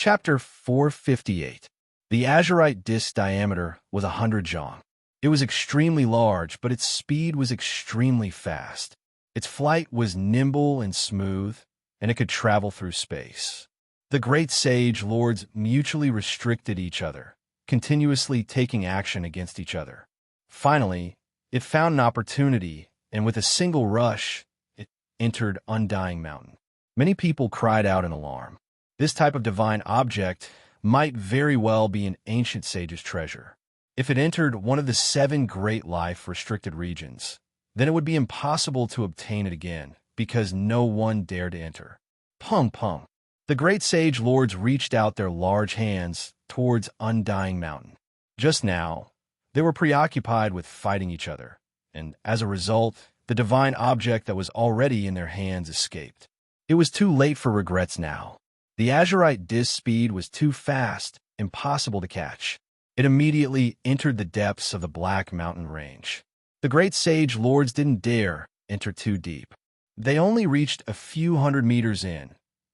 Chapter 458. The azurite disk's diameter was 100 jong. It was extremely large, but its speed was extremely fast. Its flight was nimble and smooth, and it could travel through space. The great sage lords mutually restricted each other, continuously taking action against each other. Finally, it found an opportunity, and with a single rush, it entered Undying Mountain. Many people cried out in alarm. This type of divine object might very well be an ancient sage's treasure. If it entered one of the 7 great life-restricted regions, then it would be impossible to obtain it again, because no one dared to enter. Pung pung. The great sage lords reached out their large hands towards Undying Mountain. Just now, they were preoccupied with fighting each other, and as a result, the divine object that was already in their hands escaped. It was too late for regrets now. The azurite disk's speed was too fast, impossible to catch. It immediately entered the depths of the Black Mountain Range. The great sage lords didn't dare enter too deep. They only reached a few hundred meters in,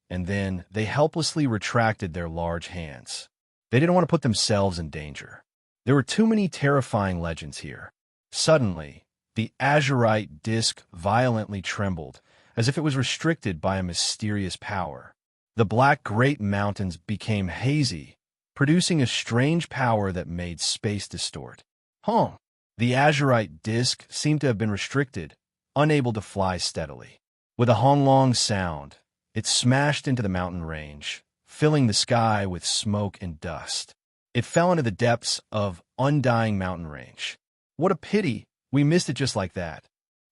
and then they helplessly retracted their large hands. They didn't want to put themselves in danger. There were too many terrifying legends here. Suddenly, the azurite disk violently trembled, as if it was restricted by a mysterious power. The black great mountains became hazy, producing a strange power that made space distort. The azurite disk seemed to have been restricted, unable to fly steadily. With a honglong sound, it smashed into the mountain range, filling the sky with smoke and dust. It fell into the depths of Undying Mountain Range. What a pity, we missed it just like that.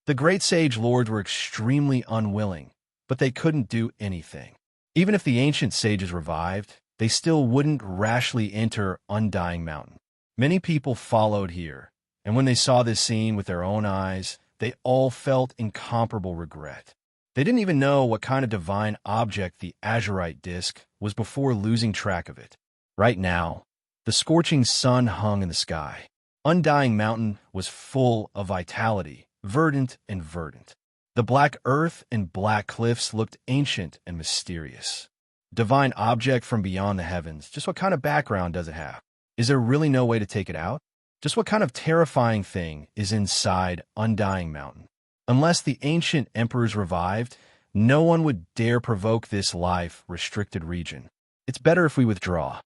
The great sage lords were extremely unwilling, but they couldn't do anything. Even if the ancient sages revived, they still wouldn't rashly enter Undying Mountain. Many people followed here, and when they saw this scene with their own eyes, they all felt incomparable regret. They didn't even know what kind of divine object the azurite disk was before losing track of it. Right now, the scorching sun hung in the sky. Undying Mountain was full of vitality, verdant and verdant. The black earth and black cliffs looked ancient and mysterious. Divine object from beyond the heavens, just what kind of background does it have? Is there really no way to take it out? Just what kind of terrifying thing is inside Undying Mountain? Unless the ancient emperors revived, no one would dare provoke this life-restricted region. It's better if we withdraw.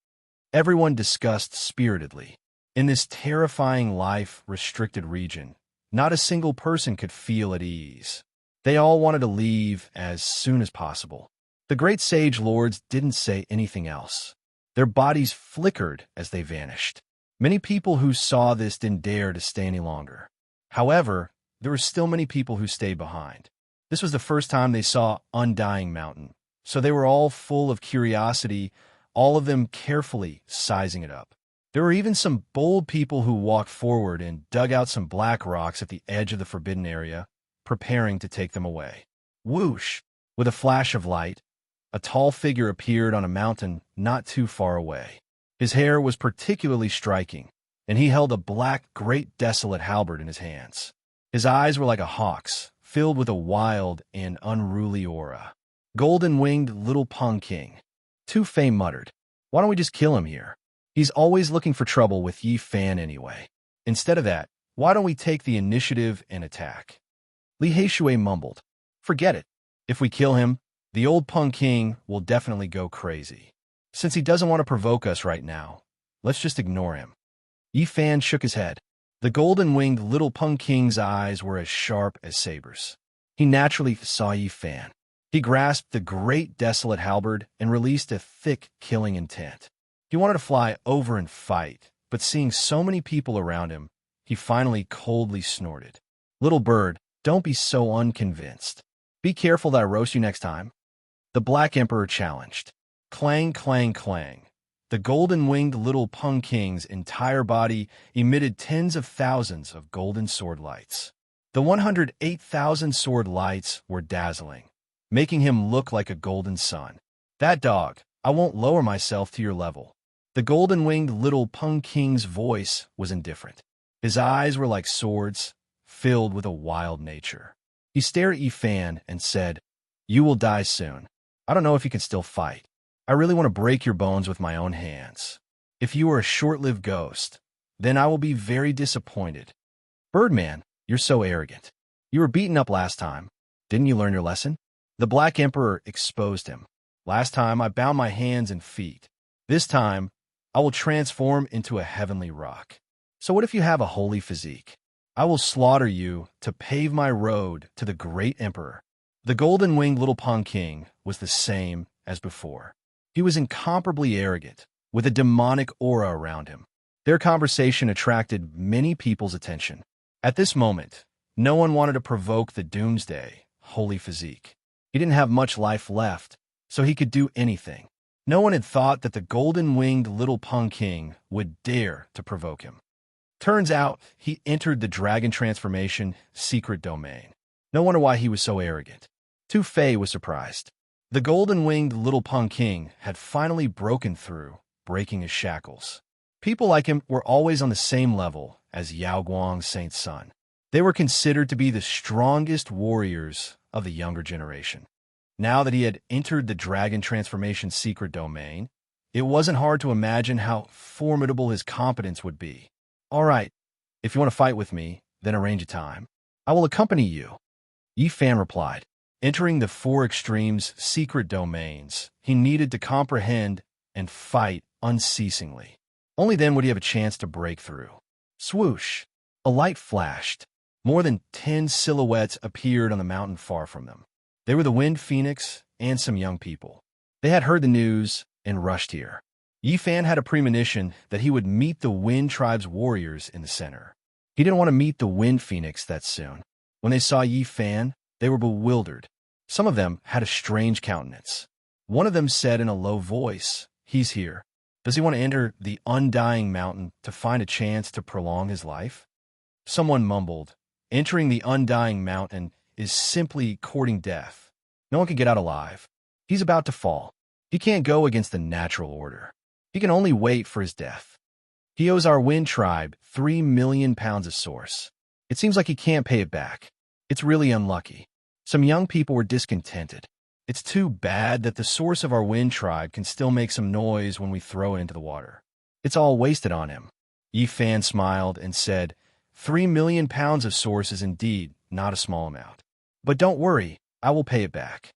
Everyone discussed spiritedly. In this terrifying life-restricted region, not a single person could feel at ease. They all wanted to leave as soon as possible. The great sage lords didn't say anything else. Their bodies flickered as they vanished. Many people who saw this didn't dare to stay any longer. However, there were still many people who stayed behind. This was the first time they saw Undying Mountain, so they were all full of curiosity, all of them carefully sizing it up. There were even some bold people who walked forward and dug out some black rocks at the edge of the forbidden area, preparing to take them away. Whoosh! With a flash of light, a tall figure appeared on a mountain not too far away. His hair was particularly striking, and he held a black, great desolate halberd in his hands. His eyes were like a hawk's, filled with a wild and unruly aura. Golden-winged little Pung King. Tu Fei muttered, "Why don't we just kill him here? He's always looking for trouble with Yi Fan anyway. Instead of that, why don't we take the initiative and attack?" Li Heishui mumbled, "Forget it. If we kill him, the old Pung King will definitely go crazy. Since he doesn't want to provoke us right now, let's just ignore him." Yi Fan shook his head. The golden-winged little Pung King's eyes were as sharp as sabers. He naturally saw Yi Fan. He grasped the great desolate halberd and released a thick, killing intent. He wanted to fly over and fight, but seeing so many people around him, he finally coldly snorted. "Little bird, don't be so unconvinced. Be careful that I roast you next time." The Black Emperor challenged. Clang, clang, clang. The golden-winged little Pung King's entire body emitted tens of thousands of golden sword lights. The 108,000 sword lights were dazzling, making him look like a golden sun. "That dog, I won't lower myself to your level." The golden-winged little Pung King's voice was indifferent. His eyes were like swords, filled with a wild nature. He stared at Yi Fan and said, "You will die soon. I don't know if you can still fight. I really want to break your bones with my own hands. If you are a short-lived ghost, then I will be very disappointed. Birdman, you're so arrogant. You were beaten up last time. Didn't you learn your lesson? The Black Emperor exposed him. Last time I bound my hands and feet. This time, I will transform into a heavenly rock. So what if you have a holy physique? I will slaughter you to pave my road to the great emperor. The golden-winged little Pung King was the same as before. He was incomparably arrogant, with a demonic aura around him. Their conversation attracted many people's attention. At this moment, no one wanted to provoke the doomsday, holy physique. He didn't have much life left, so he could do anything. No one had thought that the golden-winged little Pung King would dare to provoke him. Turns out, he entered the dragon transformation secret domain. No wonder why he was so arrogant. Tu Fei was surprised. The golden-winged little Pung King had finally broken through, breaking his shackles. People like him were always on the same level as Yao Guang's Saint Sun. They were considered to be the strongest warriors of the younger generation. Now that he had entered the dragon transformation secret domain, it wasn't hard to imagine how formidable his competence would be. All right, if you want to fight with me, then arrange a time. I will accompany you. Yi Fan replied. Entering the four extremes secret domains, he needed to comprehend and fight unceasingly. Only then would he have a chance to break through. Swoosh! A light flashed. More than 10 silhouettes appeared on the mountain far from them. They were the Wind Phoenix and some young people. They had heard the news and rushed here. Yi Fan had a premonition that he would meet the Wind Tribe's warriors in the center. He didn't want to meet the Wind Phoenix that soon. When they saw Yi Fan, they were bewildered. Some of them had a strange countenance. One of them said in a low voice, "He's here. Does he want to enter the Undying Mountain to find a chance to prolong his life?" Someone mumbled, "Entering the Undying Mountain is simply courting death. No one can get out alive. He's about to fall. He can't go against the natural order. He can only wait for his death. He owes our Wind Tribe 3 million pounds of source. It seems like he can't pay it back. It's really unlucky." Some young people were discontented. "It's too bad that the source of our Wind Tribe can still make some noise when we throw it into the water. It's all wasted on him." Yi Fan smiled and said, 3 million pounds of source is indeed not a small amount. But don't worry, I will pay it back."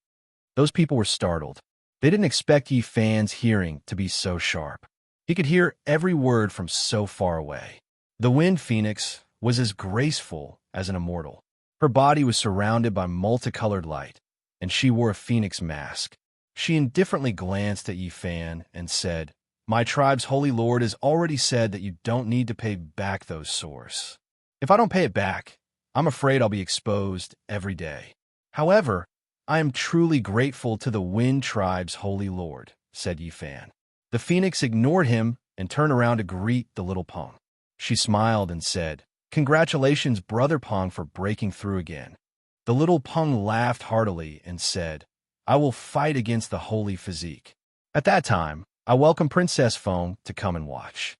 Those people were startled. They didn't expect Yi Fan's hearing to be so sharp. He could hear every word from so far away. The Wind Phoenix was as graceful as an immortal. Her body was surrounded by multicolored light, and she wore a phoenix mask. She indifferently glanced at Yi Fan and said, "My tribe's holy lord has already said that you don't need to pay back those source. If I don't pay it back, I'm afraid I'll be exposed every day. However, I am truly grateful to the Wind Tribe's holy lord," said Yi Fan. The phoenix ignored him and turned around to greet the little Pung. She smiled and said, "Congratulations, Brother Pung, for breaking through again." The little Pung laughed heartily and said, "I will fight against the holy physique. At that time, I welcome Princess Feng to come and watch."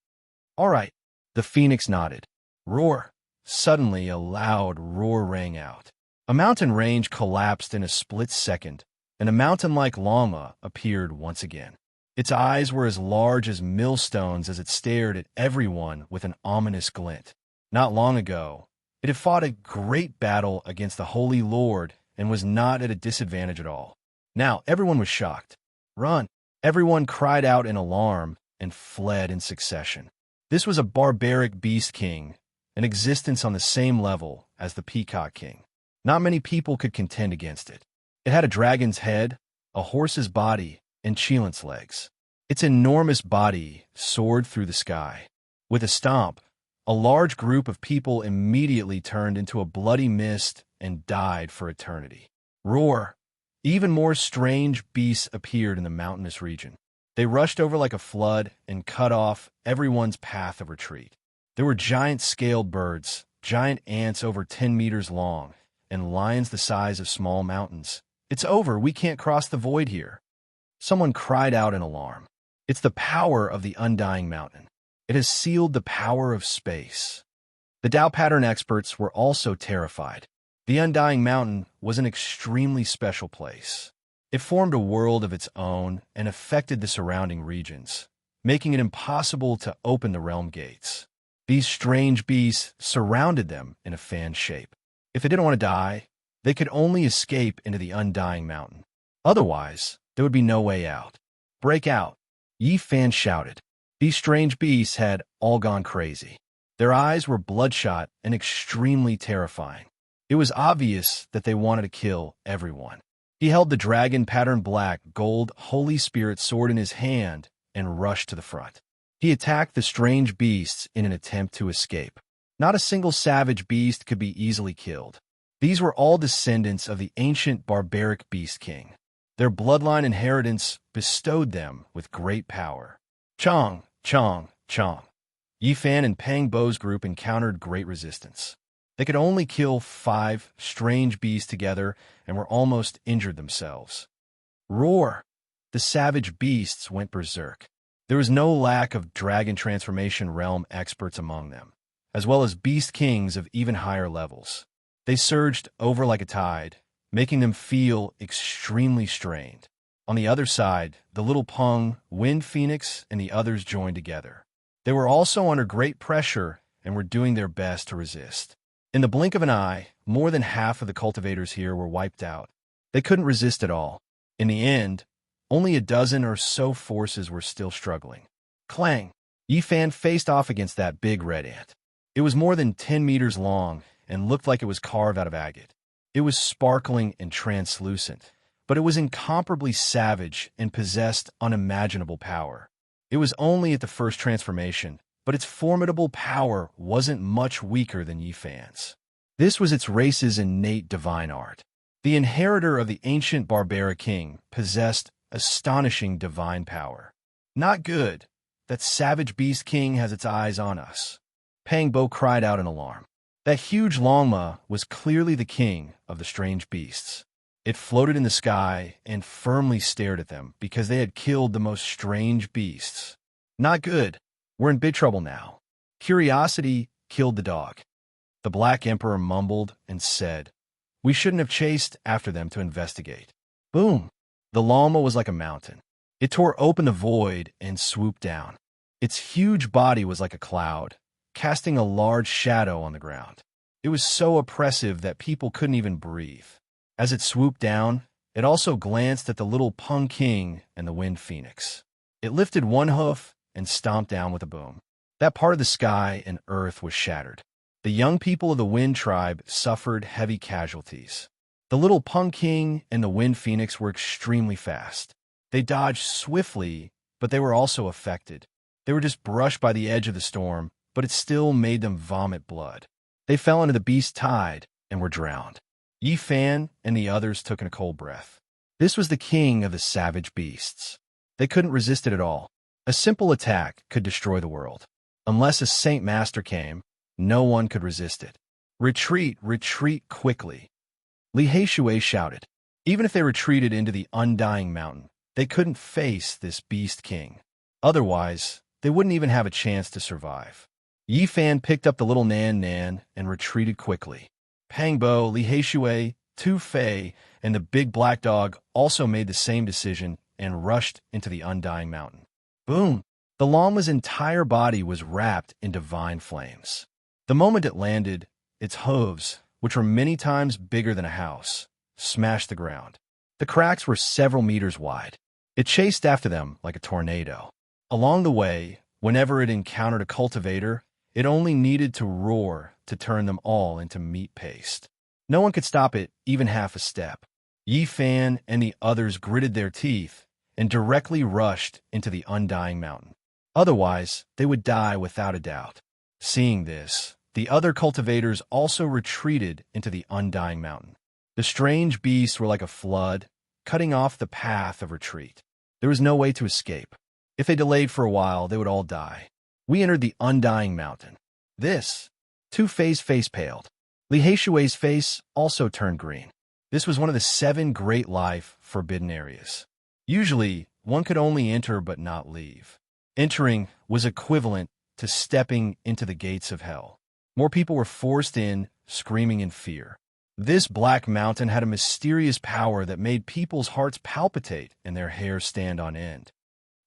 "All right." The phoenix nodded. Roar! Suddenly, a loud roar rang out. A mountain range collapsed in a split second, and a mountain-like llama appeared once again. Its eyes were as large as millstones as it stared at everyone with an ominous glint. Not long ago, it had fought a great battle against the Holy Lord and was not at a disadvantage at all. Now everyone was shocked. "Run!" Everyone cried out in alarm and fled in succession. This was a barbaric beast king, an existence on the same level as the Peacock King. Not many people could contend against it. It had a dragon's head, a horse's body, and Cheelant's legs. Its enormous body soared through the sky. With a stomp, a large group of people immediately turned into a bloody mist and died for eternity. Roar! Even more strange beasts appeared in the mountainous region. They rushed over like a flood and cut off everyone's path of retreat. There were giant scaled birds, giant ants over 10 meters long, and lions the size of small mountains. "It's over, we can't cross the void here." Someone cried out in alarm. "It's the power of the Undying Mountain. It has sealed the power of space." The Tao pattern experts were also terrified. The Undying Mountain was an extremely special place. It formed a world of its own and affected the surrounding regions, making it impossible to open the realm gates. These strange beasts surrounded them in a fan shape. If they didn't want to die, they could only escape into the Undying Mountain. Otherwise, there would be no way out. Break out, Yi Fan shouted. These strange beasts had all gone crazy. Their eyes were bloodshot and extremely terrifying. It was obvious that they wanted to kill everyone. He held the dragon-patterned black gold Holy Spirit sword in his hand and rushed to the front. He attacked the strange beasts in an attempt to escape. Not a single savage beast could be easily killed. These were all descendants of the ancient barbaric Beast King. Their bloodline inheritance bestowed them with great power. Chong, Chong, Chong. Yi Fan and Pang Bo's group encountered great resistance. They could only kill 5 strange beasts together and were almost injured themselves. Roar! The savage beasts went berserk. There was no lack of dragon transformation realm experts among them, as well as beast kings of even higher levels. They surged over like a tide, making them feel extremely strained. On the other side, the little Pung, Wind Phoenix, and the others joined together. They were also under great pressure and were doing their best to resist. In the blink of an eye, more than half of the cultivators here were wiped out. They couldn't resist at all. In the end, only a dozen or so forces were still struggling. Clang! Yi Fan faced off against that big red ant. It was more than 10 meters long and looked like it was carved out of agate. It was sparkling and translucent, but it was incomparably savage and possessed unimaginable power. It was only at the first transformation, but its formidable power wasn't much weaker than Yi Fan's. This was its race's innate divine art. The inheritor of the ancient barbaric king possessed astonishing divine power. Not good. That savage beast king has its eyes on us. Pang Bo cried out in alarm. That huge longma was clearly the king of the strange beasts. It floated in the sky and firmly stared at them because they had killed the most strange beasts. Not good. We're in big trouble now. Curiosity killed the dog. The Black Emperor mumbled and said, "We shouldn't have chased after them to investigate." Boom! The llama was like a mountain. It tore open the void and swooped down. Its huge body was like a cloud, casting a large shadow on the ground. It was so oppressive that people couldn't even breathe. As it swooped down, it also glanced at the little Pung King and the Wind Phoenix. It lifted one hoof and stomped down with a boom. That part of the sky and earth was shattered. The young people of the Wind Tribe suffered heavy casualties. The little Pung King and the Wind Phoenix were extremely fast. They dodged swiftly, but they were also affected. They were just brushed by the edge of the storm, but it still made them vomit blood. They fell into the beast tide and were drowned. Yi Fan and the others took in a cold breath. This was the king of the savage beasts. They couldn't resist it at all. A simple attack could destroy the world. Unless a Saint Master came, no one could resist it. Retreat, retreat quickly. Li Heishui shouted. Even if they retreated into the Undying Mountain, they couldn't face this beast king. Otherwise, they wouldn't even have a chance to survive. Yi Fan picked up the little Nan Nan and retreated quickly. Pang Bo, Li Heishui, Tu Fei, and the big black dog also made the same decision and rushed into the Undying Mountain. Boom! The llama's entire body was wrapped in divine flames. The moment it landed, its hooves, which were many times bigger than a house, smashed the ground. The cracks were several meters wide. It chased after them like a tornado. Along the way, whenever it encountered a cultivator, it only needed to roar to turn them all into meat paste. No one could stop it even half a step. Yi Fan and the others gritted their teeth and directly rushed into the Undying Mountain. Otherwise, they would die without a doubt. Seeing this, the other cultivators also retreated into the Undying Mountain. The strange beasts were like a flood, cutting off the path of retreat. There was no way to escape. If they delayed for a while, they would all die. We entered the Undying Mountain. This. Tu Fei's face paled. Li Heishui's face also turned green. This was one of the 7 great life forbidden areas. Usually, one could only enter but not leave. Entering was equivalent to stepping into the gates of hell. More people were forced in, screaming in fear. This black mountain had a mysterious power that made people's hearts palpitate and their hair stand on end.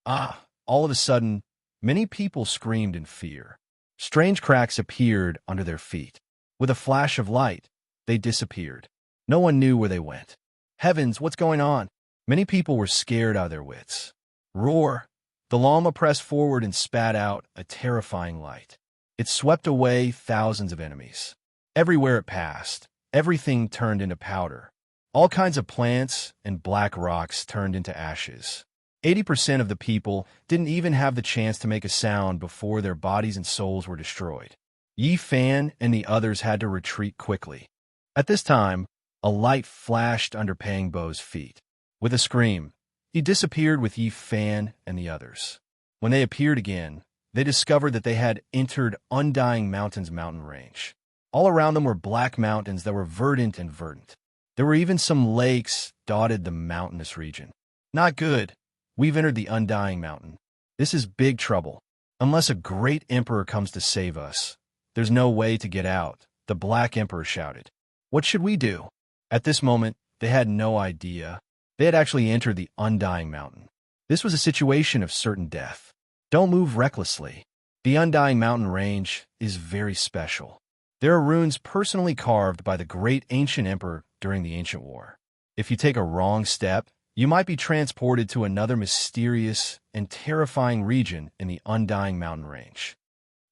All of a sudden, many people screamed in fear. Strange cracks appeared under their feet. With a flash of light, they disappeared. No one knew where they went. Heavens, what's going on? Many people were scared out of their wits. Roar! The llama pressed forward and spat out a terrifying light. It swept away thousands of enemies. Everywhere it passed, everything turned into powder. All kinds of plants and black rocks turned into ashes. 80% of the people didn't even have the chance to make a sound before their bodies and souls were destroyed. Yi Fan and the others had to retreat quickly. At this time, a light flashed under Pang Bo's feet. With a scream, he disappeared with Yi Fan and the others. When they appeared again, they discovered that they had entered Undying Mountain's mountain range. All around them were black mountains that were verdant and verdant. There were even some lakes dotted the mountainous region. Not good. We've entered the Undying Mountain. This is big trouble. Unless a great emperor comes to save us, there's no way to get out, the Black Emperor shouted. What should we do? At this moment, they had no idea. They had actually entered the Undying Mountain. This was a situation of certain death. Don't move recklessly. The Undying Mountain range is very special. There are runes personally carved by the great ancient emperor during the Ancient War. If you take a wrong step, you might be transported to another mysterious and terrifying region in the Undying Mountain range.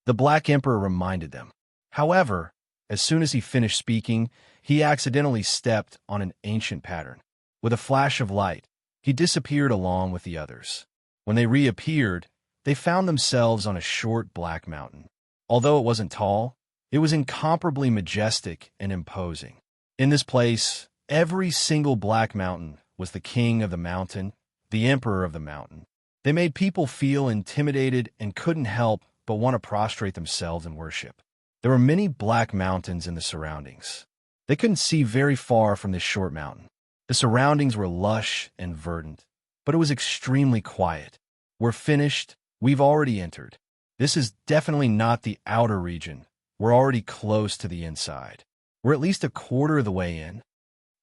The Black Emperor reminded them. However, as soon as he finished speaking, he accidentally stepped on an ancient pattern. With a flash of light, he disappeared along with the others. When they reappeared, they found themselves on a short black mountain. Although it wasn't tall, it was incomparably majestic and imposing. In this place, every single black mountain was the king of the mountain, the emperor of the mountain. They made people feel intimidated and couldn't help but want to prostrate themselves in worship. There were many black mountains in the surroundings. They couldn't see very far from this short mountain. The surroundings were lush and verdant, but it was extremely quiet. We're finished. We've already entered. This is definitely not the outer region. We're already close to the inside. We're at least a quarter of the way in.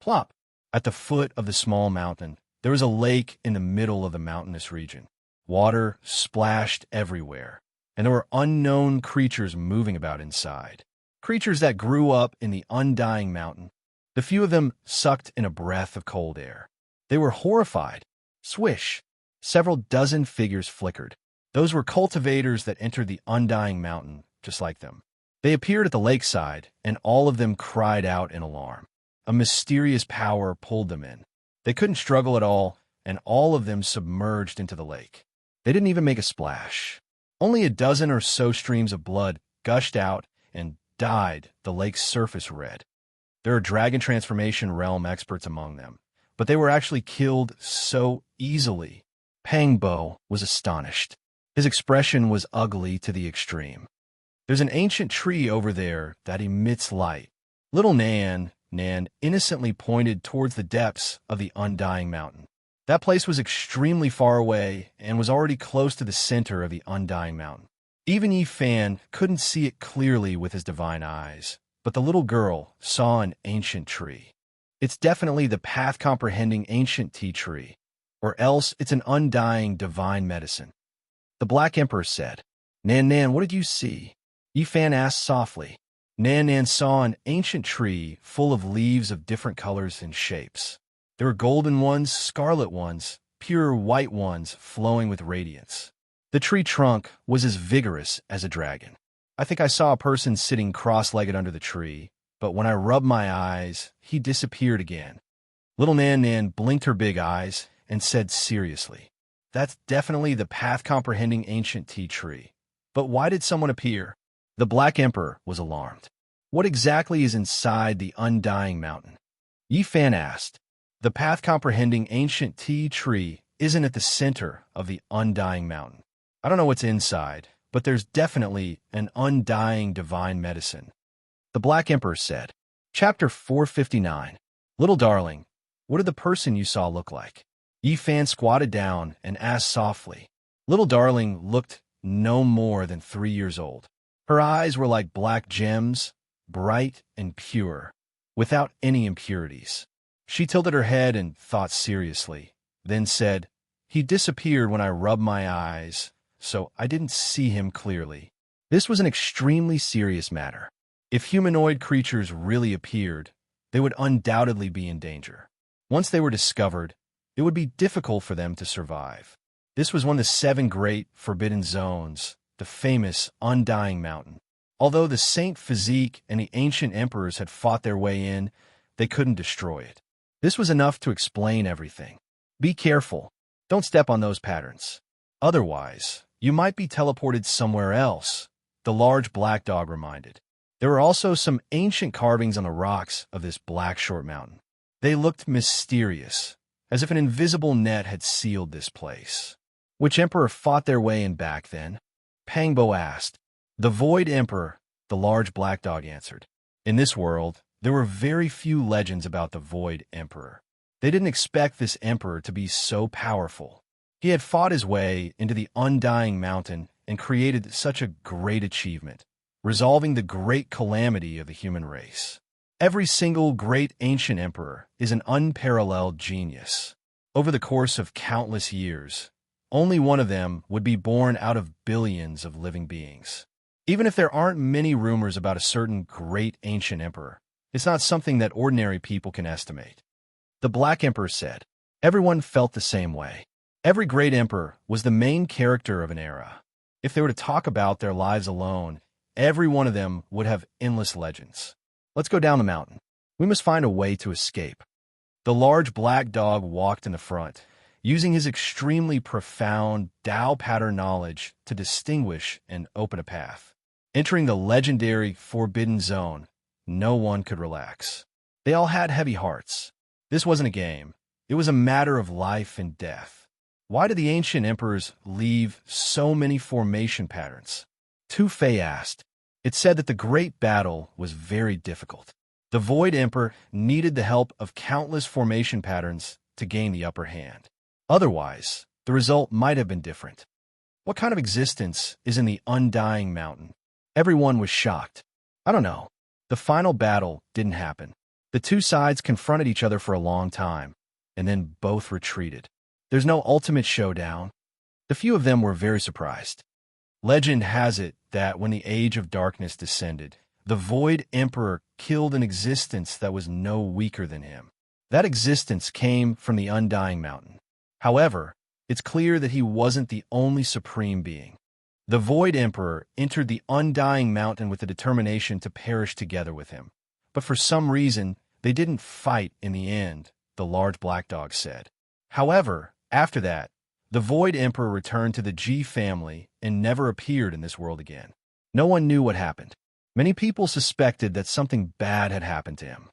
Plop! At the foot of the small mountain, there was a lake in the middle of the mountainous region. Water splashed everywhere, and there were unknown creatures moving about inside. Creatures that grew up in the Undying Mountain. The few of them sucked in a breath of cold air. They were horrified. Swish! Several dozen figures flickered. Those were cultivators that entered the Undying Mountain, just like them. They appeared at the lakeside, and all of them cried out in alarm. A mysterious power pulled them in. They couldn't struggle at all, and all of them submerged into the lake. They didn't even make a splash. Only a dozen or so streams of blood gushed out and dyed the lake's surface red. There are dragon transformation realm experts among them, but they were actually killed so easily. Pang Bo was astonished. His expression was ugly to the extreme. There's an ancient tree over there that emits light. Little Nan innocently pointed towards the depths of the Undying Mountain. That place was extremely far away and was already close to the center of the Undying Mountain. Even Yi Fan couldn't see it clearly with his divine eyes, but the little girl saw an ancient tree. It's definitely the path-comprehending ancient tea tree, or else it's an undying divine medicine. The Black Emperor said, Nan, what did you see? Yi Fan asked softly. Nan saw an ancient tree full of leaves of different colors and shapes. There were golden ones, scarlet ones, pure white ones flowing with radiance. The tree trunk was as vigorous as a dragon. I think I saw a person sitting cross-legged under the tree, but when I rubbed my eyes, he disappeared again. Little Nan blinked her big eyes and said seriously, That's definitely the path-comprehending ancient tea tree. But why did someone appear? The Black Emperor was alarmed. What exactly is inside the Undying Mountain? Yi Fan asked. The path-comprehending ancient tea tree isn't at the center of the Undying Mountain. I don't know what's inside, but there's definitely an undying divine medicine. The Black Emperor said. Chapter 459. Little darling, what did the person you saw look like? Yi Fan squatted down and asked softly. Little darling looked no more than 3 years old. Her eyes were like black gems, bright and pure. without any impurities. She tilted her head and thought seriously, then said, "He disappeared when I rubbed my eyes, so I didn't see him clearly." This was an extremely serious matter. If humanoid creatures really appeared, they would undoubtedly be in danger. Once they were discovered, it would be difficult for them to survive. This was one of the 7 great forbidden zones, the famous Undying Mountain. Although the Saint Physique and the ancient emperors had fought their way in, they couldn't destroy it. This was enough to explain everything. Be careful. Don't step on those patterns. Otherwise, you might be teleported somewhere else, the large black dog reminded. There were also some ancient carvings on the rocks of this black short mountain. They looked mysterious, as if an invisible net had sealed this place. Which emperor fought their way in back then? Pangbo asked. The Void Emperor, the large black dog answered. In this world, there were very few legends about the Void Emperor. They didn't expect this emperor to be so powerful. He had fought his way into the Undying Mountain and created such a great achievement, resolving the great calamity of the human race. Every single great ancient emperor is an unparalleled genius. Over the course of countless years, only one of them would be born out of billions of living beings. Even if there aren't many rumors about a certain great ancient emperor, it's not something that ordinary people can estimate. The Black Emperor said. Everyone felt the same way. Every great emperor was the main character of an era. If they were to talk about their lives alone, every one of them would have endless legends. Let's go down the mountain. We must find a way to escape. The large black dog walked in the front, using his extremely profound Tao pattern knowledge to distinguish and open a path. Entering the legendary Forbidden Zone, no one could relax. They all had heavy hearts. This wasn't a game. It was a matter of life and death. Why did the ancient emperors leave so many formation patterns? Tu Fei asked. It said that the great battle was very difficult. The Void Emperor needed the help of countless formation patterns to gain the upper hand. Otherwise, the result might have been different. What kind of existence is in the Undying Mountain? Everyone was shocked. I don't know. The final battle didn't happen. The two sides confronted each other for a long time, and then both retreated. There's no ultimate showdown. The few of them were very surprised. Legend has it that when the Age of Darkness descended, the Void Emperor killed an existence that was no weaker than him. That existence came from the Undying Mountain. However, it's clear that he wasn't the only supreme being. The Void Emperor entered the Undying Mountain with the determination to perish together with him. But for some reason, they didn't fight in the end, the large black dog said. However, after that, the Void Emperor returned to the G family and never appeared in this world again. No one knew what happened. Many people suspected that something bad had happened to him.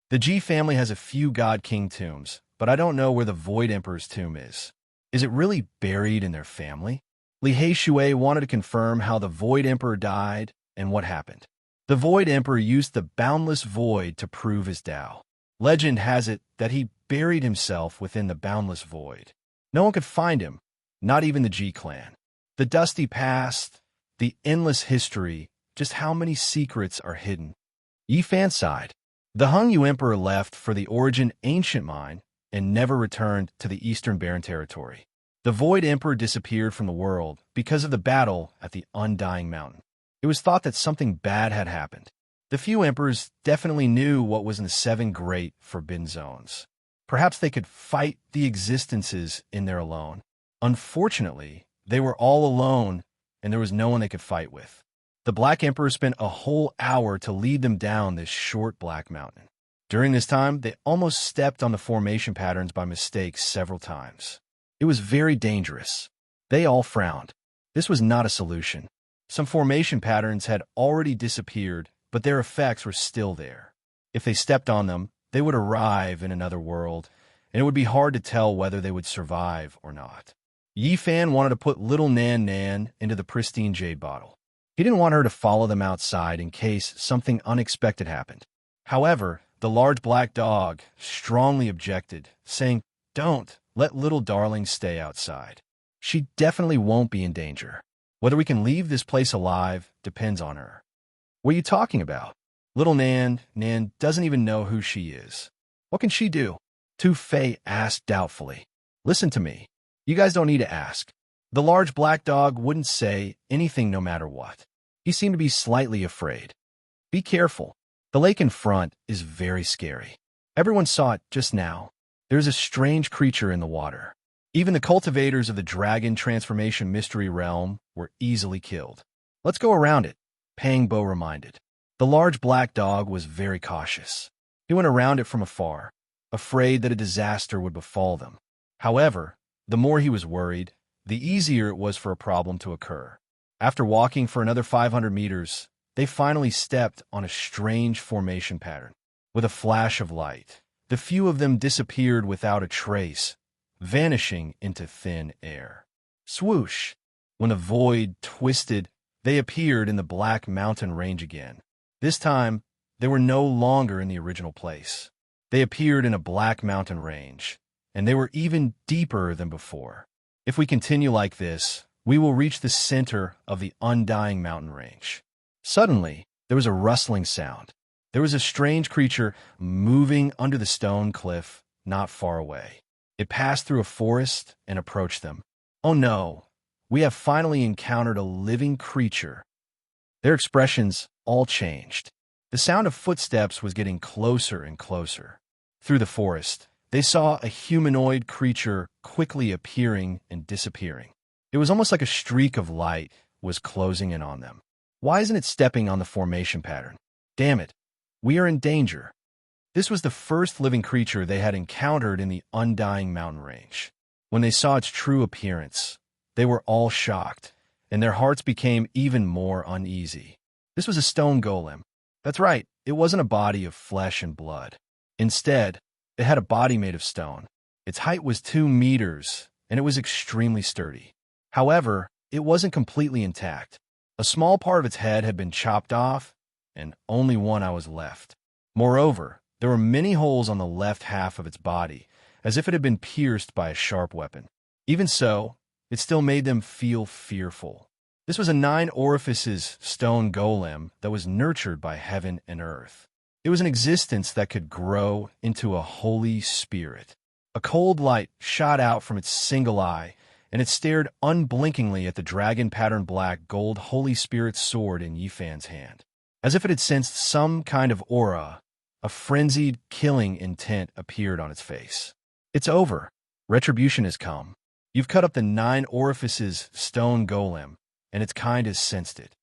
The G family has a few God King tombs, but I don't know where the Void Emperor's tomb is. Is it really buried in their family? Li Haishui wanted to confirm how the Void Emperor died and what happened. The Void Emperor used the boundless void to prove his Tao. Legend has it that he buried himself within the boundless void. No one could find him, not even the G clan. The dusty past, the endless history, just how many secrets are hidden. Yi Fan sighed. The Hongyu Emperor left for the Origin Ancient Mine and never returned to the Eastern Barren Territory. The Void Emperor disappeared from the world because of the battle at the Undying Mountain. It was thought that something bad had happened. The few emperors definitely knew what was in the 7 great forbidden zones. Perhaps they could fight the existences in there alone. Unfortunately, they were all alone, and there was no one they could fight with. The Black Emperor spent a whole hour to lead them down this short black mountain. During this time, they almost stepped on the formation patterns by mistake several times. It was very dangerous. They all frowned. This was not a solution. Some formation patterns had already disappeared, but their effects were still there. If they stepped on them, they would arrive in another world, and it would be hard to tell whether they would survive or not. Yi Fan wanted to put little Nan Nan into the pristine jade bottle. He didn't want her to follow them outside in case something unexpected happened. However, the large black dog strongly objected, saying, "Don't let little darling stay outside. She definitely won't be in danger. Whether we can leave this place alive depends on her." "What are you talking about?" Little Nan doesn't even know who she is. What can she do? Tu Fei asked doubtfully. Listen to me. You guys don't need to ask. The large black dog wouldn't say anything no matter what. He seemed to be slightly afraid. Be careful. The lake in front is very scary. Everyone saw it just now. There's a strange creature in the water. Even the cultivators of the dragon transformation mystery realm were easily killed. Let's go around it, Pangbo reminded. The large black dog was very cautious. He went around it from afar, afraid that a disaster would befall them. However, the more he was worried, the easier it was for a problem to occur. After walking for another 500 meters, they finally stepped on a strange formation pattern. With a flash of light, the few of them disappeared without a trace, vanishing into thin air. Swoosh! When the void twisted, they appeared in the black mountain range again. This time, they were no longer in the original place. They appeared in a black mountain range, and they were even deeper than before. If we continue like this, we will reach the center of the undying mountain range. Suddenly, there was a rustling sound. There was a strange creature moving under the stone cliff not far away. It passed through a forest and approached them. Oh no, we have finally encountered a living creature. Their expressions all changed. The sound of footsteps was getting closer and closer. Through the forest, they saw a humanoid creature quickly appearing and disappearing. It was almost like a streak of light was closing in on them. Why isn't it stepping on the formation pattern? Damn it, we are in danger. This was the first living creature they had encountered in the undying mountain range. When they saw its true appearance, they were all shocked, and their hearts became even more uneasy. This was a stone golem. That's right, it wasn't a body of flesh and blood. Instead, it had a body made of stone. Its height was 2 meters, and it was extremely sturdy. However, it wasn't completely intact. A small part of its head had been chopped off, and only one eye was left. Moreover, there were many holes on the left half of its body, as if it had been pierced by a sharp weapon. Even so, it still made them feel fearful. This was a 9 orifices stone golem that was nurtured by heaven and earth. It was an existence that could grow into a holy spirit. A cold light shot out from its single eye, and it stared unblinkingly at the dragon-patterned black gold Holy Spirit sword in Yifan's hand. As if it had sensed some kind of aura, a frenzied, killing intent appeared on its face. It's over. Retribution has come. You've cut up the 9 orifices stone golem, and its kind has sensed it.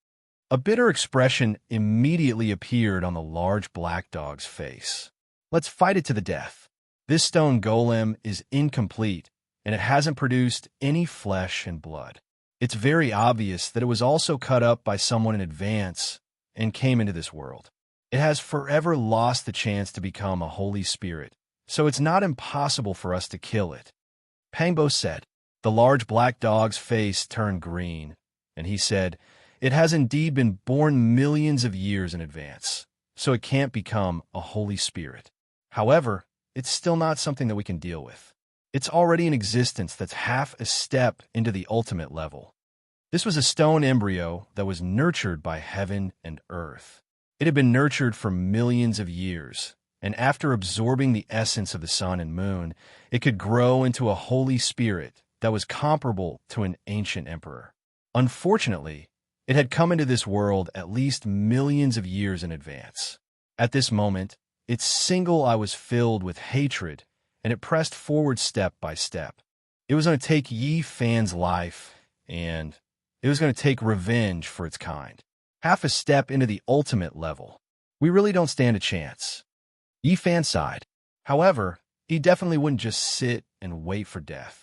A bitter expression immediately appeared on the large black dog's face. Let's fight it to the death. This stone golem is incomplete, and it hasn't produced any flesh and blood. It's very obvious that it was also cut up by someone in advance and came into this world. It has forever lost the chance to become a Holy Spirit, so it's not impossible for us to kill it. Pangbo said. The large black dog's face turned green, and he said, it has indeed been born millions of years in advance, so it can't become a Holy Spirit. However, it's still not something that we can deal with. It's already an existence that's half a step into the ultimate level. This was a stone embryo that was nurtured by heaven and earth. It had been nurtured for millions of years, and after absorbing the essence of the sun and moon, it could grow into a Holy Spirit that was comparable to an ancient emperor. Unfortunately, it had come into this world at least millions of years in advance. At this moment, its single eye was filled with hatred, and it pressed forward step by step. It was going to take Yifan's life, and it was going to take revenge for its kind. Half a step into the ultimate level. We really don't stand a chance. Yifan sighed. However, he definitely wouldn't just sit and wait for death.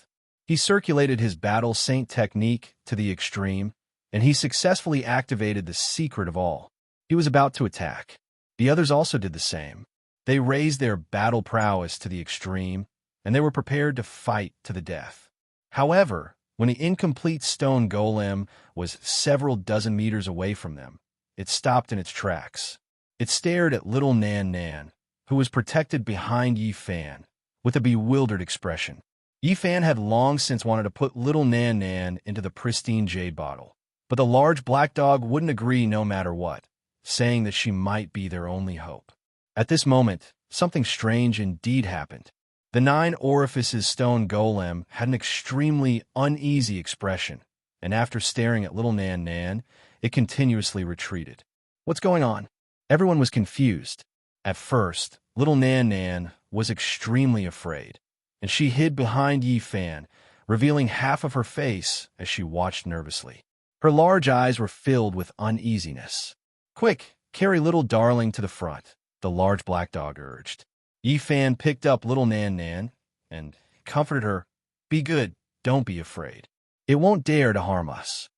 He circulated his battle saint technique to the extreme, and he successfully activated the secret of all. He was about to attack. The others also did the same. They raised their battle prowess to the extreme, and they were prepared to fight to the death. However, when the incomplete stone golem was several dozen meters away from them, it stopped in its tracks. It stared at little Nan, who was protected behind Yifan, with a bewildered expression. Yifan had long since wanted to put little Nan into the pristine jade bottle, but the large black dog wouldn't agree no matter what. saying that she might be their only hope. At this moment, something strange indeed happened. The 9 orifices stone golem had an extremely uneasy expression, and after staring at little Nan Nan, it continuously retreated. What's going on? Everyone was confused. At first, little Nan Nan was extremely afraid, and she hid behind Yi Fan, revealing half of her face as she watched nervously. Her large eyes were filled with uneasiness. "Quick, carry little darling to the front," the large black dog urged. Yi Fan picked up little Nan Nan and comforted her. "Be good, don't be afraid. It won't dare to harm us."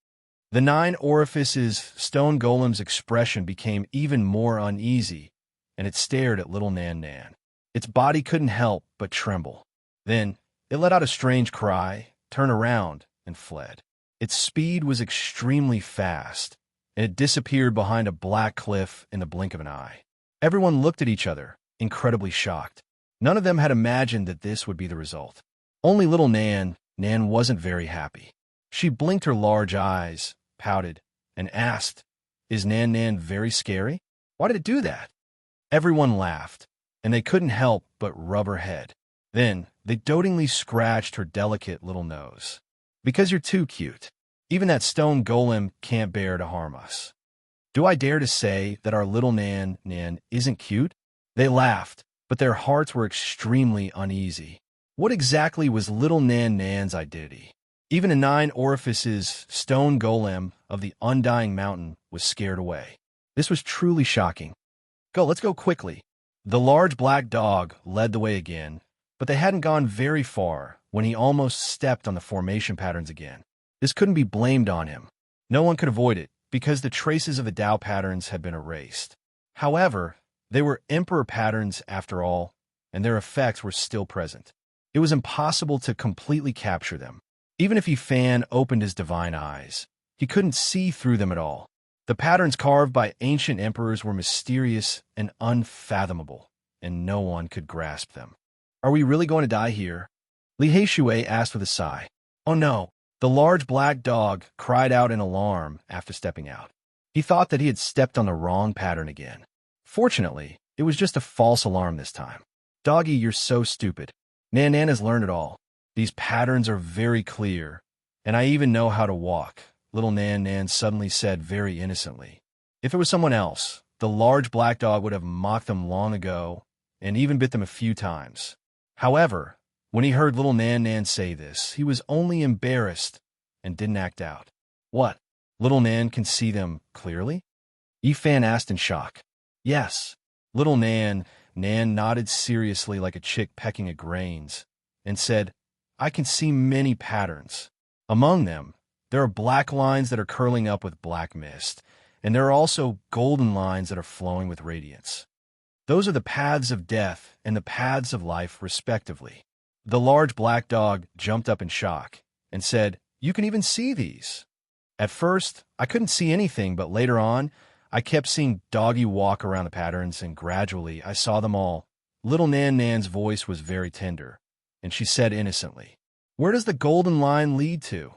The 9 orifices stone golem's expression became even more uneasy, and it stared at little Nan Nan. Its body couldn't help but tremble. Then it let out a strange cry, turned around, and fled. Its speed was extremely fast, and it disappeared behind a black cliff in the blink of an eye. Everyone looked at each other, incredibly shocked. None of them had imagined that this would be the result. Only little Nan wasn't very happy. She blinked her large eyes, pouted, and asked, "Is Nan Nan very scary? Why did it do that?" Everyone laughed, and they couldn't help but rub her head. Then they dotingly scratched her delicate little nose. "Because you're too cute. Even that stone golem can't bear to harm us." "Do I dare to say that our little Nan isn't cute?" They laughed, but their hearts were extremely uneasy. What exactly was little Nan's identity? Even a 9 orifices stone golem of the Undying Mountain was scared away. This was truly shocking. Let's go quickly." The large black dog led the way again, but they hadn't gone very far when he almost stepped on the formation patterns again. This couldn't be blamed on him. No one could avoid it, because the traces of the Tao patterns had been erased. However, they were Emperor patterns after all, and their effects were still present. It was impossible to completely capture them. Even if Yi Fan opened his divine eyes, he couldn't see through them at all. The patterns carved by ancient emperors were mysterious and unfathomable, and no one could grasp them. "Are we really going to die here?" Li Heishui asked with a sigh. "Oh no," the large black dog cried out in alarm after stepping out. He thought that he had stepped on the wrong pattern again. Fortunately, it was just a false alarm this time. "Doggy, you're so stupid. Nan has learned it all. These patterns are very clear, and I even know how to walk," little Nan suddenly said very innocently. If it was someone else, the large black dog would have mocked them long ago and even bit them a few times. However, when he heard little Nan say this, he was only embarrassed and didn't act out. "What? Little Nan can see them clearly?" Yi Fan asked in shock. "Yes." Little Nan nodded seriously like a chick pecking at grains and said, "I can see many patterns. Among them, there are black lines that are curling up with black mist, and there are also golden lines that are flowing with radiance. Those are the paths of death and the paths of life, respectively." The large black dog jumped up in shock and said, "You can even see these." At first, I couldn't see anything, but later on, I kept seeing Doggy walk around the patterns, and gradually I saw them all. Little Nan's voice was very tender, and she said innocently, "Where does the golden line lead to?"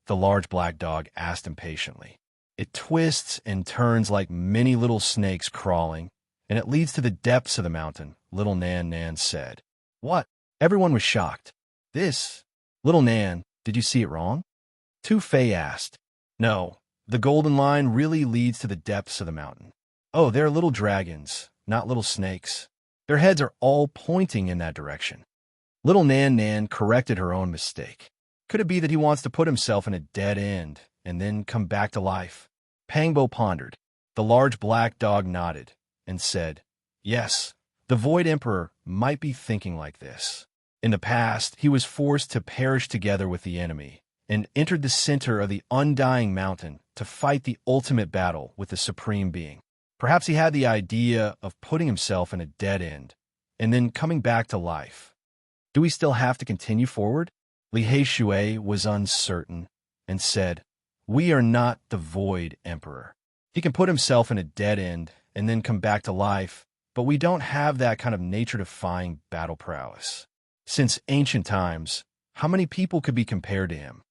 The large black dog asked impatiently. "It twists and turns like many little snakes crawling, and it leads to the depths of the mountain," little Nan said. "What?" Everyone was shocked. "This? Little Nan, did you see it wrong?" Tu Fei asked. "No, the golden line really leads to the depths of the mountain. Oh, they're little dragons, not little snakes. Their heads are all pointing in that direction." Little Nan corrected her own mistake. Could it be that he wants to put himself in a dead end and then come back to life? Pangbo pondered. The large black dog nodded and said, "Yes, the Void Emperor might be thinking like this. In the past, he was forced to perish together with the enemy and entered the center of the Undying Mountain to fight the ultimate battle with the Supreme Being. Perhaps he had the idea of putting himself in a dead end and then coming back to life. Do we still have to continue forward?" Li Heishui was uncertain and said, "We are not the Void Emperor. He can put himself in a dead end and then come back to life, but we don't have that kind of nature-defying battle prowess. Since ancient times, how many people could be compared to him?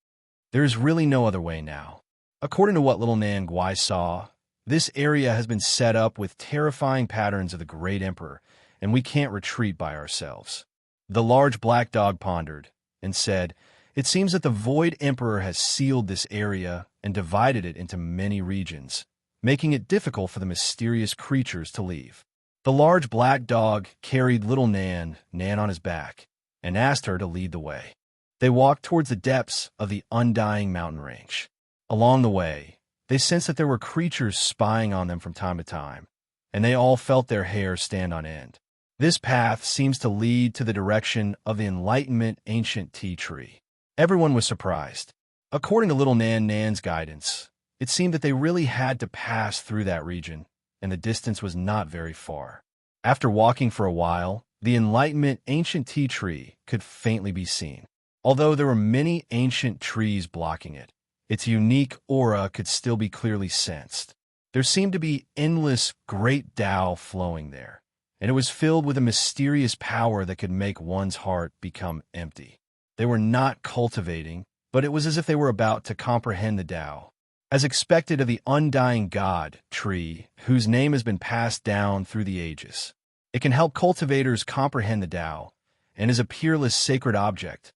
There is really no other way now." According to what little Nan Guai saw, This area has been set up with terrifying patterns of the Great Emperor, and we can't retreat by ourselves." The large black dog pondered and said, "It seems that the Void Emperor has sealed this area and divided it into many regions, making it difficult for the mysterious creatures to leave." The large black dog carried little Nan on his back, and asked her to lead the way. They walked towards the depths of the undying mountain range. Along the way, they sensed that there were creatures spying on them from time to time, and they all felt their hair stand on end. This path seems to lead to the direction of the Enlightenment ancient tea tree. Everyone was surprised. According to little Nan's guidance, it seemed that they really had to pass through that region, and the distance was not very far. After walking for a while, the Enlightenment ancient tea tree could faintly be seen. Although there were many ancient trees blocking it, its unique aura could still be clearly sensed. There seemed to be endless great Tao flowing there, and it was filled with a mysterious power that could make one's heart become empty. They were not cultivating, but it was as if they were about to comprehend the Tao. As expected of the undying God tree, whose name has been passed down through the ages, it can help cultivators comprehend the Tao, and is a peerless sacred object.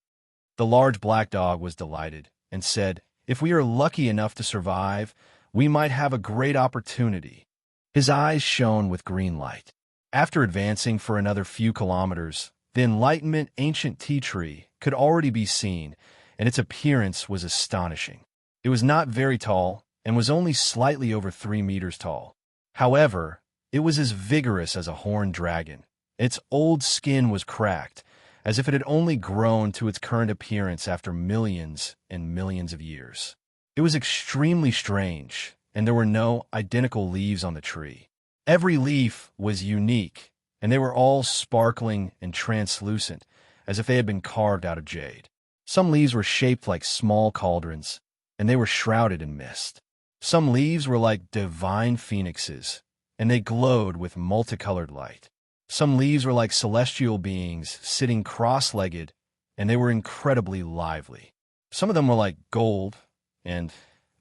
The large black dog was delighted, and said, "If we are lucky enough to survive, we might have a great opportunity." His eyes shone with green light. After advancing for another few kilometers, the Enlightenment ancient tea tree could already be seen, and its appearance was astonishing. It was not very tall, and was only slightly over 3 meters tall. However, it was as vigorous as a horned dragon. Its old skin was cracked, as if it had only grown to its current appearance after millions and millions of years. It was extremely strange, and there were no identical leaves on the tree. Every leaf was unique, and they were all sparkling and translucent, as if they had been carved out of jade. Some leaves were shaped like small cauldrons, and they were shrouded in mist. Some leaves were like divine phoenixes, and they glowed with multicolored light. Some leaves were like celestial beings sitting cross-legged, and they were incredibly lively. Some of them were like gold, and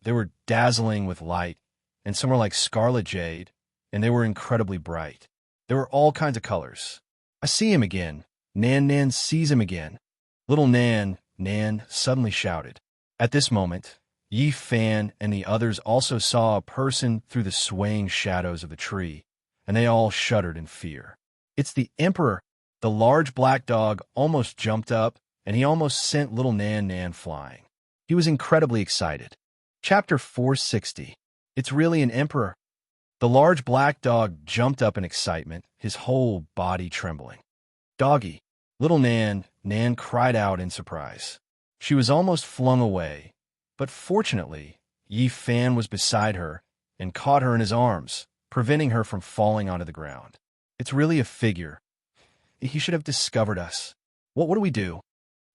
they were dazzling with light, and some were like scarlet jade, and they were incredibly bright. There were all kinds of colors. "I see him again. Nan sees him again." Little Nan suddenly shouted. At this moment, Yi Fan and the others also saw a person through the swaying shadows of the tree, and they all shuddered in fear. "It's the Emperor!" The large black dog almost jumped up, and he almost sent little Nan flying. He was incredibly excited. Chapter 460. It's really an emperor. The large black dog jumped up in excitement, his whole body trembling. "Doggy!" Little Nan cried out in surprise. She was almost flung away, but fortunately, Yi Fan was beside her and caught her in his arms, preventing her from falling onto the ground. "It's really a figure. He should have discovered us. What do we do?"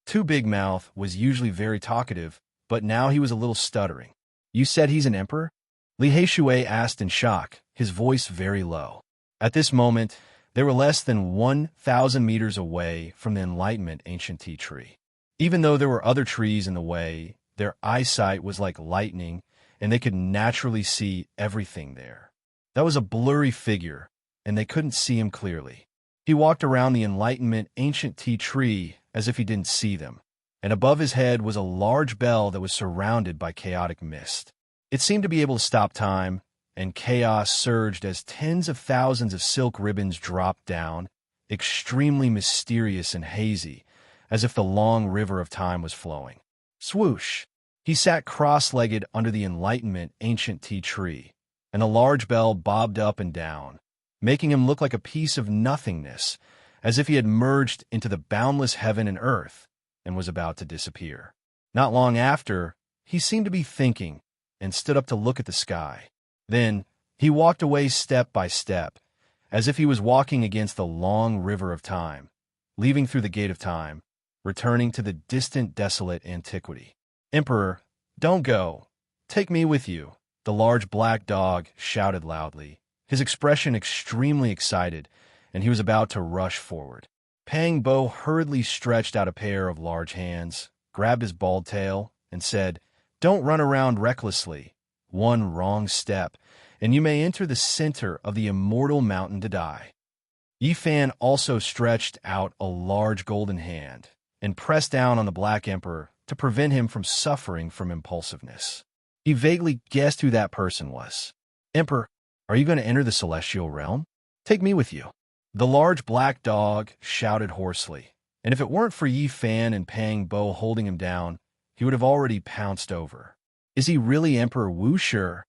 Two Big Mouth was usually very talkative, but now he was a little stuttering. "You said he's an emperor?" Li Heishui asked in shock, his voice very low. At this moment, they were less than 1,000 meters away from the Enlightenment ancient tea tree. Even though there were other trees in the way, their eyesight was like lightning, and they could naturally see everything there. That was a blurry figure, and they couldn't see him clearly. He walked around the Enlightenment ancient tea tree as if he didn't see them, and above his head was a large bell that was surrounded by chaotic mist. It seemed to be able to stop time, and chaos surged as tens of thousands of silk ribbons dropped down, extremely mysterious and hazy, as if the long river of time was flowing. Swoosh! He sat cross-legged under the Enlightenment ancient tea tree, and a large bell bobbed up and down, making him look like a piece of nothingness, as if he had merged into the boundless heaven and earth and was about to disappear. Not long after, he seemed to be thinking and stood up to look at the sky. Then he walked away step by step, as if he was walking against the long river of time, leaving through the gate of time, returning to the distant, desolate antiquity. "Emperor, don't go. Take me with you," the large black dog shouted loudly, his expression extremely excited, and he was about to rush forward. Pang Bo hurriedly stretched out a pair of large hands, grabbed his bald tail, and said, "Don't run around recklessly. One wrong step, and you may enter the center of the immortal mountain to die. Yi Fan also stretched out a large golden hand and pressed down on the Black Emperor to prevent him from suffering from impulsiveness. He vaguely guessed who that person was. "Emperor, are you going to enter the celestial realm? Take me with you." The large black dog shouted hoarsely, and if it weren't for Yi Fan and Pang Bo holding him down, he would have already pounced over. "Is he really Emperor Wu Shi?"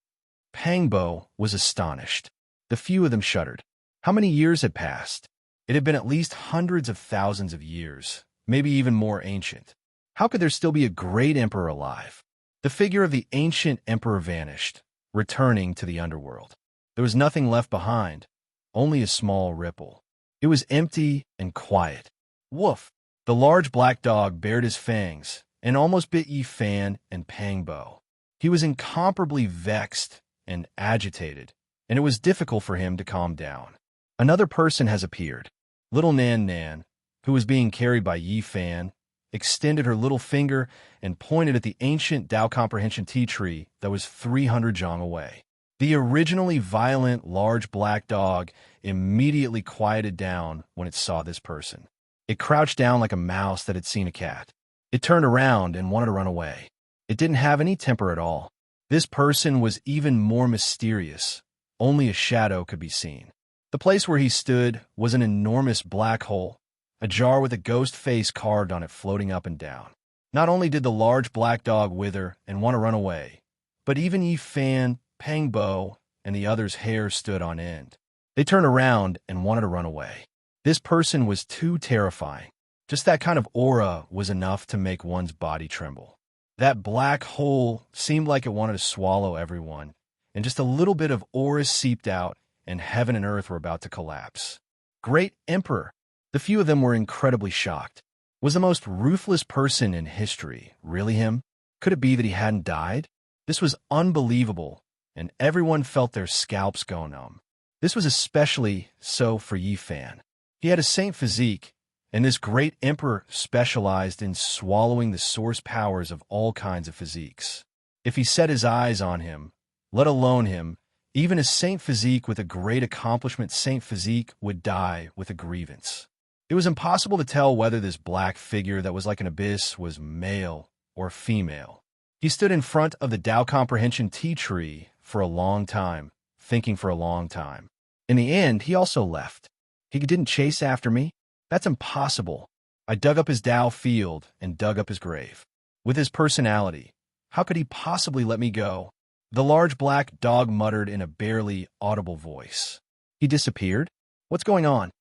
Pang Bo was astonished. The few of them shuddered. How many years had passed? It had been at least hundreds of thousands of years, maybe even more ancient. How could there still be a great emperor alive? The figure of the ancient emperor vanished, returning to the underworld. There was nothing left behind, only a small ripple. It was empty and quiet. Woof! The large black dog bared his fangs and almost bit Yi Fan and Pang Bo. He was incomparably vexed and agitated, and it was difficult for him to calm down. Another person has appeared. Little Nan Nan, who was being carried by Yi Fan, extended her little finger and pointed at the ancient Tao Comprehension tea tree that was 300 zhang away. The originally violent large black dog immediately quieted down when it saw this person. It crouched down like a mouse that had seen a cat. It turned around and wanted to run away. It didn't have any temper at all. This person was even more mysterious. Only a shadow could be seen. The place where he stood was an enormous black hole, a jar with a ghost face carved on it floating up and down. Not only did the large black dog wither and want to run away, but even Yi Fan, Pang Bo, and the others' hair stood on end. They turned around and wanted to run away. This person was too terrifying. Just that kind of aura was enough to make one's body tremble. That black hole seemed like it wanted to swallow everyone, and just a little bit of aura seeped out, and heaven and earth were about to collapse. Great Emperor! The few of them were incredibly shocked. Was the most ruthless person in history really him? Could it be that he hadn't died? This was unbelievable, and everyone felt their scalps go numb. This was especially so for Yi Fan. He had a saint physique, and this great emperor specialized in swallowing the source powers of all kinds of physiques. If he set his eyes on him, let alone him, even a saint physique with a great accomplishment saint physique would die with a grievance. It was impossible to tell whether this black figure that was like an abyss was male or female. He stood in front of the Tao Comprehension tea tree for a long time, thinking for a long time. In the end, he also left. He didn't chase after me? That's impossible. I dug up his Tao field and dug up his grave. With his personality, how could he possibly let me go? The large black dog muttered in a barely audible voice. He disappeared? What's going on?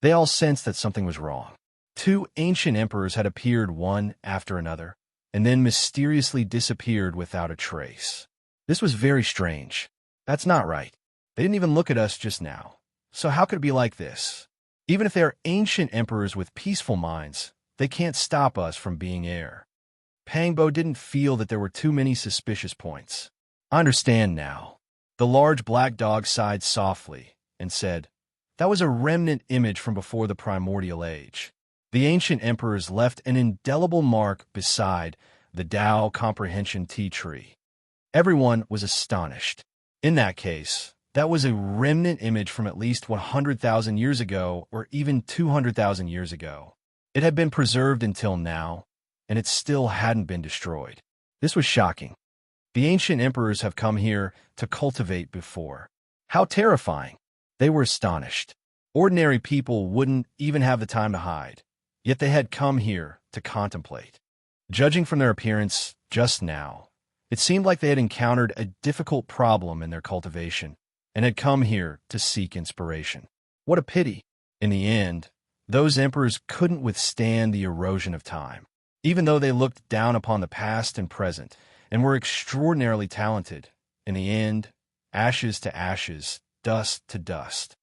They all sensed that something was wrong. Two ancient emperors had appeared one after another, and then mysteriously disappeared without a trace. This was very strange. That's not right. They didn't even look at us just now. So how could it be like this? Even if they are ancient emperors with peaceful minds, they can't stop us from being heir. Pang Bo didn't feel that there were too many suspicious points. I understand now. The large black dog sighed softly and said, "That was a remnant image from before the primordial age. The ancient emperors left an indelible mark beside the Tao Comprehension tea tree." Everyone was astonished. In that case, that was a remnant image from at least 100,000 years ago or even 200,000 years ago. It had been preserved until now, and it still hadn't been destroyed. This was shocking. The ancient emperors have come here to cultivate before. How terrifying! They were astonished. Ordinary people wouldn't even have the time to hide, yet they had come here to contemplate. Judging from their appearance just now, it seemed like they had encountered a difficult problem in their cultivation and had come here to seek inspiration. What a pity! In the end, those emperors couldn't withstand the erosion of time. Even though they looked down upon the past and present and were extraordinarily talented, in the end, ashes to ashes, dust to dust.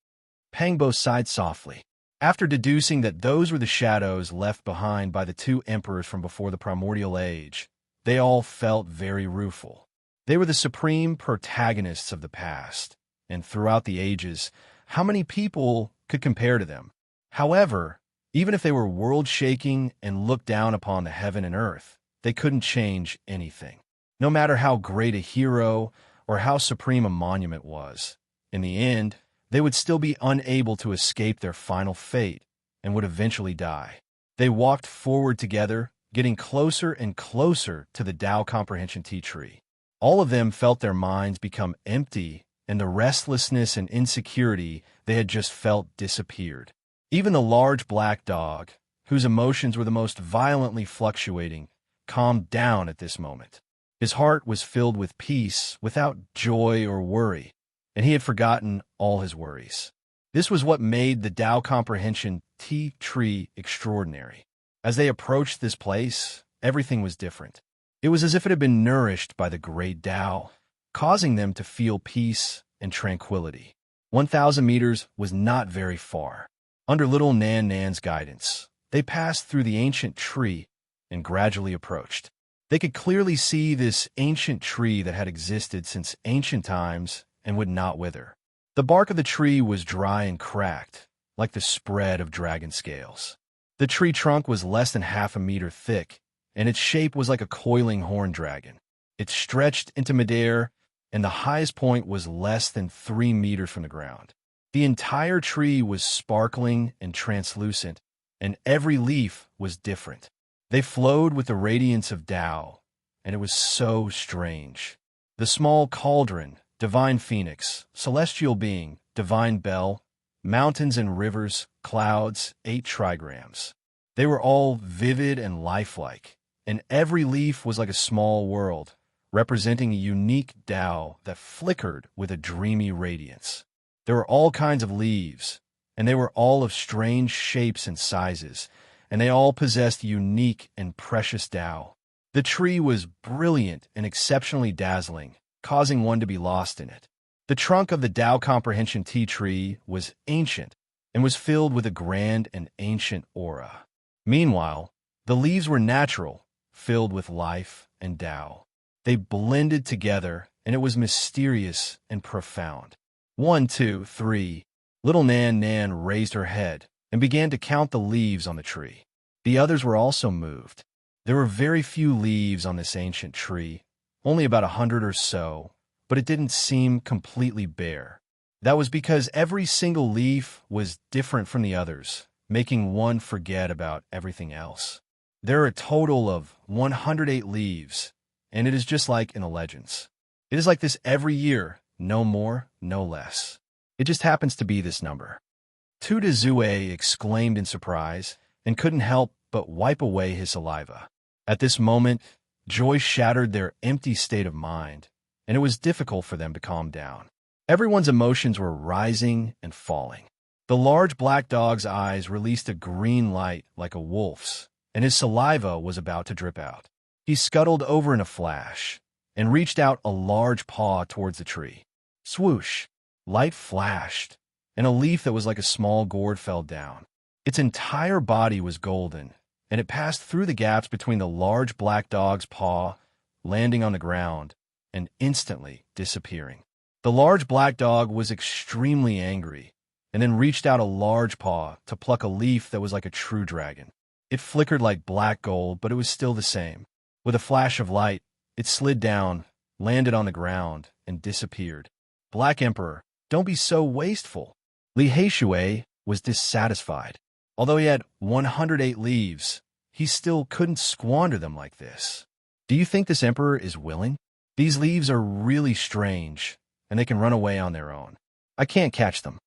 Pang Bo sighed softly. After deducing that those were the shadows left behind by the two emperors from before the primordial age, they all felt very rueful. They were the supreme protagonists of the past, and throughout the ages, how many people could compare to them? However, even if they were world-shaking and looked down upon the heaven and earth, they couldn't change anything. No matter how great a hero, or how supreme a monument was. In the end, they would still be unable to escape their final fate and would eventually die. They walked forward together, getting closer and closer to the Tao Comprehension Tea Tree. All of them felt their minds become empty, and the restlessness and insecurity they had just felt disappeared. Even the large black dog, whose emotions were the most violently fluctuating, calmed down at this moment. His heart was filled with peace without joy or worry, and he had forgotten all his worries. This was what made the Tao Comprehension Tea Tree extraordinary. As they approached this place, everything was different. It was as if it had been nourished by the great Tao, causing them to feel peace and tranquility. 1,000 meters was not very far. Under little Nan Nan's guidance, they passed through the ancient tree and gradually approached. They could clearly see this ancient tree that had existed since ancient times and would not wither. The bark of the tree was dry and cracked, like the spread of dragon scales. The tree trunk was less than half a meter thick, and its shape was like a coiling horned dragon. It stretched into midair, and the highest point was less than 3 meters from the ground. The entire tree was sparkling and translucent, and every leaf was different. They flowed with the radiance of Tao, and it was so strange. The small cauldron, divine phoenix, celestial being, divine bell, mountains and rivers, clouds, 8 trigrams. They were all vivid and lifelike, and every leaf was like a small world, representing a unique Tao that flickered with a dreamy radiance. There were all kinds of leaves, and they were all of strange shapes and sizes, and they all possessed unique and precious Tao. The tree was brilliant and exceptionally dazzling, causing one to be lost in it. The trunk of the Tao Comprehension Tea Tree was ancient and was filled with a grand and ancient aura. Meanwhile, the leaves were natural, filled with life and Tao. They blended together, and it was mysterious and profound. 1, 2, 3. Little Nan Nan raised her head and began to count the leaves on the tree. The others were also moved. There were very few leaves on this ancient tree, only about 100 or so, but it didn't seem completely bare. That was because every single leaf was different from the others, making one forget about everything else. There are a total of 108 leaves, and it is just like in the legends. It is like this every year, no more, no less. It just happens to be this number. Tutazue exclaimed in surprise and couldn't help but wipe away his saliva. At this moment, joy shattered their empty state of mind, and it was difficult for them to calm down. Everyone's emotions were rising and falling. The large black dog's eyes released a green light like a wolf's, and his saliva was about to drip out. He scuttled over in a flash and reached out a large paw towards the tree. Swoosh! Light flashed, and a leaf that was like a small gourd fell down. Its entire body was golden, and it passed through the gaps between the large black dog's paw, landing on the ground, and instantly disappearing. The large black dog was extremely angry, and then reached out a large paw to pluck a leaf that was like a true dragon. It flickered like black gold, but it was still the same. With a flash of light, it slid down, landed on the ground, and disappeared. Black Emperor, don't be so wasteful. Li Heishui was dissatisfied. Although he had 108 leaves, he still couldn't squander them like this. Do you think this emperor is willing? These leaves are really strange, and they can run away on their own. I can't catch them.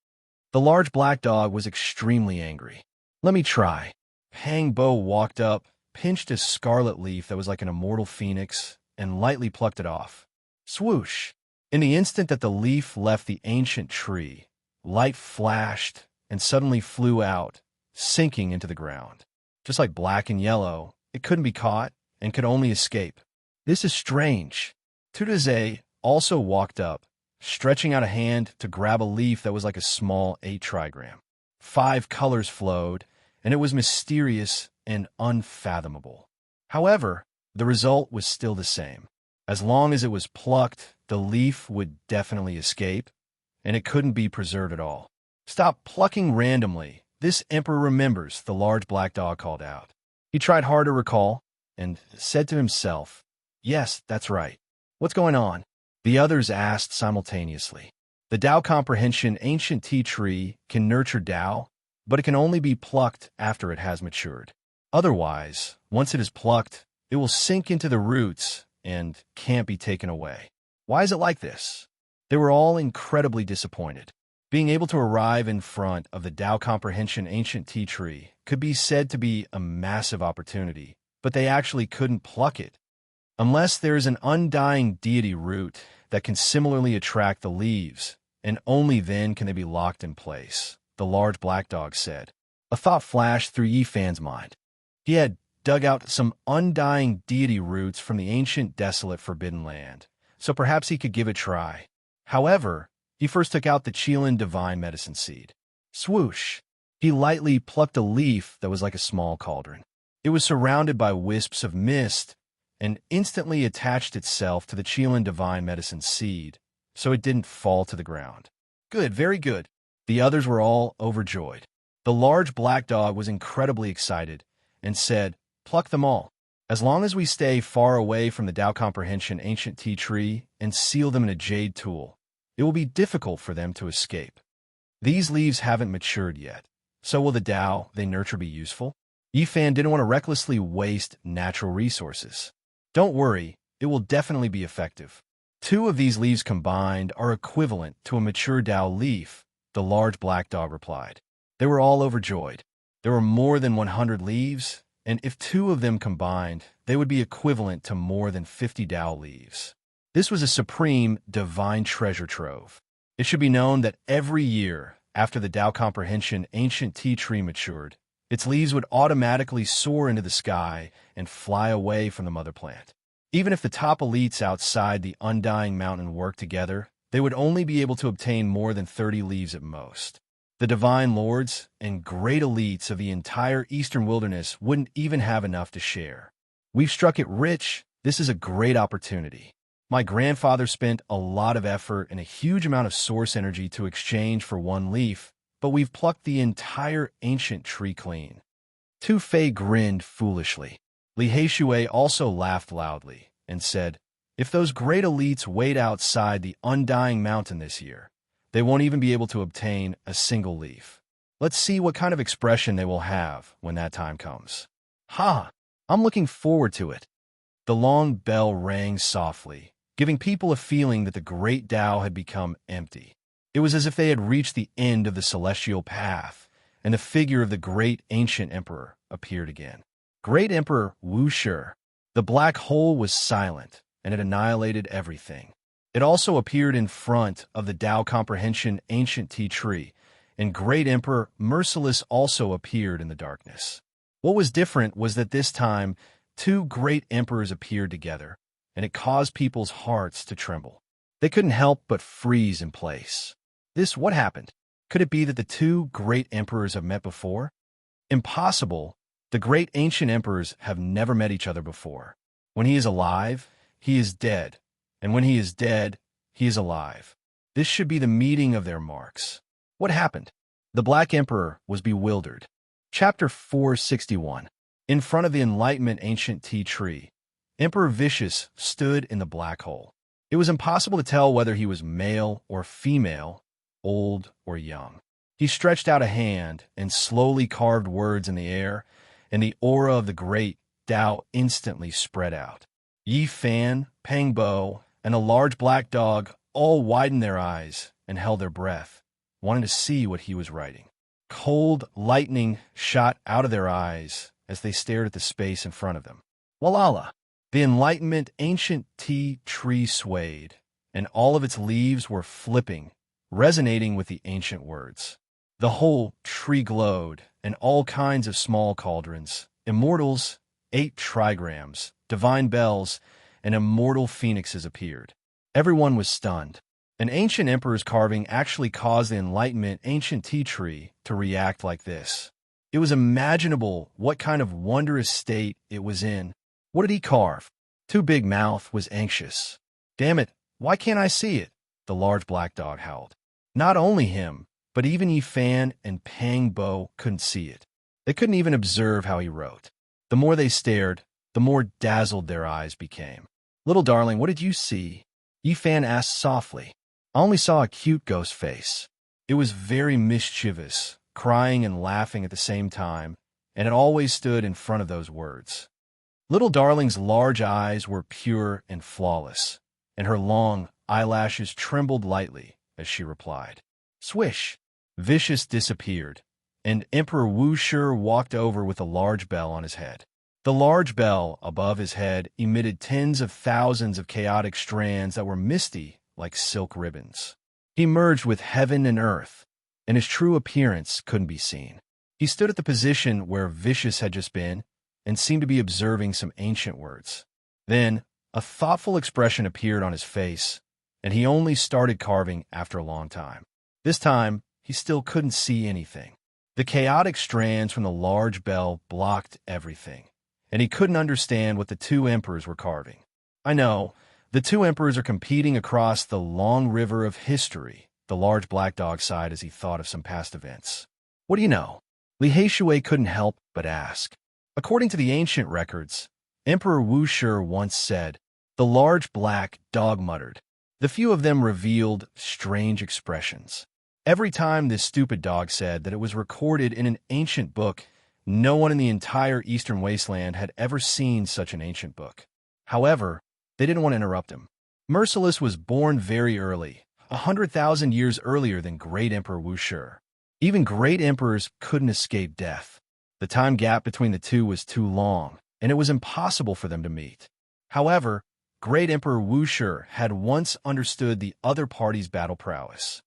The large black dog was extremely angry. Let me try. Pang Bo walked up, pinched a scarlet leaf that was like an immortal phoenix, and lightly plucked it off. Swoosh! In the instant that the leaf left the ancient tree, light flashed and suddenly flew out, sinking into the ground. Just like black and yellow, it couldn't be caught and could only escape. This is strange. Tutazue also walked up, stretching out a hand to grab a leaf that was like a small 8 trigram. 5 colors flowed, and it was mysterious and unfathomable. However, the result was still the same. As long as it was plucked, the leaf would definitely escape, and it couldn't be preserved at all. Stop plucking randomly. This emperor remembers, the large black dog called out. He tried hard to recall, and said to himself, yes, that's right. What's going on? The others asked simultaneously. The Tao comprehension ancient tea tree can nurture Tao, but it can only be plucked after it has matured. Otherwise, once it is plucked, it will sink into the roots and can't be taken away. Why is it like this? They were all incredibly disappointed. Being able to arrive in front of the Tao comprehension ancient tea tree could be said to be a massive opportunity, but they actually couldn't pluck it. Unless there is an undying deity root that can similarly attract the leaves, and only then can they be locked in place, the large black dog said. A thought flashed through Yifan's mind. He had dug out some undying deity roots from the ancient desolate forbidden land, so perhaps he could give it a try. However, he first took out the Qilin divine medicine seed. Swoosh! He lightly plucked a leaf that was like a small cauldron. It was surrounded by wisps of mist and instantly attached itself to the Qilin divine medicine seed, so it didn't fall to the ground. Good, very good. The others were all overjoyed. The large black dog was incredibly excited and said, "Pluck them all. As long as we stay far away from the Tao comprehension ancient tea tree and seal them in a jade tool, it will be difficult for them to escape. These leaves haven't matured yet, so will the Tao they nurture be useful?" Yifan didn't want to recklessly waste natural resources. Don't worry, it will definitely be effective. 2 of these leaves combined are equivalent to a mature Tao leaf, the large black dog replied. They were all overjoyed. There were more than 100 leaves, and if 2 of them combined, they would be equivalent to more than 50 Tao leaves. This was a supreme, divine treasure trove. It should be known that every year, after the Tao comprehension ancient tea tree matured, its leaves would automatically soar into the sky and fly away from the mother plant. Even if the top elites outside the undying mountain worked together, they would only be able to obtain more than 30 leaves at most. The divine lords and great elites of the entire eastern wilderness wouldn't even have enough to share. We've struck it rich. This is a great opportunity. My grandfather spent a lot of effort and a huge amount of source energy to exchange for 1 leaf, but we've plucked the entire ancient tree clean. Tu Fei grinned foolishly. Li Heishui also laughed loudly and said, "If those great elites wait outside the undying mountain this year, they won't even be able to obtain a single leaf. Let's see what kind of expression they will have when that time comes." "Ha! I'm looking forward to it." The long bell rang softly, giving people a feeling that the great Tao had become empty. It was as if they had reached the end of the celestial path, and the figure of the great ancient emperor appeared again. Great Emperor Wu Shi. The black hole was silent, and it annihilated everything. It also appeared in front of the Tao comprehension ancient tea tree, and Great Emperor Merciless also appeared in the darkness. What was different was that this time, 2 great emperors appeared together, and it caused people's hearts to tremble. They couldn't help but freeze in place. What happened? Could it be that the 2 great emperors have met before? Impossible. The great ancient emperors have never met each other before. When he is alive, he is dead, and when he is dead, he is alive. This should be the meeting of their marks. What happened? The Black Emperor was bewildered. Chapter 461. In front of the Enlightenment ancient tea tree, Emperor Vicious stood in the black hole. It was impossible to tell whether he was male or female, old or young. He stretched out a hand and slowly carved words in the air, and the aura of the great Tao instantly spread out. Yi Fan, Pang Bo, and a large black dog all widened their eyes and held their breath, wanting to see what he was writing. Cold lightning shot out of their eyes as they stared at the space in front of them. Walala! The Enlightenment ancient tea tree swayed, and all of its leaves were flipping, resonating with the ancient words. The whole tree glowed, and all kinds of small cauldrons, immortals, 8 trigrams, divine bells, and immortal phoenixes appeared. Everyone was stunned. An ancient emperor's carving actually caused the Enlightenment ancient tea tree to react like this. It was imaginable what kind of wondrous state it was in. What did he carve? Too Big Mouth was anxious. Damn it, why can't I see it? The large black dog howled. Not only him, but even Yi Fan and Pang Bo couldn't see it. They couldn't even observe how he wrote. The more they stared, the more dazzled their eyes became. Little darling, what did you see? Yifan asked softly. I only saw a cute ghost face. It was very mischievous, crying and laughing at the same time, and it always stood in front of those words. Little Darling's large eyes were pure and flawless, and her long eyelashes trembled lightly as she replied. Swish! Vicious disappeared, and Emperor Wu Shi walked over with a large bell on his head. The large bell above his head emitted tens of thousands of chaotic strands that were misty like silk ribbons. He merged with heaven and earth, and his true appearance couldn't be seen. He stood at the position where Vicious had just been and seemed to be observing some ancient words. Then, a thoughtful expression appeared on his face, and he only started carving after a long time. This time, he still couldn't see anything. The chaotic strands from the large bell blocked everything, and he couldn't understand what the two emperors were carving. I know, the two emperors are competing across the long river of history, the large black dog sighed as he thought of some past events. What do you know? Li Heishui couldn't help but ask. According to the ancient records, Emperor Wu Shi once said, the large black dog muttered. The few of them revealed strange expressions. Every time this stupid dog said that it was recorded in an ancient book, no one in the entire Eastern Wasteland had ever seen such an ancient book. However, they didn't want to interrupt him. Merciless was born very early, 100,000 years earlier than Great Emperor Wu Shi. Even great emperors couldn't escape death. The time gap between the two was too long, and it was impossible for them to meet. However, Great Emperor Wu Shi had once understood the other party's battle prowess.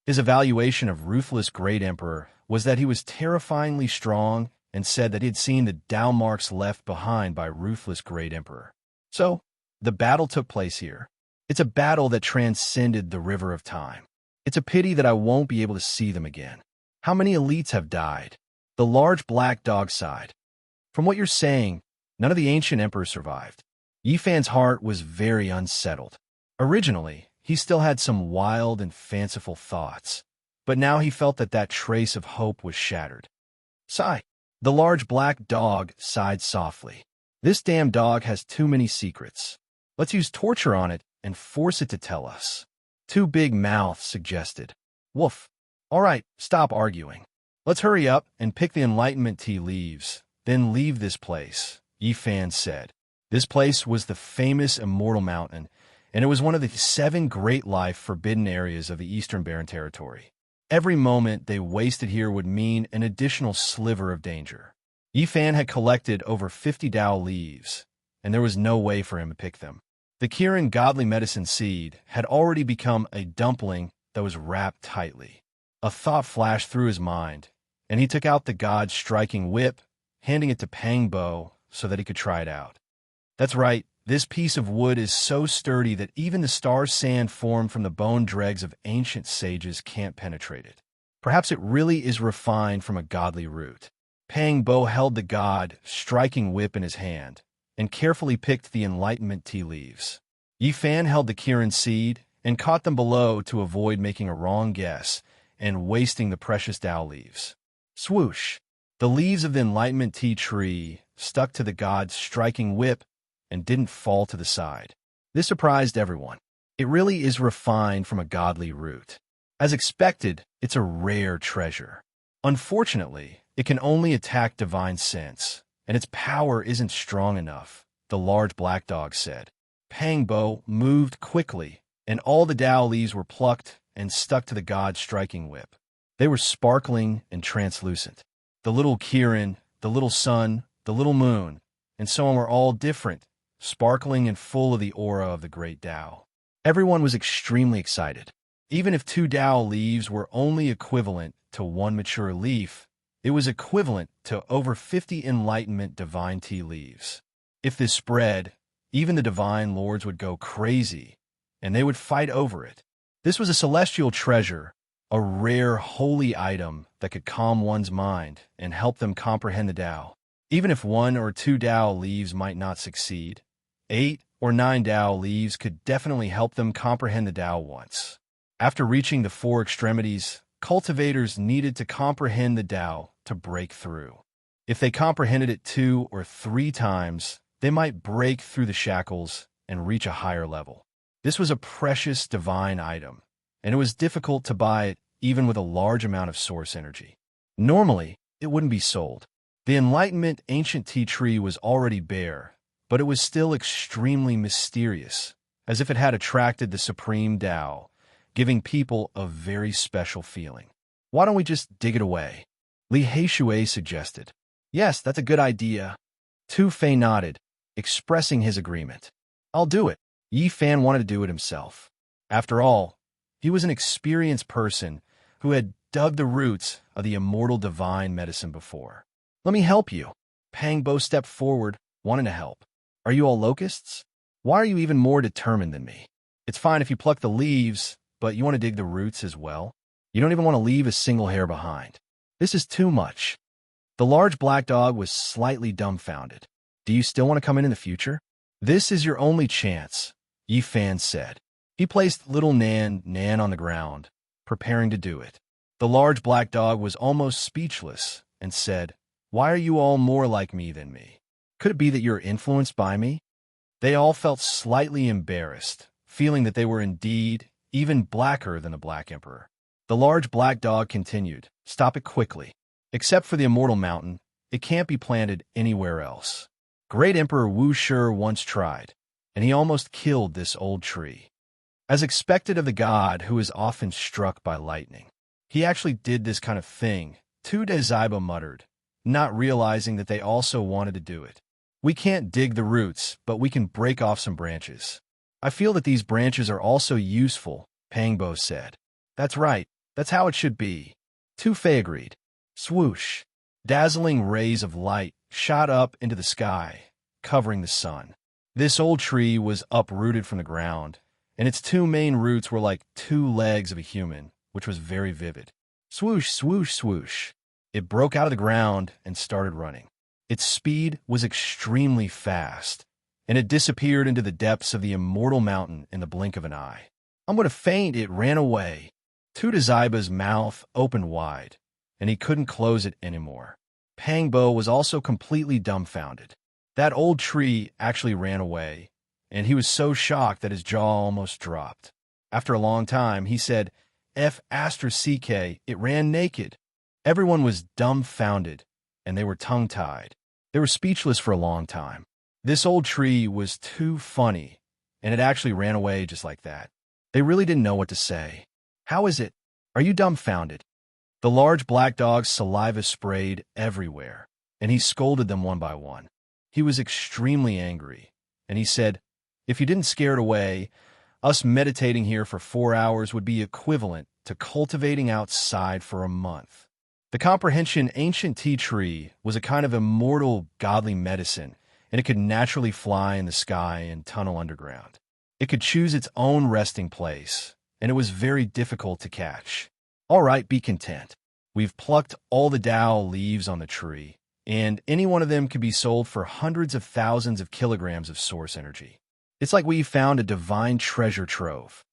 His evaluation of ruthless Great Emperor was that he was terrifyingly strong and said that he had seen the Tao marks left behind by ruthless Great Emperor. So, the battle took place here. It's a battle that transcended the river of time. It's a pity that I won't be able to see them again. How many elites have died? The large black dog sighed. From what you're saying, none of the ancient emperors survived. Yifan's heart was very unsettled. Originally, he still had some wild and fanciful thoughts, but now he felt that that trace of hope was shattered. Sigh. The large black dog sighed softly. This damn dog has too many secrets. Let's use torture on it and force it to tell us. Two Big Mouth suggested. Woof. All right, stop arguing. Let's hurry up and pick the Enlightenment tea leaves, then leave this place, Yifan said. This place was the famous Immortal Mountain, and it was one of the 7 great life forbidden areas of the Eastern Barren Territory. Every moment they wasted here would mean an additional sliver of danger. Yifan had collected over 50 Tao leaves, and there was no way for him to pick them. The Kirin godly medicine seed had already become a dumpling that was wrapped tightly. A thought flashed through his mind, and he took out the god's striking whip, handing it to Pang Bo so that he could try it out. That's right, this piece of wood is so sturdy that even the star sand formed from the bone dregs of ancient sages can't penetrate it. Perhaps it really is refined from a godly root. Pang Bo held the god striking whip in his hand and carefully picked the Enlightenment tea leaves. Yifan held the Kirin seed and caught them below to avoid making a wrong guess and wasting the precious Tao leaves. Swoosh! The leaves of the Enlightenment tea tree stuck to the god's striking whip and didn't fall to the side. This surprised everyone. It really is refined from a godly root. As expected, it's a rare treasure. Unfortunately, it can only attack divine sense, and its power isn't strong enough, the large black dog said. Pang Bo moved quickly, and all the Tao leaves were plucked and stuck to the god's striking whip. They were sparkling and translucent. The little Kirin, the little sun, the little moon, and so on were all different, sparkling and full of the aura of the great Tao. Everyone was extremely excited. Even if 2 Tao leaves were only equivalent to 1 mature leaf, it was equivalent to over 50 Enlightenment divine tea leaves. If this spread, even the divine lords would go crazy, and they would fight over it. This was a celestial treasure, a rare holy item that could calm one's mind and help them comprehend the Tao. Even if 1 or 2 Tao leaves might not succeed, 8 or 9 Tao leaves could definitely help them comprehend the Tao once. After reaching the 4 extremities, cultivators needed to comprehend the Tao to break through. If they comprehended it 2 or 3 times, they might break through the shackles and reach a higher level. This was a precious divine item, and it was difficult to buy it even with a large amount of source energy. Normally, it wouldn't be sold. The Enlightenment ancient tea tree was already bare, but it was still extremely mysterious, as if it had attracted the supreme Tao, giving people a very special feeling. Why don't we just dig it away? Li Haishui suggested. Yes, that's a good idea. Tu Fei nodded, expressing his agreement. I'll do it. Yi Fan wanted to do it himself. After all, he was an experienced person who had dug the roots of the immortal divine medicine before. Let me help you. Pang Bo stepped forward, wanting to help. Are you all locusts? Why are you even more determined than me? It's fine if you pluck the leaves, but you want to dig the roots as well? You don't even want to leave a single hair behind. This is too much. The large black dog was slightly dumbfounded. Do you still want to come in the future? This is your only chance, Yi Fan said. He placed little Nan on the ground, preparing to do it. The large black dog was almost speechless and said, Why are you all more like me than me? Could it be that you're influenced by me? They all felt slightly embarrassed, feeling that they were indeed even blacker than the Black Emperor. The large black dog continued, Stop it quickly. Except for the Immortal Mountain, it can't be planted anywhere else. Great Emperor Wu Shi once tried, and he almost killed this old tree. As expected of the god who is often struck by lightning, he actually did this kind of thing, Tu De Ziba muttered, not realizing that they also wanted to do it. We can't dig the roots, but we can break off some branches. I feel that these branches are also useful, Pang Bo said. That's right, that's how it should be. Tu Fei agreed. Swoosh! Dazzling rays of light shot up into the sky, covering the sun. This old tree was uprooted from the ground, and its two main roots were like two legs of a human, which was very vivid. Swoosh, swoosh, swoosh. It broke out of the ground and started running. Its speed was extremely fast, and it disappeared into the depths of the Immortal Mountain in the blink of an eye. I'm going to faint, it ran away. Tu De Ziba's mouth opened wide, and he couldn't close it anymore. Pang Bo was also completely dumbfounded. That old tree actually ran away, and he was so shocked that his jaw almost dropped. After a long time, he said, F***, it ran naked. Everyone was dumbfounded, and they were tongue-tied. They were speechless for a long time. This old tree was too funny, and it actually ran away just like that. They really didn't know what to say. How is it? Are you dumbfounded? The large black dog's saliva sprayed everywhere, and he scolded them one by one. He was extremely angry, and he said, If you didn't scare it away, us meditating here for 4 hours would be equivalent to cultivating outside for a month. The comprehension ancient tea tree was a kind of immortal godly medicine, and it could naturally fly in the sky and tunnel underground. It could choose its own resting place, and it was very difficult to catch. All right, be content. We've plucked all the Tao leaves on the tree, and any one of them could be sold for hundreds of thousands of kilograms of source energy. It's like we found a divine treasure trove.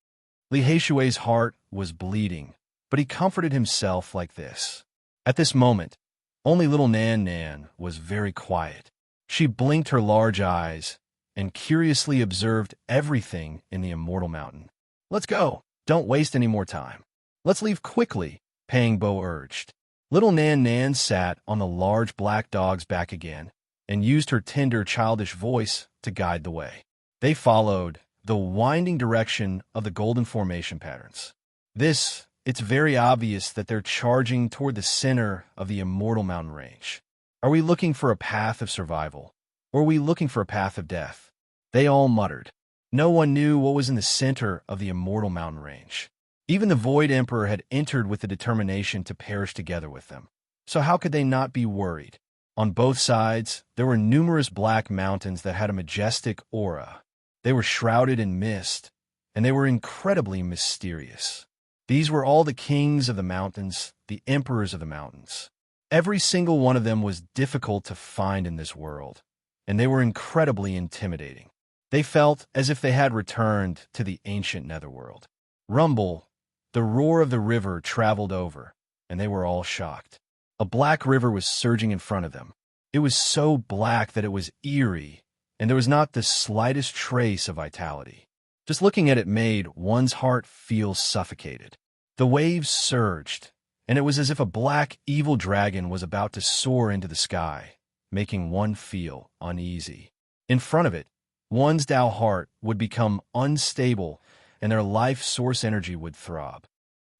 Li Haishui's heart was bleeding, but he comforted himself like this. At this moment, only little Nan was very quiet. She blinked her large eyes and curiously observed everything in the Immortal Mountain. Let's go. Don't waste any more time. Let's leave quickly, Pang Bo urged. Little Nan sat on the large black dog's back again and used her tender, childish voice to guide the way. They followed the winding direction of the golden formation patterns. It's very obvious that they're charging toward the center of the Immortal Mountain range. Are we looking for a path of survival, or are we looking for a path of death? They all muttered. No one knew what was in the center of the Immortal Mountain range. Even the Void Emperor had entered with the determination to perish together with them. So how could they not be worried? On both sides, there were numerous black mountains that had a majestic aura. They were shrouded in mist, and they were incredibly mysterious. These were all the kings of the mountains, the emperors of the mountains. Every single one of them was difficult to find in this world, and they were incredibly intimidating. They felt as if they had returned to the ancient netherworld. Rumble, the roar of the river traveled over, and they were all shocked. A black river was surging in front of them. It was so black that it was eerie, and there was not the slightest trace of vitality. Just looking at it made one's heart feel suffocated. The waves surged, and it was as if a black, evil dragon was about to soar into the sky, making one feel uneasy. In front of it, one's Tao heart would become unstable, and their life source energy would throb.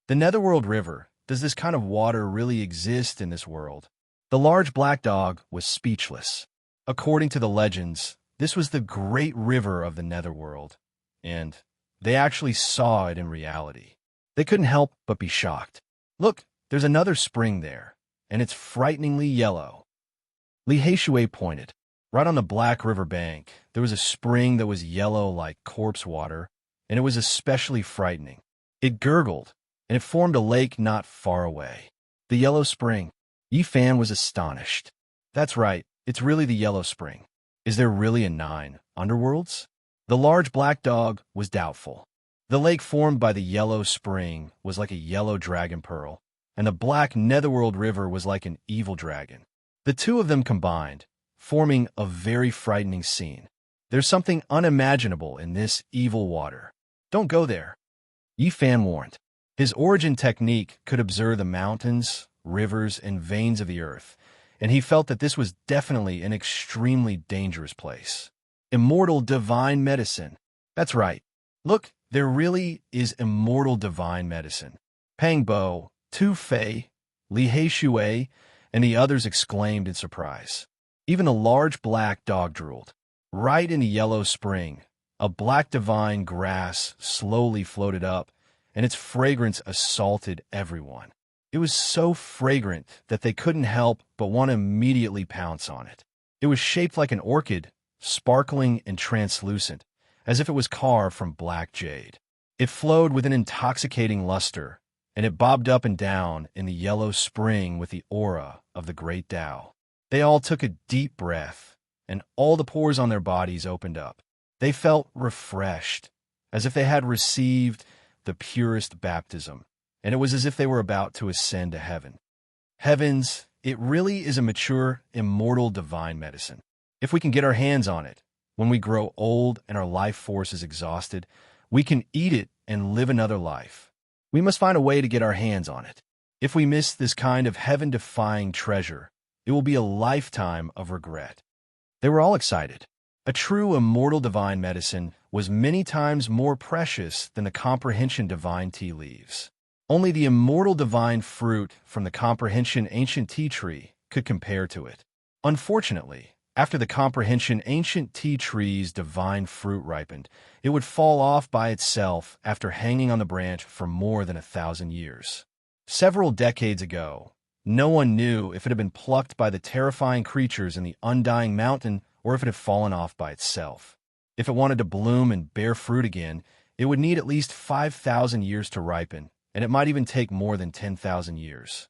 The Netherworld River. Does this kind of water really exist in this world? The large black dog was speechless. According to the legends, this was the great river of the Netherworld, and they actually saw it in reality. They couldn't help but be shocked. Look, there's another spring there, and it's frighteningly yellow. Li Haishui pointed. Right on the Black River bank, there was a spring that was yellow like corpse water, and it was especially frightening. It gurgled, and it formed a lake not far away. The Yellow Spring. Yi Fan was astonished. That's right, it's really the Yellow Spring. Is there really a 9 underworlds? The large black dog was doubtful. The lake formed by the Yellow Spring was like a yellow dragon pearl, and the black Netherworld River was like an evil dragon. The two of them combined, forming a very frightening scene. There's something unimaginable in this evil water. Don't go there. Yi Fan warned. His origin technique could observe the mountains, rivers, and veins of the earth, and he felt that this was definitely an extremely dangerous place. Immortal divine medicine. That's right. Look, there really is immortal divine medicine. Pang Bo, Tu Fei, Li Haishui, and the others exclaimed in surprise. Even the large black dog drooled. Right in the Yellow Spring, a black divine grass slowly floated up, and its fragrance assaulted everyone. It was so fragrant that they couldn't help but want to immediately pounce on it. It was shaped like an orchid, sparkling and translucent, as if it was carved from black jade. It flowed with an intoxicating luster, and it bobbed up and down in the Yellow Spring with the aura of the great Tao. They all took a deep breath, and all the pores on their bodies opened up. They felt refreshed, as if they had received the purest baptism, and it was as if they were about to ascend to heaven. Heavens, it really is a mature, immortal divine medicine. If we can get our hands on it, when we grow old and our life force is exhausted, we can eat it and live another life. We must find a way to get our hands on it. If we miss this kind of heaven-defying treasure, it will be a lifetime of regret. They were all excited. A true immortal divine medicine was many times more precious than the comprehension divine tea leaves. Only the immortal divine fruit from the comprehension ancient tea tree could compare to it. Unfortunately, after the comprehension ancient tea tree's divine fruit ripened, it would fall off by itself after hanging on the branch for more than 1,000 years. Several decades ago, no one knew if it had been plucked by the terrifying creatures in the undying mountain or if it had fallen off by itself. If it wanted to bloom and bear fruit again, it would need at least 5,000 years to ripen, and it might even take more than 10,000 years.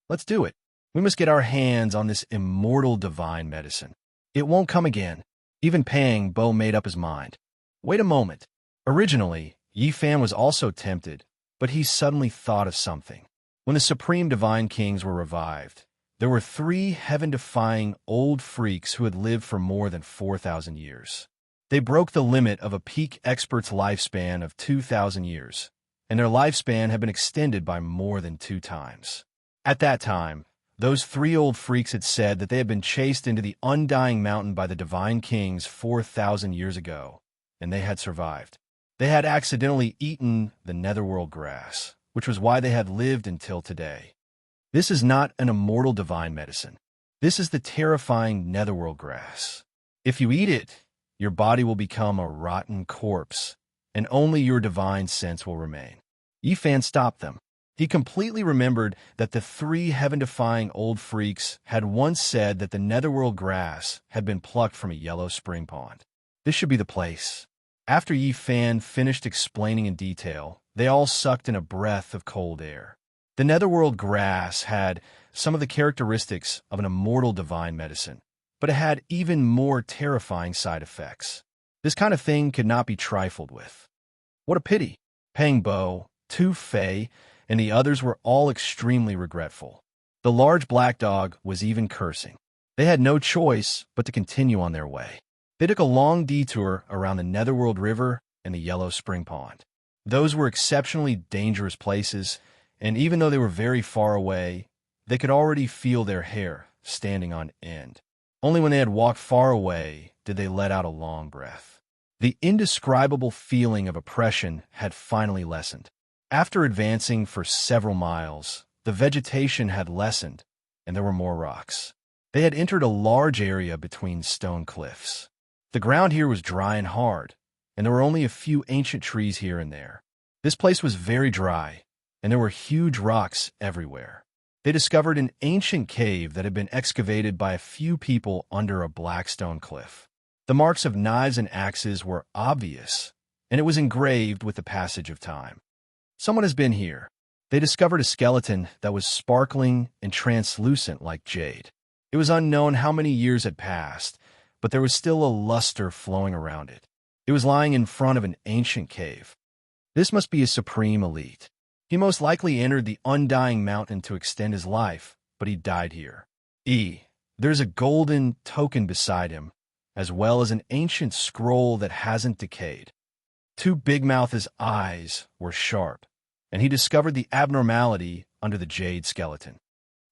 Let's do it. We must get our hands on this immortal divine medicine. It won't come again. Even Pang Bo made up his mind. Wait a moment. Originally, Yi Fan was also tempted, but he suddenly thought of something. When the Supreme Divine Kings were revived, there were 3 heaven-defying old freaks who had lived for more than 4,000 years. They broke the limit of a peak expert's lifespan of 2,000 years, and their lifespan had been extended by more than 2 times. At that time, those 3 old freaks had said that they had been chased into the undying mountain by the Divine Kings 4,000 years ago, and they had survived. They had accidentally eaten the netherworld grass, which was why they had lived until today. This is not an immortal divine medicine. This is the terrifying netherworld grass. If you eat it, your body will become a rotten corpse, and only your divine sense will remain. Yi Fan stopped them. He completely remembered that the 3 heaven-defying old freaks had once said that the netherworld grass had been plucked from a yellow spring pond. This should be the place. After Yi Fan finished explaining in detail, they all sucked in a breath of cold air. The netherworld grass had some of the characteristics of an immortal divine medicine, but it had even more terrifying side effects. This kind of thing could not be trifled with. What a pity. Pang Bo, Tu Fei, and the others were all extremely regretful. The large black dog was even cursing. They had no choice but to continue on their way. They took a long detour around the Netherworld River and the yellow spring pond. Those were exceptionally dangerous places, and even though they were very far away, they could already feel their hair standing on end. Only when they had walked far away did they let out a long breath. The indescribable feeling of oppression had finally lessened. After advancing for several miles, the vegetation had lessened, and there were more rocks. They had entered a large area between stone cliffs. The ground here was dry and hard, and there were only a few ancient trees here and there. This place was very dry, and there were huge rocks everywhere. They discovered an ancient cave that had been excavated by a few people under a black stone cliff. The marks of knives and axes were obvious, and it was engraved with the passage of time. Someone has been here. They discovered a skeleton that was sparkling and translucent like jade. It was unknown how many years had passed, but there was still a luster flowing around it. It was lying in front of an ancient cave. This must be a supreme elite. He most likely entered the undying mountain to extend his life, but he died here. There's a golden token beside him, as well as an ancient scroll that hasn't decayed. Two Big Mouth's eyes were sharp, and he discovered the abnormality under the jade skeleton.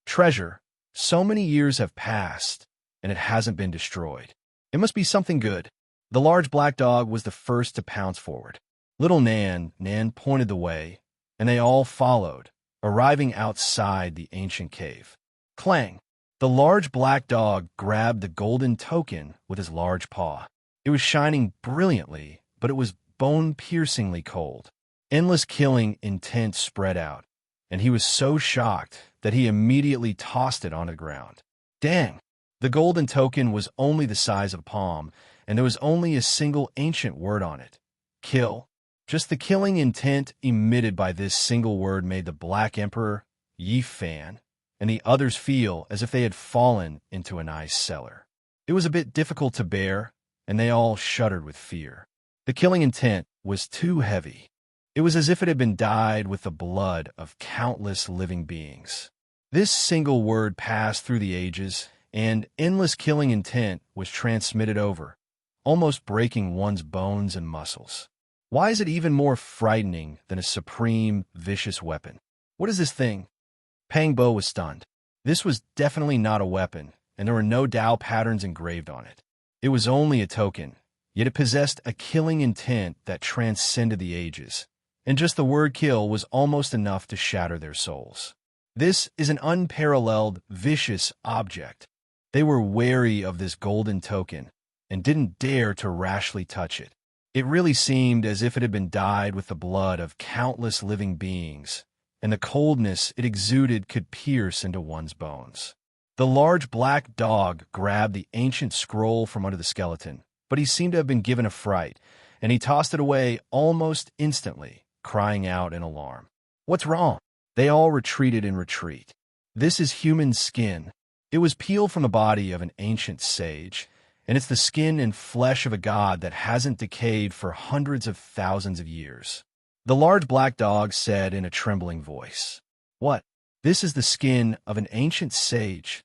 Treasure. So many years have passed, and it hasn't been destroyed. It must be something good. The large black dog was the first to pounce forward. Little Nan pointed the way, and they all followed, arriving outside the ancient cave. Clang! The large black dog grabbed the golden token with his large paw. It was shining brilliantly, but it was bone-piercingly cold. Endless killing intent spread out, and he was so shocked that he immediately tossed it on the ground. Dang! The golden token was only the size of a palm, and there was only a single ancient word on it. Kill. Just the killing intent emitted by this single word made the Black Emperor, Yi Fan, and the others feel as if they had fallen into an ice cellar. It was a bit difficult to bear, and they all shuddered with fear. The killing intent was too heavy. It was as if it had been dyed with the blood of countless living beings. This single word passed through the ages, and endless killing intent was transmitted over, almost breaking one's bones and muscles. Why is it even more frightening than a supreme, vicious weapon? What is this thing? Pang Bo was stunned. This was definitely not a weapon, and there were no Tao patterns engraved on it. It was only a token, yet it possessed a killing intent that transcended the ages, and just the word kill was almost enough to shatter their souls. This is an unparalleled, vicious object. They were wary of this golden token, and didn't dare to rashly touch it. It really seemed as if it had been dyed with the blood of countless living beings, and the coldness it exuded could pierce into one's bones. The large black dog grabbed the ancient scroll from under the skeleton, but he seemed to have been given a fright, and he tossed it away almost instantly, crying out in alarm. What's wrong? They all retreated in retreat. This is human skin. It was peeled from the body of an ancient sage, and it's the skin and flesh of a god that hasn't decayed for hundreds of thousands of years. The large black dog said in a trembling voice, "What? This is the skin of an ancient sage."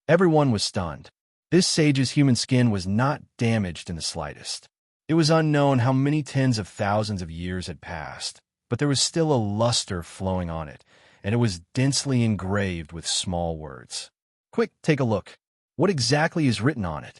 Everyone was stunned. This sage's human skin was not damaged in the slightest. It was unknown how many tens of thousands of years had passed, but there was still a luster flowing on it, and it was densely engraved with small words. Quick, take a look. What exactly is written on it?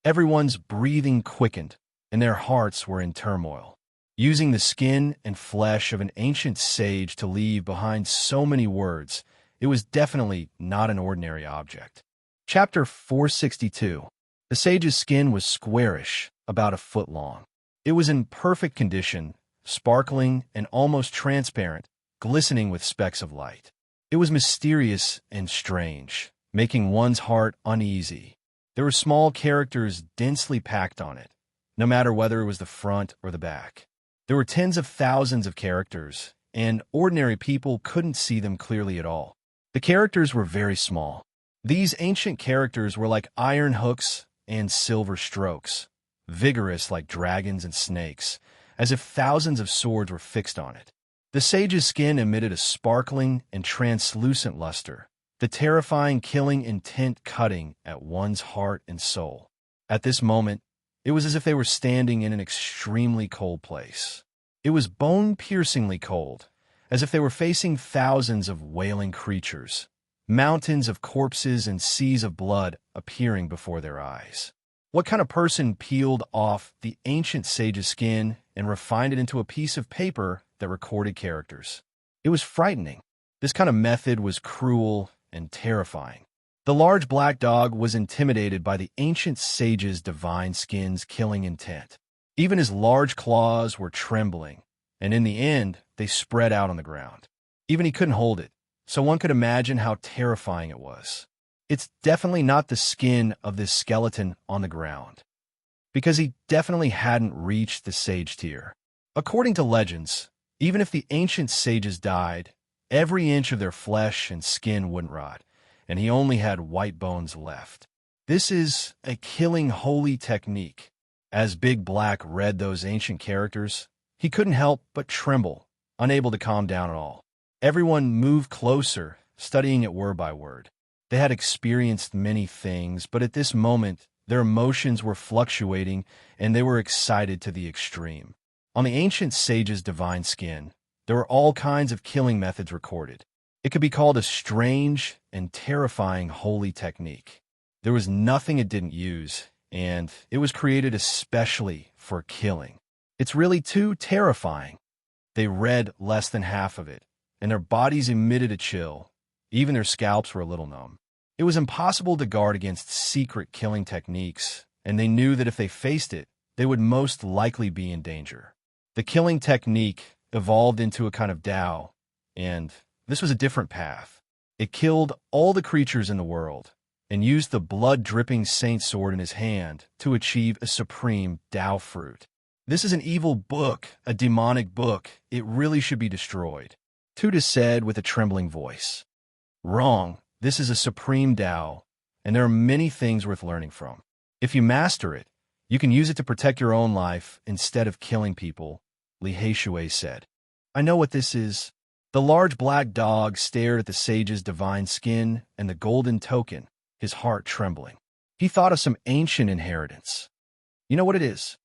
Everyone's breathing quickened, and their hearts were in turmoil. Using the skin and flesh of an ancient sage to leave behind so many words, it was definitely not an ordinary object. Chapter 462. The sage's skin was squarish, about a foot long. It was in perfect condition, sparkling and almost transparent, glistening with specks of light. It was mysterious and strange, making one's heart uneasy. There were small characters densely packed on it, no matter whether it was the front or the back. There were tens of thousands of characters, and ordinary people couldn't see them clearly at all. The characters were very small. These ancient characters were like iron hooks and silver strokes, vigorous like dragons and snakes, as if thousands of swords were fixed on it. The sage's skin emitted a sparkling and translucent luster, the terrifying killing intent cutting at one's heart and soul. At this moment, It was as if they were standing in an extremely cold place. It was bone-piercingly cold, as if they were facing thousands of wailing creatures, mountains of corpses and seas of blood appearing before their eyes. What kind of person peeled off the ancient sage's skin and refined it into a piece of paper that recorded characters? It was frightening. This kind of method was cruel and terrifying. The large black dog was intimidated by the ancient sage's divine skin's killing intent. Even his large claws were trembling, and in the end, they spread out on the ground. Even he couldn't hold it, so one could imagine how terrifying it was. It's definitely not the skin of this skeleton on the ground, because he definitely hadn't reached the sage tier. According to legends, even if the ancient sages died, every inch of their flesh and skin wouldn't rot, and he only had white bones left. This is a killing holy technique. As Big Black read those ancient characters, he couldn't help but tremble, unable to calm down at all. Everyone moved closer, studying it word by word. They had experienced many things, but at this moment, their emotions were fluctuating, and they were excited to the extreme. On the ancient sage's divine skin, there were all kinds of killing methods recorded. It could be called a strange and terrifying holy technique. There was nothing it didn't use, and it was created especially for killing. It's really too terrifying. They read less than half of it, and their bodies emitted a chill. Even their scalps were a little numb. It was impossible to guard against secret killing techniques, and they knew that if they faced it, they would most likely be in danger. The killing technique evolved into a kind of Tao, and this was a different path. It killed all the creatures in the world, and used the blood-dripping saint sword in his hand to achieve a supreme Tao fruit. This is an evil book, a demonic book. It really should be destroyed. Tuda said with a trembling voice. Wrong. This is a supreme Tao, and there are many things worth learning from. If you master it, you can use it to protect your own life instead of killing people, Li Heishui said. I know what this is. The large black dog stared at the sage's divine skin and the golden token, his heart trembling. He thought of some ancient inheritance. You know what it is?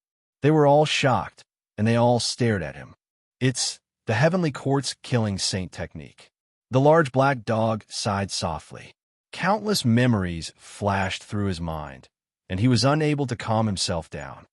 They were all shocked, and they all stared at him. It's the Heavenly Court's killing saint technique. The large black dog sighed softly. Countless memories flashed through his mind, and he was unable to calm himself down.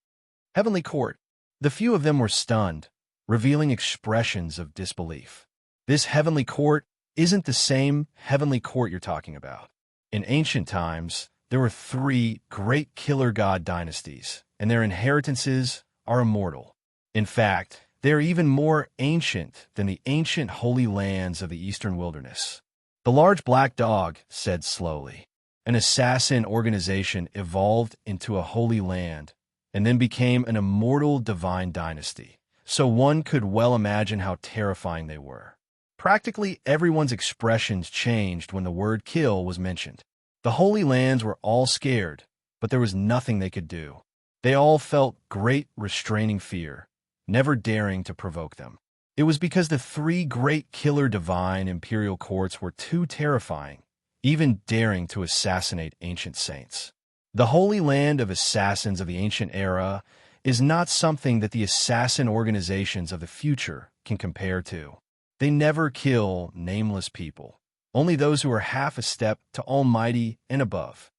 Heavenly Court. The few of them were stunned, revealing expressions of disbelief. This Heavenly Court isn't the same Heavenly Court you're talking about. In ancient times, there were 3 great killer god dynasties, and their inheritances are immortal. In fact, they are even more ancient than the ancient holy lands of the eastern wilderness. The large black dog said slowly. An assassin organization evolved into a holy land and then became an immortal divine dynasty, so one could well imagine how terrifying they were. Practically everyone's expressions changed when the word kill was mentioned. The Holy Lands were all scared, but there was nothing they could do. They all felt great restraining fear, never daring to provoke them. It was because the 3 great killer divine imperial courts were too terrifying, even daring to assassinate ancient saints. The Holy Land of assassins of the ancient era is not something that the assassin organizations of the future can compare to. They never kill nameless people, only those who are half a step to Almighty and above.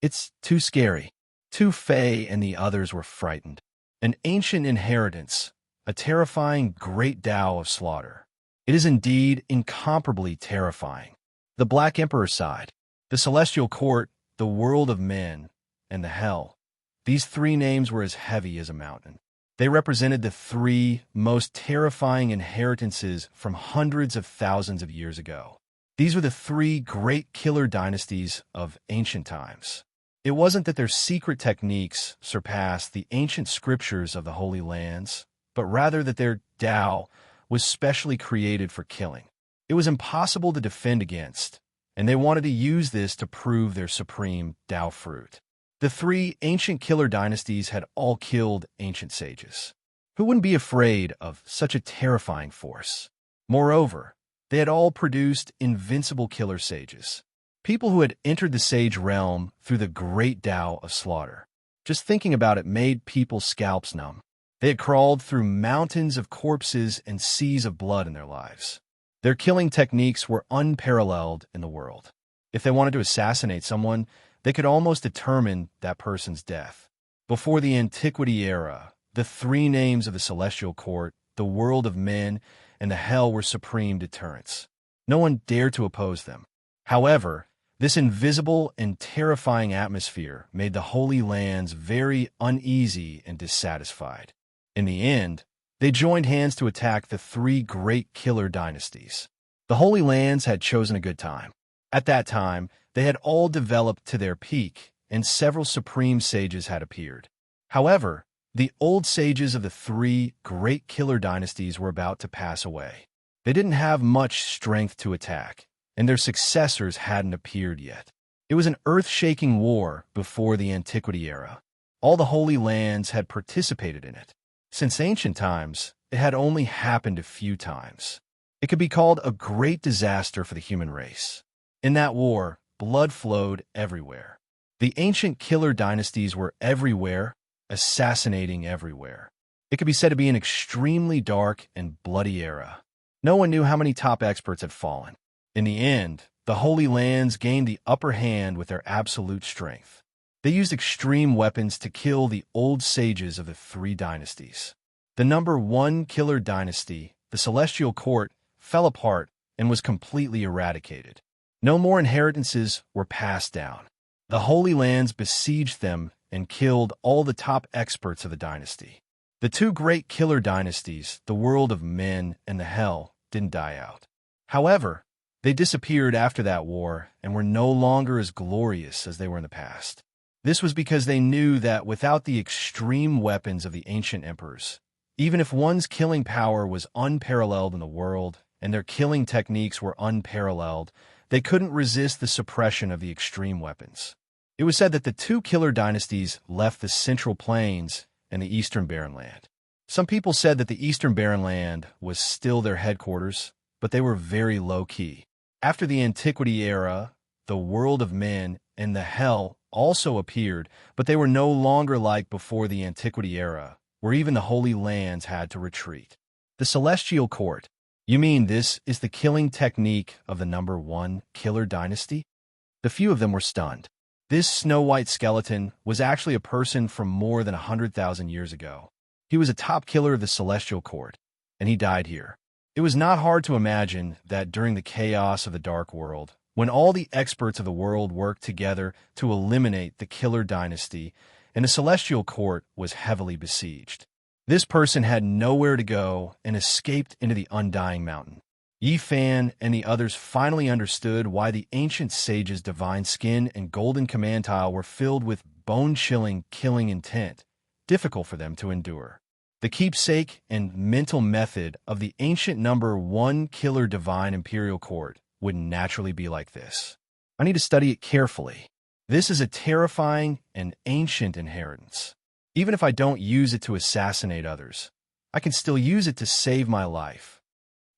It's too scary. Tu Fei and the others were frightened. An ancient inheritance, a terrifying great Tao of slaughter. It is indeed incomparably terrifying. The Black Emperor sighed. The Celestial Court, the world of men, and the Hell. These 3 names were as heavy as a mountain. They represented the 3 most terrifying inheritances from hundreds of thousands of years ago. These were the 3 great killer dynasties of ancient times. It wasn't that their secret techniques surpassed the ancient scriptures of the Holy Lands, but rather that their Tao was specially created for killing. It was impossible to defend against, and they wanted to use this to prove their supreme Tao fruit. The 3 ancient killer dynasties had all killed ancient sages. Who wouldn't be afraid of such a terrifying force? Moreover, they had all produced invincible killer sages, people who had entered the sage realm through the great Tao of slaughter. Just thinking about it made people's scalps numb. They had crawled through mountains of corpses and seas of blood in their lives. Their killing techniques were unparalleled in the world. If they wanted to assassinate someone, they could almost determine that person's death. Before the Antiquity era, the three names of the Celestial Court, the world of men, and the hell were supreme deterrents. No one dared to oppose them. However, this invisible and terrifying atmosphere made the Holy Lands very uneasy and dissatisfied. In the end, they joined hands to attack the three great killer dynasties. The Holy Lands had chosen a good time. At that time, they had all developed to their peak, and several supreme sages had appeared. However, the old sages of the three great killer dynasties were about to pass away. They didn't have much strength to attack, and their successors hadn't appeared yet. It was an earth-shaking war before the Antiquity era. All the Holy Lands had participated in it. Since ancient times, it had only happened a few times. It could be called a great disaster for the human race. In that war, blood flowed everywhere. The ancient killer dynasties were everywhere, assassinating everywhere. It could be said to be an extremely dark and bloody era. No one knew how many top experts had fallen. In the end, the Holy Lands gained the upper hand with their absolute strength. They used extreme weapons to kill the old sages of the three dynasties. The number one killer dynasty, the Celestial Court, fell apart and was completely eradicated. No more inheritances were passed down. The Holy Lands besieged them and killed all the top experts of the dynasty. The two great killer dynasties, the world of men and the hell, didn't die out. However, they disappeared after that war and were no longer as glorious as they were in the past. This was because they knew that without the extreme weapons of the ancient emperors, even if one's killing power was unparalleled in the world and their killing techniques were unparalleled, they couldn't resist the suppression of the extreme weapons. It was said that the two killer dynasties left the Central Plains and the Eastern Barren Land. Some people said that the Eastern Barren Land was still their headquarters, but they were very low-key. After the Antiquity era, the world of men and the hell also appeared, but they were no longer like before the Antiquity era, where even the Holy Lands had to retreat. The Celestial Court. You mean this is the killing technique of the number one killer dynasty? The few of them were stunned. This snow-white skeleton was actually a person from more than 100,000 years ago. He was a top killer of the Celestial Court, and he died here. It was not hard to imagine that during the chaos of the Dark World, when all the experts of the world worked together to eliminate the killer dynasty, and the Celestial Court was heavily besieged. This person had nowhere to go and escaped into the Undying Mountain. Yi Fan and the others finally understood why the ancient sage's divine skin and golden command tile were filled with bone-chilling, killing intent, difficult for them to endure. The keepsake and mental method of the ancient number one killer divine imperial court would naturally be like this. I need to study it carefully. This is a terrifying and ancient inheritance. Even if I don't use it to assassinate others, I can still use it to save my life.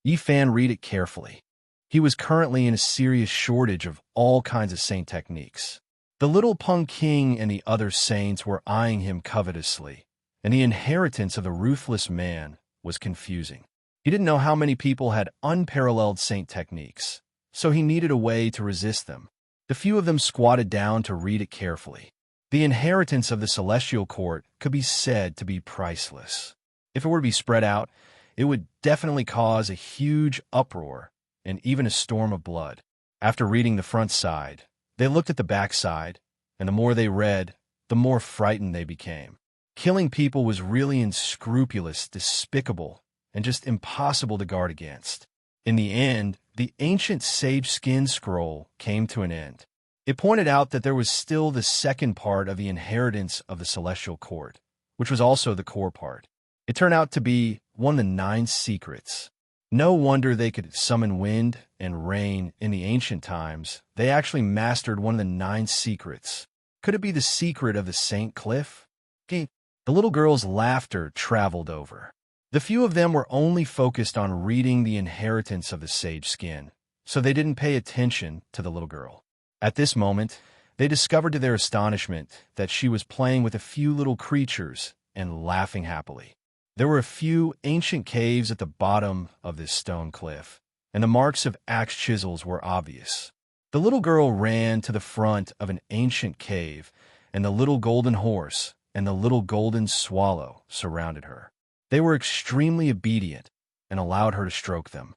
Yi Fan, read it carefully. He was currently in a serious shortage of all kinds of saint techniques. The little Pung King and the other saints were eyeing him covetously, and the inheritance of the ruthless man was confusing. He didn't know how many people had unparalleled saint techniques, so he needed a way to resist them. The few of them squatted down to read it carefully. The inheritance of the Celestial Court could be said to be priceless. If it were to be spread out, it would definitely cause a huge uproar and even a storm of blood. After reading the front side, they looked at the back side, and the more they read, the more frightened they became. Killing people was really unscrupulous, despicable, and just impossible to guard against. In the end, the ancient sage skin scroll came to an end. It pointed out that there was still the second part of the inheritance of the Celestial Court, which was also the core part. It turned out to be one of the 9 secrets. No wonder they could summon wind and rain in the ancient times. They actually mastered one of the 9 secrets. Could it be the secret of the Saint Cliff? The little girl's laughter traveled over. The few of them were only focused on reading the inheritance of the sage skin, so they didn't pay attention to the little girl. At this moment, They discovered to their astonishment that she was playing with a few little creatures and laughing happily. There were a few ancient caves at the bottom of this stone cliff, and the marks of axe chisels were obvious. The little girl ran to the front of an ancient cave, and the little golden horse and the little golden swallow surrounded her. They were extremely obedient and allowed her to stroke them.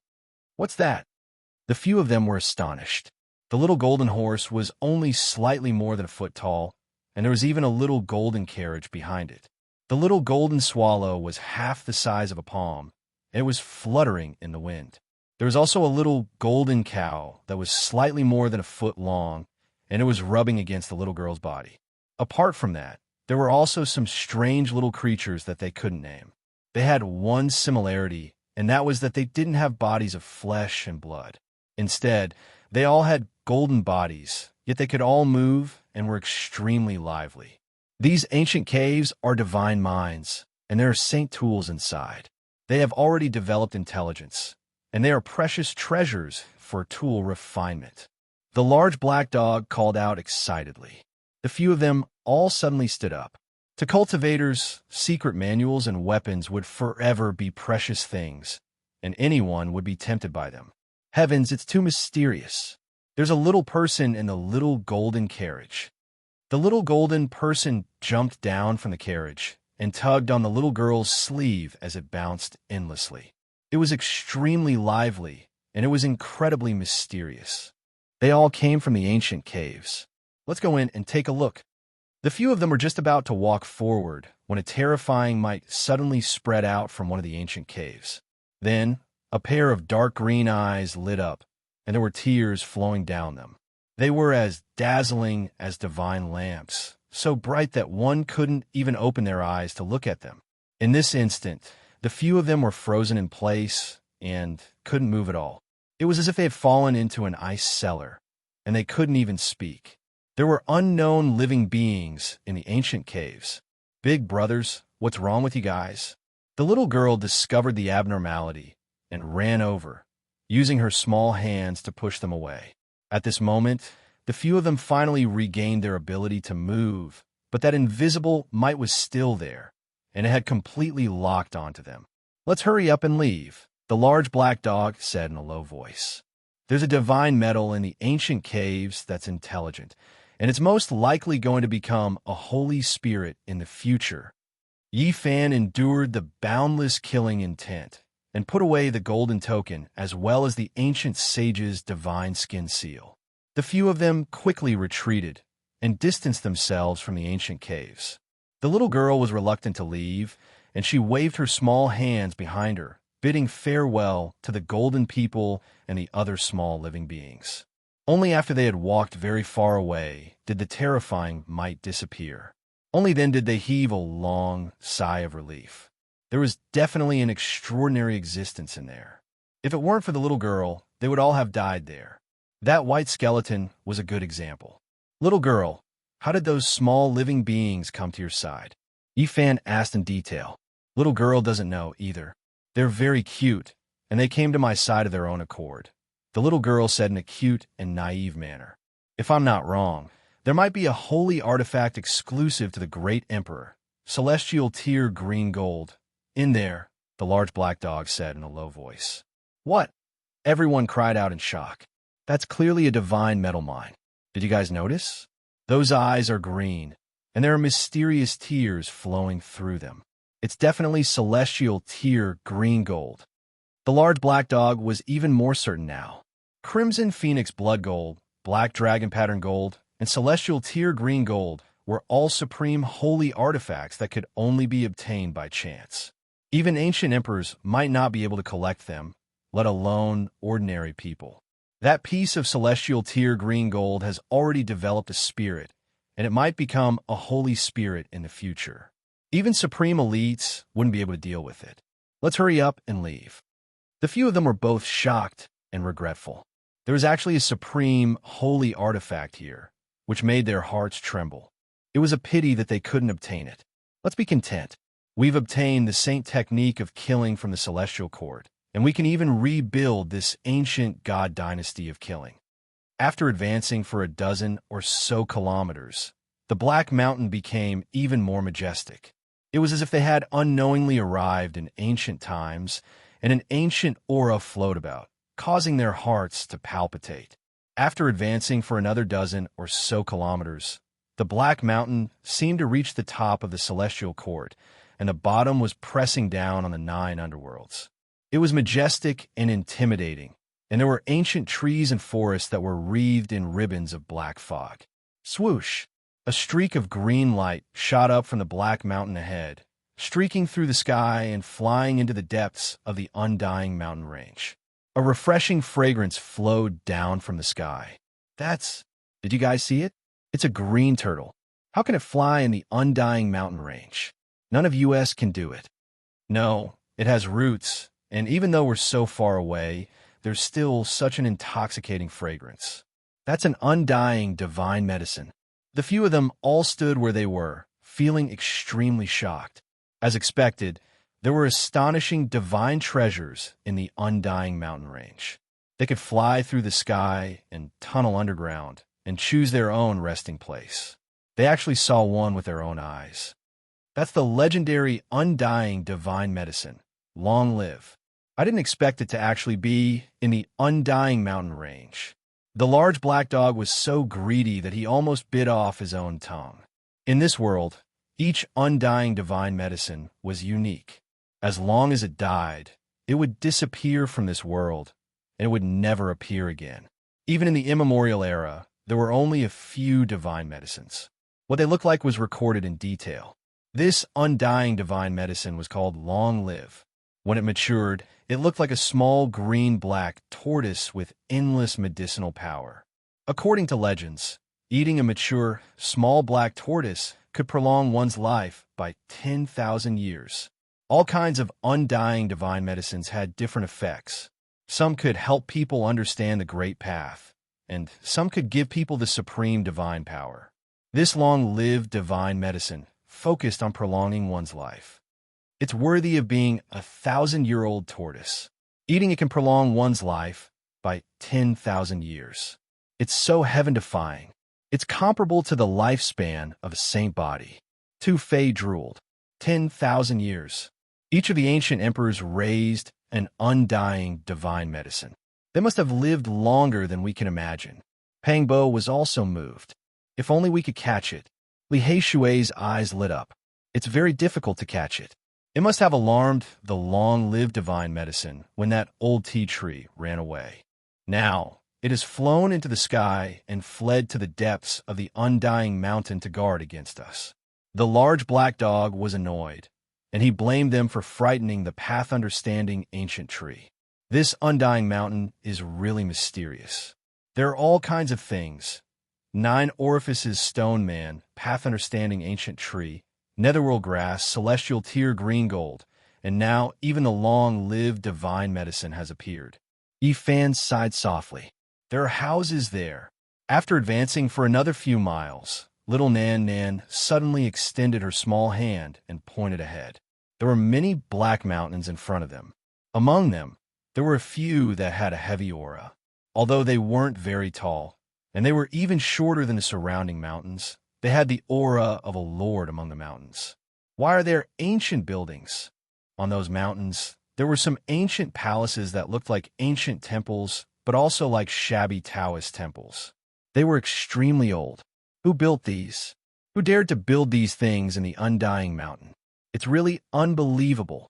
"What's that?" The few of them were astonished. The little golden horse was only slightly more than a foot tall, and there was even a little golden carriage behind it. The little golden swallow was half the size of a palm, and it was fluttering in the wind. There was also a little golden cow that was slightly more than a foot long, and it was rubbing against the little girl's body. Apart from that, there were also some strange little creatures that they couldn't name. They had one similarity, and that was that they didn't have bodies of flesh and blood. Instead, they all had golden bodies, yet they could all move and were extremely lively. These ancient caves are divine minds, and there are saint tools inside. They have already developed intelligence, and they are precious treasures for tool refinement. The large black dog called out excitedly. The few of them all suddenly stood up. To cultivators, secret manuals and weapons would forever be precious things, and anyone would be tempted by them. Heavens, it's too mysterious. There's a little person in the little golden carriage. The little golden person jumped down from the carriage and tugged on the little girl's sleeve as it bounced endlessly. It was extremely lively, and it was incredibly mysterious. They all came from the ancient caves. Let's go in and take a look. The few of them were just about to walk forward when a terrifying light suddenly spread out from one of the ancient caves. Then, a pair of dark green eyes lit up, and there were tears flowing down them. They were as dazzling as divine lamps, so bright that one couldn't even open their eyes to look at them. In this instant, the few of them were frozen in place and couldn't move at all. It was as if they had fallen into an ice cellar, and they couldn't even speak. There were unknown living beings in the ancient caves. "Big brothers, what's wrong with you guys?" The little girl discovered the abnormality and ran over, using her small hands to push them away. At this moment, the few of them finally regained their ability to move, but that invisible might was still there, and it had completely locked onto them. "Let's hurry up and leave," the large black dog said in a low voice. "There's a divine metal in the ancient caves that's intelligent, and it's most likely going to become a holy spirit in the future." Yi Fan endured the boundless killing intent and put away the golden token as well as the ancient sage's divine skin seal. The few of them quickly retreated and distanced themselves from the ancient caves. The little girl was reluctant to leave, and she waved her small hands behind her, bidding farewell to the golden people and the other small living beings. Only after they had walked very far away did the terrifying might disappear. Only then did they heave a long sigh of relief. There was definitely an extraordinary existence in there. If it weren't for the little girl, they would all have died there. That white skeleton was a good example. "Little girl, how did those small living beings come to your side?" Yi Fan asked in detail. Little girl doesn't know either. "They're very cute, and they came to my side of their own accord," the little girl said in a cute and naive manner. "If I'm not wrong, there might be a holy artifact exclusive to the great emperor, celestial tier green gold, in there," the large black dog said in a low voice. "What?" Everyone cried out in shock. "That's clearly a divine metal mine. Did you guys notice? Those eyes are green, and there are mysterious tears flowing through them. It's definitely celestial tier green gold." The large black dog was even more certain now. Crimson Phoenix blood gold, black dragon pattern gold, and celestial tier green gold were all supreme holy artifacts that could only be obtained by chance. Even ancient emperors might not be able to collect them, let alone ordinary people. That piece of celestial tier green gold has already developed a spirit, and it might become a holy spirit in the future. Even supreme elites wouldn't be able to deal with it. Let's hurry up and leave. The few of them were both shocked and regretful. There was actually a supreme holy artifact here, which made their hearts tremble. It was a pity that they couldn't obtain it. Let's be content. We've obtained the saint technique of killing from the celestial court, and we can even rebuild this ancient god dynasty of killing. After advancing for a dozen or so kilometers, the Black Mountain became even more majestic. It was as if they had unknowingly arrived in ancient times, and an ancient aura flowed about, causing their hearts to palpitate. After advancing for another dozen or so kilometers, the Black Mountain seemed to reach the top of the celestial court, and the bottom was pressing down on the 9 underworlds. It was majestic and intimidating, and there were ancient trees and forests that were wreathed in ribbons of black fog. Swoosh! A streak of green light shot up from the Black Mountain ahead, streaking through the sky and flying into the depths of the undying mountain range. A refreshing fragrance flowed down from the sky. Did you guys see it? It's a green turtle. How can it fly in the undying mountain range? None of US can do it. No, it has roots, and even though we're so far away, there's still such an intoxicating fragrance. That's an undying divine medicine. The few of them all stood where they were, feeling extremely shocked. As expected, there were astonishing divine treasures in the undying mountain range. They could fly through the sky and tunnel underground and choose their own resting place. They actually saw one with their own eyes. That's the legendary undying divine medicine. Long live. I didn't expect it to actually be in the undying mountain range. The large black dog was so greedy that he almost bit off his own tongue. In this world, each undying divine medicine was unique. As long as it died, it would disappear from this world, and it would never appear again. Even in the immemorial era, there were only a few divine medicines. What they looked like was recorded in detail. This undying divine medicine was called Long Live. When it matured, it looked like a small green-black tortoise with endless medicinal power. According to legends, eating a mature, small black tortoise could prolong one's life by 10,000 years. All kinds of undying divine medicines had different effects. Some could help people understand the Great Path, and some could give people the supreme divine power. This long-lived divine medicine focused on prolonging one's life. It's worthy of being a 1,000-year-old tortoise. Eating it can prolong one's life by 10,000 years. It's so heaven-defying. It's comparable to the lifespan of a saint body. Tu Fei drooled. 10,000 years. Each of the ancient emperors raised an undying divine medicine. They must have lived longer than we can imagine. Pang Bo was also moved. If only we could catch it. Li Heishui's eyes lit up. It's very difficult to catch it. It must have alarmed the long-lived divine medicine when that old tea tree ran away. Now, it has flown into the sky and fled to the depths of the undying mountain to guard against us. The large black dog was annoyed, and he blamed them for frightening the path-understanding ancient tree. This undying mountain is really mysterious. There are all kinds of things. 9 orifices stone man, path-understanding ancient tree, netherworld grass, celestial tear green gold, and now even the long-lived divine medicine has appeared. Yifan sighed softly. There are houses there. After advancing for another few miles, little Nan Nan suddenly extended her small hand and pointed ahead. There were many black mountains in front of them. Among them, there were a few that had a heavy aura. Although they weren't very tall, and they were even shorter than the surrounding mountains, they had the aura of a lord among the mountains. Why are there ancient buildings? On those mountains, there were some ancient palaces that looked like ancient temples, but also like shabby Taoist temples. They were extremely old. Who built these? Who dared to build these things in the undying mountain? It's really unbelievable.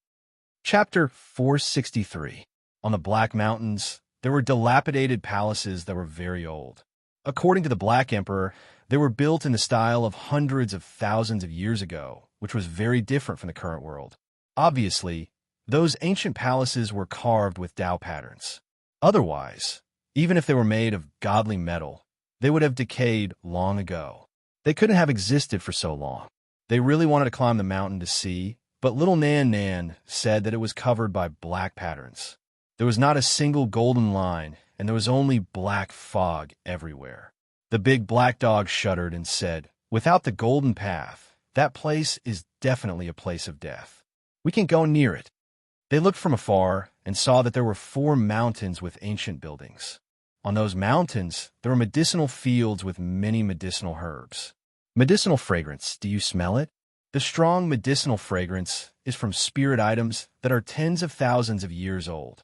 Chapter 463. On the Black Mountains, there were dilapidated palaces that were very old. According to the Black Emperor, they were built in the style of hundreds of thousands of years ago, which was very different from the current world. Obviously, those ancient palaces were carved with Tao patterns. Otherwise, even if they were made of godly metal, they would have decayed long ago. They couldn't have existed for so long. They really wanted to climb the mountain to see, but little Nan Nan said that it was covered by black patterns. There was not a single golden line, and there was only black fog everywhere. The big black dog shuddered and said, "Without the golden path, that place is definitely a place of death. We can go near it." They looked from afar and saw that there were 4 mountains with ancient buildings. On those mountains, there were medicinal fields with many medicinal herbs. Medicinal fragrance, do you smell it? The strong medicinal fragrance is from spirit items that are tens of thousands of years old.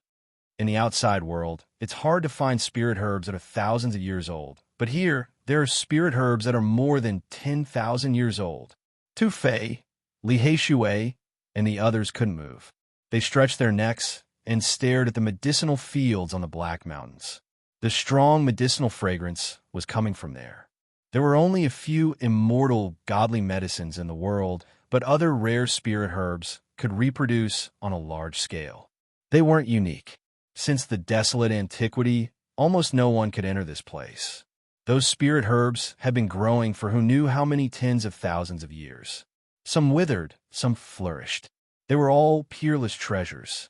In the outside world, it's hard to find spirit herbs that are thousands of years old, but here, there are spirit herbs that are more than 10,000 years old. Tu Fei, Li Hei Shui, and the others couldn't move. They stretched their necks and stared at the medicinal fields on the Black Mountains. The strong medicinal fragrance was coming from there. There were only a few immortal, godly medicines in the world, but other rare spirit herbs could reproduce on a large scale. They weren't unique. Since the desolate antiquity, almost no one could enter this place. Those spirit herbs had been growing for who knew how many tens of thousands of years. Some withered, some flourished. They were all peerless treasures.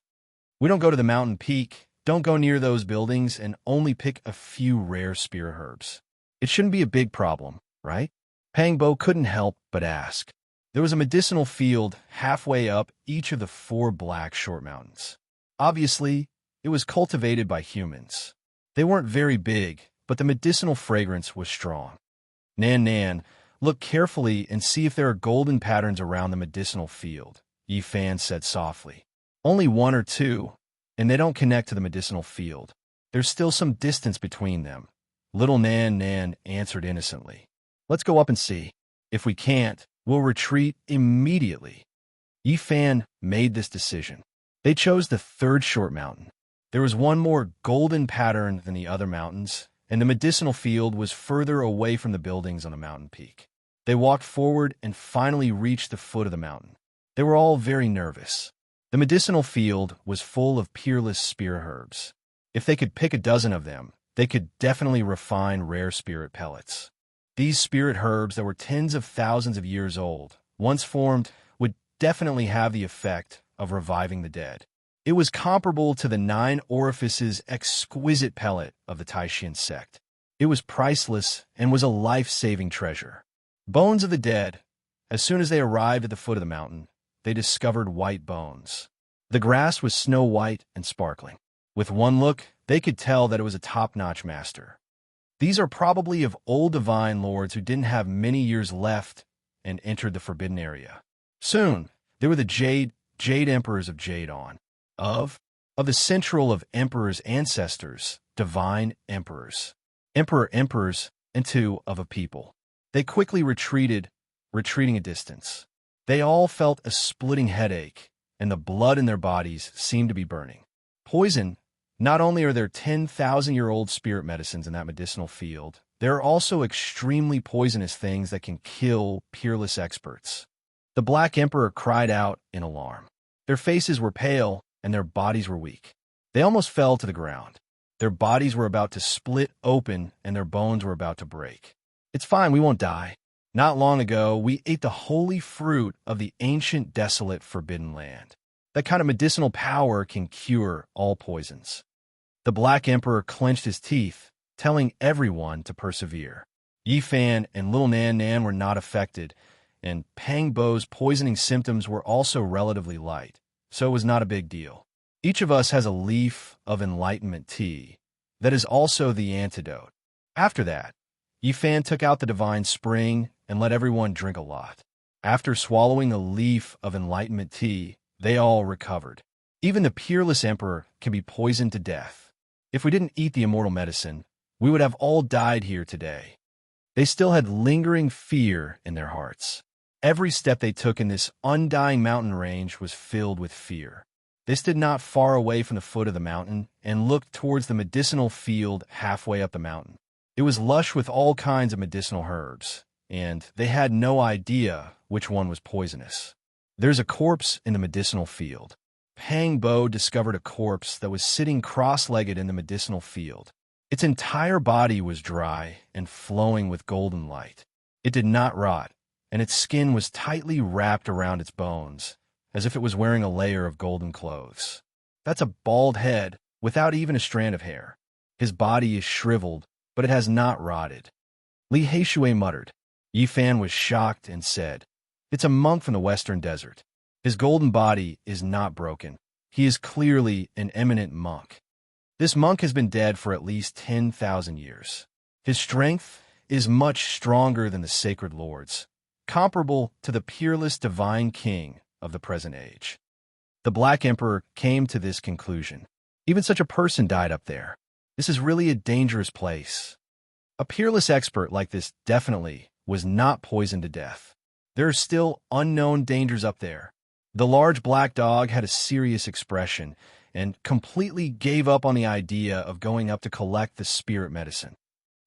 We don't go to the mountain peak, don't go near those buildings, and only pick a few rare spirit herbs. It shouldn't be a big problem, right? Pangbo couldn't help but ask. There was a medicinal field halfway up each of the 4 black short mountains. Obviously, it was cultivated by humans. They weren't very big, but the medicinal fragrance was strong. Nan, look carefully and see if there are golden patterns around the medicinal field, Yi Fan said softly. Only 1 or 2, and they don't connect to the medicinal field. There's still some distance between them. Little Nan answered innocently. Let's go up and see. If we can't, we'll retreat immediately. Yi Fan made this decision. They chose the 3rd short mountain. There was one more golden pattern than the other mountains, and the medicinal field was further away from the buildings on the mountain peak. They walked forward and finally reached the foot of the mountain. They were all very nervous. The medicinal field was full of peerless spirit herbs. If they could pick a dozen of them, they could definitely refine rare spirit pellets. These spirit herbs that were tens of thousands of years old, once formed, would definitely have the effect of reviving the dead. It was comparable to the 9 orifices exquisite pellet of the Taishan sect. It was priceless and was a life-saving treasure. Bones of the dead. As soon as they arrived at the foot of the mountain, they discovered white bones. The grass was snow-white and sparkling. With one look, they could tell that it was a top-notch master. These are probably of old divine lords who didn't have many years left and entered the forbidden area. Soon, they were the Jade Emperors of Jadon. Of the central of Emperor's ancestors, divine emperors. Emperors, and 2 of a people. They quickly retreating a distance. They all felt a splitting headache, and the blood in their bodies seemed to be burning. Poison. Not only are there 10,000-year-old spirit medicines in that medicinal field, there are also extremely poisonous things that can kill peerless experts. The Black Emperor cried out in alarm. Their faces were pale, and their bodies were weak. They almost fell to the ground. Their bodies were about to split open, and their bones were about to break. It's fine, we won't die. Not long ago, we ate the holy fruit of the ancient, desolate, forbidden land. That kind of medicinal power can cure all poisons. The Black Emperor clenched his teeth, telling everyone to persevere. Yi Fan and Little Nan were not affected, and Pangbo's poisoning symptoms were also relatively light, so it was not a big deal. Each of us has a leaf of enlightenment tea that is also the antidote. After that, Yi Fan took out the divine spring and let everyone drink a lot. After swallowing a leaf of enlightenment tea, they all recovered. Even the peerless emperor can be poisoned to death. If we didn't eat the immortal medicine, we would have all died here today. They still had lingering fear in their hearts. Every step they took in this undying mountain range was filled with fear. They stood not far away from the foot of the mountain and looked towards the medicinal field halfway up the mountain. It was lush with all kinds of medicinal herbs, and they had no idea which one was poisonous. There's a corpse in the medicinal field. Pangbo discovered a corpse that was sitting cross-legged in the medicinal field. Its entire body was dry and flowing with golden light. It did not rot, and its skin was tightly wrapped around its bones, as if it was wearing a layer of golden clothes. That's a bald head without even a strand of hair. His body is shriveled, but it has not rotted. Li Hei Shui muttered. Yi Fan was shocked and said, "It's a monk from the western desert. His golden body is not broken. He is clearly an eminent monk." This monk has been dead for at least 10,000 years. His strength is much stronger than the sacred lords, comparable to the peerless divine king of the present age. The Black Emperor came to this conclusion. Even such a person died up there. This is really a dangerous place. A peerless expert like this definitely was not poisoned to death. There are still unknown dangers up there. The large black dog had a serious expression and completely gave up on the idea of going up to collect the spirit medicine.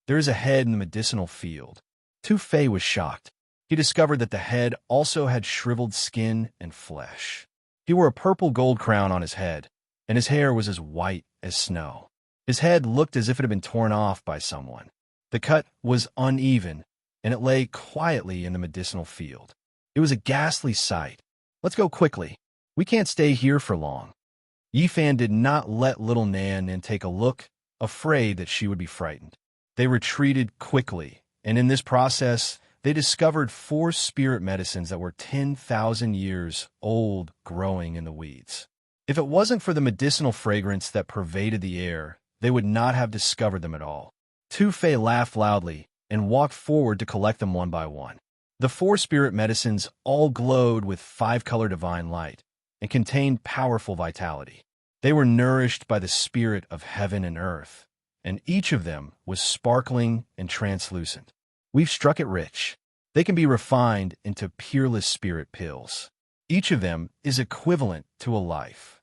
There is a head in the medicinal field. Tu Fei was shocked. He discovered that the head also had shriveled skin and flesh. He wore a purple gold crown on his head, and his hair was as white as snow. His head looked as if it had been torn off by someone. The cut was uneven, and it lay quietly in the medicinal field. It was a ghastly sight. Let's go quickly. We can't stay here for long. Yifan did not let little Nan in take a look, afraid that she would be frightened. They retreated quickly, and in this process, they discovered 4 spirit medicines that were 10,000 years old growing in the weeds. If it wasn't for the medicinal fragrance that pervaded the air, they would not have discovered them at all. Tu Fei laughed loudly and walked forward to collect them one by one. The 4 spirit medicines all glowed with 5-color divine light and contained powerful vitality. They were nourished by the spirit of heaven and earth, and each of them was sparkling and translucent. We've struck it rich. They can be refined into peerless spirit pills. Each of them is equivalent to a life.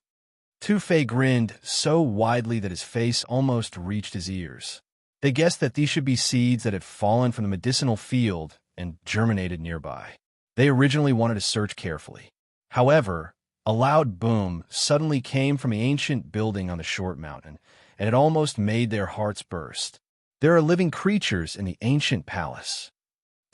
Tu Fei grinned so widely that his face almost reached his ears. They guessed that these should be seeds that had fallen from the medicinal field and germinated nearby. They originally wanted to search carefully. However, a loud boom suddenly came from the ancient building on the short mountain, and it almost made their hearts burst. There are living creatures in the ancient palace.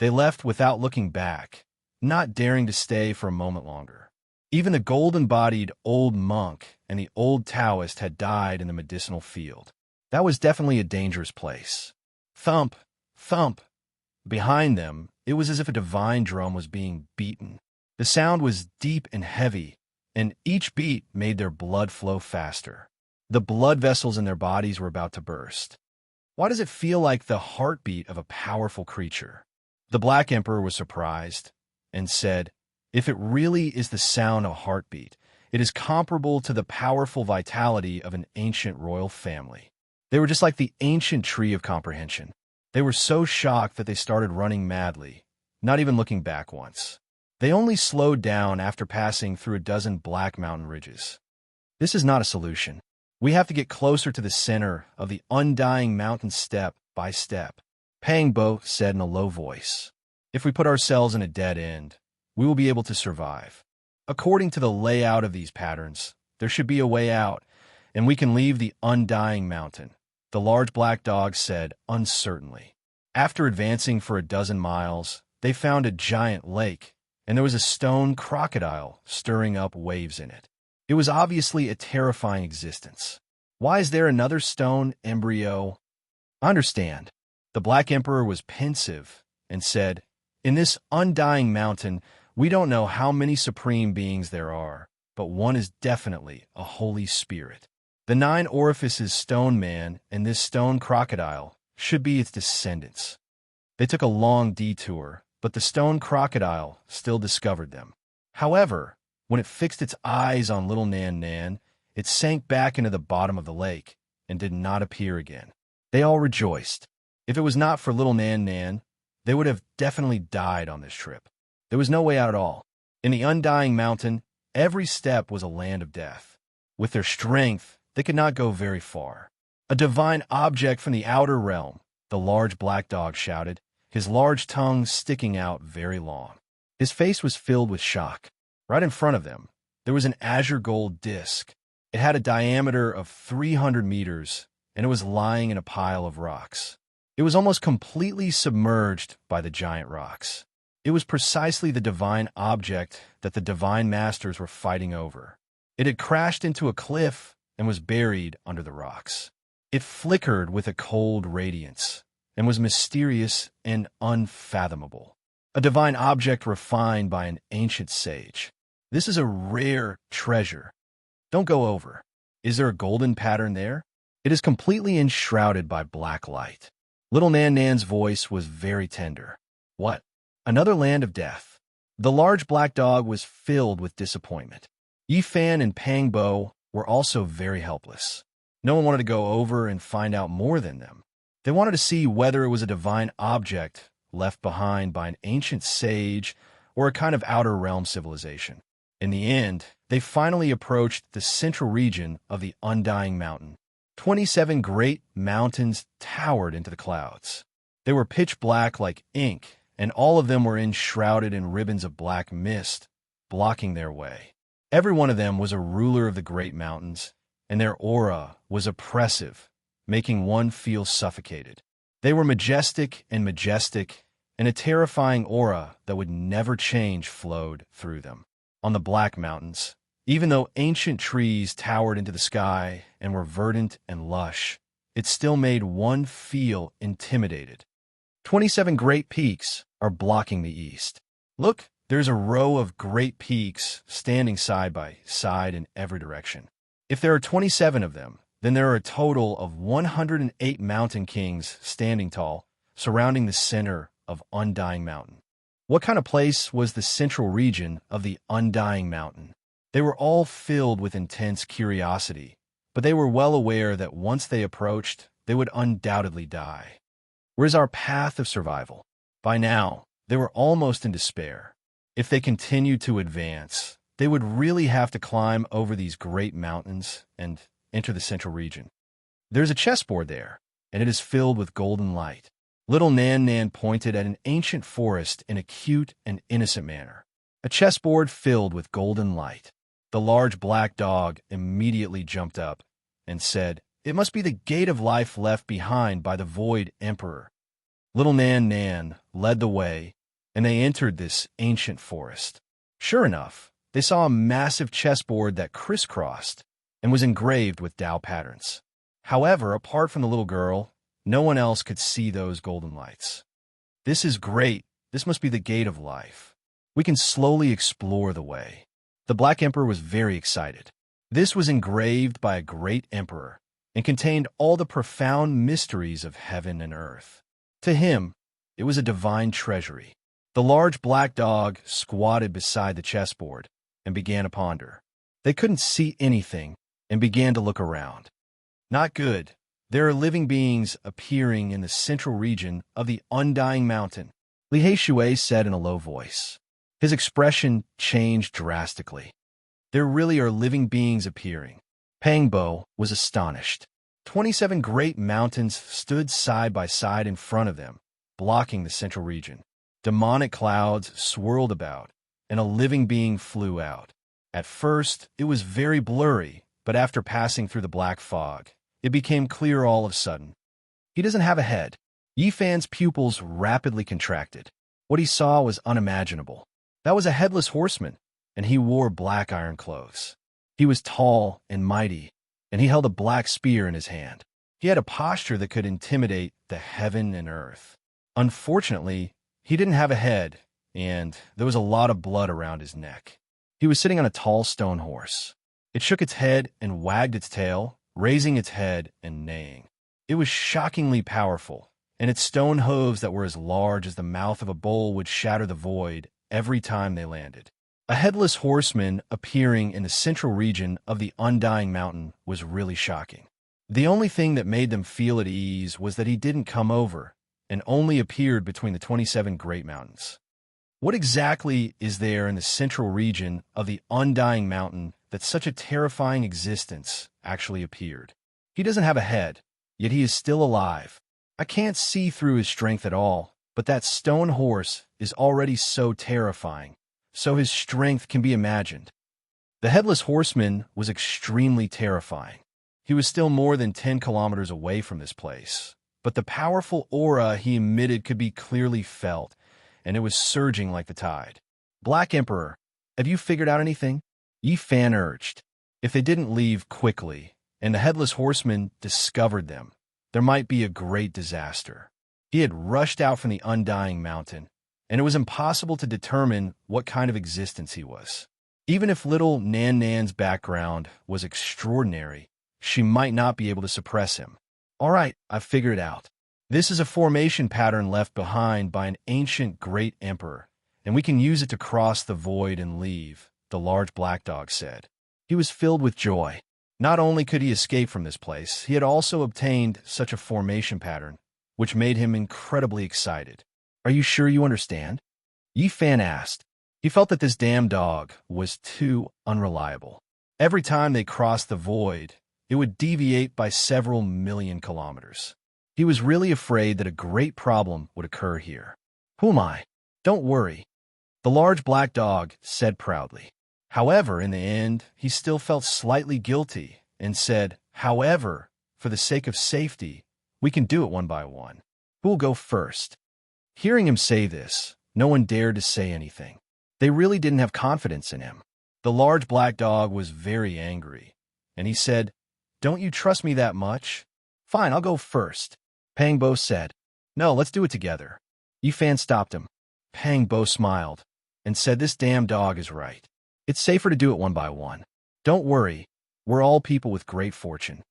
They left without looking back, not daring to stay for a moment longer. Even the golden-bodied old monk and the old Taoist had died in the medicinal field. That was definitely a dangerous place. Thump, thump. Behind them, it was as if a divine drum was being beaten. The sound was deep and heavy, and each beat made their blood flow faster. The blood vessels in their bodies were about to burst. Why does it feel like the heartbeat of a powerful creature? The Black Emperor was surprised and said, "If it really is the sound of a heartbeat, it is comparable to the powerful vitality of an ancient royal family." They were just like the ancient tree of comprehension. They were so shocked that they started running madly, not even looking back once. They only slowed down after passing through a dozen black mountain ridges. This is not a solution. We have to get closer to the center of the undying mountain step by step, Pang Bo said in a low voice. If we put ourselves in a dead end, we will be able to survive. According to the layout of these patterns, there should be a way out, and we can leave the undying mountain, the large black dog said uncertainly. After advancing for a dozen miles, they found a giant lake, and there was a stone crocodile stirring up waves in it. It was obviously a terrifying existence. Why is there another stone embryo? I understand. The Black Emperor was pensive and said, "In this undying mountain, we don't know how many supreme beings there are, but one is definitely a holy spirit. The 9 orifices stone man and this stone crocodile should be its descendants." They took a long detour, but the stone crocodile still discovered them. However, when it fixed its eyes on little Nan Nan, it sank back into the bottom of the lake and did not appear again. They all rejoiced. If it was not for little Nan Nan, they would have definitely died on this trip. There was no way out at all. In the undying mountain, every step was a land of death. With their strength, they could not go very far. "A divine object from the outer realm," the large black dog shouted, his large tongue sticking out very long. His face was filled with shock. Right in front of them, there was an azure gold disc. It had a diameter of 300 meters, and it was lying in a pile of rocks. It was almost completely submerged by the giant rocks. It was precisely the divine object that the divine masters were fighting over. It had crashed into a cliff and was buried under the rocks. It flickered with a cold radiance and was mysterious and unfathomable. A divine object refined by an ancient sage. This is a rare treasure. Don't go over. Is there a golden pattern there? It is completely enshrouded by black light. Little Nan Nan's voice was very tender. What? Another land of death. The large black dog was filled with disappointment. Yifan and Pang Bo were also very helpless. No one wanted to go over and find out more than them. They wanted to see whether it was a divine object left behind by an ancient sage or a kind of outer realm civilization. In the end, they finally approached the central region of the Undying Mountain. 27 great mountains towered into the clouds. They were pitch black like ink, and all of them were enshrouded in ribbons of black mist, blocking their way. Every one of them was a ruler of the great mountains, and their aura was oppressive, making one feel suffocated. They were majestic, and a terrifying aura that would never change flowed through them. On the Black Mountains, even though ancient trees towered into the sky and were verdant and lush, it still made one feel intimidated. 27 great peaks are blocking the east. Look, there's a row of great peaks standing side by side in every direction. If there are 27 of them, then there are a total of 108 mountain kings standing tall, surrounding the center of Undying Mountain. What kind of place was the central region of the Undying Mountain? They were all filled with intense curiosity, but they were well aware that once they approached, they would undoubtedly die. Where's our path of survival? By now, they were almost in despair. If they continued to advance, they would really have to climb over these great mountains and enter the central region. There's a chessboard there, and it is filled with golden light. Little Nan Nan pointed at an ancient forest in a cute and innocent manner. A chessboard filled with golden light. The large black dog immediately jumped up and said, "It must be the gate of life left behind by the Void Emperor." Little Nan Nan led the way, and they entered this ancient forest. Sure enough, they saw a massive chessboard that crisscrossed and was engraved with Tao patterns. However, apart from the little girl, no one else could see those golden lights. "This is great. This must be the gate of life. We can slowly explore the way." The Black Emperor was very excited. This was engraved by a great emperor and contained all the profound mysteries of heaven and earth. To him, it was a divine treasury. The large black dog squatted beside the chessboard and began to ponder. They couldn't see anything and began to look around. Not good. There are living beings appearing in the central region of the Undying Mountain, Li Shui said in a low voice. His expression changed drastically. There really are living beings appearing. Pang Bo was astonished. 27 great mountains stood side by side in front of them, blocking the central region. Demonic clouds swirled about, and a living being flew out. At first, it was very blurry, but after passing through the black fog, it became clear all of a sudden. He doesn't have a head. Yifan's pupils rapidly contracted. What he saw was unimaginable. That was a headless horseman, and he wore black iron clothes. He was tall and mighty, and he held a black spear in his hand. He had a posture that could intimidate the heaven and earth. Unfortunately, he didn't have a head, and there was a lot of blood around his neck. He was sitting on a tall stone horse. It shook its head and wagged its tail, raising its head and neighing. It was shockingly powerful, and its stone hooves that were as large as the mouth of a bull would shatter the void every time they landed. A headless horseman appearing in the central region of the Undying Mountain was really shocking. The only thing that made them feel at ease was that he didn't come over and only appeared between the 27 great mountains. What exactly is there in the central region of the Undying Mountain that such a terrifying existence actually appeared? He doesn't have a head, yet he is still alive. I can't see through his strength at all, but that stone horse is already so terrifying, so his strength can be imagined. The Headless Horseman was extremely terrifying. He was still more than 10 kilometers away from this place, but the powerful aura he emitted could be clearly felt, and it was surging like the tide. "Black Emperor, have you figured out anything?" Yifan urged. If they didn't leave quickly, and the Headless Horseman discovered them, there might be a great disaster. He had rushed out from the Undying Mountain, and it was impossible to determine what kind of existence he was. Even if little Nan Nan's background was extraordinary, she might not be able to suppress him. All right, I've figured it out. This is a formation pattern left behind by an ancient great emperor, and we can use it to cross the void and leave, the large black dog said. He was filled with joy. Not only could he escape from this place, he had also obtained such a formation pattern, which made him incredibly excited. Are you sure you understand? Yi Fan asked. He felt that this damn dog was too unreliable. Every time they crossed the void, it would deviate by several million kilometers. He was really afraid that a great problem would occur here. Who am I? Don't worry, the large black dog said proudly. However, in the end, he still felt slightly guilty and said, however, for the sake of safety, we can do it one by one. Who will go first? Hearing him say this, no one dared to say anything. They really didn't have confidence in him. The large black dog was very angry, and he said, Don't you trust me that much? Fine, I'll go first. Pang Bo said, No, let's do it together. Yi Fan stopped him. Pang Bo smiled and said, This damn dog is right. It's safer to do it one by one. Don't worry, we're all people with great fortune.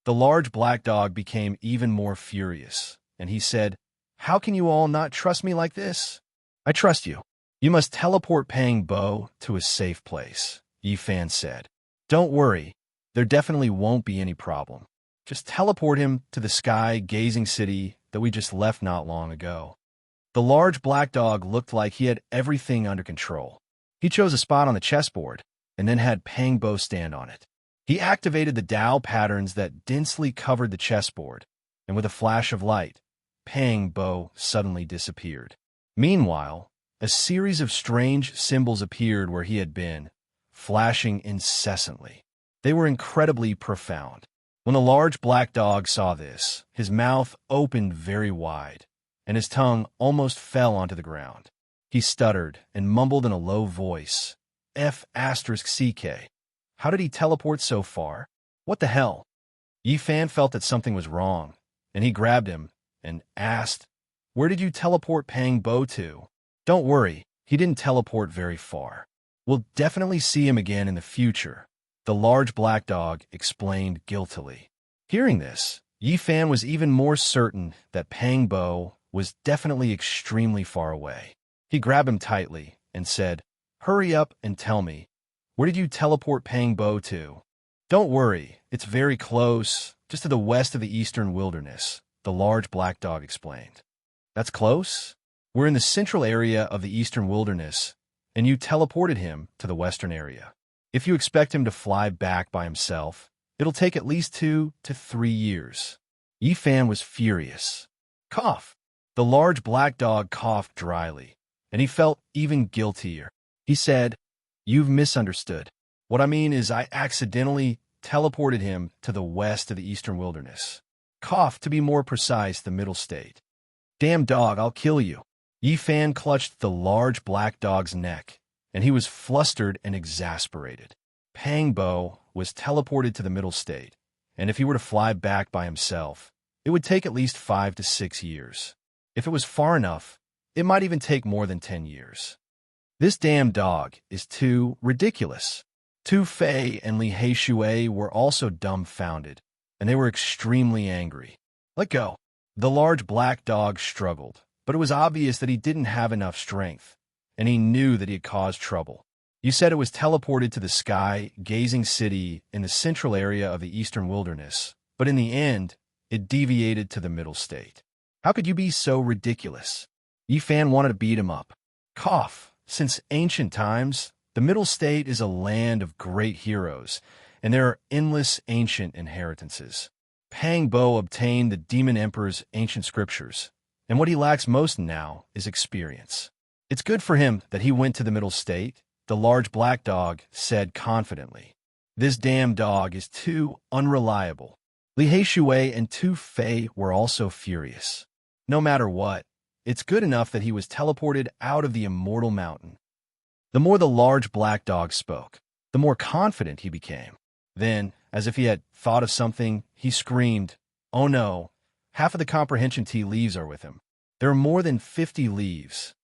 The large black dog became even more furious, and he said, How can you all not trust me like this? I trust you. You must teleport Pang Bo to a safe place, Yi Fan said. Don't worry, there definitely won't be any problem. Just teleport him to the sky-gazing city that we just left not long ago. The large black dog looked like he had everything under control. He chose a spot on the chessboard and then had Pang Bo stand on it. He activated the Tao patterns that densely covered the chessboard, and with a flash of light, Pang Bo suddenly disappeared. Meanwhile, a series of strange symbols appeared where he had been, flashing incessantly. They were incredibly profound. When the large black dog saw this, his mouth opened very wide, and his tongue almost fell onto the ground. He stuttered and mumbled in a low voice, F***CK. How did he teleport so far? What the hell? Yi Fan felt that something was wrong, and he grabbed him and asked, Where did you teleport Pang Bo to? Don't worry, he didn't teleport very far. We'll definitely see him again in the future, the large black dog explained guiltily. Hearing this, Yi Fan was even more certain that Pang Bo was definitely extremely far away. He grabbed him tightly and said, Hurry up and tell me, where did you teleport Pang Bo to? Don't worry, it's very close, just to the west of the eastern wilderness, the large black dog explained. That's close? We're in the central area of the eastern wilderness, and you teleported him to the western area. If you expect him to fly back by himself, it'll take at least 2 to 3 years. Yi Fan was furious. Cough. The large black dog coughed dryly, and he felt even guiltier. He said, You've misunderstood. What I mean is I accidentally teleported him to the west of the eastern wilderness. Cough, to be more precise, the middle state. Damn dog, I'll kill you. Yi Fan clutched the large black dog's neck, and he was flustered and exasperated. Pang Bo was teleported to the middle state, and if he were to fly back by himself, it would take at least 5 to 6 years. If it was far enough, it might even take more than 10 years. This damn dog is too ridiculous. Tu Fei and Li Heishui were also dumbfounded, and they were extremely angry. Let go. The large black dog struggled, but it was obvious that he didn't have enough strength, and he knew that he had caused trouble. You said it was teleported to the sky-gazing city in the central area of the eastern wilderness, but in the end, it deviated to the middle state. How could you be so ridiculous? Yi Fan wanted to beat him up. Cough. Since ancient times, the middle state is a land of great heroes, and there are endless ancient inheritances. Pang Bo obtained the Demon Emperor's ancient scriptures, and what he lacks most now is experience. It's good for him that he went to the middle state, the large black dog said confidently. This damn dog is too unreliable. Li Heishui and Tu Fei were also furious. No matter what, it's good enough that he was teleported out of the immortal mountain. The more the large black dog spoke, the more confident he became. Then, as if he had thought of something, he screamed, Oh no, half of the comprehension tea leaves are with him. There are more than 50 leaves.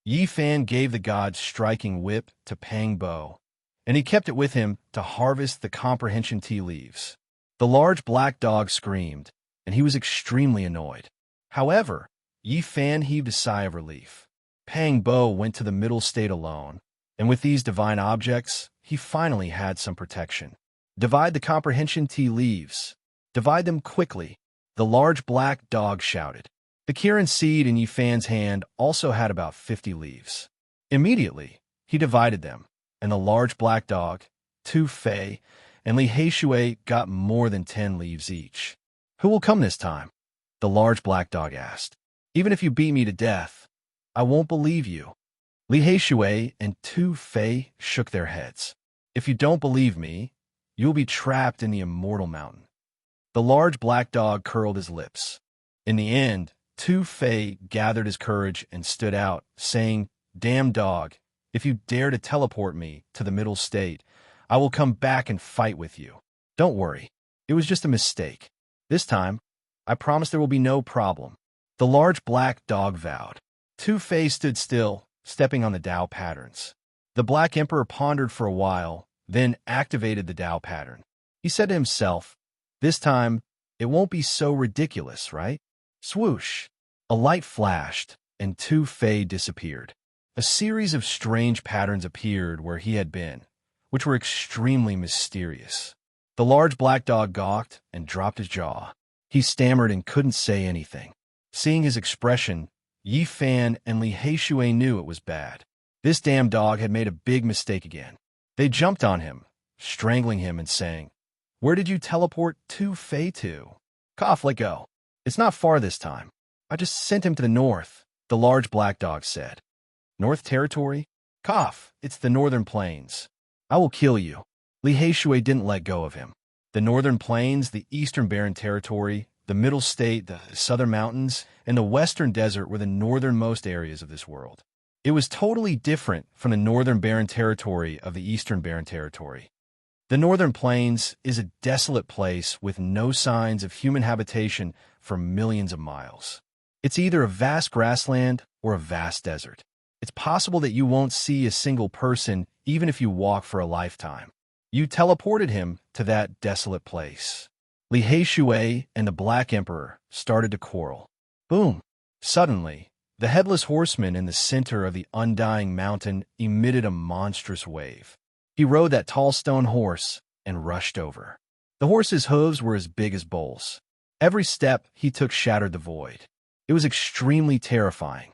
Yi Fan gave the god's striking whip to Pang Bo, and he kept it with him to harvest the comprehension tea leaves. The The large black dog screamed, and he was extremely annoyed. However, Yi Fan heaved a sigh of relief. Pang Bo went to the middle state alone, and with these divine objects, he finally had some protection. Divide the comprehension tea leaves. Divide them quickly, the large black dog shouted. The Kirin seed in Yi Fan's hand also had about 50 leaves. Immediately, he divided them, and the large black dog, Tu Fei, and Li Heishui got more than 10 leaves each. Who will come this time? The large black dog asked. Even if you beat me to death, I won't believe you. Li Heishui and Tu Fei shook their heads. If you don't believe me, you'll be trapped in the immortal mountain. The large black dog curled his lips. In the end, Tu Fei gathered his courage and stood out, saying, Damn dog, if you dare to teleport me to the middle state, I will come back and fight with you. Don't worry, it was just a mistake. This time, I promise there will be no problem. The large black dog vowed. Tu Fei stood still, stepping on the Tao patterns. The Black Emperor pondered for a while, then activated the Tao pattern. He said to himself, This time, it won't be so ridiculous, right? Swoosh! A light flashed, and Tu Fei disappeared. A series of strange patterns appeared where he had been, which were extremely mysterious. The large black dog gawked and dropped his jaw. He stammered and couldn't say anything. Seeing his expression, Yi Fan and Li Heishui knew it was bad. This damn dog had made a big mistake again. They jumped on him, strangling him and saying, Where did you teleport Tu Fei to? Cough, let go. It's not far this time. I just sent him to the north, the large black dog said. North Territory? Cough, it's the Northern Plains. I will kill you. Li Heishui didn't let go of him. The Northern Plains, the Eastern Barren Territory, the Middle State, the Southern Mountains, and the Western Desert were the northernmost areas of this world. It was totally different from the Northern Barren Territory of the Eastern Barren Territory. The Northern Plains is a desolate place with no signs of human habitation for millions of miles. It's either a vast grassland or a vast desert. It's possible that you won't see a single person even if you walk for a lifetime. You teleported him to that desolate place. Li Heishui and the Black Emperor started to quarrel. Boom! Suddenly, the headless horseman in the center of the undying mountain emitted a monstrous wave. He rode that tall stone horse and rushed over. The horse's hooves were as big as bowls. Every step he took shattered the void. It was extremely terrifying.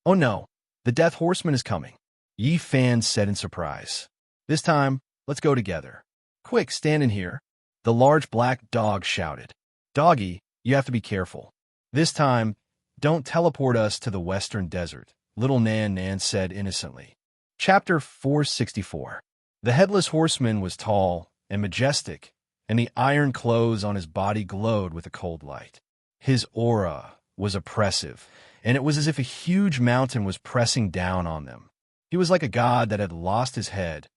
Oh no, the Death Horseman is coming, Yi Fan said in surprise. This time, let's go together. Quick, stand in here. The large black dog shouted. Doggy, you have to be careful. This time, don't teleport us to the western desert, little Nan said innocently. Chapter 464. The headless horseman was tall and majestic, and the iron clothes on his body glowed with a cold light. His aura was oppressive, and it was as if a huge mountain was pressing down on them. He was like a god that had lost his head,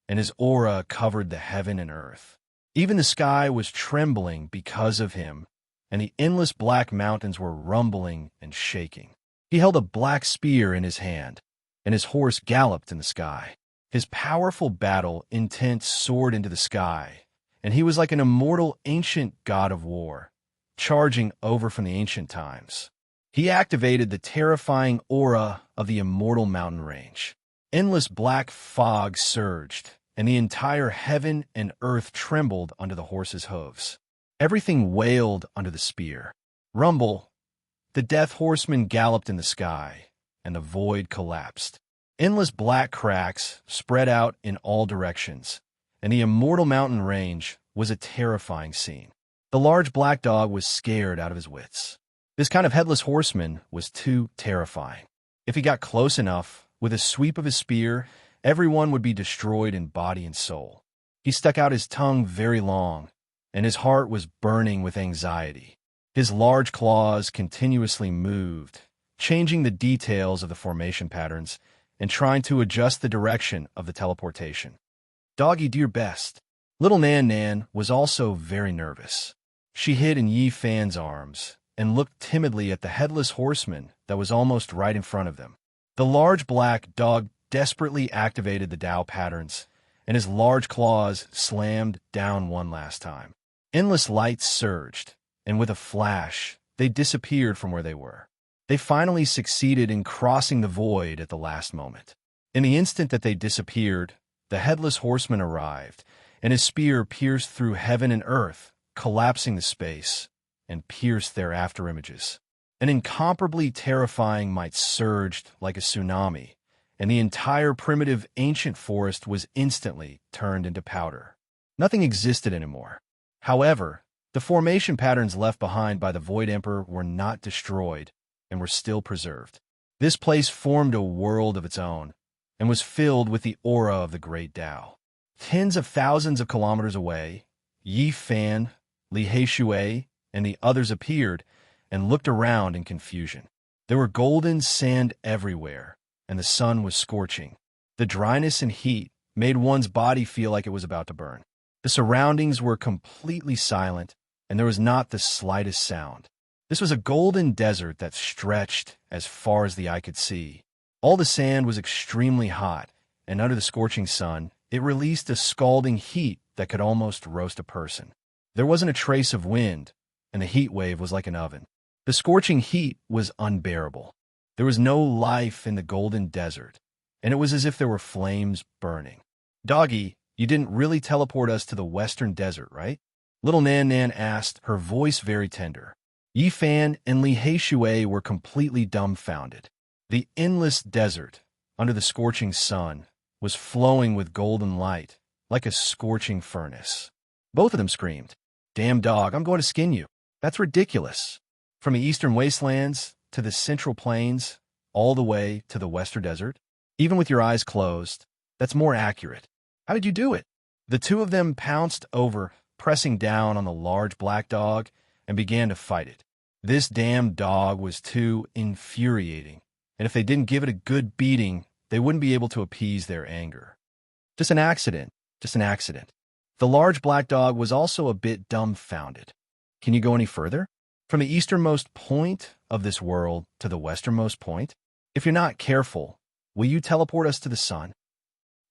and his aura covered the heaven and earth. Even the sky was trembling because of him, and the endless black mountains were rumbling and shaking. He held a black spear in his hand, and his horse galloped in the sky. His powerful battle intent soared into the sky, and he was like an immortal ancient god of war, charging over from the ancient times. He activated the terrifying aura of the immortal mountain range. Endless black fog surged, and the entire heaven and earth trembled under the horse's hooves. Everything wailed under the spear. Rumble! The Death Horseman galloped in the sky, and the void collapsed. Endless black cracks spread out in all directions, and the immortal mountain range was a terrifying scene. The large black dog was scared out of his wits. This kind of headless horseman was too terrifying. If he got close enough, with a sweep of his spear, everyone would be destroyed in body and soul. He stuck out his tongue very long, and his heart was burning with anxiety. His large claws continuously moved, changing the details of the formation patterns and trying to adjust the direction of the teleportation. Doggy, do your best. Little Nan was also very nervous. She hid in Yi Fan's arms and looked timidly at the headless horseman that was almost right in front of them. The large black dog desperately activated the Tao patterns, and his large claws slammed down one last time. Endless lights surged, and with a flash, they disappeared from where they were. They finally succeeded in crossing the void at the last moment. In the instant that they disappeared, the headless horseman arrived, and his spear pierced through heaven and earth, collapsing the space, and pierced their afterimages. An incomparably terrifying might surged like a tsunami, and the entire primitive ancient forest was instantly turned into powder. Nothing existed anymore. However, the formation patterns left behind by the Void Emperor were not destroyed and were still preserved. This place formed a world of its own and was filled with the aura of the Great Tao. Tens of thousands of kilometers away, Yi Fan, Li Heishui, and the others appeared and looked around in confusion. There were golden sand everywhere, and the sun was scorching. The dryness and heat made one's body feel like it was about to burn. The surroundings were completely silent, and there was not the slightest sound. This was a golden desert that stretched as far as the eye could see. All the sand was extremely hot, and under the scorching sun, it released a scalding heat that could almost roast a person. There wasn't a trace of wind, and the heat wave was like an oven. The scorching heat was unbearable. There was no life in the golden desert, and it was as if there were flames burning. "Doggy, you didn't really teleport us to the western desert, right?" Little Nan Nan asked, her voice very tender. Yi Fan and Li Heishui were completely dumbfounded. The endless desert, under the scorching sun, was flowing with golden light, like a scorching furnace. Both of them screamed, "Damn dog, I'm going to skin you. That's ridiculous." From the eastern wastelands to the central plains, all the way to the western desert, even with your eyes closed, that's more accurate. How did you do it? The two of them pounced over, pressing down on the large black dog, and began to fight it. This damn dog was too infuriating, and if they didn't give it a good beating, they wouldn't be able to appease their anger. Just an accident, just an accident. The large black dog was also a bit dumbfounded. Can you go any further? From the easternmost point of this world to the westernmost point? If you're not careful, will you teleport us to the sun?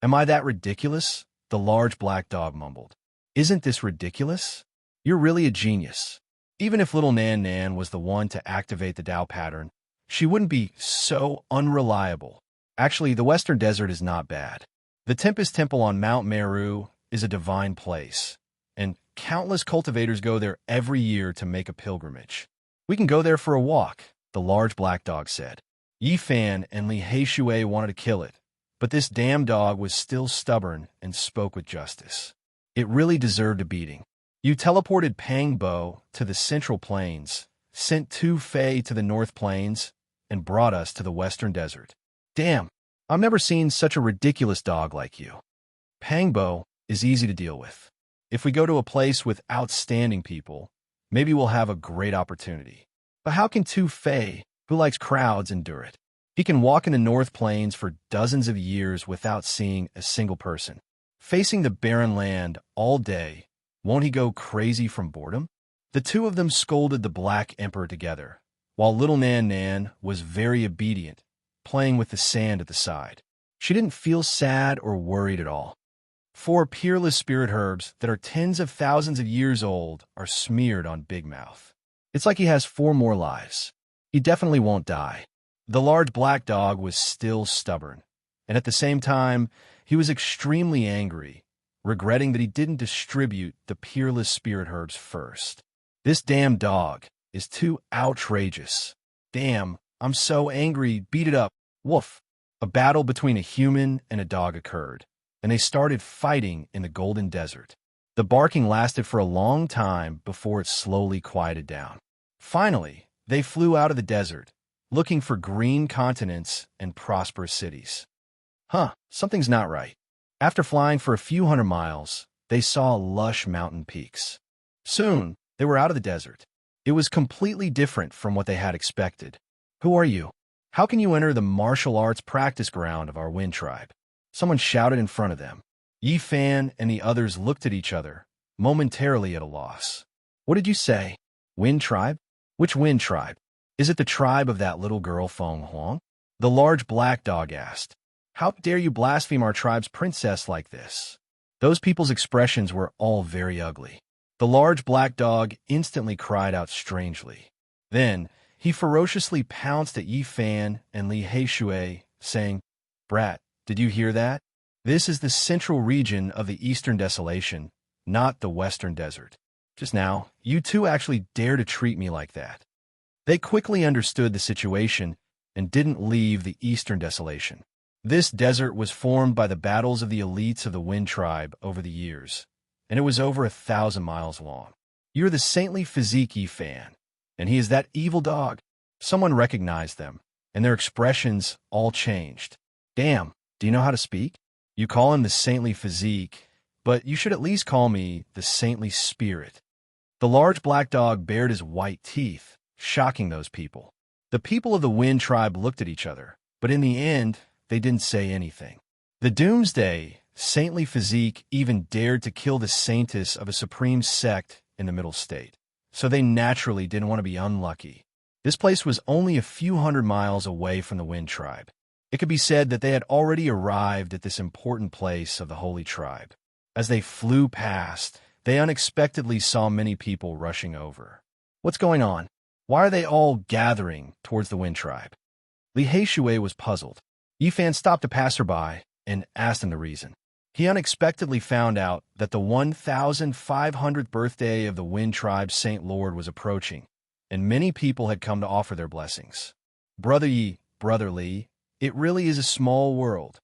Am I that ridiculous? The large black dog mumbled. Isn't this ridiculous? You're really a genius. Even if little Nan Nan was the one to activate the Tao pattern, she wouldn't be so unreliable. Actually, the western desert is not bad. The Tempest Temple on Mount Meru is a divine place, and countless cultivators go there every year to make a pilgrimage. We can go there for a walk, the large black dog said. Yi Fan and Li Heishui wanted to kill it, but this damn dog was still stubborn and spoke with justice. It really deserved a beating. You teleported Pang Bo to the central plains, sent Tu Fei to the north plains, and brought us to the western desert. Damn, I've never seen such a ridiculous dog like you. Pang Bo is easy to deal with. If we go to a place with outstanding people, maybe we'll have a great opportunity. But how can Tu Fei, who likes crowds, endure it? He can walk in the North Plains for dozens of years without seeing a single person. Facing the barren land all day, won't he go crazy from boredom? The two of them scolded the Black Emperor together, while little Nan Nan was very obedient, playing with the sand at the side. She didn't feel sad or worried at all. 4 peerless spirit herbs that are tens of thousands of years old are smeared on Big Mouth. It's like he has 4 more lives. He definitely won't die. The large black dog was still stubborn, and at the same time, he was extremely angry, regretting that he didn't distribute the peerless spirit herbs first. This damn dog is too outrageous. Damn, I'm so angry, beat it up, woof. A battle between a human and a dog occurred, and they started fighting in the golden desert. The barking lasted for a long time before it slowly quieted down. Finally, they flew out of the desert, looking for green continents and prosperous cities. Something's not right. After flying for a few hundred miles, they saw lush mountain peaks. Soon, they were out of the desert. It was completely different from what they had expected. Who are you? How can you enter the martial arts practice ground of our Wind Tribe? Someone shouted in front of them. Yi Fan and the others looked at each other, momentarily at a loss. What did you say? Wind Tribe? Which Wind Tribe? Is it the tribe of that little girl Feng Huang? The large black dog asked. How dare you blaspheme our tribe's princess like this? Those people's expressions were all very ugly. The large black dog instantly cried out strangely. Then, he ferociously pounced at Yi Fan and Li Heishui, saying, "Brat, did you hear that? This is the central region of the Eastern Desolation, not the Western Desert. Just now, you two actually dare to treat me like that." They quickly understood the situation and didn't leave the Eastern Desolation. This desert was formed by the battles of the elites of the Wind Tribe over the years, and it was over 1,000 miles long. "You're the saintly physique Yi Fan, and he is that evil dog." Someone recognized them, and their expressions all changed. "Damn, do you know how to speak? You call him the saintly physique, but you should at least call me the saintly spirit." The large black dog bared his white teeth, shocking those people. The people of the Wind Tribe looked at each other, but in the end, they didn't say anything. The Doomsday saintly physique even dared to kill the saintess of a supreme sect in the Middle State, so they naturally didn't want to be unlucky. This place was only a few hundred miles away from the Wind Tribe. It could be said that they had already arrived at this important place of the Holy Tribe. As they flew past, they unexpectedly saw many people rushing over. "What's going on? Why are they all gathering towards the Wind Tribe?" Li Heishui was puzzled. Yi Fan stopped a passerby and asked him the reason. He unexpectedly found out that the 1,500th birthday of the Wind Tribe's Saint Lord was approaching, and many people had come to offer their blessings. "Brother Yi, Brother Li, it really is a small world."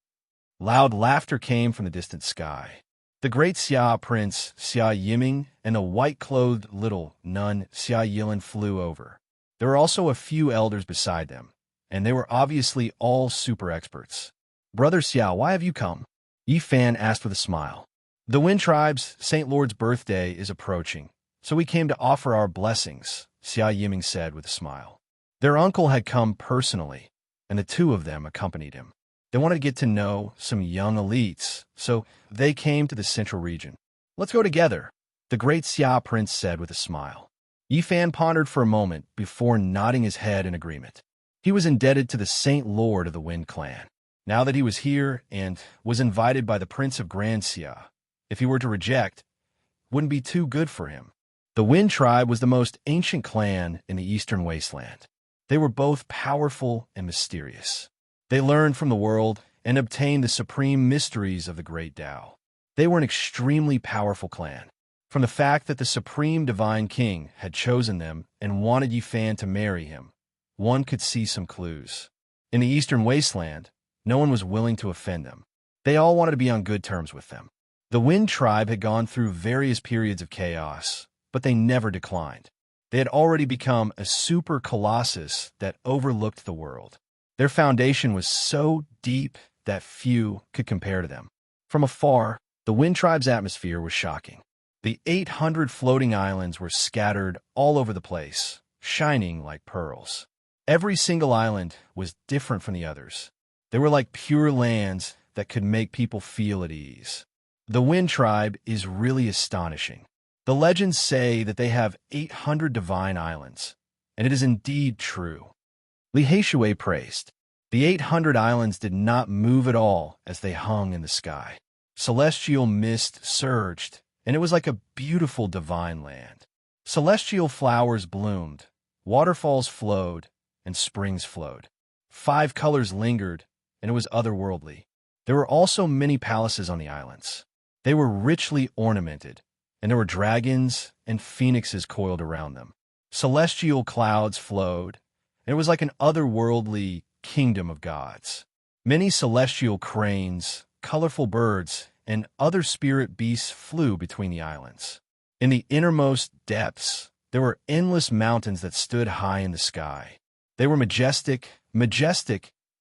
Loud laughter came from the distant sky. The great Xia Prince, Xia Yiming, and the white-clothed little nun, Xia Yilin, flew over. There were also a few elders beside them, and they were obviously all super experts. "Brother Xia, why have you come?" Yi Fan asked with a smile. "The Wind Tribe's Saint Lord's birthday is approaching, so we came to offer our blessings," Xia Yiming said with a smile. Their uncle had come personally, and the two of them accompanied him. They wanted to get to know some young elites, so they came to the central region. "Let's go together," the great Xia Prince said with a smile. Yi Fan pondered for a moment before nodding his head in agreement. He was indebted to the Saint Lord of the Wind Clan. Now that he was here and was invited by the Prince of Grand Xia, if he were to reject, it wouldn't be too good for him. The Wind Tribe was the most ancient clan in the Eastern Wasteland. They were both powerful and mysterious. They learned from the world and obtained the supreme mysteries of the Great Tao. They were an extremely powerful clan. From the fact that the Supreme Divine King had chosen them and wanted Yi Fan to marry him, one could see some clues. In the Eastern Wasteland, no one was willing to offend them. They all wanted to be on good terms with them. The Wind Tribe had gone through various periods of chaos, but they never declined. They had already become a super colossus that overlooked the world. Their foundation was so deep that few could compare to them. From afar, the Wind Tribe's atmosphere was shocking. The 800 floating islands were scattered all over the place, shining like pearls. Every single island was different from the others. They were like pure lands that could make people feel at ease. The Wind Tribe is really astonishing. The legends say that they have 800 divine islands, and it is indeed true. Li Heishui praised. The 800 islands did not move at all as they hung in the sky. Celestial mist surged, and it was like a beautiful divine land. Celestial flowers bloomed, waterfalls flowed, and springs flowed. 5 colors lingered, and it was otherworldly. There were also many palaces on the islands. They were richly ornamented, and there were dragons and phoenixes coiled around them. Celestial clouds flowed, and it was like an otherworldly kingdom of gods. Many celestial cranes, colorful birds, and other spirit beasts flew between the islands. In the innermost depths, there were endless mountains that stood high in the sky. They were majestic,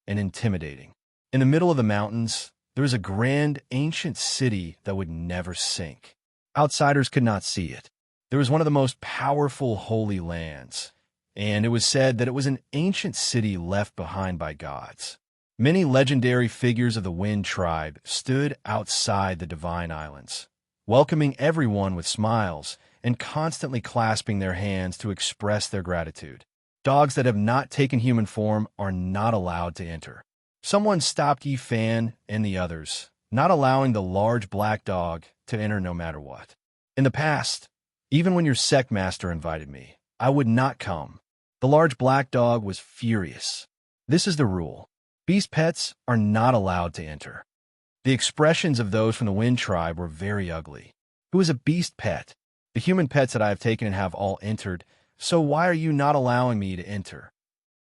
and intimidating. In the middle of the mountains, there was a grand ancient city that would never sink. Outsiders could not see it. There was one of the most powerful holy lands, and it was said that it was an ancient city left behind by gods. Many legendary figures of the Wind Tribe stood outside the divine islands, welcoming everyone with smiles and constantly clasping their hands to express their gratitude. Dogs that have not taken human form are not allowed to enter. Someone stopped Yi Fan and the others, not allowing the large black dog to enter no matter what. In the past, Even when your sect master invited me, I would not come. The large black dog was furious. This is the rule. Beast pets are not allowed to enter. The expressions of those from the Wind tribe were very ugly. Who is a beast pet? The human pets that I have taken and have all entered, so why are you not allowing me to enter?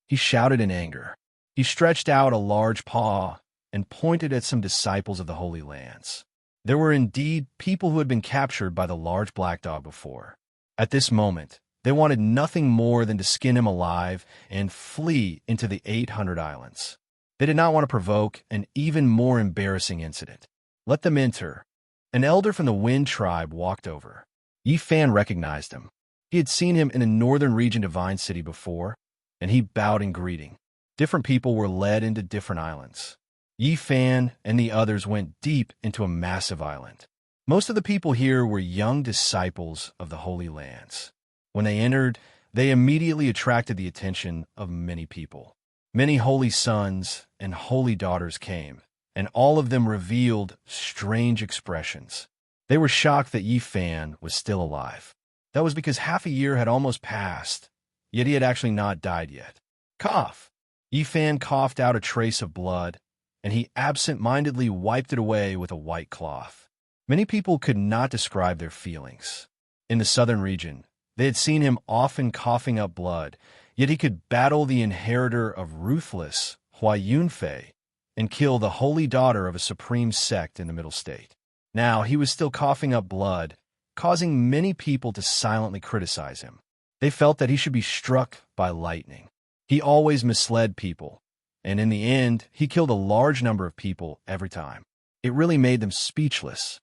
He shouted in anger. He stretched out a large paw and pointed at some disciples of the Holy Lands. There were indeed people who had been captured by the large black dog before. At this moment, they wanted nothing more than to skin him alive and flee into the 800 islands. They did not want to provoke an even more embarrassing incident. Let them enter. An elder from the Wind tribe walked over. Yi Fan recognized him. He had seen him in a northern region divine city before, and he bowed in greeting. Different people were led into different islands. Yi Fan and the others went deep into a massive island. Most of the people here were young disciples of the Holy Lands. When they entered, they immediately attracted the attention of many people. Many holy sons and holy daughters came, and all of them revealed strange expressions. They were shocked that Yi Fan was still alive. That was because half a year had almost passed, yet he had actually not died yet. Cough! Yi Fan coughed out a trace of blood, and he absent-mindedly wiped it away with a white cloth. Many people could not describe their feelings. In the southern region, they had seen him often coughing up blood, yet he could battle the inheritor of ruthless Hua Yunfei and kill the holy daughter of a supreme sect in the Middle State. Now he was still coughing up blood, causing many people to silently criticize him. They felt that he should be struck by lightning. He always misled people, and in the end, he killed a large number of people every time. It really made them speechless.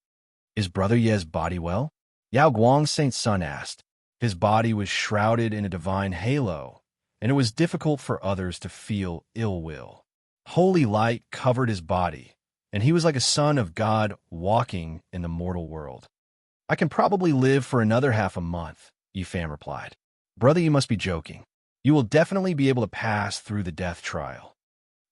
Is Brother Ye's body well? Yao Guang's Saint Son asked. His body was shrouded in a divine halo, and it was difficult for others to feel ill will. Holy light covered his body, and he was like a son of God walking in the mortal world. I can probably live for another half a month, Yi Fan replied. Brother, you must be joking. You will definitely be able to pass through the death trial.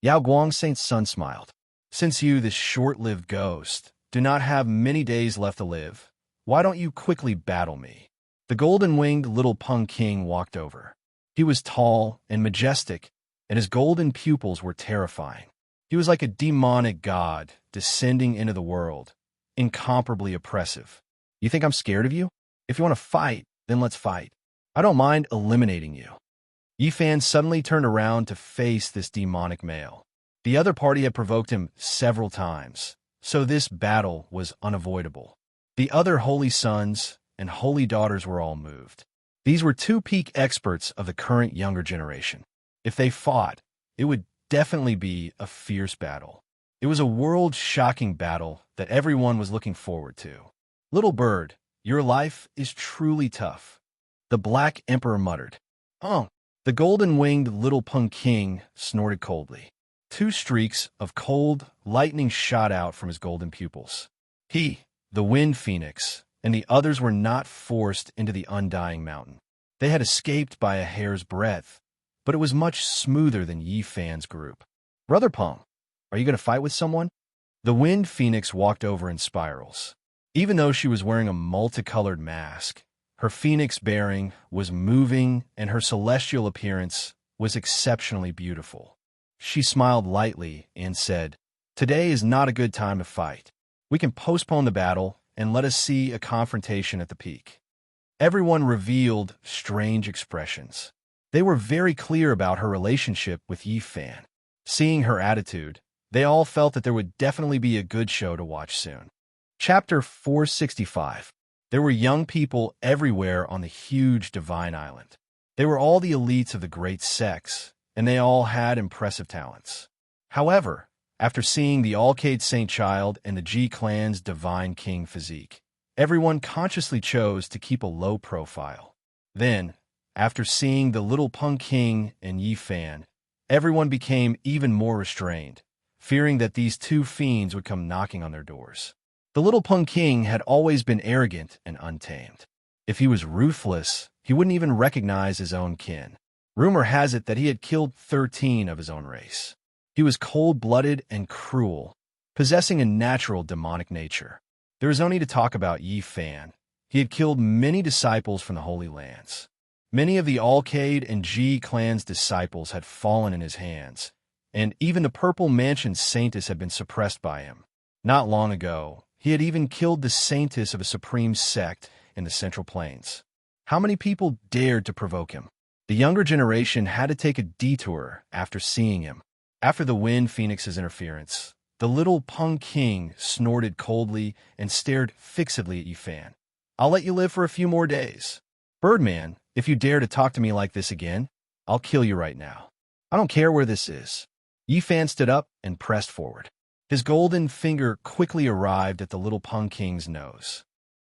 Yao Guang's Saint Son smiled. Since you, this short-lived ghost, do not have many days left to live, why don't you quickly battle me? The golden-winged little Peng King walked over. He was tall and majestic, and his golden pupils were terrifying. He was like a demonic god descending into the world, incomparably oppressive. You think I'm scared of you? If you want to fight, then let's fight. I don't mind eliminating you. Yi Fan suddenly turned around to face this demonic male. The other party had provoked him several times, so this battle was unavoidable. The other holy sons and holy daughters were all moved. These were two peak experts of the current younger generation. If they fought, it would definitely be a fierce battle. It was a world-shocking battle that everyone was looking forward to. Little bird, your life is truly tough. The Black Emperor muttered. Oh, the golden-winged little Peng King snorted coldly. Two streaks of cold lightning shot out from his golden pupils. He, the Wind Phoenix, and the others were not forced into the undying mountain. They had escaped by a hair's breadth, but it was much smoother than Yi Fan's group. Brother Peng, are you going to fight with someone? The Wind Phoenix walked over in spirals. Even though she was wearing a multicolored mask, her phoenix bearing was moving and her celestial appearance was exceptionally beautiful. She smiled lightly and said, Today is not a good time to fight. We can postpone the battle and let us see a confrontation at the peak. Everyone revealed strange expressions. They were very clear about her relationship with Yi Fan. Seeing her attitude, they all felt that there would definitely be a good show to watch soon. Chapter 465. There were young people everywhere on the huge divine island. They were all the elites of the great sects, and they all had impressive talents. However, after seeing the Alcade Saint Child and the G Clan's Divine King physique, everyone consciously chose to keep a low profile. Then, after seeing the little Peng King and Yi Fan, everyone became even more restrained, fearing that these two fiends would come knocking on their doors. The little Peng King had always been arrogant and untamed. If he was ruthless, he wouldn't even recognize his own kin. Rumor has it that he had killed 13 of his own race. He was cold-blooded and cruel, possessing a natural demonic nature. There is no need to talk about Yi Fan. he had killed many disciples from the Holy Lands. Many of the Alcade and G clan's disciples had fallen in his hands, and even the Purple Mansion Saintess had been suppressed by him. Not long ago, he had even killed the Saintess of a supreme sect in the Central Plains. How many people dared to provoke him? The younger generation had to take a detour after seeing him. After the Wind Phoenix's interference, the little Pung King snorted coldly and stared fixedly at Yifan. "I'll let you live for a few more days. Birdman, if you dare to talk to me like this again, I'll kill you right now. I don't care where this is." Yifan stood up and pressed forward. His golden finger quickly arrived at the little Pung King's nose.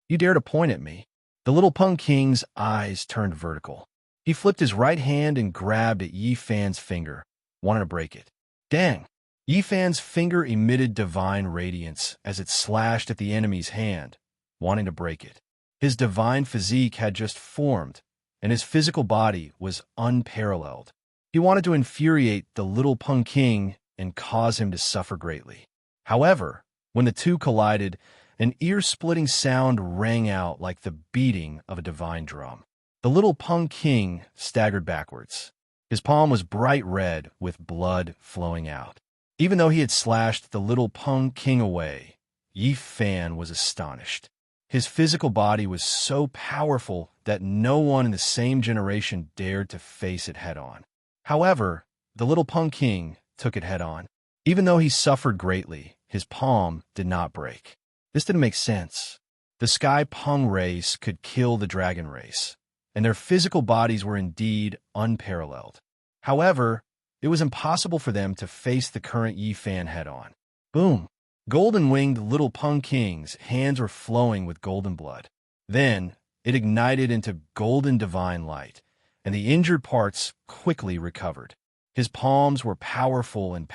"You dare to point at me?" The little Pung King's eyes turned vertical. He flipped his right hand and grabbed at Yifan's finger, wanting to break it. Dang! Yifan's finger emitted divine radiance as it slashed at the enemy's hand, wanting to break it. His divine physique had just formed, and his physical body was unparalleled. He wanted to infuriate the little Pung King and cause him to suffer greatly. However, when the two collided, an ear-splitting sound rang out like the beating of a divine drum. The little Pung King staggered backwards. His palm was bright red with blood flowing out. Even though he had slashed the little Pung King away, Yifan was astonished. His physical body was so powerful that no one in the same generation dared to face it head-on. However, the little Pung King took it head-on. Even though he suffered greatly, his palm did not break. This didn't make sense. The Sky Pung race could kill the Dragon race, and their physical bodies were indeed unparalleled. However, it was impossible for them to face the current Yifan head-on. Boom! Golden-winged little Pung King's hands were flowing with golden blood. Then, it ignited into golden divine light, and the injured parts quickly recovered. His palms were powerful, and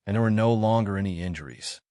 there were no longer any injuries.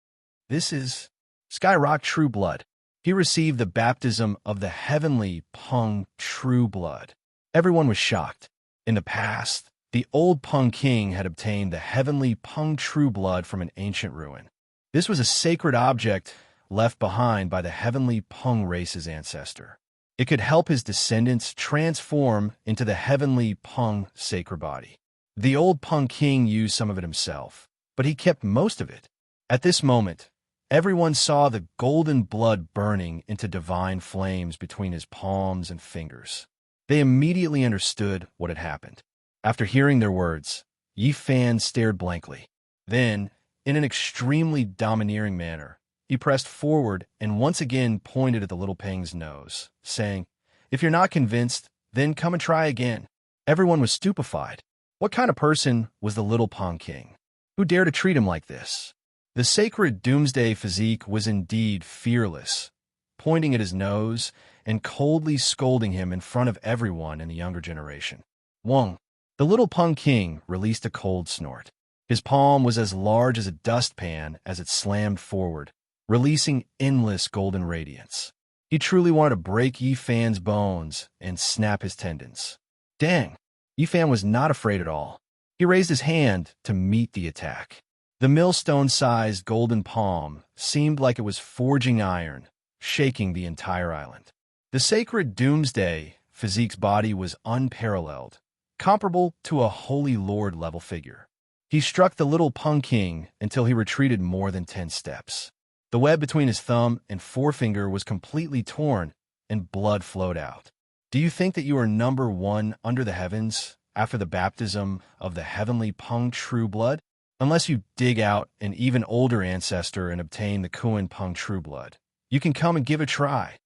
This is Skyrock True Blood. He received the baptism of the heavenly Pung True Blood. Everyone was shocked. In the past, the old Pung King had obtained the heavenly Pung True Blood from an ancient ruin. This was a sacred object left behind by the heavenly Pung race's ancestor. It could help his descendants transform into the heavenly Pung sacred body. The old Pung King used some of it himself, but he kept most of it. At this moment, everyone saw the golden blood burning into divine flames between his palms and fingers. They immediately understood what had happened. After hearing their words, Yifan stared blankly. Then, in an extremely domineering manner, he pressed forward and once again pointed at the little Pang's nose, saying, "If you're not convinced, then come and try again." Everyone was stupefied. What kind of person was the little Pung King? Who dared to treat him like this? The sacred doomsday physique was indeed fearless, pointing at his nose and coldly scolding him in front of everyone in the younger generation. Wong. The little Pung King released a cold snort. His palm was as large as a dustpan as it slammed forward, releasing endless golden radiance. He truly wanted to break Yifan's bones and snap his tendons. Dang! Yifan was not afraid at all. He raised his hand to meet the attack. The millstone-sized golden palm seemed like it was forging iron, shaking the entire island. The sacred doomsday physique's body was unparalleled, comparable to a Holy Lord-level figure. He struck the little Pung King until he retreated more than 10 steps. The web between his thumb and forefinger was completely torn, and blood flowed out. Do you think that you are number one under the heavens after the baptism of the heavenly Pung True Blood? Unless you dig out an even older ancestor and obtain the Kuan Pung True Blood, you can come and give a try.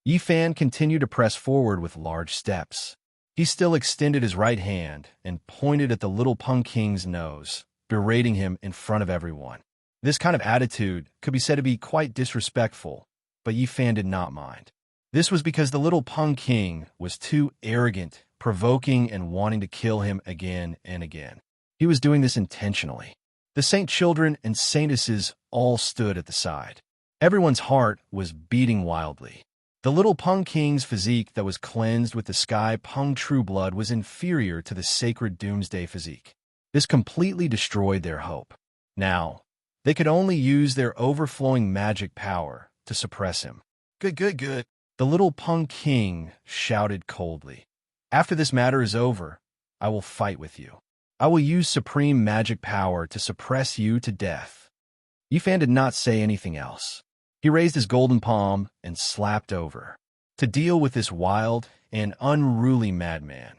Yifan continued to press forward with large steps. He still extended his right hand and pointed at the little Pung King's nose, berating him in front of everyone. This kind of attitude could be said to be quite disrespectful, but Yifan did not mind. This was because the little Pung King was too arrogant, provoking, and wanting to kill him again and again. He was doing this intentionally. The saint children and saintesses all stood at the side. Everyone's heart was beating wildly. The little Pung King's physique that was cleansed with the Sky Pung True Blood was inferior to the sacred Doomsday physique. This completely destroyed their hope. Now, they could only use their overflowing magic power to suppress him. Good. The little Pung King shouted coldly. After this matter is over, I will fight with you. I will use supreme magic power to suppress you to death. Yifan did not say anything else. He raised his golden palm and slapped over. To deal with this wild and unruly madman,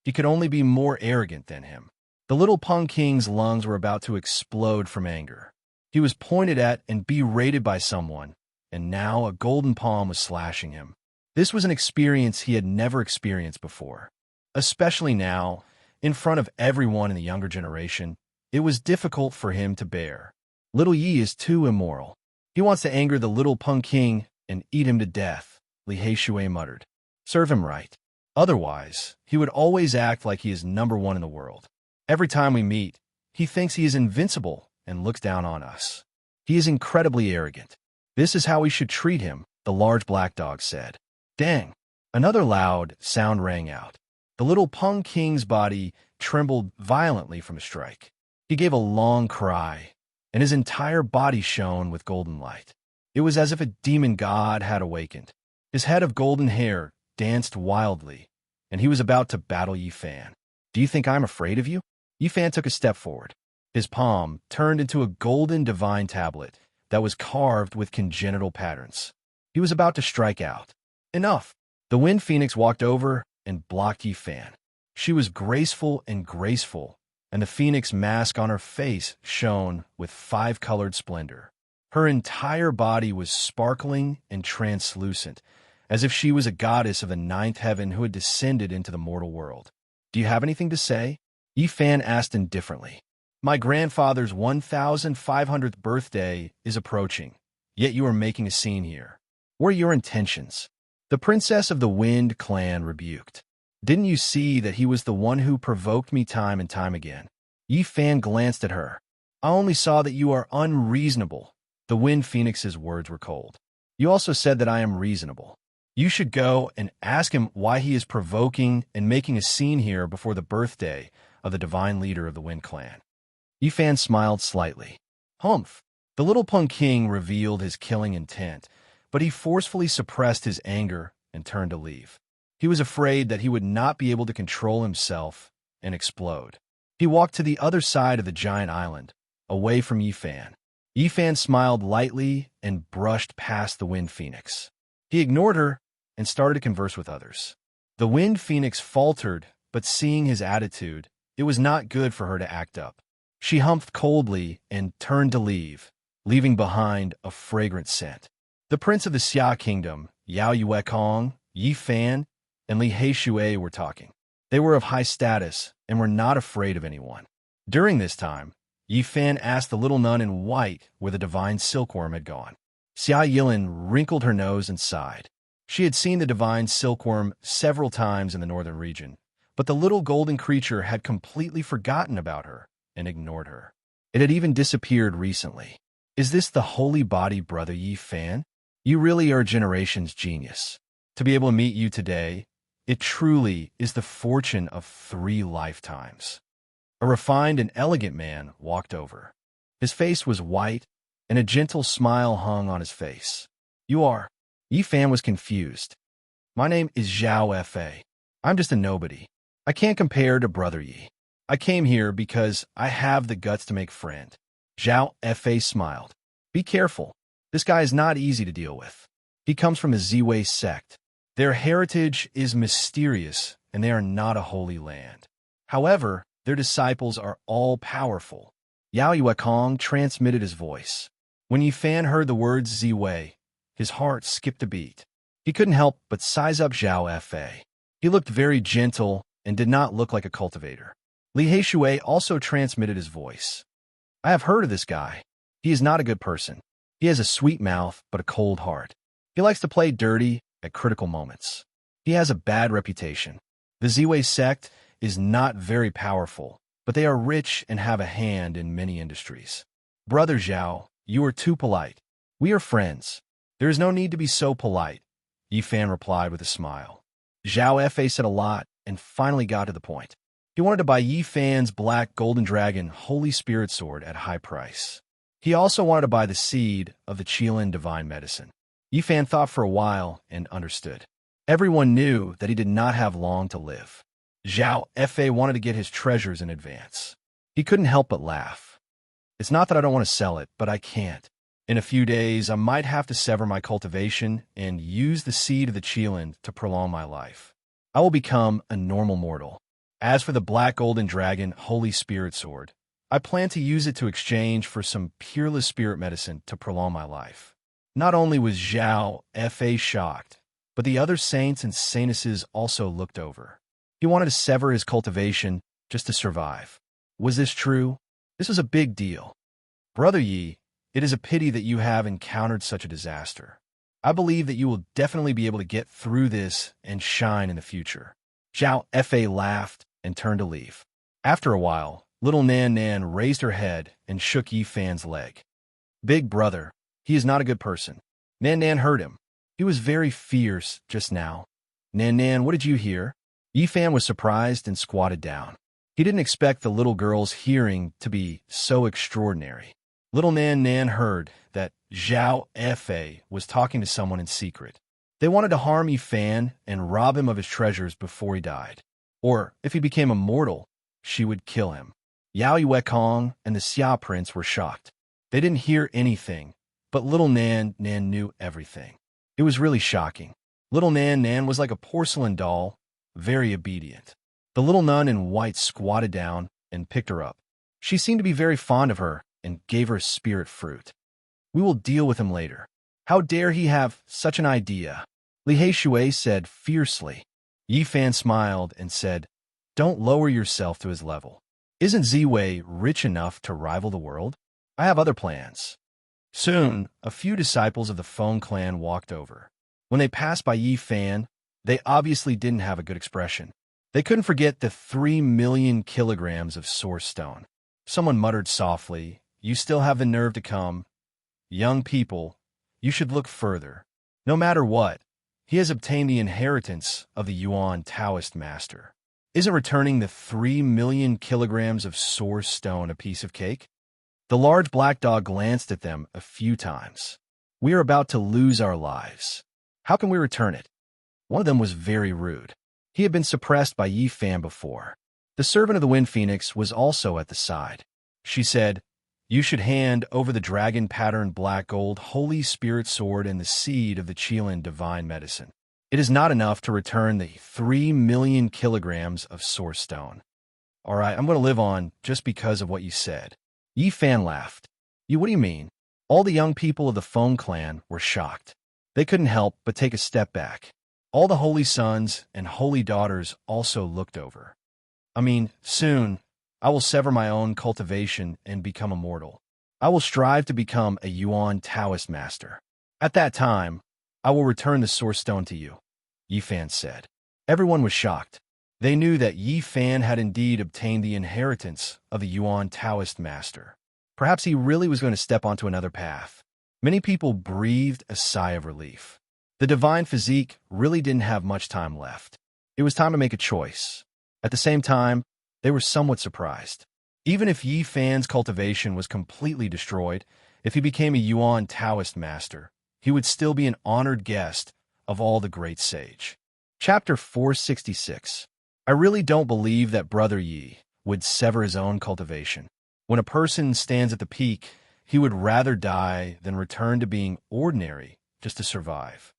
he could only be more arrogant than him. The little Pung King's lungs were about to explode from anger. He was pointed at and berated by someone, and now a golden palm was slashing him. This was an experience he had never experienced before. Especially now, in front of everyone in the younger generation, it was difficult for him to bear. Little Yi is too immoral. He wants to anger the little Pung King and eat him to death, Li Heishui muttered. Serve him right. Otherwise, he would always act like he is number one in the world. Every time we meet, he thinks he is invincible and looks down on us. He is incredibly arrogant. This is how we should treat him, the large black dog said. Dang! Another loud sound rang out. The little Pung King's body trembled violently from a strike. He gave a long cry, and his entire body shone with golden light. It was as if a demon god had awakened. His head of golden hair danced wildly, and he was about to battle Yifan. Do you think I'm afraid of you? Yifan took a step forward. His palm turned into a golden divine tablet that was carved with congenital patterns. He was about to strike out. Enough! The Wind Phoenix walked over and blocked Yifan. She was graceful, and the phoenix mask on her face shone with five-colored splendor. Her entire body was sparkling and translucent, as if she was a goddess of the ninth heaven who had descended into the mortal world. Do you have anything to say? Yifan asked indifferently. My grandfather's 1,500th birthday is approaching, yet you are making a scene here. What are your intentions? The princess of the Wind clan rebuked. Didn't you see that he was the one who provoked me time and time again? Yifan glanced at her. I only saw that you are unreasonable. The Wind Phoenix's words were cold. You also said that I am reasonable. You should go and ask him why he is provoking and making a scene here before the birthday of the divine leader of the Wind clan. Yifan smiled slightly. Humph! The little Pung King revealed his killing intent, but he forcefully suppressed his anger and turned to leave. He was afraid that he would not be able to control himself and explode. He walked to the other side of the giant island, away from Yifan. Yifan smiled lightly and brushed past the Wind Phoenix. He ignored her and started to converse with others. The Wind Phoenix faltered, but seeing his attitude, it was not good for her to act up. She humphed coldly and turned to leave, leaving behind a fragrant scent. The prince of the Xia kingdom, Yao Yuekong, Yifan, and Li Heishui were talking. They were of high status and were not afraid of anyone. During this time, Yifan asked the little nun in white where the divine silkworm had gone. Xia Yilin wrinkled her nose and sighed. She had seen the divine silkworm several times in the northern region, but the little golden creature had completely forgotten about her and ignored her. It had even disappeared recently. Is this the holy body, brother Yifan? You really are a generation's genius. To be able to meet you today, it truly is the fortune of 3 lifetimes. A refined and elegant man walked over. His face was white, and a gentle smile hung on his face. You are? Yifan was confused. My name is Zhao Fa. I'm just a nobody. I can't compare to Brother Yi. I came here because I have the guts to make friend. Zhao Fa smiled. Be careful. This guy is not easy to deal with. He comes from a Ziwei sect. Their heritage is mysterious, and they are not a holy land. However, their disciples are all-powerful. Yao Yuekong transmitted his voice. When Yifan heard the words Ziwei, his heart skipped a beat. He couldn't help but size up Zhao Fa. He looked very gentle and did not look like a cultivator. Li Heishui also transmitted his voice. I have heard of this guy. He is not a good person. He has a sweet mouth, but a cold heart. He likes to play dirty at critical moments. He has a bad reputation. The Ziwei sect is not very powerful, but they are rich and have a hand in many industries. Brother Zhao, you are too polite. We are friends. There is no need to be so polite, Yifan replied with a smile. Zhao Fa said a lot and finally got to the point. He wanted to buy Yifan's black golden dragon holy spirit sword at a high price. He also wanted to buy the seed of the Qilin divine medicine. Yi Fan thought for a while and understood. Everyone knew that he did not have long to live. Zhao Fa wanted to get his treasures in advance. He couldn't help but laugh. It's not that I don't want to sell it, but I can't. In a few days, I might have to sever my cultivation and use the seed of the Qilin to prolong my life. I will become a normal mortal. As for the Black Golden Dragon Holy Spirit Sword, I plan to use it to exchange for some peerless spirit medicine to prolong my life. Not only was Zhao Fa shocked, but the other saints and saintesses also looked over. He wanted to sever his cultivation just to survive. Was this true? This was a big deal. Brother Yi, it is a pity that you have encountered such a disaster. I believe that you will definitely be able to get through this and shine in the future. Zhao Fa laughed and turned to leave. After a while, little Nan Nan raised her head and shook Yi Fan's leg. Big brother, he is not a good person. Nan Nan heard him. He was very fierce just now. Nan Nan, what did you hear? Yi Fan was surprised and squatted down. He didn't expect the little girl's hearing to be so extraordinary. Little Nan Nan heard that Zhao Fa was talking to someone in secret. They wanted to harm Yi Fan and rob him of his treasures before he died. Or, if he became immortal, she would kill him. Yao Yuekong and the Xia Prince were shocked. They didn't hear anything, but little Nan Nan knew everything. It was really shocking. Little Nan Nan was like a porcelain doll, very obedient. The little nun in white squatted down and picked her up. She seemed to be very fond of her and gave her a spirit fruit. We will deal with him later. How dare he have such an idea? Li Haishui said fiercely. Yi Fan smiled and said, don't lower yourself to his level. Isn't Ziwei rich enough to rival the world? I have other plans. Soon, a few disciples of the Feng clan walked over. When they passed by Yi Fan, they obviously didn't have a good expression. They couldn't forget the 3 million kilograms of source stone. Someone muttered softly, you still have the nerve to come. Young people, you should look further. No matter what, he has obtained the inheritance of the Yuan Taoist master. Isn't returning the 3 million kilograms of source stone a piece of cake? The large black dog glanced at them a few times. We are about to lose our lives. How can we return it? One of them was very rude. He had been suppressed by Yi Fan before. The servant of the Wind Phoenix was also at the side. She said, you should hand over the dragon-patterned black gold Holy Spirit Sword and the seed of the Qilin divine medicine. It is not enough to return the 3 million kilograms of source stone. All right, I'm going to live on just because of what you said. Yi Fan laughed. What do you mean? All the young people of the Feng clan were shocked. They couldn't help but take a step back. All the holy sons and holy daughters also looked over. Soon, I will sever my own cultivation and become immortal. I will strive to become a Yuan Taoist master. At that time, I will return the source stone to you, Yi Fan said. Everyone was shocked. They knew that Yi Fan had indeed obtained the inheritance of the Yuan Taoist master. Perhaps he really was going to step onto another path. Many people breathed a sigh of relief. The divine physique really didn't have much time left. It was time to make a choice. At the same time, they were somewhat surprised. Even if Yi Fan's cultivation was completely destroyed, if he became a Yuan Taoist master, he would still be an honored guest of all the great sage. Chapter 466. I really don't believe that Brother Yi would sever his own cultivation. When a person stands at the peak, he would rather die than return to being ordinary just to survive.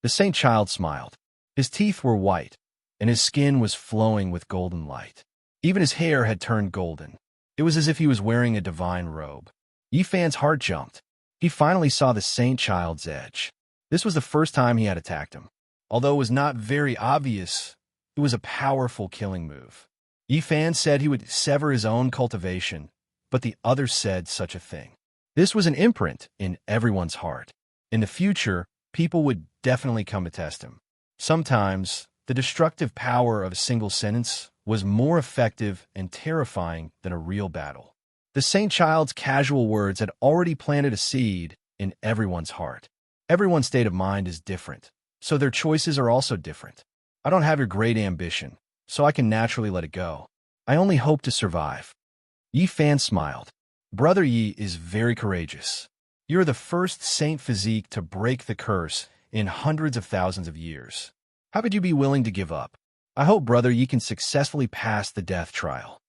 The Saint Child smiled. His teeth were white, and his skin was flowing with golden light. Even his hair had turned golden. It was as if he was wearing a divine robe. Yi Fan's heart jumped. He finally saw the Saint Child's edge. This was the first time he had attacked him. Although it was not very obvious, it was a powerful killing move. Yi Fan said he would sever his own cultivation, but the others said such a thing. This was an imprint in everyone's heart. In the future, people would definitely come to test him. Sometimes, the destructive power of a single sentence was more effective and terrifying than a real battle. The Saint Child's casual words had already planted a seed in everyone's heart. Everyone's state of mind is different, so their choices are also different. I don't have your great ambition, so I can naturally let it go. I only hope to survive. Yi Fan smiled. Brother Yi is very courageous. You're the first saint physique to break the curse in hundreds of thousands of years. How could you be willing to give up? I hope, brother, ye can successfully pass the death trial."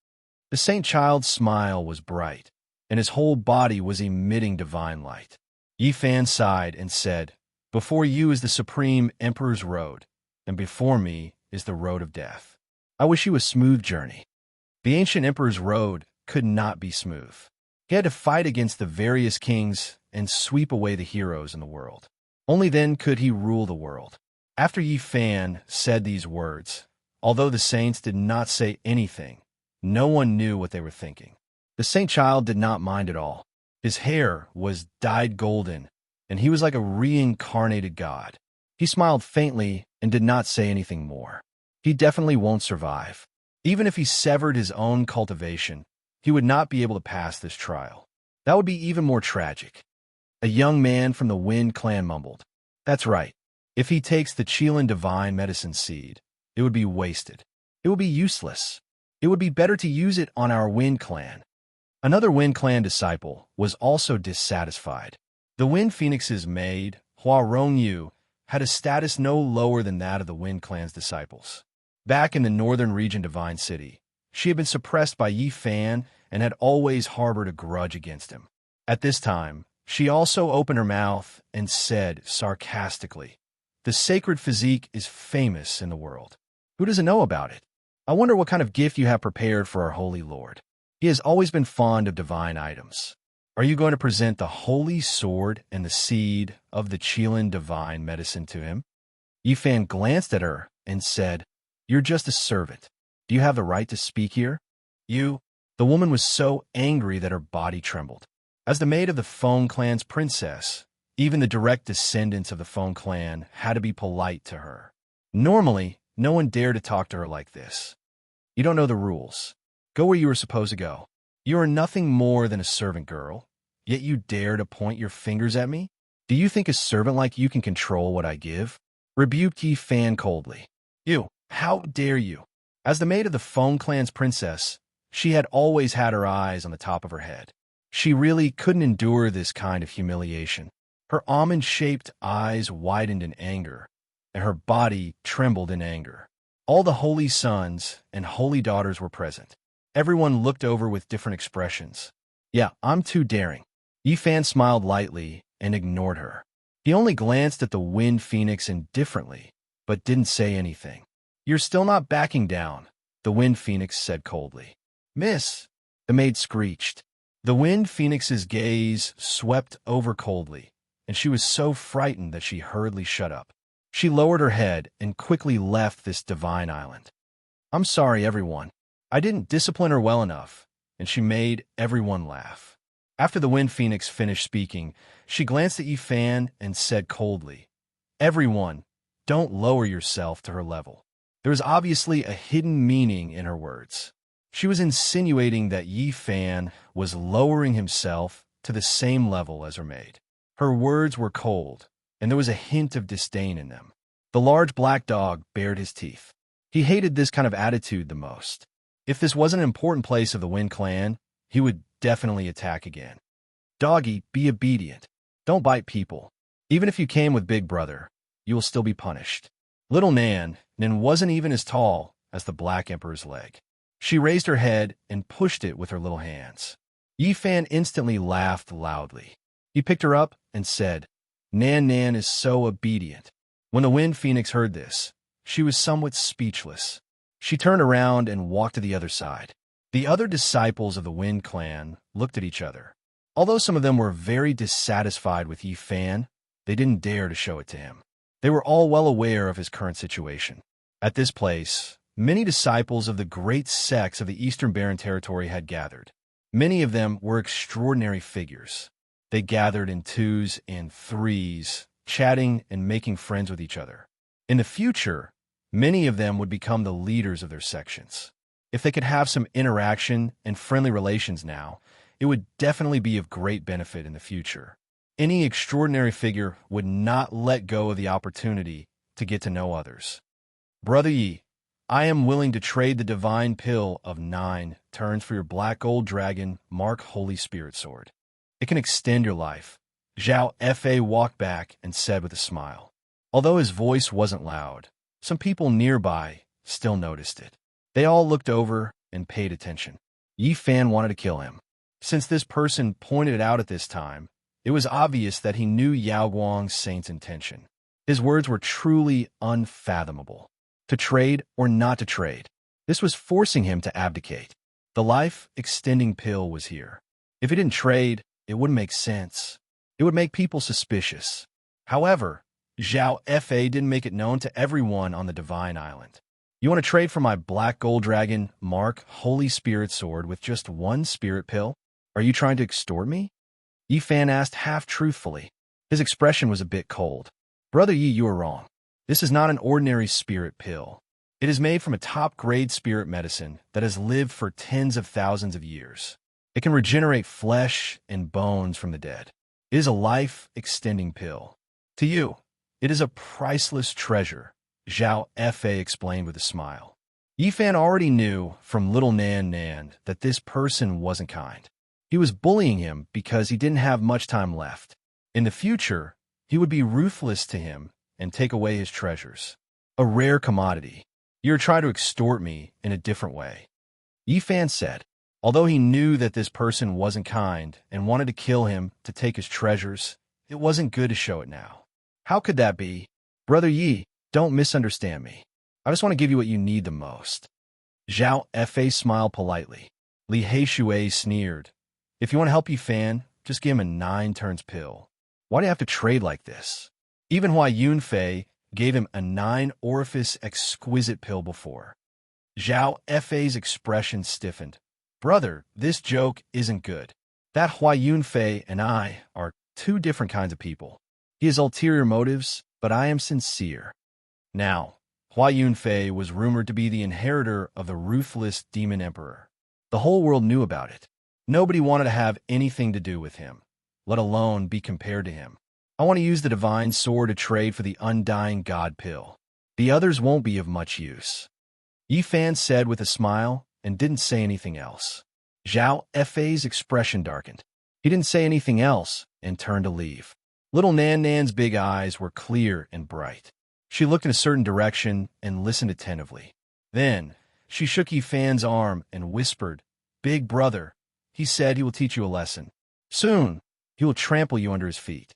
The saint child's smile was bright, and his whole body was emitting divine light. Yi Fan sighed and said, "Before you is the supreme emperor's road, and before me is the road of death. I wish you a smooth journey." The ancient emperor's road could not be smooth. He had to fight against the various kings and sweep away the heroes in the world. Only then could he rule the world. After Yi Fan said these words, although the saints did not say anything, no one knew what they were thinking. The saint child did not mind at all. His hair was dyed golden, and he was like a reincarnated god. He smiled faintly and did not say anything more. He definitely won't survive. Even if he severed his own cultivation, he would not be able to pass this trial. That would be even more tragic. A young man from the Wind clan mumbled, "That's right. If he takes the Qilin divine medicine seed, it would be wasted. It would be useless. It would be better to use it on our Wind clan." Another Wind clan disciple was also dissatisfied. The Wind Phoenix's maid, Hua Rongyu, had a status no lower than that of the Wind clan's disciples. Back in the northern region Divine City, she had been suppressed by Yi Fan and had always harbored a grudge against him. At this time, she also opened her mouth and said sarcastically, "The sacred physique is famous in the world. Who doesn't know about it? I wonder what kind of gift you have prepared for our Holy Lord. He has always been fond of divine items. Are you going to present the holy sword and the seed of the Qilin divine medicine to him?" Yi Fan glanced at her and said, "You're just a servant. Do you have the right to speak here? You—" The woman was so angry that her body trembled. As the maid of the Feng clan's princess, even the direct descendants of the Feng clan had to be polite to her. Normally, no one dared to talk to her like this. "You don't know the rules. Go where you were supposed to go. You are nothing more than a servant girl, yet you dare to point your fingers at me? Do you think a servant like you can control what I give?" rebuked Yi Fan coldly. "You, how dare you?" As the maid of the Feng clan's princess, she had always had her eyes on the top of her head. She really couldn't endure this kind of humiliation. Her almond-shaped eyes widened in anger, and her body trembled in anger. All the holy sons and holy daughters were present. Everyone looked over with different expressions. "Yeah, I'm too daring." Yi Fan smiled lightly and ignored her. He only glanced at the Wind Phoenix indifferently, but didn't say anything. "You're still not backing down," the Wind Phoenix said coldly. "Miss," the maid screeched. The Wind Phoenix's gaze swept over coldly, and she was so frightened that she hurriedly shut up. She lowered her head and quickly left this divine island. "I'm sorry, everyone. I didn't discipline her well enough," and she made everyone laugh. After the Wind Phoenix finished speaking, she glanced at Yi Fan and said coldly, "Everyone, don't lower yourself to her level." There was obviously a hidden meaning in her words. She was insinuating that Yi Fan was lowering himself to the same level as her maid. Her words were cold, and there was a hint of disdain in them. The large black dog bared his teeth. He hated this kind of attitude the most. If this wasn't an important place of the Wind clan, he would definitely attack again. "Doggy, be obedient. Don't bite people. Even if you came with Big Brother, you will still be punished." Little Nan wasn't even as tall as the Black Emperor's leg. She raised her head and pushed it with her little hands. Yi Fan instantly laughed loudly. He picked her up and said, Nan is so obedient." When the Wind Phoenix heard this, she was somewhat speechless. She turned around and walked to the other side. The other disciples of the Wind clan looked at each other. Although some of them were very dissatisfied with Yi Fan, they didn't dare to show it to him. They were all well aware of his current situation. At this place, many disciples of the great sects of the Eastern Barren Territory had gathered. Many of them were extraordinary figures. They gathered in twos and threes, chatting and making friends with each other. In the future, many of them would become the leaders of their sections. If they could have some interaction and friendly relations now, it would definitely be of great benefit in the future. Any extraordinary figure would not let go of the opportunity to get to know others. "Brother Yi, I am willing to trade the divine pill of 9 turns for your black gold dragon Mark Holy Spirit Sword. It can extend your life, Zhao Fa walked back and said with a smile. Although his voice wasn't loud, some people nearby still noticed it. They all looked over and paid attention. Yi Fan wanted to kill him. Since this person pointed it out at this time, it was obvious that he knew Yao Guang's saint's intention. His words were truly unfathomable. To trade or not to trade. This was forcing him to abdicate. The life-extending pill was here. If he didn't trade, it wouldn't make sense. It would make people suspicious. However, Zhao Fa didn't make it known to everyone on the Divine Island. You want to trade for my Black Gold Dragon Mark Holy Spirit Sword with just one spirit pill? Are you trying to extort me? Yi Fan asked half-truthfully. His expression was a bit cold. Brother Yi, you are wrong. This is not an ordinary spirit pill. It is made from a top-grade spirit medicine that has lived for tens of thousands of years. It can regenerate flesh and bones from the dead. It is a life-extending pill. To you, it is a priceless treasure, Zhao Fa explained with a smile. Yi Fan already knew from little Nan Nan that this person wasn't kind. He was bullying him because he didn't have much time left. In the future, he would be ruthless to him and take away his treasures. A rare commodity. You're trying to extort me in a different way. Yi Fan said, although he knew that this person wasn't kind and wanted to kill him to take his treasures, it wasn't good to show it now. How could that be? Brother Yi, don't misunderstand me. I just want to give you what you need the most. Zhao Fa smiled politely. Li Heishui sneered. If you want to help Yi Fan, just give him a 9 turns pill. Why do you have to trade like this? Even Hua Yunfei gave him a 9 orifice exquisite pill before. Zhao Fa's expression stiffened. Brother, this joke isn't good. That Hua Yunfei and I are 2 different kinds of people. He has ulterior motives, but I am sincere. Now, Hua Yunfei was rumored to be the inheritor of the ruthless demon emperor. The whole world knew about it. Nobody wanted to have anything to do with him, let alone be compared to him. I want to use the divine sword to trade for the undying god pill. The others won't be of much use. Yi Fan said with a smile and didn't say anything else. Zhao Fa's expression darkened. He didn't say anything else and turned to leave. Little Nan Nan's big eyes were clear and bright. She looked in a certain direction and listened attentively. Then, she shook Yi Fan's arm and whispered, Big brother, he said he will teach you a lesson. Soon, he will trample you under his feet.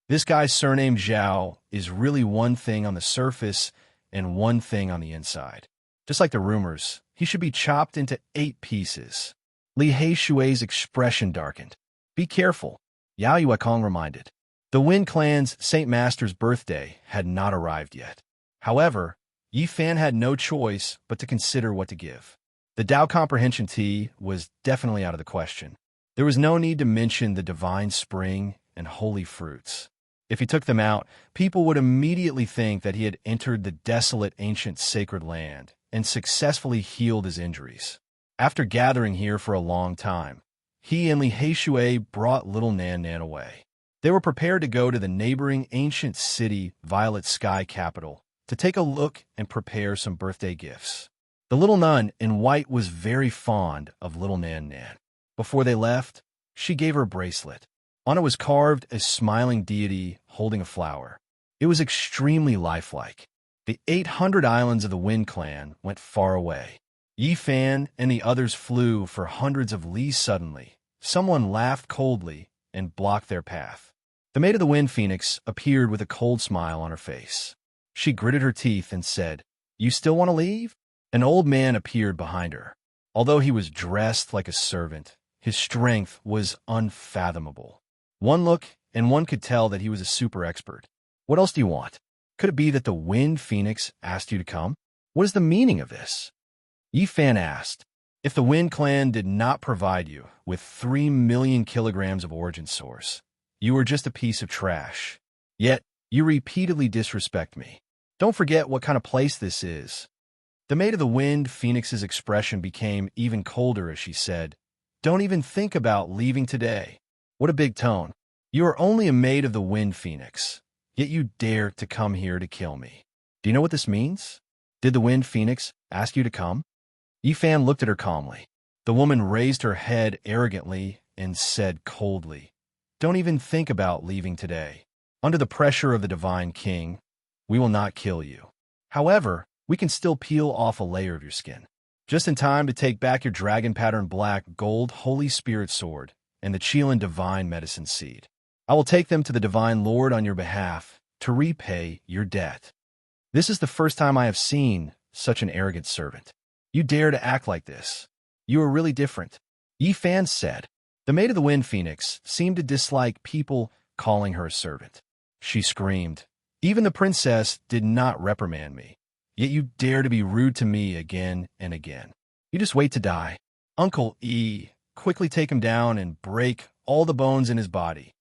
This guy's surname Zhao is really one thing on the surface and one thing on the inside. Just like the rumors, he should be chopped into 8 pieces. Li Heishui's expression darkened. Be careful, Yao Yuekong reminded. The Wen clan's Saint Master's birthday had not arrived yet. However, Yi Fan had no choice but to consider what to give. The Dao Comprehension Tea was definitely out of the question. There was no need to mention the divine spring and holy fruits. If he took them out, people would immediately think that he had entered the desolate ancient sacred land and successfully healed his injuries. After gathering here for a long time, he and Li Heishui brought little Nan Nan away. They were prepared to go to the neighboring ancient city, Violet Sky Capital, to take a look and prepare some birthday gifts. The little nun in white was very fond of little Nan Nan. Before they left, she gave her a bracelet. On it was carved a smiling deity holding a flower. It was extremely lifelike. The 800 islands of the Wen clan went far away. Yi Fan and the others flew for hundreds of leagues suddenly. Someone laughed coldly and blocked their path. The Maid of the Wind Phoenix appeared with a cold smile on her face. She gritted her teeth and said, You still want to leave? An old man appeared behind her. Although he was dressed like a servant, his strength was unfathomable. One look, and one could tell that he was a super expert. What else do you want? Could it be that the Wind Phoenix asked you to come? What is the meaning of this? Yi Fan asked. If the Wind Clan did not provide you with 3 million kilograms of origin source, you were just a piece of trash. Yet, you repeatedly disrespect me. Don't forget what kind of place this is. The Maid of the Wind Phoenix's expression became even colder as she said, Don't even think about leaving today. What a big tone. You are only a Maid of the Wind Phoenix, yet you dare to come here to kill me. Do you know what this means? Did the Wind Phoenix ask you to come? Yi Fan looked at her calmly. The woman raised her head arrogantly and said coldly, don't even think about leaving today. Under the pressure of the Divine King, we will not kill you. However, we can still peel off a layer of your skin. Just in time to take back your dragon pattern black gold Holy Spirit sword and the Chelan Divine Medicine Seed. I will take them to the Divine Lord on your behalf to repay your debt. This is the first time I have seen such an arrogant servant. You dare to act like this. You are really different. Yi Fan said. The Maid of the Wind Phoenix seemed to dislike people calling her a servant. She screamed, "Even the princess did not reprimand me. Yet you dare to be rude to me again and again. You just wait to die. Uncle E, quickly take him down and break all the bones in his body."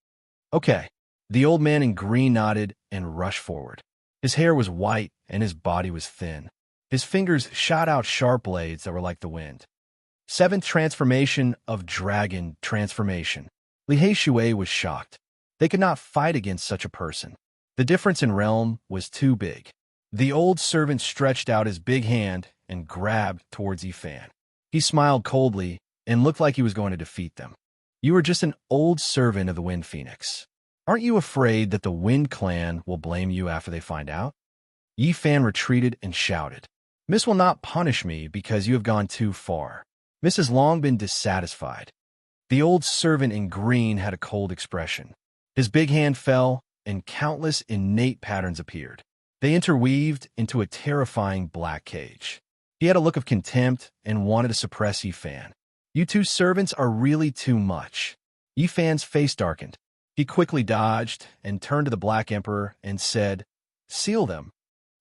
Okay. The old man in green nodded and rushed forward. His hair was white and his body was thin. His fingers shot out sharp blades that were like the wind. Seventh transformation of dragon transformation. Lihei Shui was shocked. They could not fight against such a person. The difference in realm was too big. The old servant stretched out his big hand and grabbed towards Yi Fan. He smiled coldly and looked like he was going to defeat them. You are just an old servant of the Wind Phoenix. Aren't you afraid that the Wind Clan will blame you after they find out? Yi Fan retreated and shouted, "Miss will not punish me because you have gone too far. Miss has long been dissatisfied." The old servant in green had a cold expression. His big hand fell, and countless innate patterns appeared. They interweaved into a terrifying black cage. He had a look of contempt and wanted to suppress Yi Fan. You two servants are really too much. Yi Fan's face darkened. He quickly dodged and turned to the Black Emperor and said, "Seal them."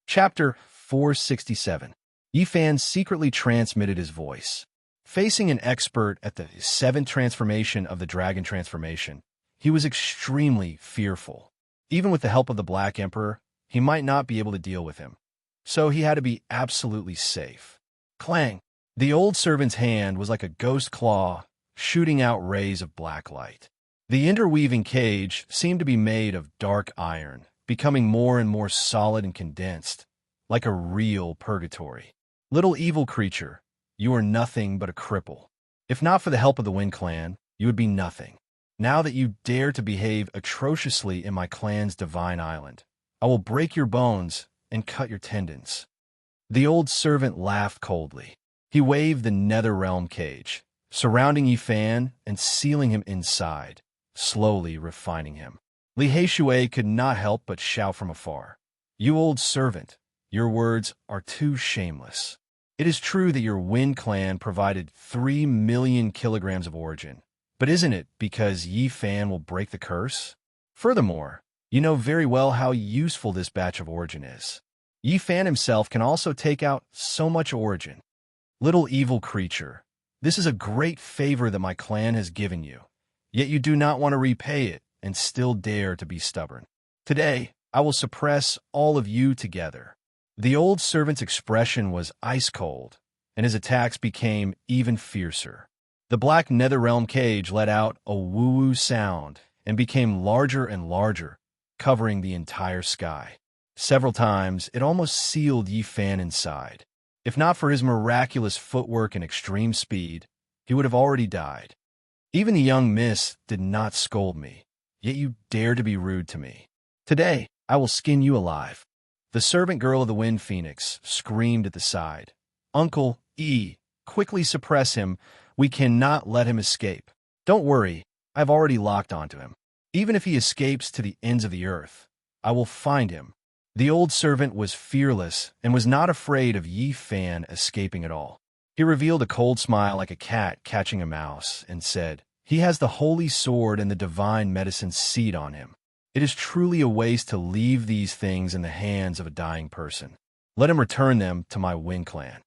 Chapter 467. Yi Fan secretly transmitted his voice. Facing an expert at the seventh transformation of the dragon transformation, he was extremely fearful. Even with the help of the Black Emperor, he might not be able to deal with him. So he had to be absolutely safe. Clang! The old servant's hand was like a ghost claw, shooting out rays of black light. The interweaving cage seemed to be made of dark iron, becoming more and more solid and condensed, like a real purgatory. Little evil creature, you are nothing but a cripple. If not for the help of the Wind Clan, you would be nothing. Now that you dare to behave atrociously in my clan's divine island, I will break your bones and cut your tendons. The old servant laughed coldly. He waved the Netherrealm cage, surrounding Yi Fan and sealing him inside, slowly refining him. Lihei Shui could not help but shout from afar, "You old servant, your words are too shameless. It is true that your Wind Clan provided 3 million kilograms of origin, but isn't it because Yi Fan will break the curse? Furthermore, you know very well how useful this batch of origin is. Yi Fan himself can also take out so much origin. Little evil creature, this is a great favor that my clan has given you, yet you do not want to repay it and still dare to be stubborn. Today, I will suppress all of you together." The old servant's expression was ice cold, and his attacks became even fiercer. The black Netherrealm cage let out a woo-woo sound and became larger and larger, covering the entire sky. Several times, it almost sealed Yi Fan inside. If not for his miraculous footwork and extreme speed, he would have already died. Even the young miss did not scold me, yet you dare to be rude to me. Today, I will skin you alive. The servant girl of the Wind Phoenix screamed at the side. Uncle E, quickly suppress him. We cannot let him escape. Don't worry, I've already locked onto him. Even if he escapes to the ends of the earth, I will find him. The old servant was fearless and was not afraid of Yi Fan escaping at all. He revealed a cold smile like a cat catching a mouse and said, "He has the holy sword and the divine medicine seed on him. It is truly a waste to leave these things in the hands of a dying person. Let him return them to my Wind Clan."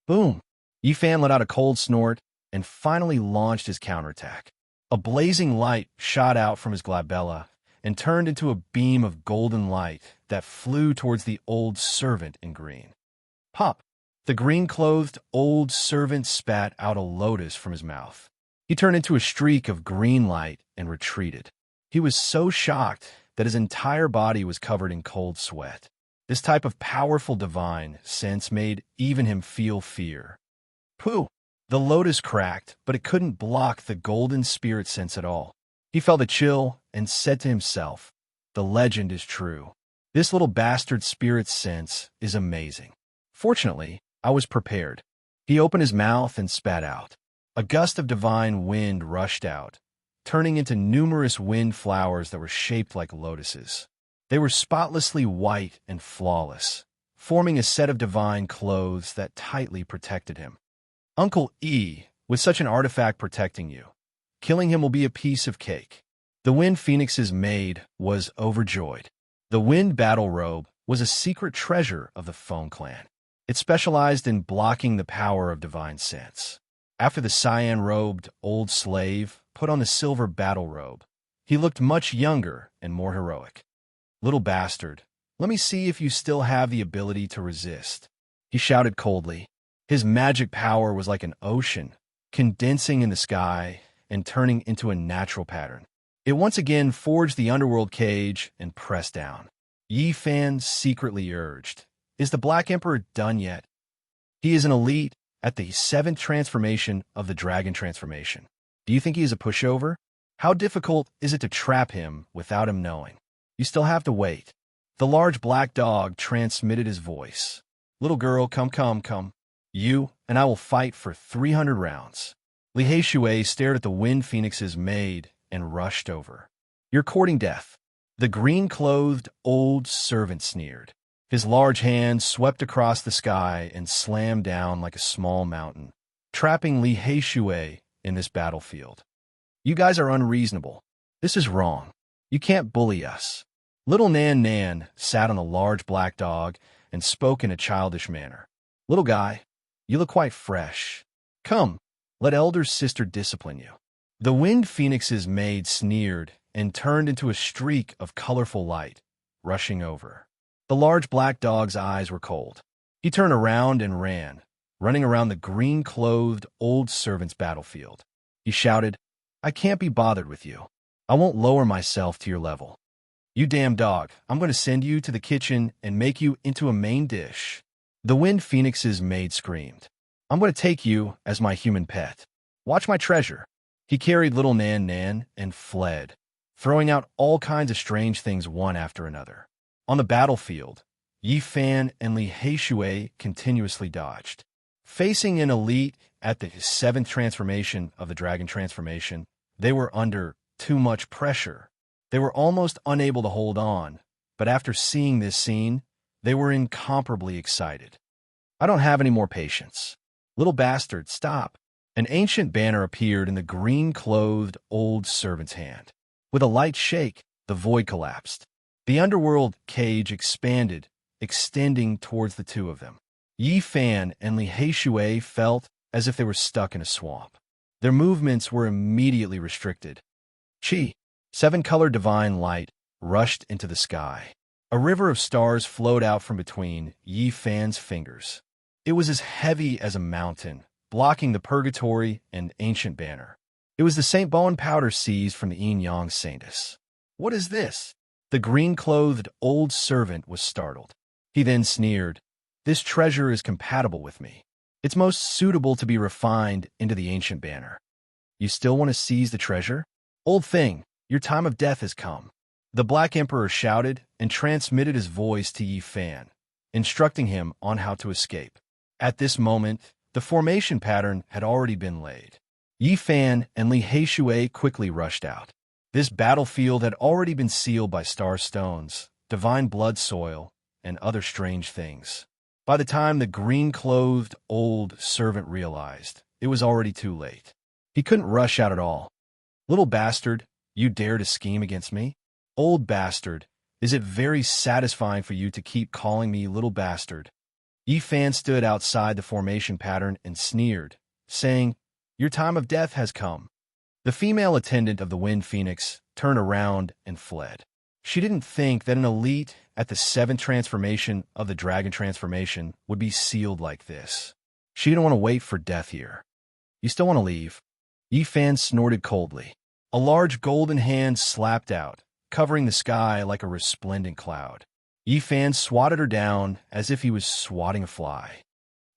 Boom! Yi Fan let out a cold snort and finally launched his counterattack. A blazing light shot out from his glabella and turned into a beam of golden light that flew towards the old servant in green. Pop! The green-clothed old servant spat out a lotus from his mouth. He turned into a streak of green light and retreated. He was so shocked that his entire body was covered in cold sweat. This type of powerful divine sense made even him feel fear. Pooh! The lotus cracked, but it couldn't block the golden spirit sense at all. He felt a chill and said to himself, "The legend is true. This little bastard's spirit sense is amazing." Fortunately, I was prepared. He opened his mouth and spat out. A gust of divine wind rushed out, turning into numerous wind flowers that were shaped like lotuses. They were spotlessly white and flawless, forming a set of divine clothes that tightly protected him. "Uncle E, with such an artifact protecting you, killing him will be a piece of cake." The Wind Phoenix's maid was overjoyed. The Wind Battle Robe was a secret treasure of the Foam clan. It specialized in blocking the power of divine sense. After the cyan-robed old slave put on the silver battle robe, he looked much younger and more heroic. "Little bastard, let me see if you still have the ability to resist," he shouted coldly. His magic power was like an ocean, condensing in the sky and turning into a natural pattern. It once again forged the underworld cage and pressed down. Yi Fan secretly urged, "Is the Black Emperor done yet? He is an elite at the 7th transformation of the Dragon Transformation. Do you think he is a pushover? How difficult is it to trap him without him knowing? You still have to wait." The large black dog transmitted his voice. "Little girl, come. You and I will fight for 300 rounds." Li Heishui stared at the Wind Phoenix's maid and rushed over. "You're courting death." The green-clothed old servant sneered. His large hand swept across the sky and slammed down like a small mountain, trapping Li Heishui in this battlefield. "You guys are unreasonable. This is wrong. You can't bully us." Little Nan Nan sat on a large black dog and spoke in a childish manner. "Little guy, you look quite fresh. Come, let elder sister discipline you." The Wind Phoenix's maid sneered and turned into a streak of colorful light, rushing over. The large black dog's eyes were cold. He turned around and ran, running around the green-clothed old servant's battlefield. He shouted, "I can't be bothered with you. I won't lower myself to your level. You damn dog, I'm going to send you to the kitchen and make you into a main dish." The Wind Phoenix's maid screamed, "I'm going to take you as my human pet. Watch my treasure." He carried little Nan Nan and fled, throwing out all kinds of strange things one after another. On the battlefield, Yi Fan and Li Heishui continuously dodged. Facing an elite at the 7th transformation of the Dragon Transformation, they were under too much pressure. They were almost unable to hold on, but after seeing this scene, they were incomparably excited. "I don't have any more patience. Little bastard, stop." An ancient banner appeared in the green-clothed old servant's hand. With a light shake, the void collapsed. The underworld cage expanded, extending towards the two of them. Yi Fan and Li Heishui felt as if they were stuck in a swamp. Their movements were immediately restricted. Chi, 7-colored divine light, rushed into the sky. A river of stars flowed out from between Yi Fan's fingers. It was as heavy as a mountain, blocking the purgatory and ancient banner. It was the St. Bowen powder seized from the Yin Yang Saintess. "What is this?" The green-clothed old servant was startled. He then sneered, "This treasure is compatible with me. It's most suitable to be refined into the ancient banner. You still want to seize the treasure? Old thing, your time of death has come." The Black Emperor shouted and transmitted his voice to Yi Fan, instructing him on how to escape. At this moment, the formation pattern had already been laid. Yi Fan and Li Heishui quickly rushed out. This battlefield had already been sealed by star stones, divine blood soil, and other strange things. By the time the green-clothed old servant realized, it was already too late. He couldn't rush out at all. "Little bastard, you dare to scheme against me? Old bastard, is it very satisfying for you to keep calling me little bastard?" Yi Fan stood outside the formation pattern and sneered, saying, "Your time of death has come." The female attendant of the Wind Phoenix turned around and fled. She didn't think that an elite at the 7th transformation of the Dragon Transformation would be sealed like this. She didn't want to wait for death here. "You still want to leave?" Yi Fan snorted coldly. A large golden hand slapped out, covering the sky like a resplendent cloud. Yi Fan swatted her down as if he was swatting a fly.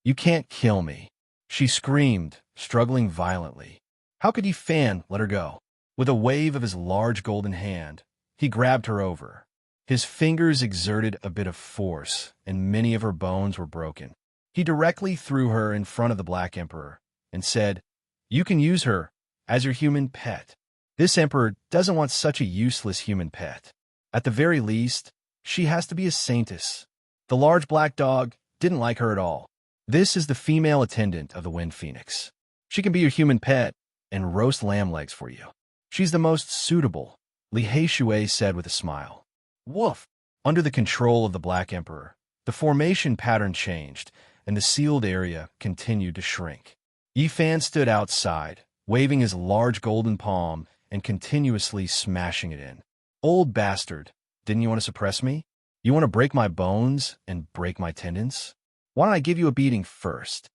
"You can't kill me," she screamed, struggling violently. How could Yi Fan let her go? With a wave of his large golden hand, he grabbed her over. His fingers exerted a bit of force, and many of her bones were broken. He directly threw her in front of the Black Emperor and said, "You can use her as your human pet." This emperor doesn't want such a useless human pet. At the very least, she has to be a saintess. The large black dog didn't like her at all. This is the female attendant of the Wind Phoenix. She can be your human pet and roast lamb legs for you. She's the most suitable, Li Shui said with a smile. Woof! Under the control of the Black Emperor, the formation pattern changed, and the sealed area continued to shrink. Yi Fan stood outside, waving his large golden palm and continuously smashing it in. Old bastard, didn't you want to suppress me? You want to break my bones and break my tendons? Why don't I give you a beating first?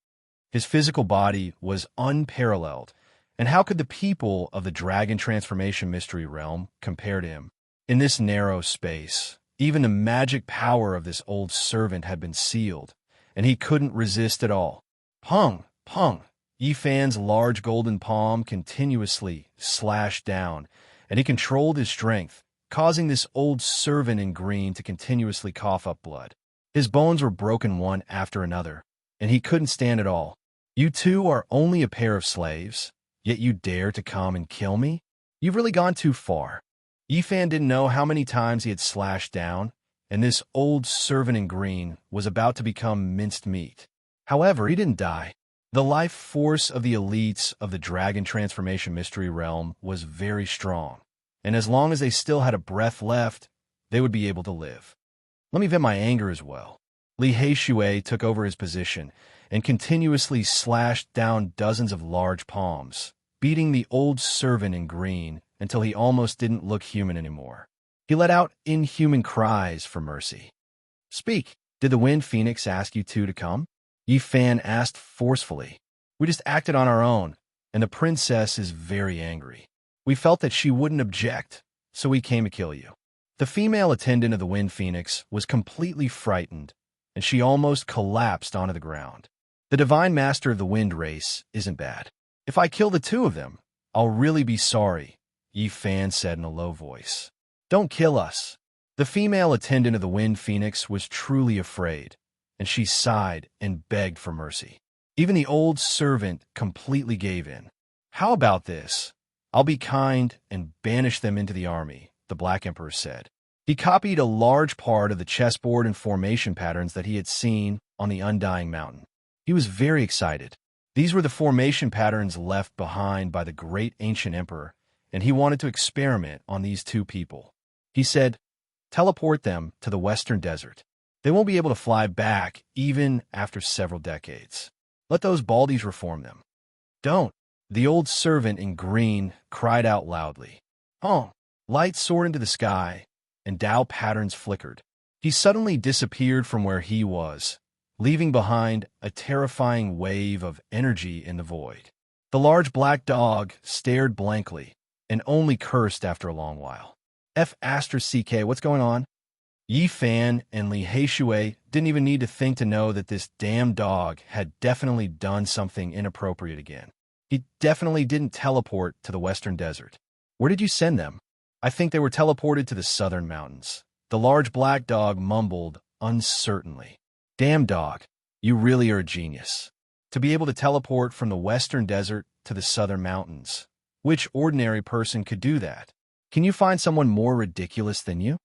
His physical body was unparalleled, and how could the people of the Dragon Transformation Mystery Realm compare to him? In this narrow space, even the magic power of this old servant had been sealed, and he couldn't resist at all. Pung! Pung! Yi Fan's large golden palm continuously slashed down, and he controlled his strength, causing this old servant in green to continuously cough up blood. His bones were broken one after another, and he couldn't stand it all. You two are only a pair of slaves, yet you dare to come and kill me? You've really gone too far. Yi Fan didn't know how many times he had slashed down, and this old servant in green was about to become minced meat. However, he didn't die. The life force of the elites of the Dragon Transformation Mystery Realm was very strong, and as long as they still had a breath left, they would be able to live. Let me vent my anger as well. Li Shui took over his position and continuously slashed down dozens of large palms, beating the old servant in green until he almost didn't look human anymore. He let out inhuman cries for mercy. Speak, did the Wind Phoenix ask you two to come? Yi Fan asked forcefully. We just acted on our own, and the princess is very angry. We felt that she wouldn't object, so we came to kill you. The female attendant of the Wind Phoenix was completely frightened, and she almost collapsed onto the ground. The Divine Master of the Wind Race isn't bad. If I kill the two of them, I'll really be sorry, Yi Fan said in a low voice. Don't kill us. The female attendant of the Wind Phoenix was truly afraid, and she sighed and begged for mercy. Even the old servant completely gave in. How about this? I'll be kind and banish them into the army, the Black Emperor said. He copied a large part of the chessboard and formation patterns that he had seen on the Undying Mountain. He was very excited. These were the formation patterns left behind by the great ancient emperor, and he wanted to experiment on these two people. He said, teleport them to the Western Desert. They won't be able to fly back even after several decades. Let those baldies reform them. Don't. The old servant in green cried out loudly. Oh! Light soared into the sky, and Tao patterns flickered. He suddenly disappeared from where he was, leaving behind a terrifying wave of energy in the void. The large black dog stared blankly and only cursed after a long while. F***, what's going on? Yi Fan and Li Shui didn't even need to think to know that this damn dog had definitely done something inappropriate again. He definitely didn't teleport to the Western Desert. Where did you send them? I think they were teleported to the Southern Mountains. The large black dog mumbled uncertainly. Damn dog, you really are a genius. To be able to teleport from the Western Desert to the Southern Mountains. Which ordinary person could do that? Can you find someone more ridiculous than you?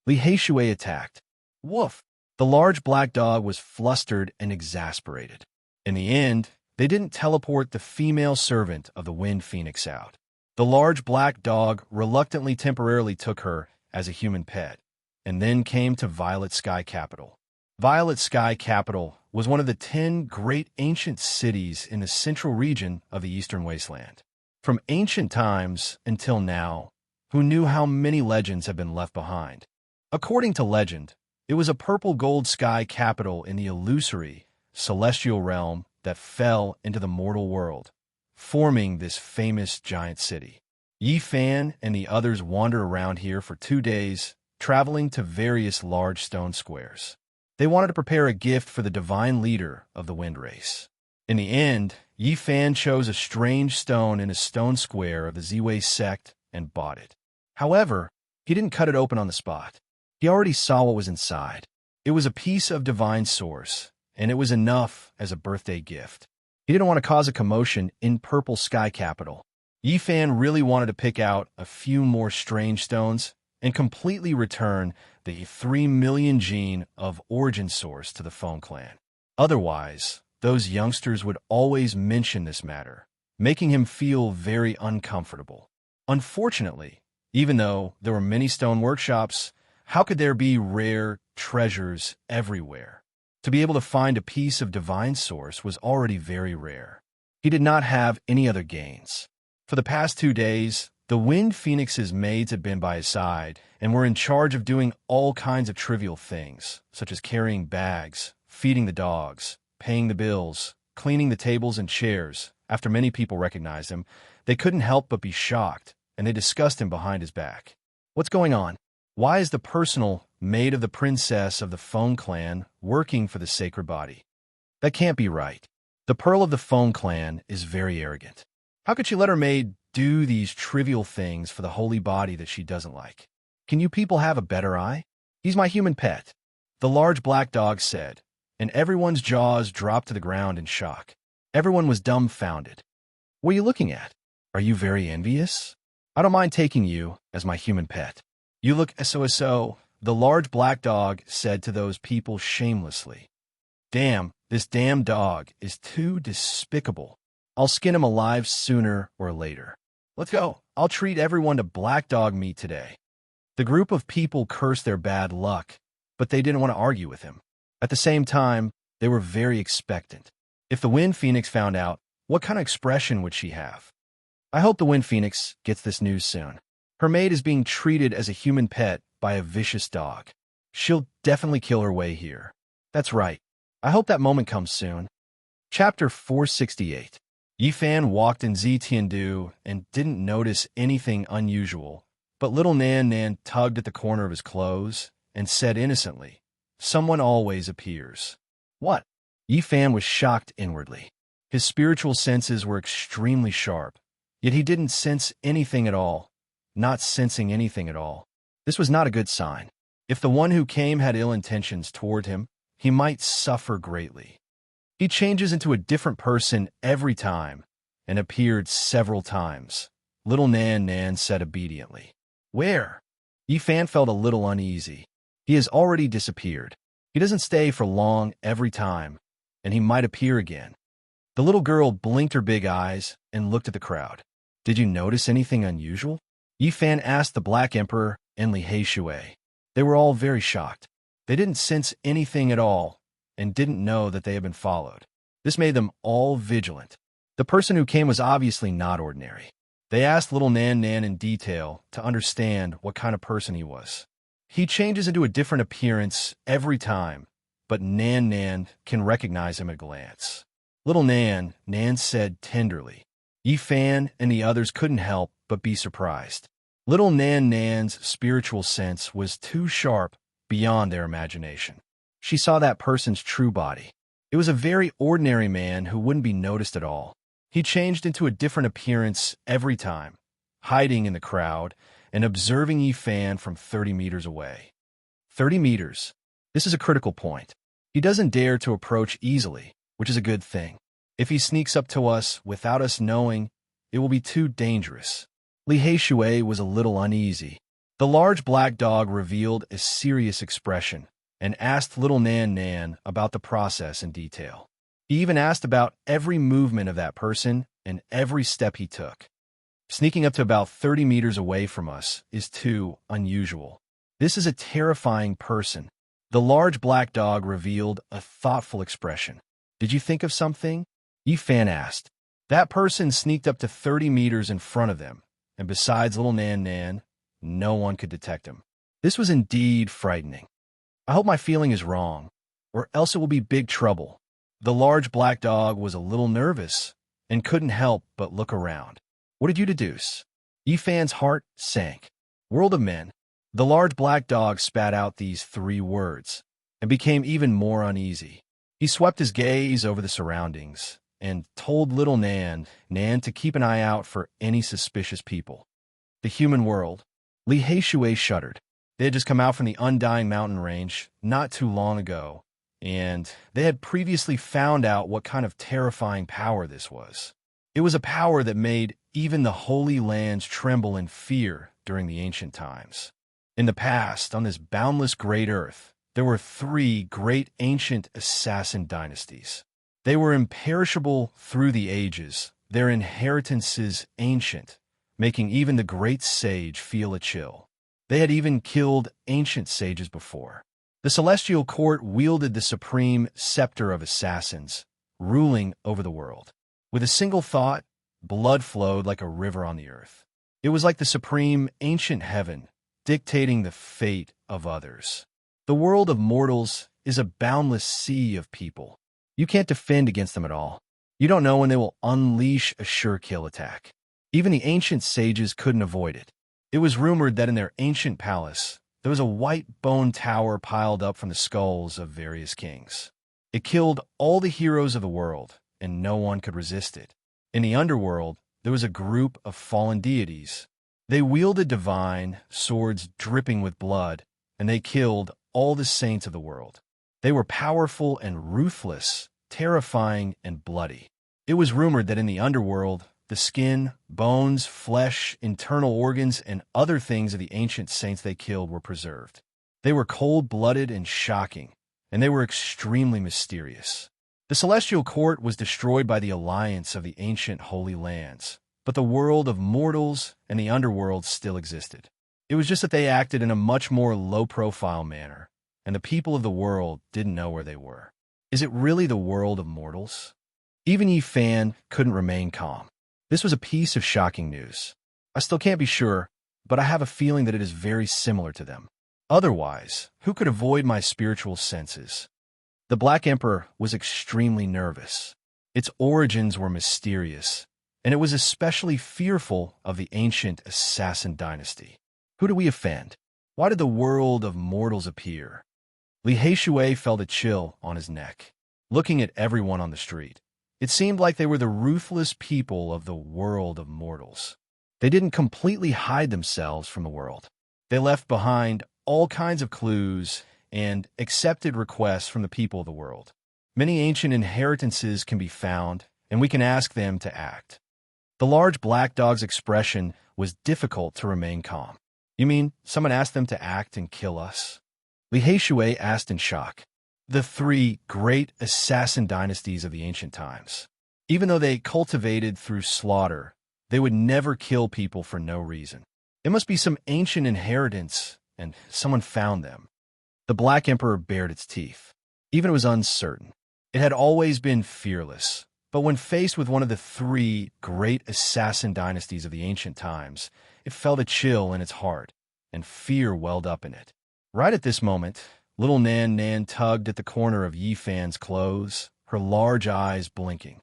Li Shui attacked. Woof! The large black dog was flustered and exasperated. In the end, they didn't teleport the female servant of the Wind Phoenix out. The large black dog reluctantly temporarily took her as a human pet, and then came to Violet Sky Capital. Violet Sky Capital was one of the 10 great ancient cities in the central region of the Eastern Wasteland. From ancient times until now, who knew how many legends have been left behind? According to legend, it was a purple gold sky capital in the illusory, celestial realm that fell into the mortal world, forming this famous giant city. Yi Fan and the others wandered around here for 2 days, traveling to various large stone squares. They wanted to prepare a gift for the divine leader of the wind race. In the end, Yi Fan chose a strange stone in a stone square of the Ziwei sect and bought it. However, he didn't cut it open on the spot. He already saw what was inside. It was a piece of divine source, and it was enough as a birthday gift. He didn't want to cause a commotion in Purple Sky Capital. Yifan really wanted to pick out a few more strange stones and completely return the 3 million gene of origin source to the Phone Clan. Otherwise, those youngsters would always mention this matter, making him feel very uncomfortable. Unfortunately, even though there were many stone workshops, how could there be rare treasures everywhere? To be able to find a piece of divine source was already very rare. He did not have any other gains. For the past 2 days, the Wind Phoenix's maids had been by his side and were in charge of doing all kinds of trivial things, such as carrying bags, feeding the dogs, paying the bills, cleaning the tables and chairs. After many people recognized him, they couldn't help but be shocked, and they discussed him behind his back. What's going on? Why is the personal maid of the princess of the Phone Clan working for the sacred body? That can't be right. The Pearl of the Phone Clan is very arrogant. How could she let her maid do these trivial things for the holy body that she doesn't like? Can you people have a better eye? He's my human pet, the large black dog said, and everyone's jaws dropped to the ground in shock. Everyone was dumbfounded. What are you looking at? Are you very envious? I don't mind taking you as my human pet. You look so, the large black dog said to those people shamelessly. Damn, this damn dog is too despicable. I'll skin him alive sooner or later. Let's go. I'll treat everyone to black dog meat today. The group of people cursed their bad luck, but they didn't want to argue with him. At the same time, they were very expectant. If the Wind Phoenix found out, what kind of expression would she have? I hope the Wind Phoenix gets this news soon. Her maid is being treated as a human pet by a vicious dog. She'll definitely kill her way here. That's right. I hope that moment comes soon. Chapter 468. Yifan walked in Zitiandu and didn't notice anything unusual, but little Nan Nan tugged at the corner of his clothes and said innocently, "Someone always appears." What? Yifan was shocked inwardly. His spiritual senses were extremely sharp, yet he didn't sense anything at all, not sensing anything at all. This was not a good sign. If the one who came had ill intentions toward him, he might suffer greatly. He changes into a different person every time and appeared several times. Little Nan Nan said obediently. Where? Yifan felt a little uneasy. He has already disappeared. He doesn't stay for long every time, and he might appear again. The little girl blinked her big eyes and looked at the crowd. Did you notice anything unusual? Yifan asked the Black Emperor and Li Heishui. They were all very shocked. They didn't sense anything at all and didn't know that they had been followed. This made them all vigilant. The person who came was obviously not ordinary. They asked little Nan Nan in detail to understand what kind of person he was. He changes into a different appearance every time, but Nan Nan can recognize him at a glance. Little Nan said tenderly. Yifan and the others couldn't help but be surprised. Little Nan's spiritual sense was too sharp beyond their imagination. She saw that person's true body. It was a very ordinary man who wouldn't be noticed at all. He changed into a different appearance every time, hiding in the crowd and observing Yifan from 30 meters away. 30 meters. This is a critical point. He doesn't dare to approach easily, which is a good thing. If he sneaks up to us without us knowing, it will be too dangerous. Li Heishui was a little uneasy. The large black dog revealed a serious expression and asked little Nan about the process in detail. He even asked about every movement of that person and every step he took. Sneaking up to about 30 meters away from us is too unusual. This is a terrifying person. The large black dog revealed a thoughtful expression. Did you think of something? Yifan asked. That person sneaked up to 30 meters in front of them, and besides little Nan, no one could detect him. This was indeed frightening. I hope my feeling is wrong, or else it will be big trouble. The large black dog was a little nervous and couldn't help but look around. What did you deduce? Yifan's heart sank. World of men. The large black dog spat out these 3 words and became even more uneasy. He swept his gaze over the surroundings and told little Nan to keep an eye out for any suspicious people. The human world. Li Heishui shuddered. They had just come out from the Undying Mountain Range not too long ago, and they had previously found out what kind of terrifying power this was. It was a power that made even the Holy Lands tremble in fear during the ancient times. In the past, on this boundless great earth, there were 3 great ancient assassin dynasties. They were imperishable through the ages, their inheritances ancient, making even the great sage feel a chill. They had even killed ancient sages before. The celestial court wielded the supreme scepter of assassins, ruling over the world. With a single thought, blood flowed like a river on the earth. It was like the supreme ancient heaven, dictating the fate of others. The world of mortals is a boundless sea of people. You can't defend against them at all. You don't know when they will unleash a sure kill attack. Even the ancient sages couldn't avoid it. It was rumored that in their ancient palace, there was a white bone tower piled up from the skulls of various kings. It killed all the heroes of the world, and no one could resist it. In the underworld, there was a group of fallen deities. They wielded divine swords dripping with blood, and they killed all the saints of the world. They were powerful and ruthless, terrifying and bloody. It was rumored that in the underworld, the skin, bones, flesh, internal organs, and other things of the ancient saints they killed were preserved. They were cold-blooded and shocking, and they were extremely mysterious. The celestial court was destroyed by the alliance of the ancient Holy Lands, but the world of mortals and the underworld still existed. It was just that they acted in a much more low-profile manner, and the people of the world didn't know where they were. Is it really the world of mortals? Even Yi Fan couldn't remain calm. This was a piece of shocking news. I still can't be sure, but I have a feeling that it is very similar to them. Otherwise, who could avoid my spiritual senses? The Black Emperor was extremely nervous. Its origins were mysterious, and it was especially fearful of the ancient assassin dynasty. Who do we offend? Why did the world of mortals appear? Li Heishui felt a chill on his neck. Looking at everyone on the street, it seemed like they were the ruthless people of the world of mortals. They didn't completely hide themselves from the world. They left behind all kinds of clues and accepted requests from the people of the world. Many ancient inheritances can be found, and we can ask them to act. The large black dog's expression was difficult to remain calm. You mean someone asked them to act and kill us? Li Heishui asked in shock. The 3 great assassin dynasties of the ancient times. Even though they cultivated through slaughter, they would never kill people for no reason. It must be some ancient inheritance, and someone found them. The Black Emperor bared its teeth. Even it was uncertain. It had always been fearless, but when faced with one of the 3 great assassin dynasties of the ancient times, it felt a chill in its heart, and fear welled up in it. Right at this moment, little Nan Nan tugged at the corner of Yi Fan's clothes, her large eyes blinking.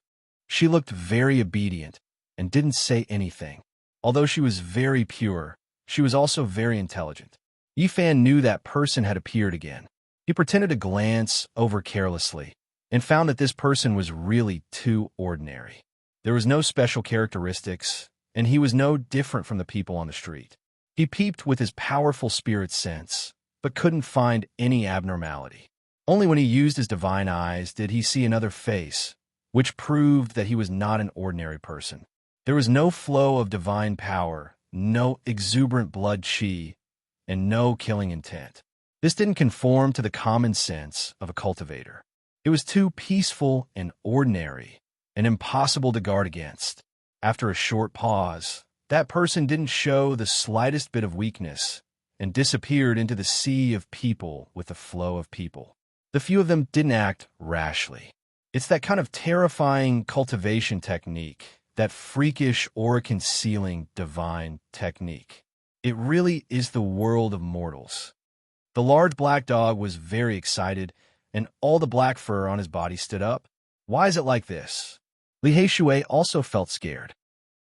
She looked very obedient and didn't say anything. Although she was very pure, she was also very intelligent. Yi Fan knew that person had appeared again. He pretended to glance over carelessly and found that this person was really too ordinary. There was no special characteristics, and he was no different from the people on the street. He peeped with his powerful spirit sense, but couldn't find any abnormality. Only when he used his divine eyes did he see another face, which proved that he was not an ordinary person. There was no flow of divine power, no exuberant blood chi, and no killing intent. This didn't conform to the common sense of a cultivator. It was too peaceful and ordinary, and impossible to guard against. After a short pause, that person didn't show the slightest bit of weakness, and disappeared into the sea of people with the flow of people. The few of them didn't act rashly. It's that kind of terrifying cultivation technique, that freakish aura-concealing divine technique. It really is the world of mortals. The large black dog was very excited, and all the black fur on his body stood up. Why is it like this? Li Heishui also felt scared.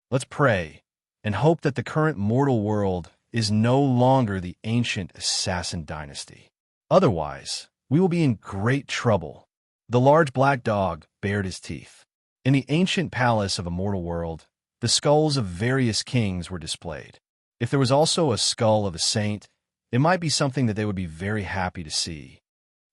Let's pray, and hope that the current mortal world is no longer the ancient assassin dynasty. Otherwise, we will be in great trouble. The large black dog bared his teeth. In the ancient palace of a mortal world, the skulls of various kings were displayed. If there was also a skull of a saint, it might be something that they would be very happy to see.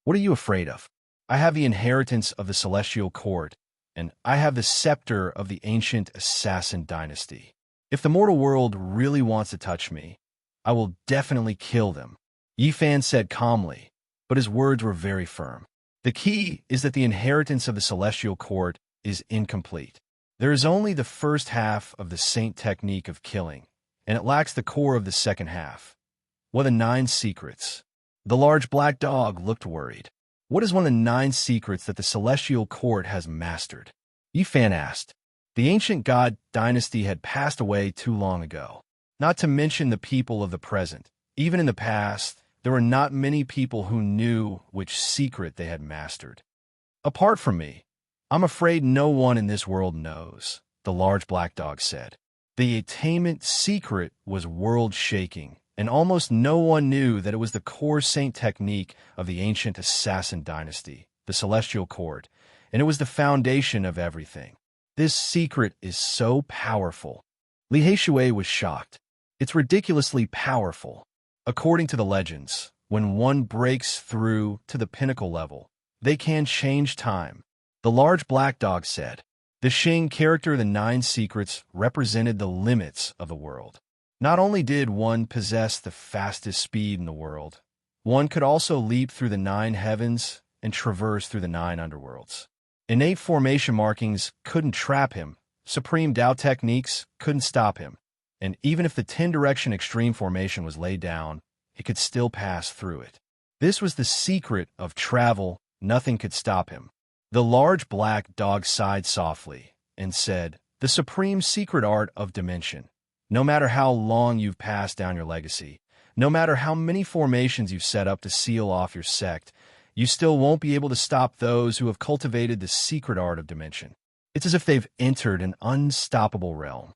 What are you afraid of? I have the inheritance of the celestial court, and I have the scepter of the ancient assassin dynasty. If the mortal world really wants to touch me, I will definitely kill them, Yifan said calmly, but his words were very firm. The key is that the inheritance of the celestial court is incomplete. There is only the first half of the saint technique of killing, and it lacks the core of the second half. What are the 9 secrets? The large black dog looked worried. What is one of the 9 secrets that the celestial court has mastered? Yifan asked. The ancient god dynasty had passed away too long ago. Not to mention the people of the present. Even in the past, there were not many people who knew which secret they had mastered. Apart from me, I'm afraid no one in this world knows, the large black dog said. The attainment secret was world-shaking, and almost no one knew that it was the core saint technique of the ancient assassin dynasty, the celestial court, and it was the foundation of everything. This secret is so powerful. Li Heishui was shocked. It's ridiculously powerful. According to the legends, when one breaks through to the pinnacle level, they can change time. The large black dog said. The Xing character of the 9 secrets represented the limits of the world. Not only did one possess the fastest speed in the world, one could also leap through the 9 heavens and traverse through the 9 underworlds. Innate formation markings couldn't trap him, supreme Dao techniques couldn't stop him, and even if the 10-direction extreme formation was laid down, he could still pass through it. This was the secret of travel. Nothing could stop him. The large black dog sighed softly and said, the supreme secret art of dimension. No matter how long you've passed down your legacy, no matter how many formations you've set up to seal off your sect, you still won't be able to stop those who have cultivated the secret art of dimension. It's as if they've entered an unstoppable realm.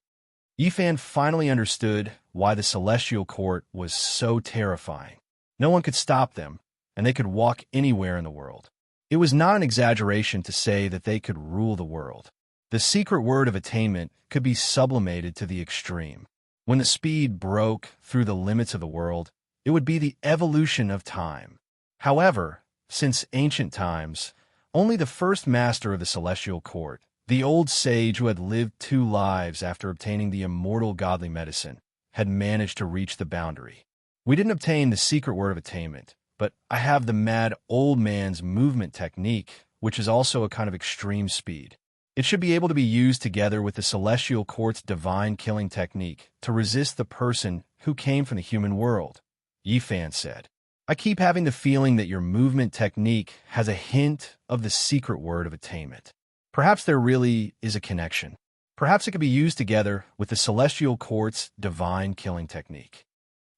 Yifan finally understood why the celestial court was so terrifying. No one could stop them, and they could walk anywhere in the world. It was not an exaggeration to say that they could rule the world. The secret word of attainment could be sublimated to the extreme. When the speed broke through the limits of the world, it would be the evolution of time. However, since ancient times, only the first master of the celestial court, the old sage who had lived 2 lives after obtaining the immortal godly medicine, had managed to reach the boundary. We didn't obtain the secret word of attainment, but I have the mad old man's movement technique, which is also a kind of extreme speed. It should be able to be used together with the celestial court's divine killing technique to resist the person who came from the human world, Yifan said. I keep having the feeling that your movement technique has a hint of the secret word of attainment. Perhaps there really is a connection. Perhaps it could be used together with the celestial court's divine killing technique.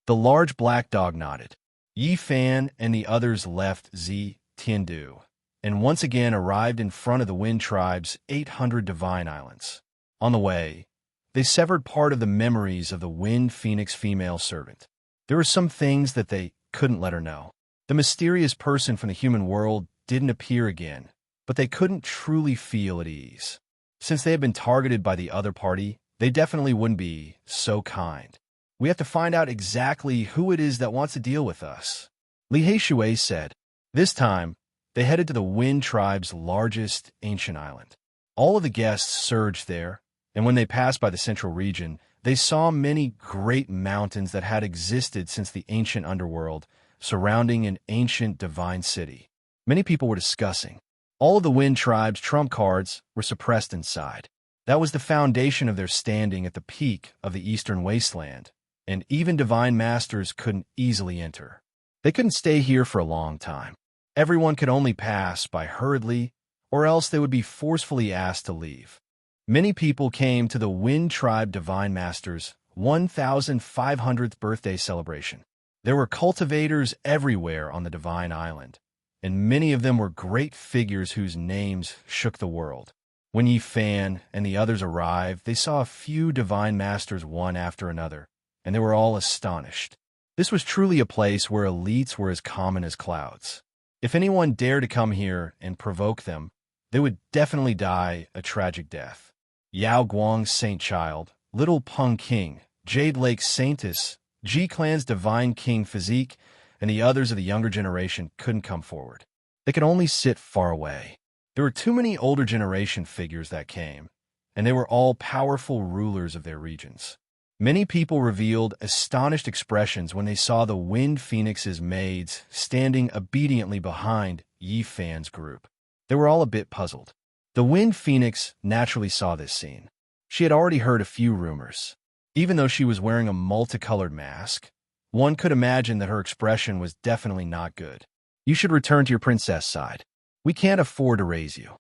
The large black dog nodded. Yifan and the others left Tiandu, and once again arrived in front of the Wind Tribe's 800 divine islands. On the way, they severed part of the memories of the Wind Phoenix female servant. There were some things that they couldn't let her know. The mysterious person from the human world didn't appear again, but they couldn't truly feel at ease. Since they had been targeted by the other party, they definitely wouldn't be so kind. We have to find out exactly who it is that wants to deal with us, Li Heishui said. This time, they headed to the Wind Tribe's largest ancient island. All of the guests surged there, and when they passed by the central region, they saw many great mountains that had existed since the ancient underworld, surrounding an ancient divine city. Many people were discussing. All of the Wind Tribe's trump cards were suppressed inside. That was the foundation of their standing at the peak of the eastern wasteland, and even divine masters couldn't easily enter. They couldn't stay here for a long time. Everyone could only pass by hurriedly, or else they would be forcefully asked to leave. Many people came to the Wind Tribe Divine Master's 1,500th birthday celebration. There were cultivators everywhere on the Divine Island, and many of them were great figures whose names shook the world. When Yifan and the others arrived, they saw a few Divine Masters one after another, and they were all astonished. This was truly a place where elites were as common as clouds. If anyone dared to come here and provoke them, they would definitely die a tragic death. Yao Guang's saint child, Little Peng King, Jade Lake Saintess, G-Clan's divine king physique, and the others of the younger generation couldn't come forward. They could only sit far away. There were too many older generation figures that came, and they were all powerful rulers of their regions. Many people revealed astonished expressions when they saw the Wind Phoenix's maids standing obediently behind Yi Fan's group. They were all a bit puzzled. The Wind Phoenix naturally saw this scene. She had already heard a few rumors. Even though she was wearing a multicolored mask, one could imagine that her expression was definitely not good. You should return to your princess side. We can't afford to raise you.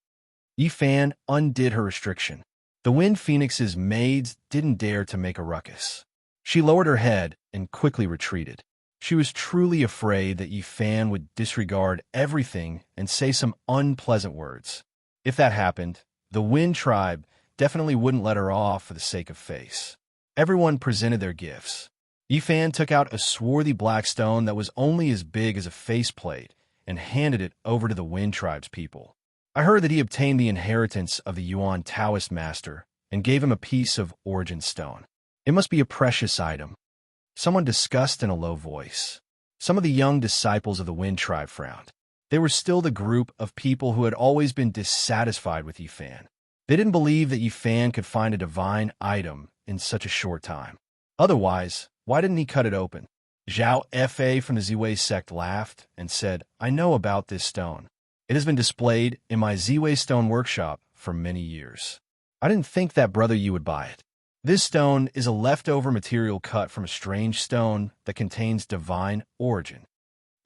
Yi Fan undid her restriction. The Wind Phoenix's maids didn't dare to make a ruckus. She lowered her head and quickly retreated. She was truly afraid that Yi Fan would disregard everything and say some unpleasant words. If that happened, the Wind Tribe definitely wouldn't let her off for the sake of face. Everyone presented their gifts. Yi Fan took out a swarthy black stone that was only as big as a faceplate and handed it over to the Wind Tribe's people. I heard that he obtained the inheritance of the Yuan Taoist master and gave him a piece of origin stone. It must be a precious item. Someone discussed in a low voice. Some of the young disciples of the Wind Tribe frowned. They were still the group of people who had always been dissatisfied with Yi Fan. They didn't believe that Yi Fan could find a divine item in such a short time. Otherwise, why didn't he cut it open? Zhao Fa from the Ziwei sect laughed and said, I know about this stone. It has been displayed in my Ziwei stone workshop for many years. I didn't think that brother you would buy it. This stone is a leftover material cut from a strange stone that contains divine origin.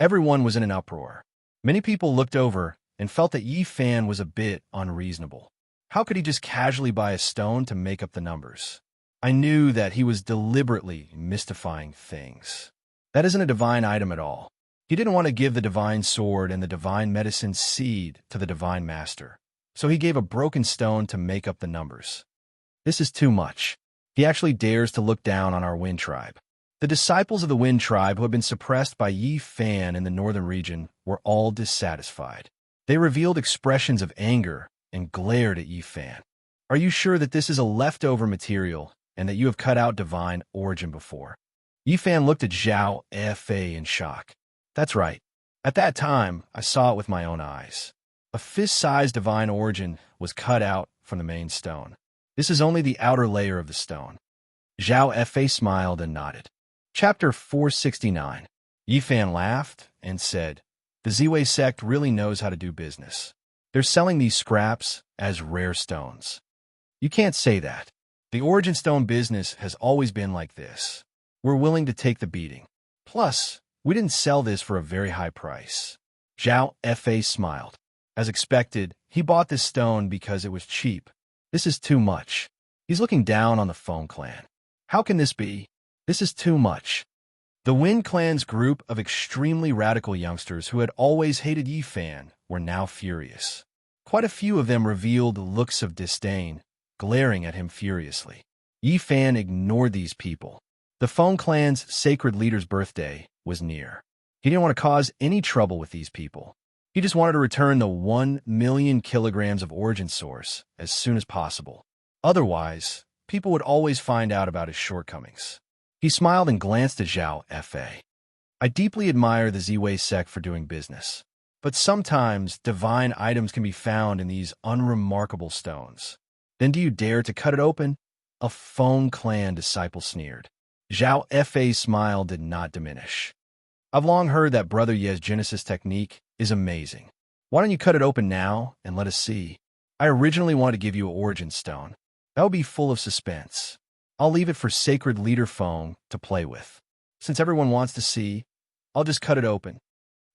Everyone was in an uproar. Many people looked over and felt that Yi Fan was a bit unreasonable. How could he just casually buy a stone to make up the numbers? I knew that he was deliberately mystifying things. That isn't a divine item at all. He didn't want to give the divine sword and the divine medicine seed to the divine master, so he gave a broken stone to make up the numbers. This is too much. He actually dares to look down on our Wind Tribe. The disciples of the Wind Tribe who had been suppressed by Yi Fan in the northern region were all dissatisfied. They revealed expressions of anger and glared at Yi Fan. Are you sure that this is a leftover material and that you have cut out divine origin before? Yi Fan looked at Zhao Fa in shock. That's right. At that time, I saw it with my own eyes. A fist-sized divine origin was cut out from the main stone. This is only the outer layer of the stone. Zhao Fa smiled and nodded. Chapter 469. Yi Fan laughed and said, the Ziwei sect really knows how to do business. They're selling these scraps as rare stones. You can't say that. The origin stone business has always been like this. We're willing to take the beating. Plus, we didn't sell this for a very high price. Zhao Fa smiled. As expected, he bought this stone because it was cheap. This is too much. He's looking down on the Phone Clan. How can this be? This is too much. The Wind Clan's group of extremely radical youngsters who had always hated Yi Fan were now furious. Quite a few of them revealed looks of disdain, glaring at him furiously. Yi Fan ignored these people. The Phone Clan's sacred leader's birthday was near. He didn't want to cause any trouble with these people. He just wanted to return the 1 million kilograms of origin source as soon as possible. Otherwise, people would always find out about his shortcomings. He smiled and glanced at Zhao Fa. I deeply admire the Ziwei sect for doing business, but sometimes divine items can be found in these unremarkable stones. Then do you dare to cut it open? A Phone Clan disciple sneered. Zhao Fa's smile did not diminish. I've long heard that Brother Ye's Genesis technique is amazing. Why don't you cut it open now and let us see? I originally wanted to give you an origin stone. That would be full of suspense. I'll leave it for Sacred Leader Phone to play with. Since everyone wants to see, I'll just cut it open.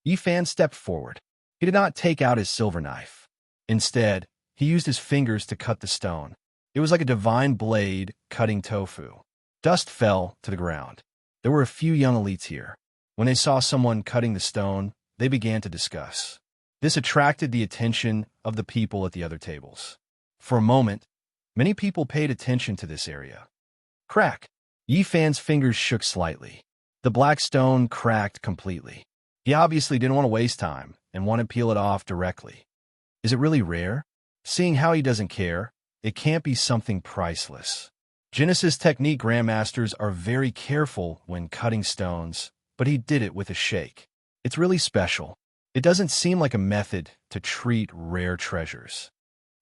Yi Fan stepped forward. He did not take out his silver knife. Instead, he used his fingers to cut the stone. It was like a divine blade cutting tofu. Dust fell to the ground. There were a few young elites here. When they saw someone cutting the stone, they began to discuss. This attracted the attention of the people at the other tables. For a moment, many people paid attention to this area. Crack! Yi Fan's fingers shook slightly. The black stone cracked completely. He obviously didn't want to waste time and wanted to peel it off directly. Is it really rare? Seeing how he doesn't care, it can't be something priceless. Genesis technique grandmasters are very careful when cutting stones, but he did it with a shake. It's really special. It doesn't seem like a method to treat rare treasures.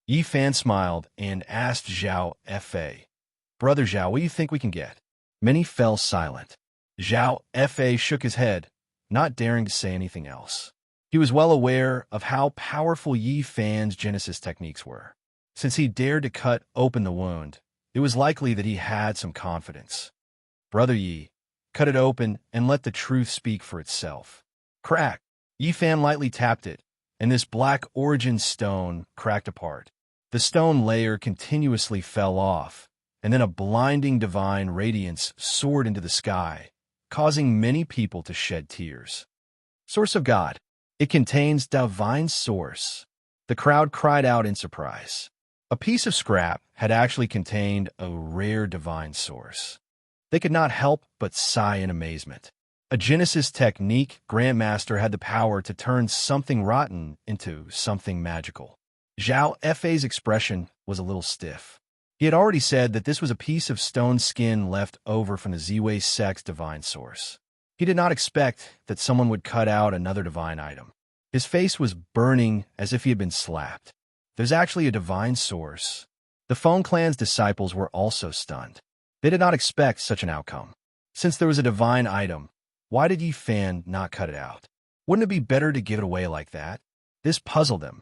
Yi Fan smiled and asked Zhao Fa, "Brother Zhao, what do you think we can get?" Many fell silent. Zhao Fa shook his head, not daring to say anything else. He was well aware of how powerful Yi Fan's Genesis techniques were. Since he dared to cut open the wound, it was likely that he had some confidence. "Brother Yi, cut it open and let the truth speak for itself." Crack! Yi Fan lightly tapped it, and this black origin stone cracked apart. The stone layer continuously fell off, and then a blinding divine radiance soared into the sky, causing many people to shed tears. Source of God. It contains divine source. The crowd cried out in surprise. A piece of scrap had actually contained a rare divine source. They could not help but sigh in amazement. A Genesis technique grandmaster had the power to turn something rotten into something magical. Zhao Fa's expression was a little stiff. He had already said that this was a piece of stone skin left over from the Ziwei sect's divine source. He did not expect that someone would cut out another divine item. His face was burning as if he had been slapped. There's actually a divine source. The Feng clan's disciples were also stunned. They did not expect such an outcome. Since there was a divine item, why did Yi Fan not cut it out? Wouldn't it be better to give it away like that? This puzzled them.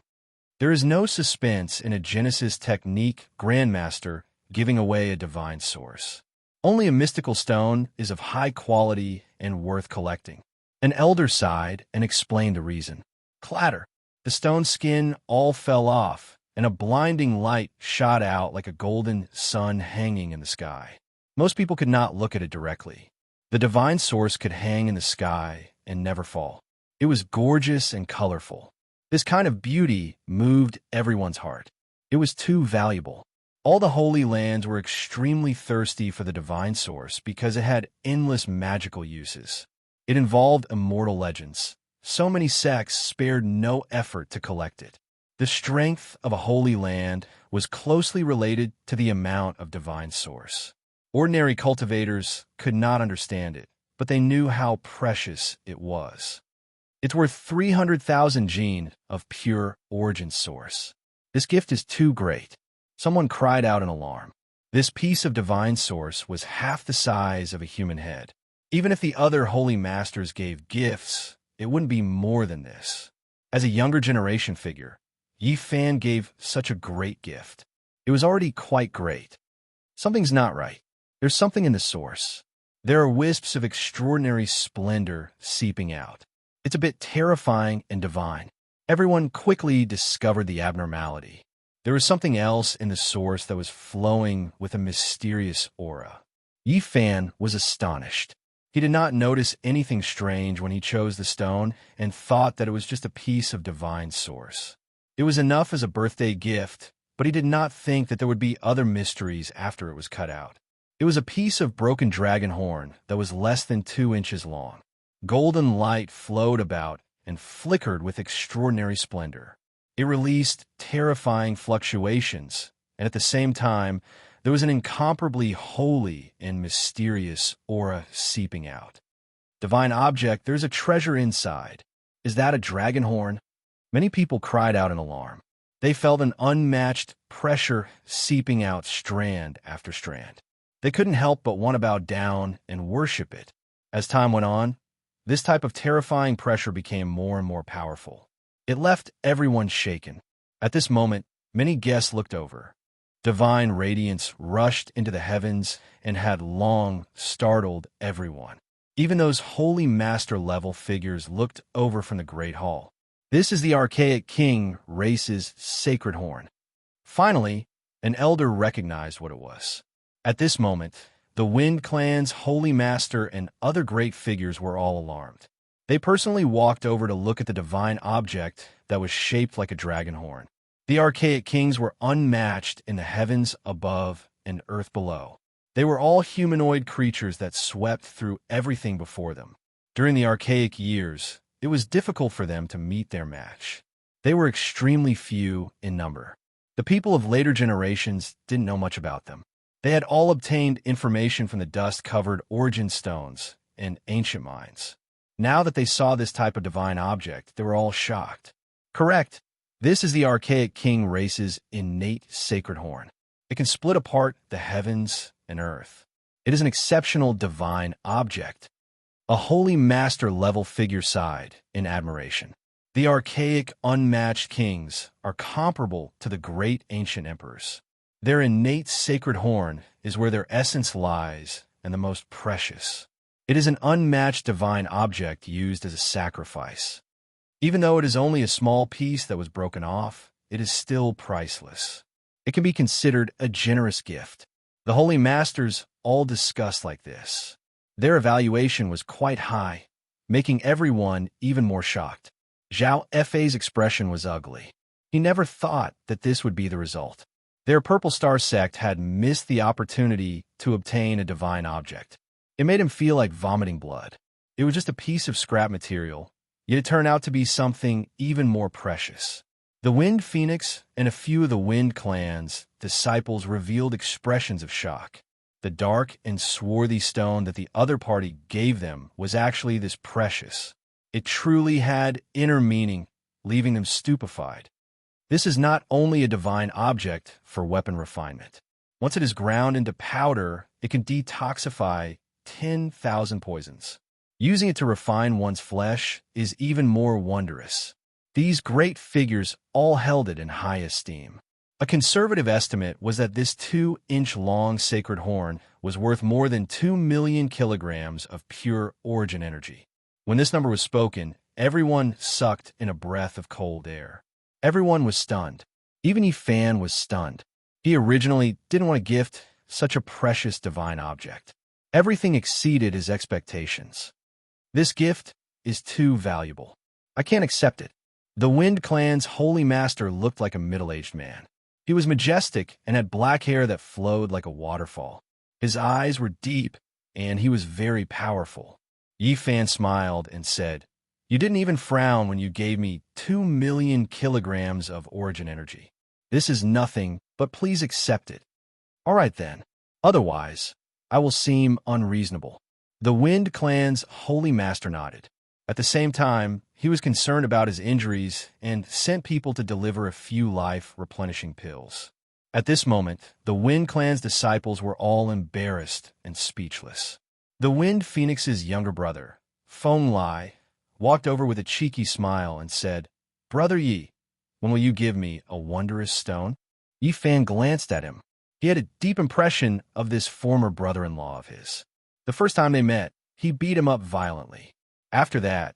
There is no suspense in a Genesis technique grandmaster giving away a divine source. Only a mystical stone is of high quality and worth collecting. An elder sighed and explained the reason. Clatter! The stone skin all fell off, and a blinding light shot out like a golden sun hanging in the sky. Most people could not look at it directly. The divine source could hang in the sky and never fall. It was gorgeous and colorful. This kind of beauty moved everyone's heart. It was too valuable. All the Holy Lands were extremely thirsty for the divine source because it had endless magical uses. It involved immortal legends. So many sects spared no effort to collect it. The strength of a Holy Land was closely related to the amount of divine source. Ordinary cultivators could not understand it, but they knew how precious it was. It's worth 300,000 gene of pure origin source. This gift is too great. Someone cried out in alarm. This piece of divine source was half the size of a human head. Even if the other holy masters gave gifts, it wouldn't be more than this. As a younger generation figure, Yi Fan gave such a great gift. It was already quite great. Something's not right. There's something in the source. There are wisps of extraordinary splendor seeping out. It's a bit terrifying and divine. Everyone quickly discovered the abnormality. There was something else in the source that was flowing with a mysterious aura. Yi Fan was astonished. He did not notice anything strange when he chose the stone and thought that it was just a piece of divine source. It was enough as a birthday gift, but he did not think that there would be other mysteries after it was cut out. It was a piece of broken dragon horn that was less than 2 inches long. Golden light flowed about and flickered with extraordinary splendor. It released terrifying fluctuations, and at the same time, there was an incomparably holy and mysterious aura seeping out. Divine object, there's a treasure inside. Is that a dragon horn? Many people cried out in alarm. They felt an unmatched pressure seeping out strand after strand. They couldn't help but want to bow down and worship it. As time went on, this type of terrifying pressure became more and more powerful. It left everyone shaken. At this moment, many guests looked over. Divine radiance rushed into the heavens and had long startled everyone. Even those holy master-level figures looked over from the Great Hall. This is the archaic king race's sacred horn. Finally, an elder recognized what it was. At this moment, the Wind Clan's holy master and other great figures were all alarmed. They personally walked over to look at the divine object that was shaped like a dragon horn. The archaic kings were unmatched in the heavens above and earth below. They were all humanoid creatures that swept through everything before them. During the archaic years, it was difficult for them to meet their match. They were extremely few in number. The people of later generations didn't know much about them. They had all obtained information from the dust-covered origin stones and ancient mines. Now that they saw this type of divine object, they were all shocked. Correct. This is the archaic king race's innate sacred horn. It can split apart the heavens and earth. It is an exceptional divine object, a holy master-level figure side in admiration. The archaic, unmatched kings are comparable to the great ancient emperors. Their innate sacred horn is where their essence lies and the most precious. It is an unmatched divine object used as a sacrifice. Even though it is only a small piece that was broken off, it is still priceless. It can be considered a generous gift. The holy masters all discussed like this. Their evaluation was quite high, making everyone even more shocked. Zhao Fei's expression was ugly. He never thought that this would be the result. Their Purple Star sect had missed the opportunity to obtain a divine object. It made him feel like vomiting blood. It was just a piece of scrap material, yet it turned out to be something even more precious. The Wind Phoenix and a few of the Wind Clan's disciples revealed expressions of shock. The dark and swarthy stone that the other party gave them was actually this precious. It truly had inner meaning, leaving them stupefied. This is not only a divine object for weapon refinement. Once it is ground into powder, it can detoxify 10,000 poisons. Using it to refine one's flesh is even more wondrous. These great figures all held it in high esteem. A conservative estimate was that this 2-inch-long sacred horn was worth more than 2 million kilograms of pure origin energy. When this number was spoken, everyone sucked in a breath of cold air. Everyone was stunned. Even Yi Fan was stunned. He originally didn't want to gift such a precious divine object. Everything exceeded his expectations. This gift is too valuable. I can't accept it. The Wind Clan's holy master looked like a middle-aged man. He was majestic and had black hair that flowed like a waterfall. His eyes were deep, and he was very powerful. Yi Fan smiled and said, "You didn't even frown when you gave me 2 million kilograms of origin energy. This is nothing, but please accept it." "All right then. Otherwise, I will seem unreasonable." The Wind Clan's holy master nodded. At the same time, he was concerned about his injuries and sent people to deliver a few life-replenishing pills. At this moment, the Wind Clan's disciples were all embarrassed and speechless. The Wind Phoenix's younger brother, Feng Lai, walked over with a cheeky smile and said, "Brother Yi, when will you give me a wondrous stone?" Yi Fan glanced at him. He had a deep impression of this former brother-in-law of his. The first time they met, he beat him up violently. After that,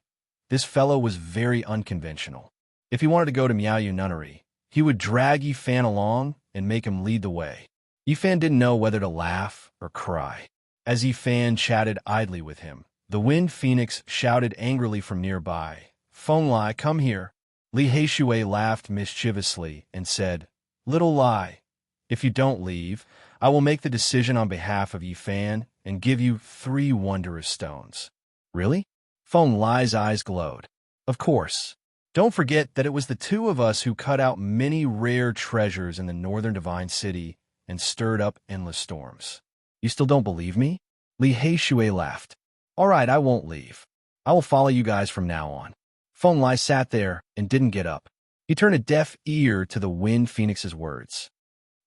this fellow was very unconventional. If he wanted to go to Miaoyu Nunnery, he would drag Yi Fan along and make him lead the way. Yi Fan didn't know whether to laugh or cry. As Yi Fan chatted idly with him, the Wind Phoenix shouted angrily from nearby, "Feng Lai, come here." Li Heishui laughed mischievously and said, "Little Lai, if you don't leave, I will make the decision on behalf of Yi Fan and give you 3 wondrous stones." "Really?" Feng Lai's eyes glowed. "Of course. Don't forget that it was the two of us who cut out many rare treasures in the northern divine city and stirred up endless storms. You still don't believe me?" Li Heishui laughed. "All right, I won't leave. I will follow you guys from now on." Feng Lai sat there and didn't get up. He turned a deaf ear to the Wind Phoenix's words.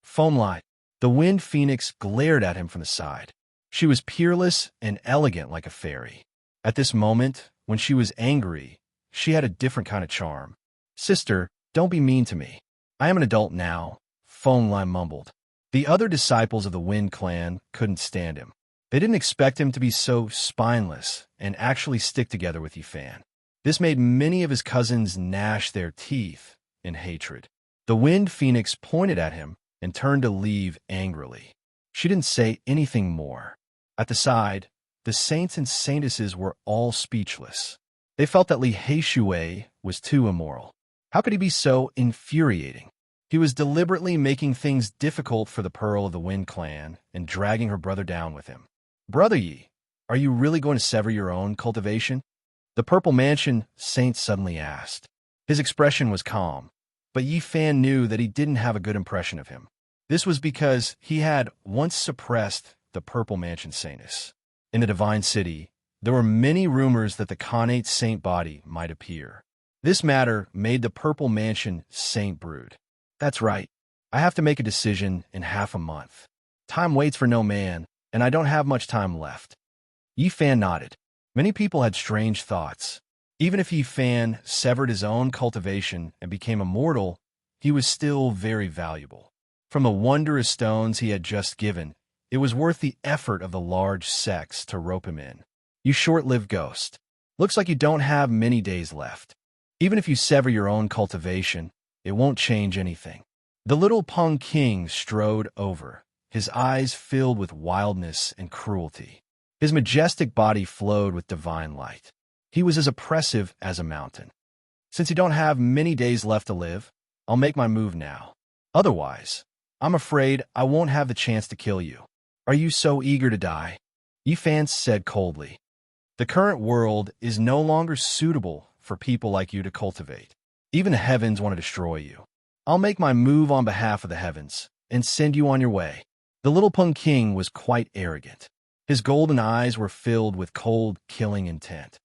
"Feng Lai." The Wind Phoenix glared at him from the side. She was peerless and elegant like a fairy. At this moment, when she was angry, she had a different kind of charm. "Sister, don't be mean to me. I am an adult now," Feng Lai mumbled. The other disciples of the Wind Clan couldn't stand him. They didn't expect him to be so spineless and actually stick together with Yi Fan. This made many of his cousins gnash their teeth in hatred. The Wind Phoenix pointed at him and turned to leave angrily. She didn't say anything more. At the side, the saints and saintesses were all speechless. They felt that Li Heishui was too immoral. How could he be so infuriating? He was deliberately making things difficult for the Pearl of the Wind Clan and dragging her brother down with him. "Brother Yi, are you really going to sever your own cultivation?" The Purple Mansion saint suddenly asked. His expression was calm, but Yi Fan knew that he didn't have a good impression of him. This was because he had once suppressed the Purple Mansion Saintus. In the Divine City, there were many rumors that the Connate Saint body might appear. This matter made the Purple Mansion Saint brood. That's right. I have to make a decision in half a month. Time waits for no man, and I don't have much time left. Yi Fan nodded. Many people had strange thoughts. Even if Yi Fan severed his own cultivation and became immortal, he was still very valuable. From the wondrous stones he had just given, it was worth the effort of the large sex to rope him in. You short-lived ghost. Looks like you don't have many days left. Even if you sever your own cultivation, it won't change anything. The little Pung King strode over, his eyes filled with wildness and cruelty. His majestic body flowed with divine light. He was as oppressive as a mountain. Since you don't have many days left to live, I'll make my move now. Otherwise, I'm afraid I won't have the chance to kill you. Are you so eager to die? Yi Fan said coldly. The current world is no longer suitable for people like you to cultivate. Even the heavens want to destroy you. I'll make my move on behalf of the heavens and send you on your way. The little Pung King was quite arrogant. His golden eyes were filled with cold, killing intent.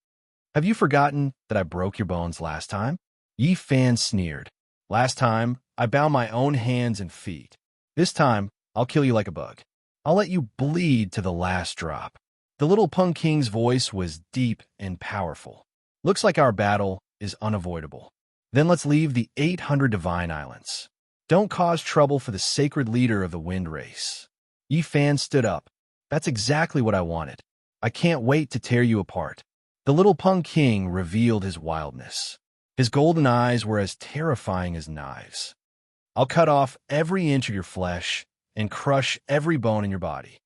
Have you forgotten that I broke your bones last time? Yi Fan sneered. Last time, I bound my own hands and feet. This time, I'll kill you like a bug. I'll let you bleed to the last drop. The little Pung King's voice was deep and powerful. Looks like our battle is unavoidable. Then let's leave the 800 Divine Islands. Don't cause trouble for the sacred leader of the wind race. Yi Fan stood up. That's exactly what I wanted. I can't wait to tear you apart. The little Pung King revealed his wildness. His golden eyes were as terrifying as knives. I'll cut off every inch of your flesh and crush every bone in your body.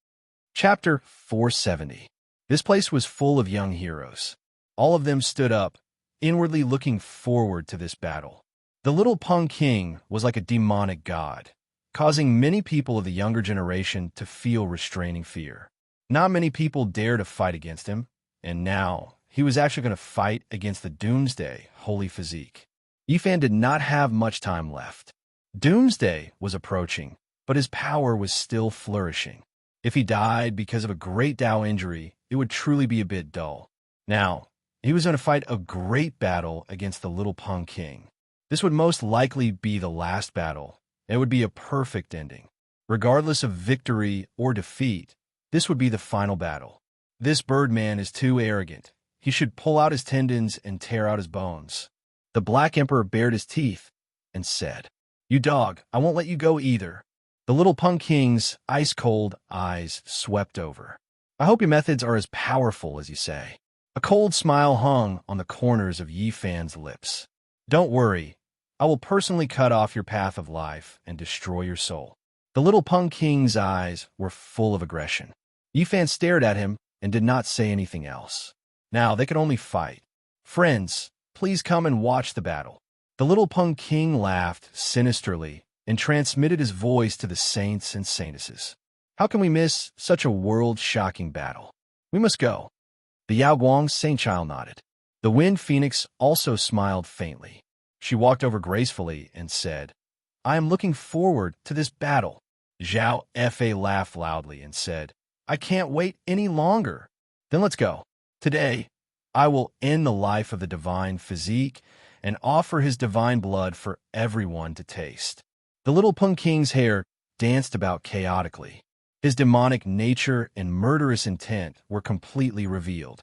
Chapter 470. This place was full of young heroes. All of them stood up, inwardly looking forward to this battle. The little Pung King was like a demonic god, causing many people of the younger generation to feel restraining fear. Not many people dared to fight against him, and now he was actually going to fight against the Doomsday Holy Physique. Yi Fan did not have much time left. Doomsday was approaching, but his power was still flourishing. If he died because of a great Dao injury, it would truly be a bit dull. Now, he was going to fight a great battle against the little Pung King. This would most likely be the last battle. It would be a perfect ending. Regardless of victory or defeat, this would be the final battle. This Birdman is too arrogant. He should pull out his tendons and tear out his bones. The Black Emperor bared his teeth and said, You dog, I won't let you go either. The little Pung King's ice-cold eyes swept over. I hope your methods are as powerful as you say. A cold smile hung on the corners of Yi Fan's lips. Don't worry. I will personally cut off your path of life and destroy your soul. The little Pung King's eyes were full of aggression. Yi Fan stared at him and did not say anything else. Now they could only fight. Friends, please come and watch the battle. The little Pung King laughed sinisterly and transmitted his voice to the saints and saintesses. How can we miss such a world-shocking battle? We must go. The Yaoguang Saint Child nodded. The Wind Phoenix also smiled faintly. She walked over gracefully and said, I am looking forward to this battle. Zhao Fa laughed loudly and said, I can't wait any longer. Then let's go. Today, I will end the life of the divine physique and offer his divine blood for everyone to taste. The little Pung King's hair danced about chaotically. His demonic nature and murderous intent were completely revealed.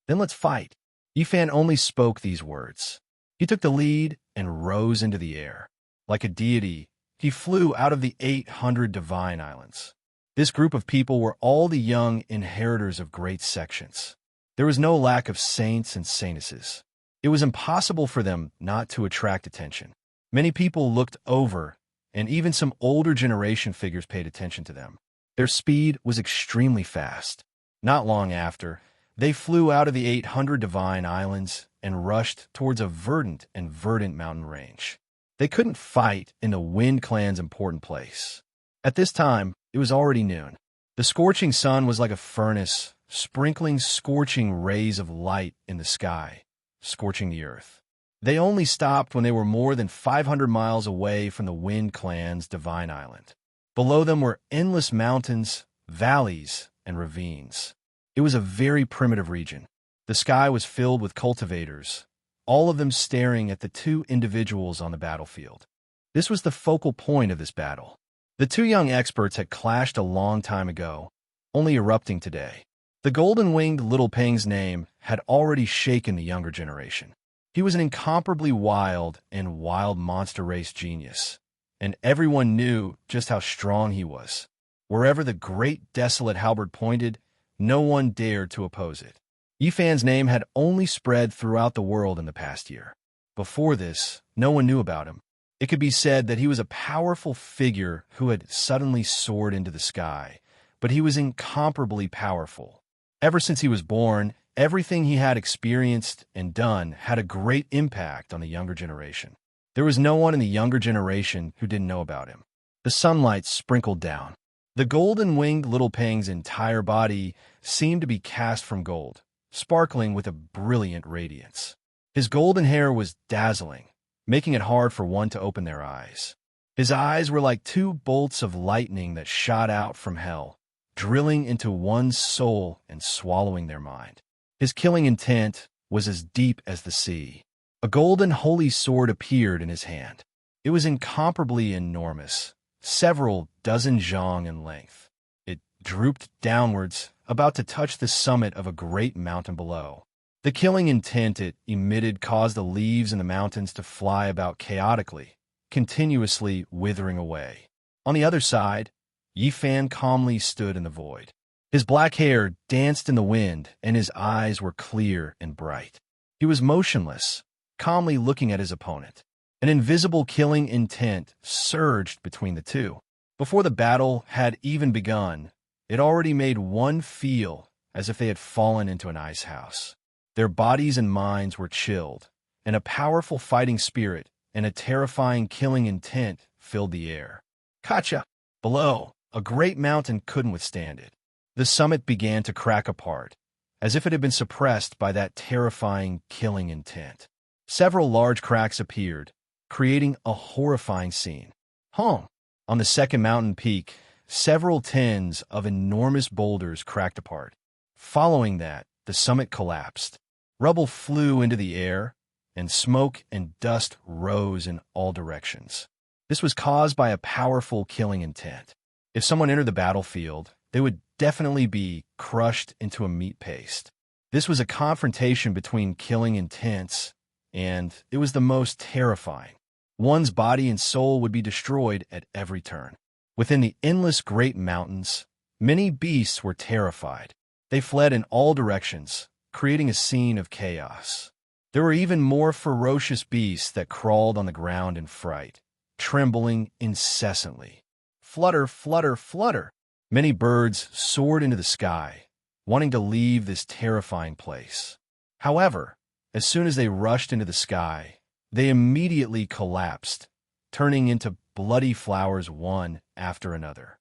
Then let's fight. Yi Fan only spoke these words. He took the lead and rose into the air. Like a deity, he flew out of the 800 Divine Islands. This group of people were all the young inheritors of great sections. There was no lack of saints and saintesses. It was impossible for them not to attract attention. Many people looked over, and even some older generation figures paid attention to them. Their speed was extremely fast. Not long after, they flew out of the 800 Divine Islands and rushed towards a verdant mountain range. They couldn't fight in the Wind Clan's important place. At this time, it was already noon. The scorching sun was like a furnace, sprinkling scorching rays of light in the sky, scorching the earth. They only stopped when they were more than 500 miles away from the Wind Clan's Divine Island. Below them were endless mountains, valleys, and ravines. It was a very primitive region. The sky was filled with cultivators, all of them staring at the two individuals on the battlefield. This was the focal point of this battle. The two young experts had clashed a long time ago, only erupting today. The golden-winged little Peng's name had already shaken the younger generation. He was an incomparably wild and wild monster race genius, and everyone knew just how strong he was. Wherever the great desolate halberd pointed, no one dared to oppose it. Yifan's name had only spread throughout the world in the past year. Before this, no one knew about him. It could be said that he was a powerful figure who had suddenly soared into the sky, but he was incomparably powerful. Ever since he was born, everything he had experienced and done had a great impact on the younger generation. There was no one in the younger generation who didn't know about him. The sunlight sprinkled down. The golden-winged little Peng's entire body seemed to be cast from gold, sparkling with a brilliant radiance. His golden hair was dazzling, making it hard for one to open their eyes. His eyes were like two bolts of lightning that shot out from hell, drilling into one's soul and swallowing their mind. His killing intent was as deep as the sea. A golden holy sword appeared in his hand. It was incomparably enormous, several dozen zhang in length. It drooped downwards, about to touch the summit of a great mountain below. The killing intent it emitted caused the leaves in the mountains to fly about chaotically, continuously withering away. On the other side, Yifan calmly stood in the void. His black hair danced in the wind, and his eyes were clear and bright. He was motionless, calmly looking at his opponent. An invisible killing intent surged between the two. Before the battle had even begun, it already made one feel as if they had fallen into an ice house. Their bodies and minds were chilled, and a powerful fighting spirit and a terrifying killing intent filled the air. Kacha! Below, a great mountain couldn't withstand it. The summit began to crack apart, as if it had been suppressed by that terrifying killing intent. Several large cracks appeared, creating a horrifying scene. On the second mountain peak, several tens of enormous boulders cracked apart. Following that, the summit collapsed. Rubble flew into the air, and smoke and dust rose in all directions. This was caused by a powerful killing intent. If someone entered the battlefield, they would definitely be crushed into a meat paste. This was a confrontation between killing intents, and it was the most terrifying. One's body and soul would be destroyed at every turn. Within the endless great mountains, many beasts were terrified. They fled in all directions, creating a scene of chaos. There were even more ferocious beasts that crawled on the ground in fright, trembling incessantly. Flutter, flutter, flutter. Many birds soared into the sky, wanting to leave this terrifying place. However, as soon as they rushed into the sky, they immediately collapsed, turning into bloody flowers one after another.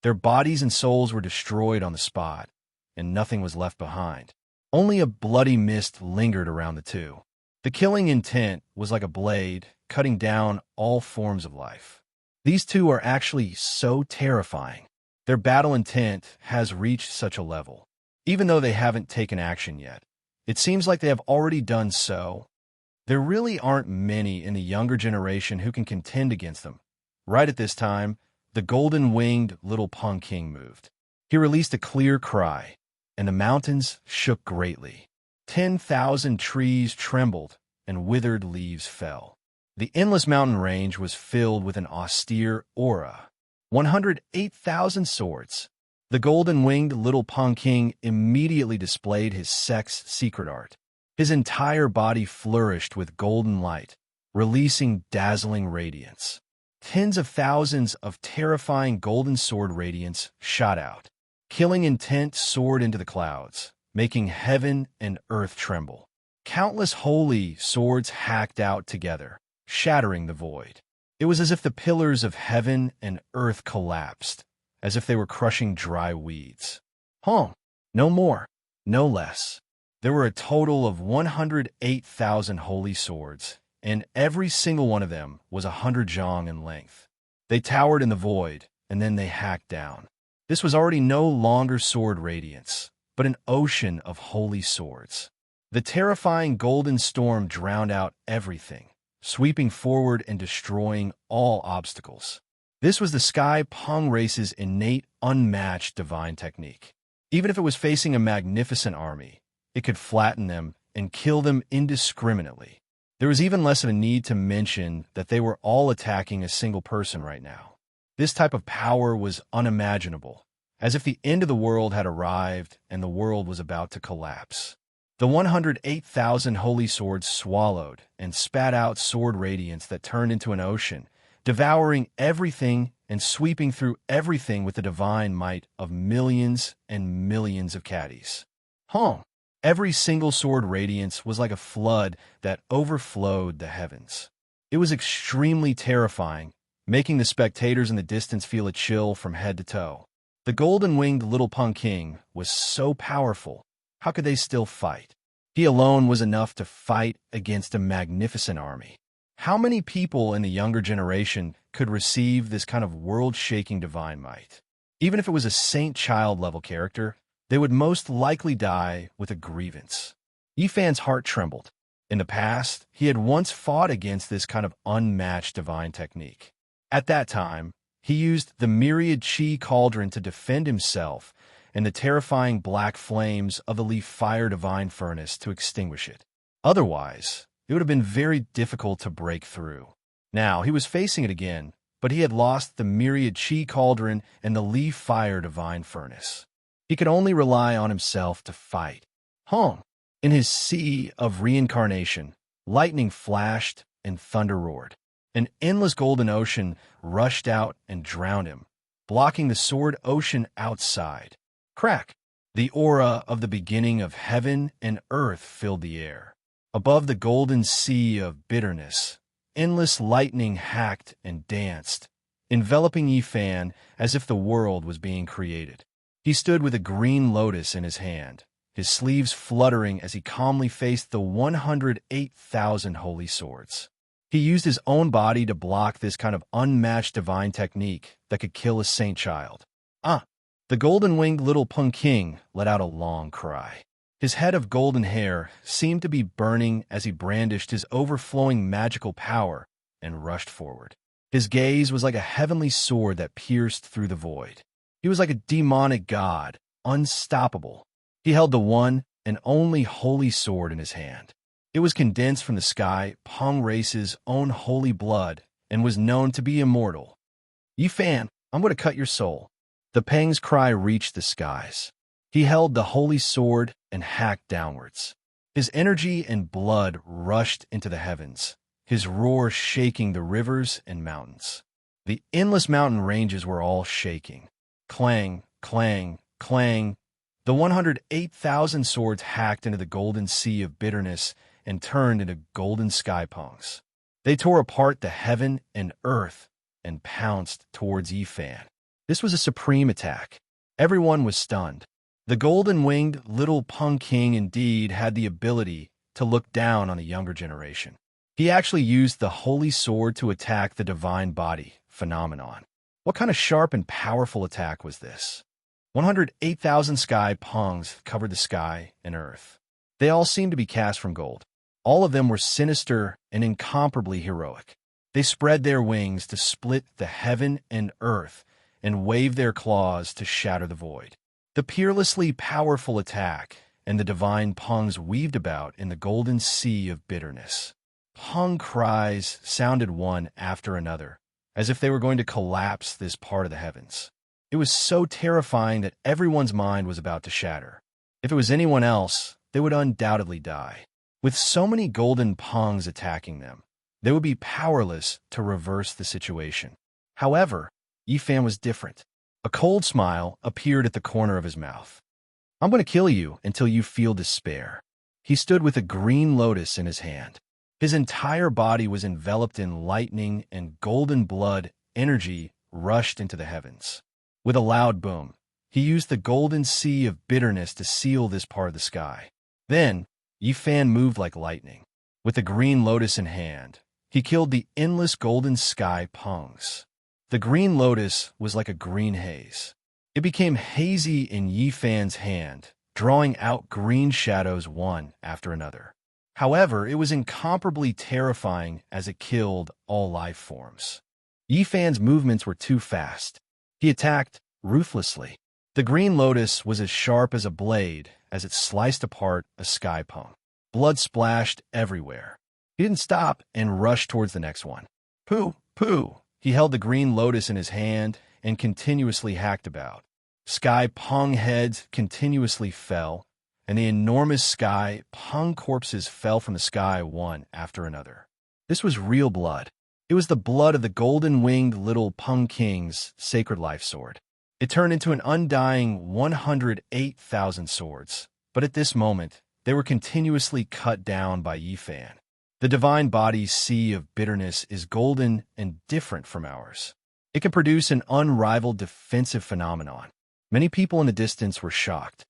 Their bodies and souls were destroyed on the spot, and nothing was left behind. Only a bloody mist lingered around the two. The killing intent was like a blade, cutting down all forms of life. These two are actually so terrifying. Their battle intent has reached such a level. Even though they haven't taken action yet, it seems like they have already done so. There really aren't many in the younger generation who can contend against them. Right at this time, the golden-winged little Peng King moved. He released a clear cry, and the mountains shook greatly. 10,000 trees trembled, and withered leaves fell. The endless mountain range was filled with an austere aura. 108,000 swords. The golden-winged little Peng King immediately displayed his sex secret art. His entire body flourished with golden light, releasing dazzling radiance. Tens of thousands of terrifying golden sword radiance shot out. Killing intent soared into the clouds, making heaven and earth tremble. Countless holy swords hacked out together, shattering the void. It was as if the pillars of heaven and earth collapsed, as if they were crushing dry weeds. No more, no less. There were a total of 108,000 holy swords, and every single one of them was 100 zhang in length. They towered in the void, and then they hacked down. This was already no longer sword radiance, but an ocean of holy swords. The terrifying golden storm drowned out everything, sweeping forward and destroying all obstacles. This was the Sky Pung race's innate, unmatched divine technique. Even if it was facing a magnificent army, it could flatten them and kill them indiscriminately. There was even less of a need to mention that they were all attacking a single person right now. This type of power was unimaginable, as if the end of the world had arrived and the world was about to collapse. The 108,000 holy swords swallowed and spat out sword radiance that turned into an ocean, devouring everything and sweeping through everything with the divine might of millions and millions of caddies. Every single sword radiance was like a flood that overflowed the heavens. It was extremely terrifying, making the spectators in the distance feel a chill from head to toe. The golden-winged little Pung King was so powerful. How could they still fight? He alone was enough to fight against a magnificent army. How many people in the younger generation could receive this kind of world-shaking divine might? Even if it was a Saint Child-level character, they would most likely die with a grievance. Yifan's heart trembled. In the past, he had once fought against this kind of unmatched divine technique. At that time, he used the myriad Qi cauldron to defend himself and the terrifying black flames of the leaf fire divine furnace to extinguish it. Otherwise, it would have been very difficult to break through. Now, he was facing it again, but he had lost the myriad Qi cauldron and the leaf fire divine furnace. He could only rely on himself to fight. In his sea of reincarnation, lightning flashed and thunder roared. An endless golden ocean rushed out and drowned him, blocking the sword ocean outside. Crack! The aura of the beginning of heaven and earth filled the air. Above the golden sea of bitterness, endless lightning hacked and danced, enveloping Yifan as if the world was being created. He stood with a green lotus in his hand, his sleeves fluttering as he calmly faced the 108,000 holy swords. He used his own body to block this kind of unmatched divine technique that could kill a saint child. The golden-winged little Pung King let out a long cry. His head of golden hair seemed to be burning as he brandished his overflowing magical power and rushed forward. His gaze was like a heavenly sword that pierced through the void. He was like a demonic god, unstoppable. He held the one and only holy sword in his hand. It was condensed from the Sky Pung race's own holy blood and was known to be immortal. Yifan, I'm going to cut your soul. The Peng's cry reached the skies. He held the holy sword and hacked downwards. His energy and blood rushed into the heavens, his roar shaking the rivers and mountains. The endless mountain ranges were all shaking. Clang, clang, clang. The 108,000 swords hacked into the golden sea of bitterness and turned into golden sky pungs. They tore apart the heaven and earth and pounced towards Yifan. This was a supreme attack. Everyone was stunned. The golden-winged little Pung King indeed had the ability to look down on the younger generation. He actually used the holy sword to attack the divine body phenomenon. What kind of sharp and powerful attack was this? 108,000 sky pungs covered the sky and earth. They all seemed to be cast from gold. All of them were sinister and incomparably heroic. They spread their wings to split the heaven and earth and wave their claws to shatter the void. The peerlessly powerful attack and the divine pungs weaved about in the golden sea of bitterness. Pung cries sounded one after another, as if they were going to collapse this part of the heavens. It was so terrifying that everyone's mind was about to shatter. If it was anyone else, they would undoubtedly die. With so many golden pungs attacking them, they would be powerless to reverse the situation. However, Yifan was different. A cold smile appeared at the corner of his mouth. I'm going to kill you until you feel despair. He stood with a green lotus in his hand. His entire body was enveloped in lightning and golden blood. Energy rushed into the heavens. With a loud boom, he used the golden sea of bitterness to seal this part of the sky. Then, Yifan moved like lightning. With the green lotus in hand, he killed the endless golden sky pungs. The green lotus was like a green haze. It became hazy in Yifan's hand, drawing out green shadows one after another. However, it was incomparably terrifying as it killed all life forms. Yifan's movements were too fast. He attacked ruthlessly. The green lotus was as sharp as a blade as it sliced apart a sky pung. Blood splashed everywhere. He didn't stop and rushed towards the next one. Pooh, pooh! He held the green lotus in his hand and continuously hacked about. Sky pung heads continuously fell, and the enormous sky pung corpses fell from the sky one after another. This was real blood. It was the blood of the golden-winged little Pung King's sacred life sword. It turned into an undying 108,000 swords, but at this moment, they were continuously cut down by Yifan. The divine body's sea of bitterness is golden and different from ours. It can produce an unrivaled defensive phenomenon. Many people in the distance were shocked.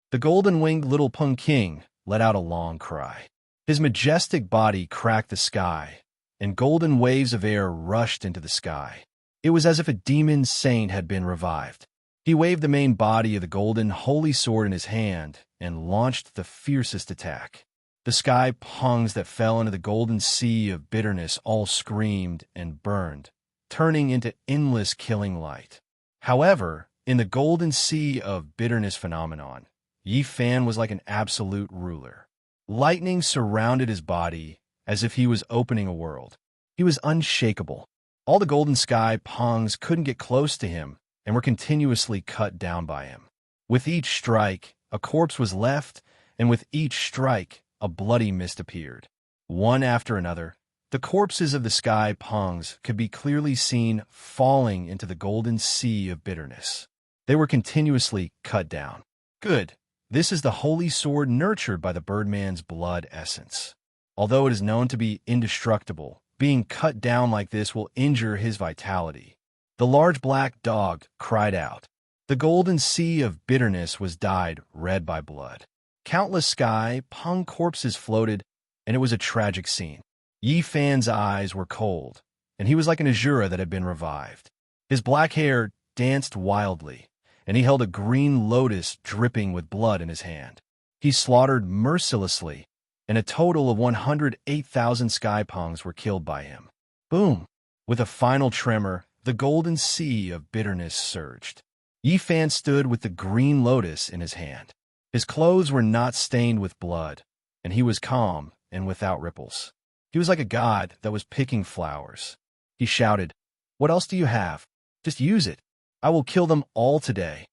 The golden-winged little Pung King let out a long cry. His majestic body cracked the sky, and golden waves of air rushed into the sky. It was as if a demon saint had been revived. He waved the main body of the golden holy sword in his hand and launched the fiercest attack. The sky pungs that fell into the golden sea of bitterness all screamed and burned, turning into endless killing light. However, in the golden sea of bitterness phenomenon, Yifan was like an absolute ruler. Lightning surrounded his body as if he was opening a world. He was unshakable. All the golden sky pungs couldn't get close to him and were continuously cut down by him. With each strike, a corpse was left, and with each strike, a bloody mist appeared. One after another, the corpses of the sky pungs could be clearly seen falling into the golden sea of bitterness. They were continuously cut down. Good. This is the holy sword nurtured by the birdman's blood essence. Although it is known to be indestructible, being cut down like this will injure his vitality. The large black dog cried out. The golden sea of bitterness was dyed red by blood. Countless sky pung corpses floated, and it was a tragic scene. Yifan's eyes were cold, and he was like an Azura that had been revived. His black hair danced wildly, and he held a green lotus dripping with blood in his hand. He slaughtered mercilessly, and a total of 108,000 sky pungs were killed by him. Boom! With a final tremor, the golden sea of bitterness surged. Yifan stood with the green lotus in his hand. His clothes were not stained with blood, and he was calm and without ripples. He was like a god that was picking flowers. He shouted, "What else do you have? Just use it. I will kill them all today."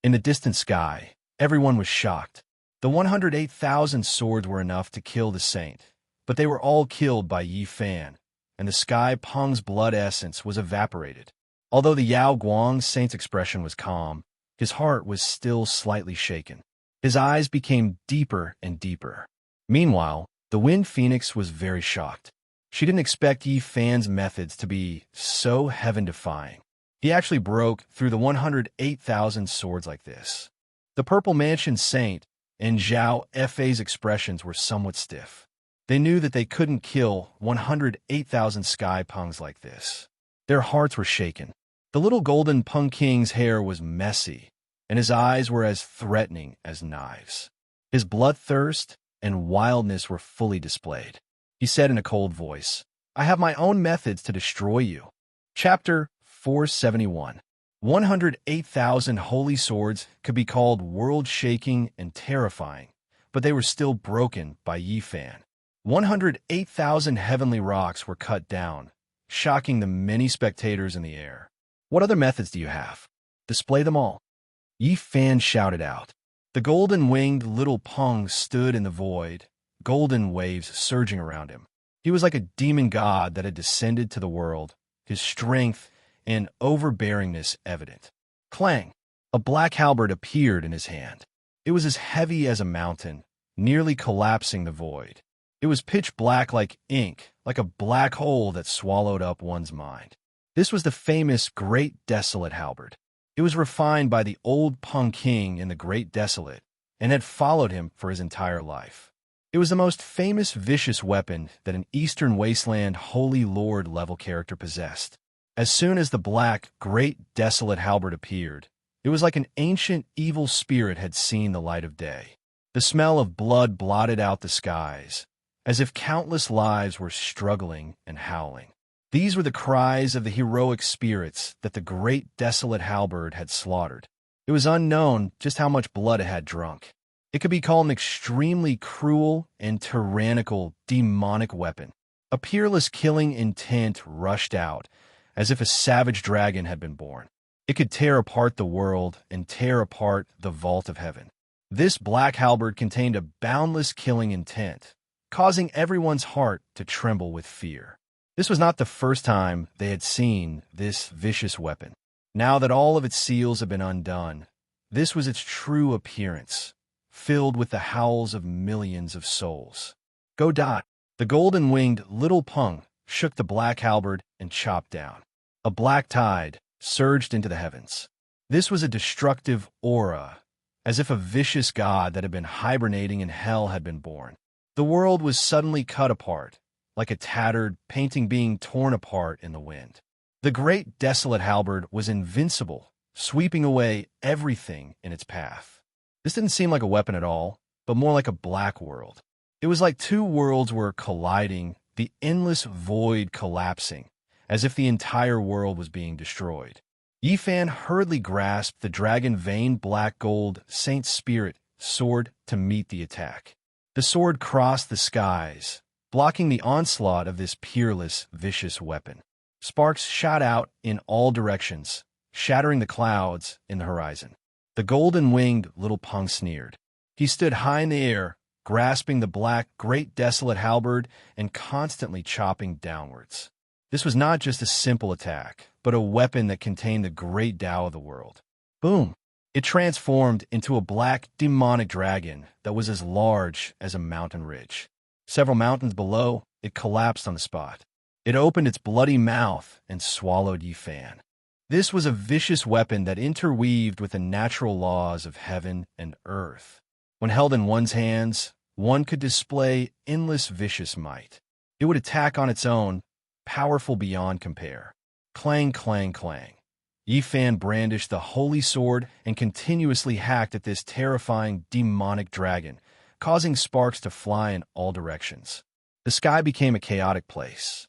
In the distant sky, everyone was shocked. The 108,000 swords were enough to kill the saint, but they were all killed by Yifan, and the sky pung's blood essence was evaporated. Although the Yao Guang saint's expression was calm, his heart was still slightly shaken. His eyes became deeper and deeper. Meanwhile, the Wind Phoenix was very shocked. She didn't expect Yifan's methods to be so heaven-defying. He actually broke through the 108,000 swords like this. The Purple Mansion Saint and Zhao Fei's expressions were somewhat stiff. They knew that they couldn't kill 108,000 sky pungs like this. Their hearts were shaken. The little golden Pung King's hair was messy, and his eyes were as threatening as knives. His bloodthirst and wildness were fully displayed. He said in a cold voice, "I have my own methods to destroy you." Chapter 471. 108,000 holy swords could be called world-shaking and terrifying, but they were still broken by Yifan. 108,000 heavenly rocks were cut down, shocking the many spectators in the air. "What other methods do you have? Display them all." Yifan shouted out. The golden-winged little Pung stood in the void, golden waves surging around him. He was like a demon god that had descended to the world, his strength and overbearingness evident. Clang! A black halberd appeared in his hand. It was as heavy as a mountain, nearly collapsing the void. It was pitch black like ink, like a black hole that swallowed up one's mind. This was the famous Great Desolate halberd. It was refined by the old Pung King in the Great Desolate, and had followed him for his entire life. It was the most famous vicious weapon that an Eastern Wasteland Holy Lord level character possessed. As soon as the black, great, desolate halberd appeared, it was like an ancient, evil spirit had seen the light of day. The smell of blood blotted out the skies, as if countless lives were struggling and howling. These were the cries of the heroic spirits that the great, desolate halberd had slaughtered. It was unknown just how much blood it had drunk. It could be called an extremely cruel and tyrannical, demonic weapon. A peerless killing intent rushed out, as if a savage dragon had been born. It could tear apart the world and tear apart the vault of heaven. This black halberd contained a boundless killing intent, causing everyone's heart to tremble with fear. This was not the first time they had seen this vicious weapon. Now that all of its seals had been undone, this was its true appearance, filled with the howls of millions of souls. Go dot! The golden-winged little pung shook the black halberd and chopped down. A black tide surged into the heavens. This was a destructive aura, as if a vicious god that had been hibernating in hell had been born. The world was suddenly cut apart, like a tattered painting being torn apart in the wind. The great desolate halberd was invincible, sweeping away everything in its path. This didn't seem like a weapon at all, but more like a black world. It was like two worlds were colliding, the endless void collapsing, as if the entire world was being destroyed. Yifan hurriedly grasped the dragon-veined black gold Saint Spirit sword to meet the attack. The sword crossed the skies, blocking the onslaught of this peerless, vicious weapon. Sparks shot out in all directions, shattering the clouds in the horizon. The golden-winged little pung sneered. He stood high in the air, grasping the black, great desolate halberd and constantly chopping downwards. This was not just a simple attack, but a weapon that contained the great Tao of the world. Boom! It transformed into a black, demonic dragon that was as large as a mountain ridge. Several mountains below, it collapsed on the spot. It opened its bloody mouth and swallowed Yifan. This was a vicious weapon that interweaved with the natural laws of heaven and earth. When held in one's hands, one could display endless vicious might. It would attack on its own, powerful beyond compare. Clang, clang, clang. Yifan brandished the holy sword and continuously hacked at this terrifying, demonic dragon, causing sparks to fly in all directions. The sky became a chaotic place.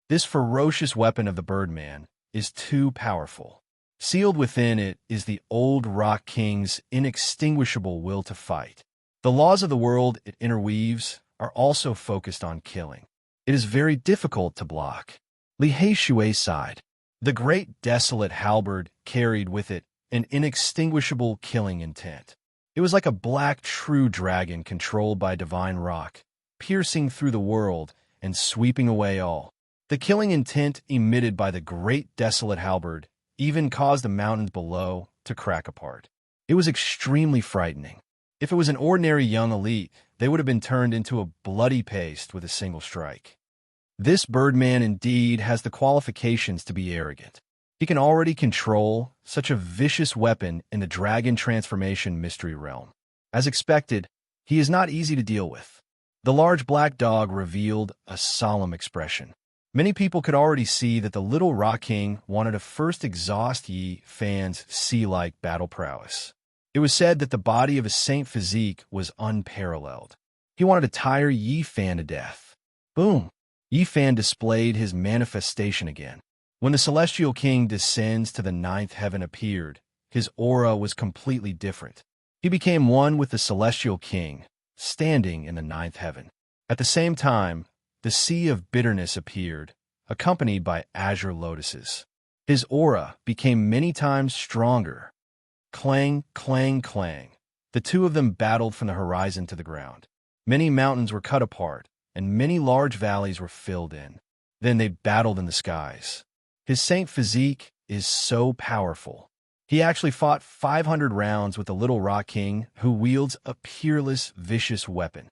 This ferocious weapon of the Birdman is too powerful. Sealed within it is the old Rock King's inextinguishable will to fight. The laws of the world it interweaves are also focused on killing. It is very difficult to block. Li Heishui sighed. The great desolate halberd carried with it an inextinguishable killing intent. It was like a black true dragon controlled by divine rock, piercing through the world and sweeping away all. The killing intent emitted by the great desolate halberd even caused the mountains below to crack apart. It was extremely frightening. If it was an ordinary young elite, they would have been turned into a bloody paste with a single strike. This Birdman indeed has the qualifications to be arrogant. He can already control such a vicious weapon in the dragon transformation mystery realm. As expected, he is not easy to deal with. The large black dog revealed a solemn expression. Many people could already see that the little Rock King wanted to first exhaust Yi Fan's sea-like battle prowess. It was said that the body of a saint physique was unparalleled. He wanted to tire Yi Fan to death. Boom! Yi Fan displayed his manifestation again. When the Celestial King descends to the ninth heaven appeared, his aura was completely different. He became one with the Celestial King, standing in the ninth heaven. At the same time, the Sea of Bitterness appeared, accompanied by azure lotuses. His aura became many times stronger. Clang, clang, clang. The two of them battled from the horizon to the ground. Many mountains were cut apart, and many large valleys were filled in. Then they battled in the skies. His saint physique is so powerful. He actually fought 500 rounds with the little Rock King, who wields a peerless, vicious weapon.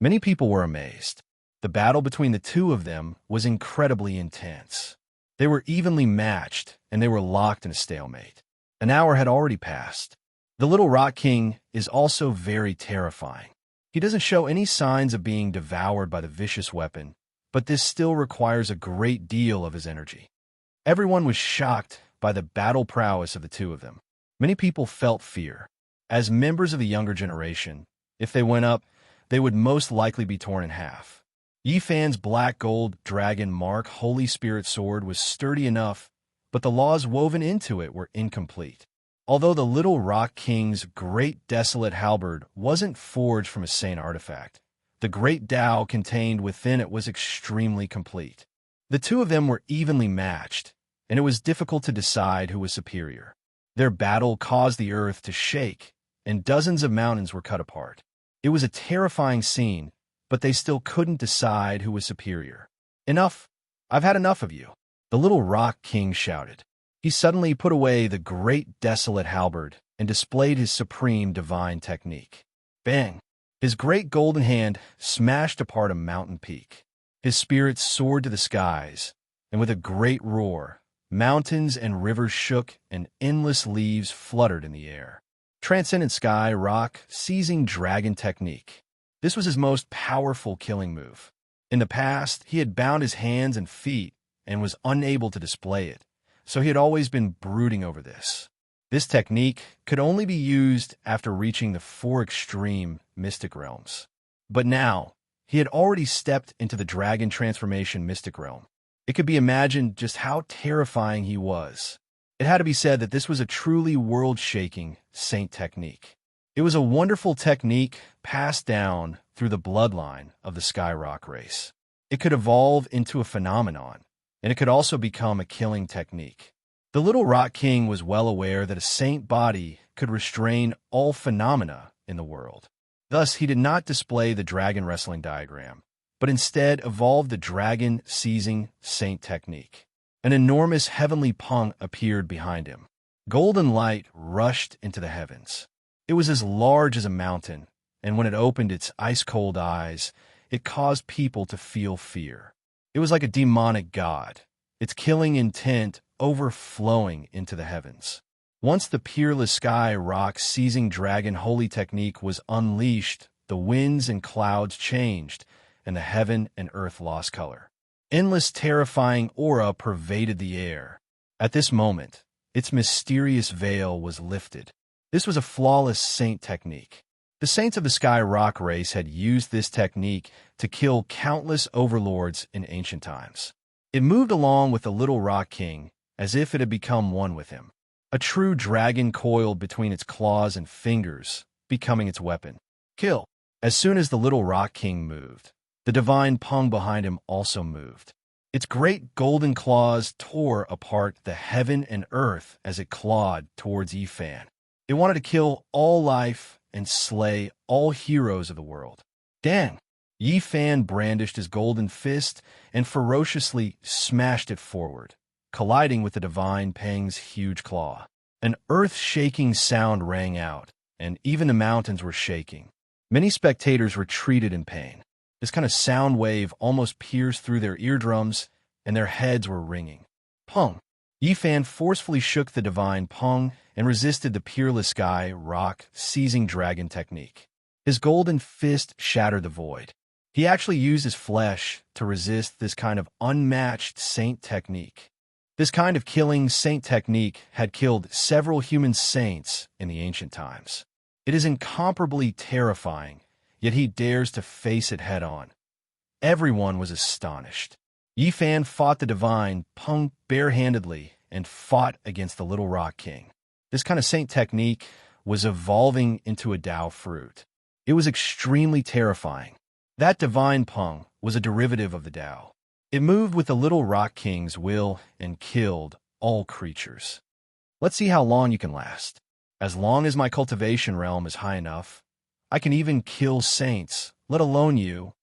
Many people were amazed. The battle between the two of them was incredibly intense. They were evenly matched, and they were locked in a stalemate. An hour had already passed. The little Rock King is also very terrifying. He doesn't show any signs of being devoured by the vicious weapon, but this still requires a great deal of his energy. Everyone was shocked by the battle prowess of the two of them. Many people felt fear. As members of the younger generation, if they went up, they would most likely be torn in half. Yifan's black gold dragon mark Holy Spirit sword was sturdy enough, but the laws woven into it were incomplete. Although the Little Rock King's great desolate halberd wasn't forged from a saint artifact, the great Tao contained within it was extremely complete. The two of them were evenly matched, and it was difficult to decide who was superior. Their battle caused the earth to shake, and dozens of mountains were cut apart. It was a terrifying scene, but they still couldn't decide who was superior. "Enough! I've had enough of you," the Little Rock King shouted. He suddenly put away the great desolate halberd and displayed his supreme divine technique. Bang! His great golden hand smashed apart a mountain peak. His spirit soared to the skies, and with a great roar, mountains and rivers shook and endless leaves fluttered in the air. Transcendent Sky Rock Seizing Dragon Technique. This was his most powerful killing move. In the past, he had bound his hands and feet and was unable to display it, so he had always been brooding over this. This technique could only be used after reaching the 4 extreme mystic realms. But now, he had already stepped into the dragon transformation mystic realm. It could be imagined just how terrifying he was. It had to be said that this was a truly world-shaking saint technique. It was a wonderful technique passed down through the bloodline of the Skyrock race. It could evolve into a phenomenon, and it could also become a killing technique. The Little Rock King was well aware that a saint body could restrain all phenomena in the world. Thus, he did not display the dragon wrestling diagram, but instead evolved the dragon seizing saint technique. An enormous heavenly pung appeared behind him. Golden light rushed into the heavens. It was as large as a mountain, and when it opened its ice-cold eyes, it caused people to feel fear. It was like a demonic god, its killing intent overflowing into the heavens. Once the peerless sky rock seizing dragon holy technique was unleashed, the winds and clouds changed, and the heaven and earth lost color. Endless terrifying aura pervaded the air. At this moment, its mysterious veil was lifted. This was a flawless saint technique. The saints of the Sky Rock race had used this technique to kill countless overlords in ancient times. It moved along with the Little Rock King as if it had become one with him. A true dragon coiled between its claws and fingers, becoming its weapon. Kill. As soon as the Little Rock King moved, the divine pung behind him also moved. Its great golden claws tore apart the heaven and earth as it clawed towards Yifan. It wanted to kill all life and slay all heroes of the world. Dang! Yifan brandished his golden fist and ferociously smashed it forward, colliding with the divine Pang's huge claw. An earth-shaking sound rang out, and even the mountains were shaking. Many spectators retreated in pain. This kind of sound wave almost pierced through their eardrums, and their heads were ringing. Pung! Yifan forcefully shook the divine pung and resisted the peerless sky rock seizing dragon technique. His golden fist shattered the void. He actually used his flesh to resist this kind of unmatched saint technique. This kind of killing saint technique had killed several human saints in the ancient times. It is incomparably terrifying, yet he dares to face it head-on. Everyone was astonished. Yifan fought the divine pung barehandedly and fought against the Little Rock King. This kind of saint technique was evolving into a Tao fruit. It was extremely terrifying. That divine pung was a derivative of the Tao. It moved with the Little Rock King's will and killed all creatures. Let's see how long you can last. As long as my cultivation realm is high enough, I can even kill saints, let alone you.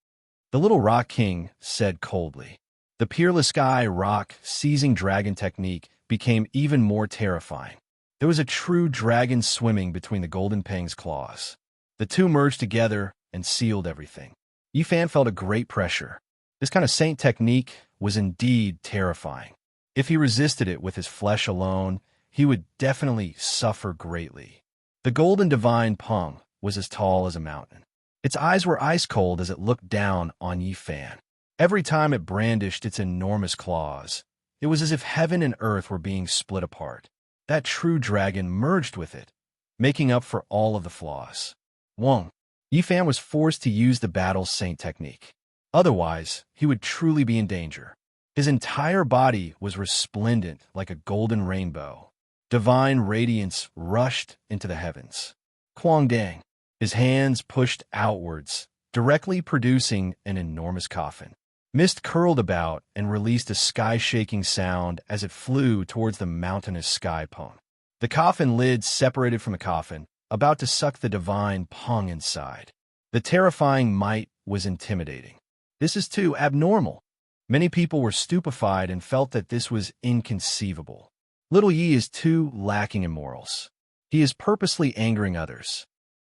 The Little Rock King said coldly. The peerless sky rock seizing dragon technique became even more terrifying. There was a true dragon swimming between the golden pang's claws. The two merged together and sealed everything. Yifan felt a great pressure. This kind of saint technique was indeed terrifying. If he resisted it with his flesh alone, he would definitely suffer greatly. The golden divine pung was as tall as a mountain. Its eyes were ice-cold as it looked down on Yifan. Every time it brandished its enormous claws, It was as if heaven and earth were being split apart. That true dragon merged with it, making up for all of the flaws. 1. Yifan was forced to use the battle saint technique. Otherwise, he would truly be in danger. His entire body was resplendent like a golden rainbow. Divine radiance rushed into the heavens. Dang. His hands pushed outwards, directly producing an enormous coffin. Mist curled about and released a sky-shaking sound as it flew towards the mountainous sky Peng. The coffin lid separated from the coffin, about to suck the divine Peng inside. The terrifying might was intimidating. This is too abnormal. Many people were stupefied and felt that this was inconceivable. Little Yi is too lacking in morals. He is purposely angering others.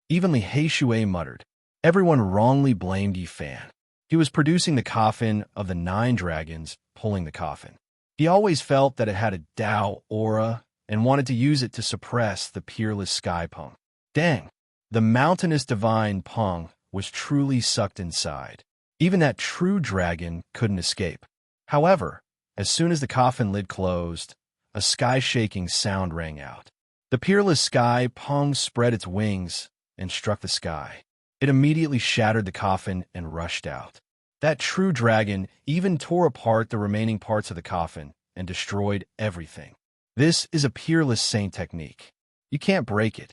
Even Li Heishui muttered. Everyone wrongly blamed Yifan. He was producing the coffin of the 9 dragons, pulling the coffin. He always felt that it had a Dao aura and wanted to use it to suppress the peerless sky Peng. Dang! The mountainous divine Peng was truly sucked inside. Even that true dragon couldn't escape. However, as soon as the coffin lid closed, a sky-shaking sound rang out. The peerless sky Peng spread its wings and struck the sky. It immediately shattered the coffin and rushed out. That true dragon even tore apart the remaining parts of the coffin and destroyed everything. This is a peerless saint technique. You can't break it.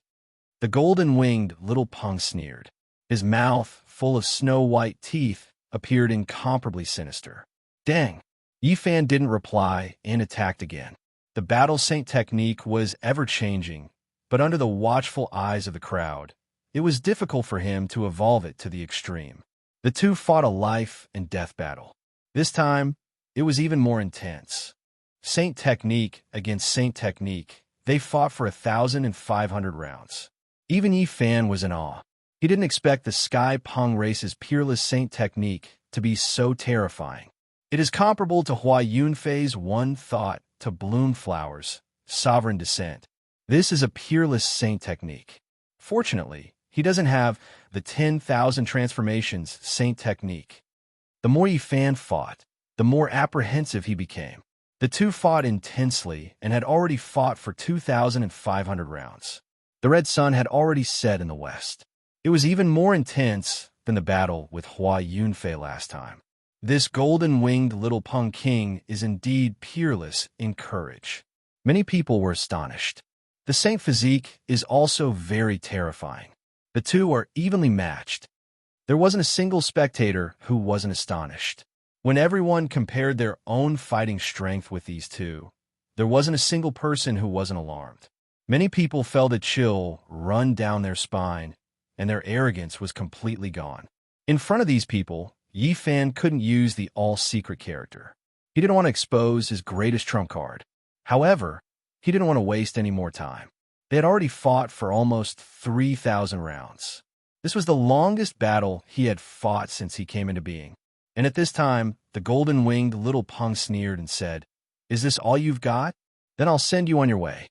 The golden-winged little Peng sneered. His mouth, full of snow-white teeth, appeared incomparably sinister. Dang! Yifan didn't reply and attacked again. The battle saint technique was ever-changing, but under the watchful eyes of the crowd, it was difficult for him to evolve it to the extreme. The two fought a life and death battle. This time, it was even more intense. Saint technique against saint technique, they fought for 1,500 rounds. Even Yifan was in awe. He didn't expect the Sky Peng race's peerless saint technique to be so terrifying. It is comparable to Hua Yunfei's one thought to bloom flowers, sovereign descent. This is a peerless saint technique. Fortunately, he doesn't have the 10,000 transformations saint technique. The more Yifan fought, the more apprehensive he became. The two fought intensely and had already fought for 2,500 rounds. The red sun had already set in the west. It was even more intense than the battle with Hua Yunfei last time. This golden-winged little Peng King is indeed peerless in courage. Many people were astonished. The saint physique is also very terrifying. The two are evenly matched. There wasn't a single spectator who wasn't astonished. When everyone compared their own fighting strength with these two, there wasn't a single person who wasn't alarmed. Many people felt a chill run down their spine, and their arrogance was completely gone. In front of these people, Yifan couldn't use the all-secret character. He didn't want to expose his greatest trump card. However, he didn't want to waste any more time. They had already fought for almost 3,000 rounds. This was the longest battle he had fought since he came into being. And at this time, the golden-winged little Peng sneered and said, "Is this all you've got? Then I'll send you on your way."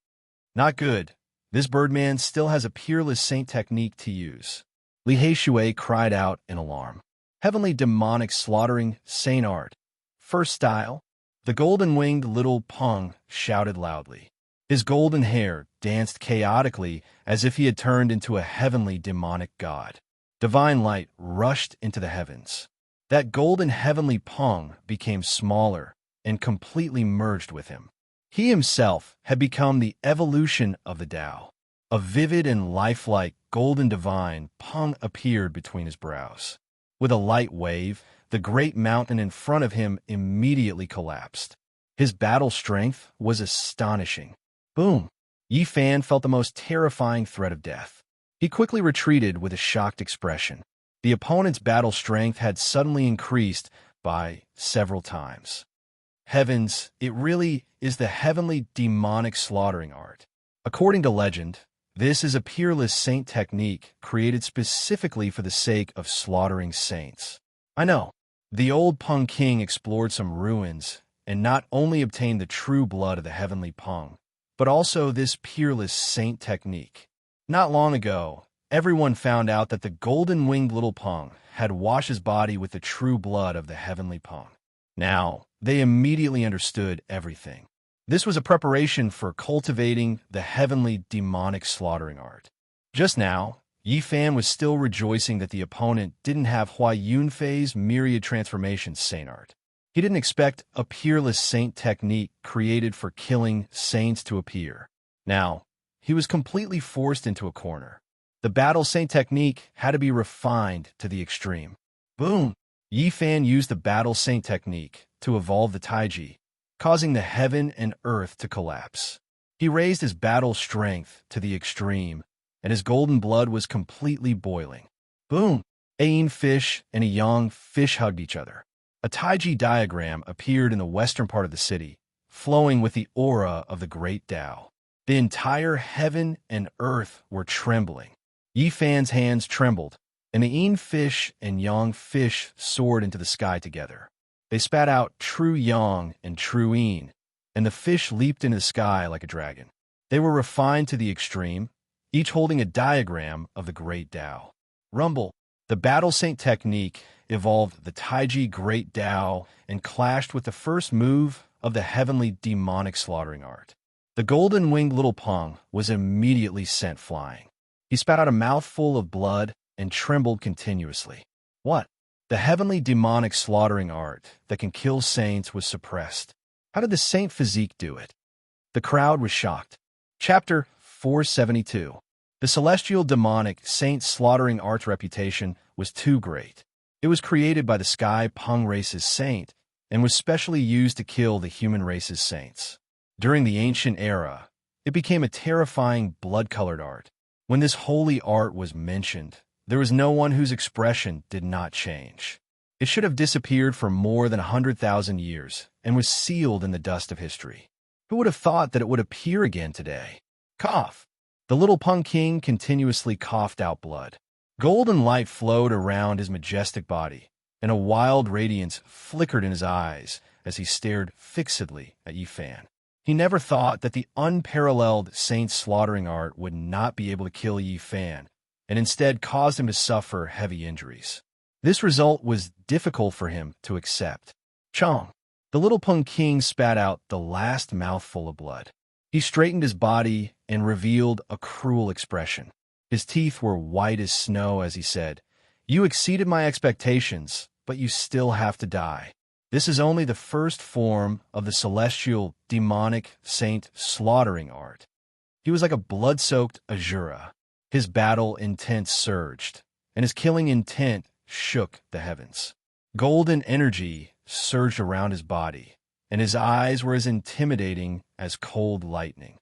Not good. This birdman still has a peerless saint technique to use. Li Heishui cried out in alarm. Heavenly demonic slaughtering saint art. First style. The golden-winged little Peng shouted loudly. His golden hair danced chaotically as if he had turned into a heavenly demonic god. Divine light rushed into the heavens. That golden heavenly Peng became smaller and completely merged with him. He himself had become the evolution of the Tao. A vivid and lifelike golden divine Peng appeared between his brows. With a light wave, the great mountain in front of him immediately collapsed. His battle strength was astonishing. Boom! Yifan felt the most terrifying threat of death. He quickly retreated with a shocked expression. The opponent's battle strength had suddenly increased by several times. Heavens, it really is the heavenly demonic slaughtering art. According to legend, this is a peerless saint technique created specifically for the sake of slaughtering saints. I know, the old Peng King explored some ruins and not only obtained the true blood of the heavenly Peng, but also this peerless saint technique. Not long ago, everyone found out that the golden-winged little Peng had washed his body with the true blood of the heavenly Peng. Now, They immediately understood everything. This was a preparation for cultivating the heavenly demonic slaughtering art. Just now, Yi Fan was still rejoicing that the opponent didn't have Hua Yunfei's myriad transformations saint art. He didn't expect a peerless saint technique created for killing saints to appear. Now, he was completely forced into a corner. The battle saint technique had to be refined to the extreme. Boom! Yi Fan used the battle saint technique to evolve the Taiji, causing the heaven and earth to collapse. He raised his battle strength to the extreme, and his golden blood was completely boiling. Boom! A yin fish and a yang fish hugged each other. A Taiji diagram appeared in the western part of the city, flowing with the aura of the great Tao. The entire heaven and earth were trembling. Yi Fan's hands trembled, and the yin fish and yang fish soared into the sky together. They spat out true yang and true yin, and the fish leaped into the sky like a dragon. They were refined to the extreme, each holding a diagram of the great Tao. Rumble. The battle saint technique evolved the Taiji great Tao and clashed with the first move of the heavenly demonic slaughtering art. The golden-winged little Peng was immediately sent flying. He spat out a mouthful of blood and trembled continuously. What? The heavenly demonic slaughtering art that can kill saints was suppressed. How did the saint physique do it? The crowd was shocked. Chapter 472. The celestial demonic saint slaughtering art's reputation was too great. It was created by the sky Peng race's saint and was specially used to kill the human race's saints. During the ancient era, it became a terrifying blood-colored art. When this holy art was mentioned, there was no one whose expression did not change. It should have disappeared for more than 100,000 years and was sealed in the dust of history. Who would have thought that it would appear again today? Cough! The little Peng King continuously coughed out blood. Golden light flowed around his majestic body, and a wild radiance flickered in his eyes as he stared fixedly at Yi Fan. He never thought that the unparalleled saint slaughtering art would not be able to kill Yi Fan, and instead caused him to suffer heavy injuries. This result was difficult for him to accept. Chong! The little Peng King spat out the last mouthful of blood. He straightened his body and revealed a cruel expression. His teeth were white as snow as he said, "You exceeded my expectations, but you still have to die. This is only the first form of the celestial, demonic, saint slaughtering art." He was like a blood-soaked Azura. His battle intent surged, and his killing intent shook the heavens. Golden energy surged around his body, and his eyes were as intimidating as cold lightning.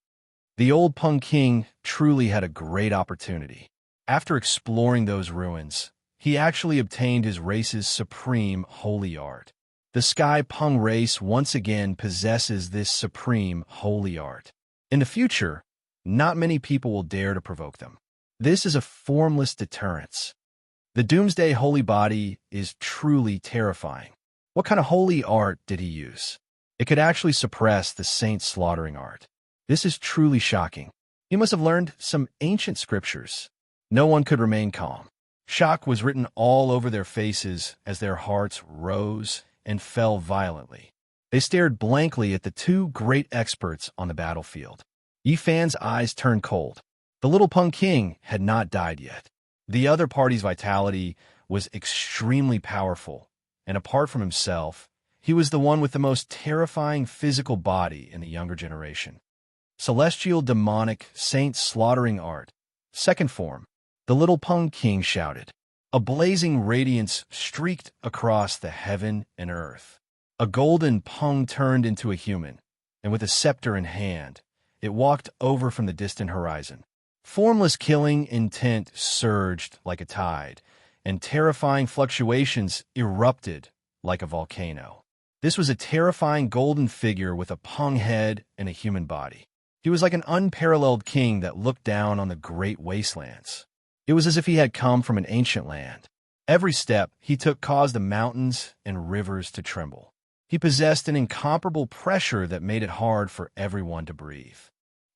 The old Peng King truly had a great opportunity. After exploring those ruins, he actually obtained his race's supreme holy art. The Sky Peng race once again possesses this supreme holy art. In the future, not many people will dare to provoke them. This is a formless deterrence. The Doomsday Holy Body is truly terrifying. What kind of holy art did he use? It could actually suppress the saint slaughtering art. This is truly shocking. He must have learned some ancient scriptures. No one could remain calm. Shock was written all over their faces as their hearts rose and fell violently. They stared blankly at the two great experts on the battlefield. Yi Fan's eyes turned cold. The little Peng King had not died yet. The other party's vitality was extremely powerful, and apart from himself, he was the one with the most terrifying physical body in the younger generation. Celestial demonic saint slaughtering art. Second form. The little Peng King shouted. A blazing radiance streaked across the heaven and earth. A golden Peng turned into a human, and with a scepter in hand, it walked over from the distant horizon. Formless killing intent surged like a tide, and terrifying fluctuations erupted like a volcano. This was a terrifying golden figure with a Peng head and a human body. He was like an unparalleled king that looked down on the great wastelands. It was as if he had come from an ancient land. Every step he took caused the mountains and rivers to tremble. He possessed an incomparable pressure that made it hard for everyone to breathe.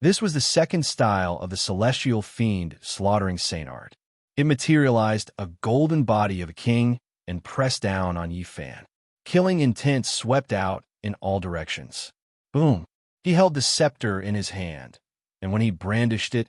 This was the second style of the celestial fiend slaughtering saint art. It materialized a golden body of a king and pressed down on Yi Fan. Killing intent swept out in all directions. Boom! He held the scepter in his hand, and when he brandished it,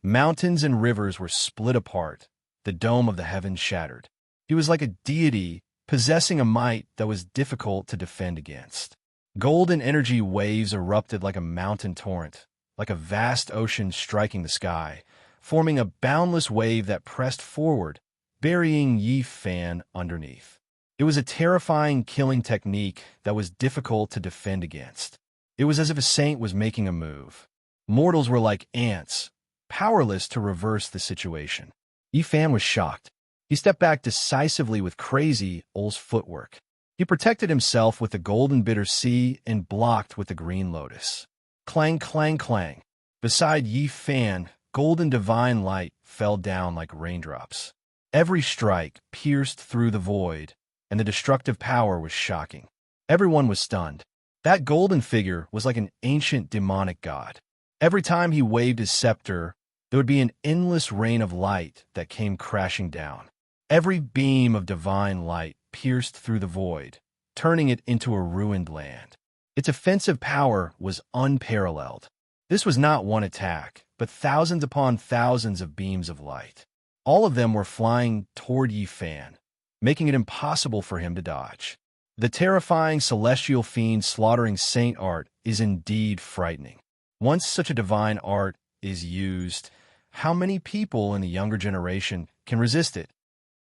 mountains and rivers were split apart, the dome of the heavens shattered. He was like a deity possessing a might that was difficult to defend against. Golden energy waves erupted like a mountain torrent, like a vast ocean striking the sky, forming a boundless wave that pressed forward, burying Yi Fan underneath. It was a terrifying killing technique that was difficult to defend against. It was as if a saint was making a move. Mortals were like ants, powerless to reverse the situation. Yi Fan was shocked. He stepped back decisively with crazy Ul's footwork. He protected himself with the golden bitter sea and blocked with the green lotus. Clang, clang, clang. Beside Yi Fan, golden divine light fell down like raindrops. Every strike pierced through the void, and the destructive power was shocking. Everyone was stunned. That golden figure was like an ancient demonic god. Every time he waved his scepter, there would be an endless rain of light that came crashing down. Every beam of divine light pierced through the void, turning it into a ruined land. Its offensive power was unparalleled. This was not one attack, but thousands upon thousands of beams of light. All of them were flying toward Yi Fan, making it impossible for him to dodge. The terrifying celestial fiend slaughtering saint art is indeed frightening. Once such a divine art is used, how many people in the younger generation can resist it?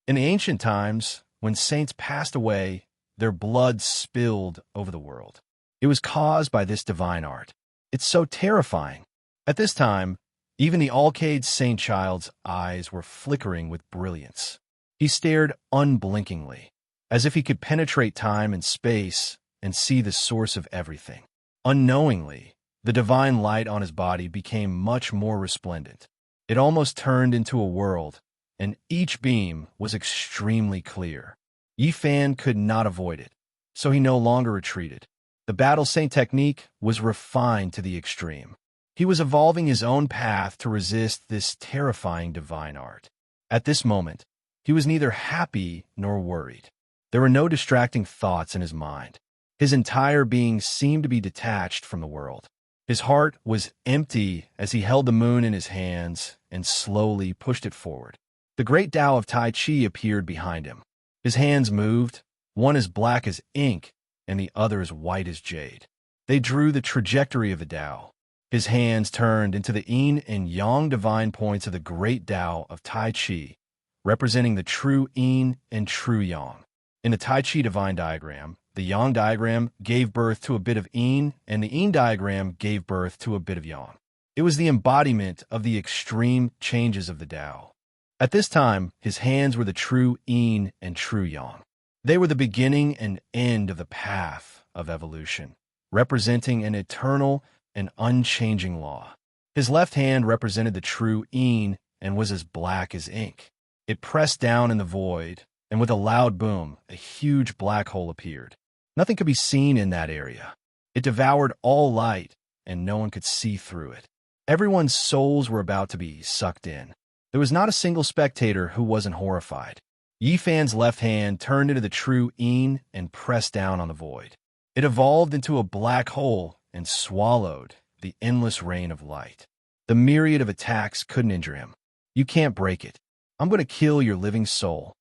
In the ancient times, when saints passed away, their blood spilled over the world. It was caused by this divine art. It's so terrifying. At this time, even the Alcade Saint Child's eyes were flickering with brilliance. He stared unblinkingly, as if he could penetrate time and space and see the source of everything. Unknowingly, the divine light on his body became much more resplendent. It almost turned into a world, and each beam was extremely clear. Yi Fan could not avoid it, so he no longer retreated. The battle saint technique was refined to the extreme. He was evolving his own path to resist this terrifying divine art. At this moment, he was neither happy nor worried. There were no distracting thoughts in his mind. His entire being seemed to be detached from the world. His heart was empty as he held the moon in his hands and slowly pushed it forward. The great Tao of Tai Chi appeared behind him. His hands moved, one as black as ink and the other as white as jade. They drew the trajectory of the Tao. His hands turned into the yin and yang divine points of the great Tao of Tai Chi, representing the true yin and true yang. In the Tai Chi divine diagram, the yang diagram gave birth to a bit of yin, and the yin diagram gave birth to a bit of yang. It was the embodiment of the extreme changes of the Tao. At this time, his hands were the true yin and true yang. They were the beginning and end of the path of evolution, representing an eternal and unchanging law. His left hand represented the true yin and was as black as ink. It pressed down in the void, and with a loud boom, a huge black hole appeared. Nothing could be seen in that area. It devoured all light, and no one could see through it. Everyone's souls were about to be sucked in. There was not a single spectator who wasn't horrified. Yi Fan's left hand turned into the true yin and pressed down on the void. It evolved into a black hole and swallowed the endless rain of light. The myriad of attacks couldn't injure him. "You can't break it. I'm going to kill your living soul,"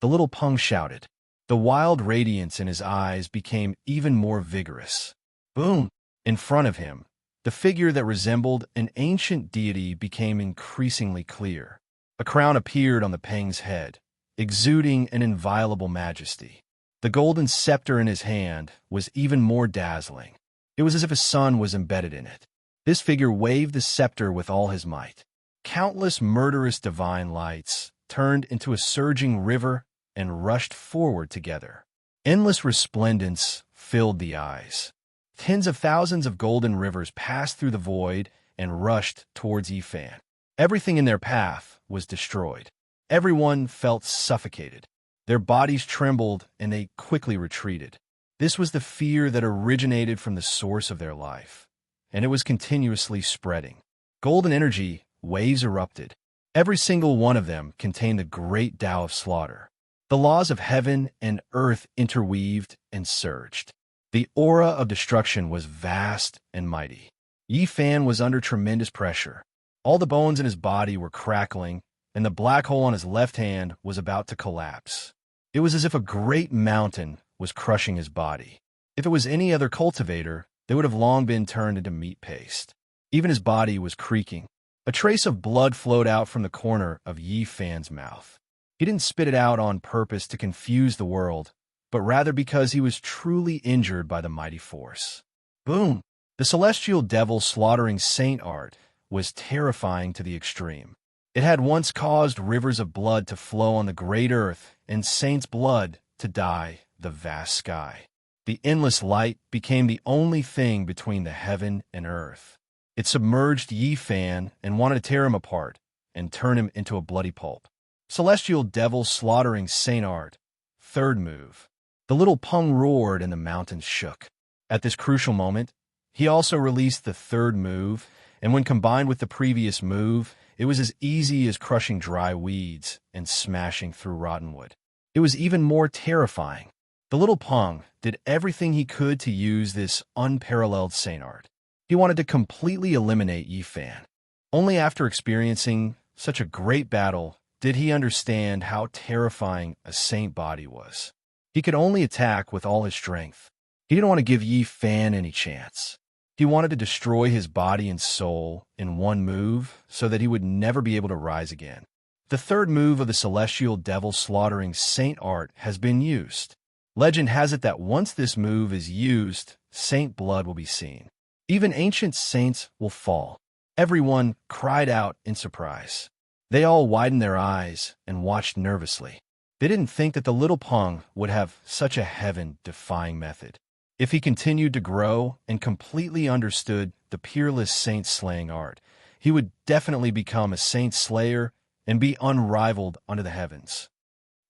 the little Peng shouted. The wild radiance in his eyes became even more vigorous. Boom! In front of him, the figure that resembled an ancient deity became increasingly clear. A crown appeared on the Peng's head, exuding an inviolable majesty. The golden scepter in his hand was even more dazzling. It was as if a sun was embedded in it. This figure waved the scepter with all his might. Countless murderous divine lights turned into a surging river and rushed forward together. Endless resplendence filled the eyes. Tens of thousands of golden rivers passed through the void and rushed towards Yi Fan. Everything in their path was destroyed. Everyone felt suffocated. Their bodies trembled and they quickly retreated. This was the fear that originated from the source of their life, and it was continuously spreading. Golden energy waves erupted. Every single one of them contained the great Tao of slaughter. The laws of heaven and earth interweaved and surged. The aura of destruction was vast and mighty. Yi Fan was under tremendous pressure. All the bones in his body were crackling, and the black hole on his left hand was about to collapse. It was as if a great mountain was crushing his body. If it was any other cultivator, they would have long been turned into meat paste. Even his body was creaking. A trace of blood flowed out from the corner of Yi Fan's mouth. He didn't spit it out on purpose to confuse the world, but rather because he was truly injured by the mighty force. Boom! The celestial devil slaughtering Saint Art was terrifying to the extreme. It had once caused rivers of blood to flow on the great earth and saints' blood to dye the vast sky. The endless light became the only thing between the heaven and earth. It submerged Yi Fan and wanted to tear him apart and turn him into a bloody pulp. Celestial devil slaughtering Saint Art. Third move. The little Pung roared and the mountains shook. At this crucial moment, he also released the third move, and when combined with the previous move, it was as easy as crushing dry weeds and smashing through rotten wood. It was even more terrifying. The little Pung did everything he could to use this unparalleled Saint Art. He wanted to completely eliminate Yi Fan. Only after experiencing such a great battle did he understand how terrifying a saint body was. He could only attack with all his strength. He didn't want to give Yi Fan any chance. He wanted to destroy his body and soul in one move so that he would never be able to rise again. The third move of the celestial devil slaughtering Saint Art has been used. Legend has it that once this move is used, saint blood will be seen. Even ancient saints will fall. Everyone cried out in surprise. They all widened their eyes and watched nervously. They didn't think that the little Pung would have such a heaven-defying method. If he continued to grow and completely understood the peerless saint-slaying art, he would definitely become a saint-slayer and be unrivaled under the heavens.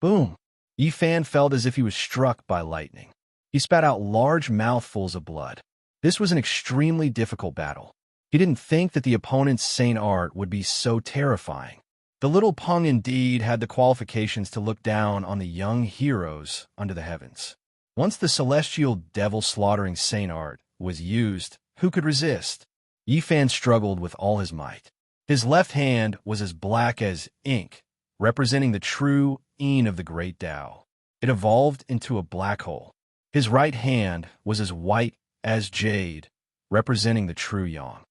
Boom! Yi Fan felt as if he was struck by lightning. He spat out large mouthfuls of blood. This was an extremely difficult battle. He didn't think that the opponent's saint art would be so terrifying. The little Pung indeed had the qualifications to look down on the young heroes under the heavens. Once the celestial devil slaughtering Saint Art was used, who could resist? Yi Fan struggled with all his might. His left hand was as black as ink, representing the true Een of the great Tao. It evolved into a black hole. His right hand was as white as jade, representing the true Yang.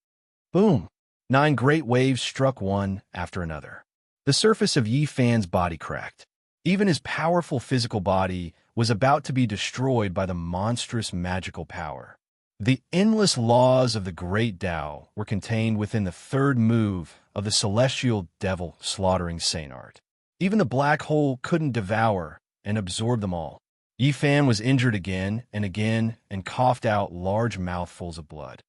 Boom! 9 great waves struck one after another. The surface of Yi Fan's body cracked. Even his powerful physical body was about to be destroyed by the monstrous magical power. The endless laws of the great Tao were contained within the third move of the celestial devil slaughtering Saint Art. Even the black hole couldn't devour and absorb them all. Yi Fan was injured again and coughed out large mouthfuls of blood.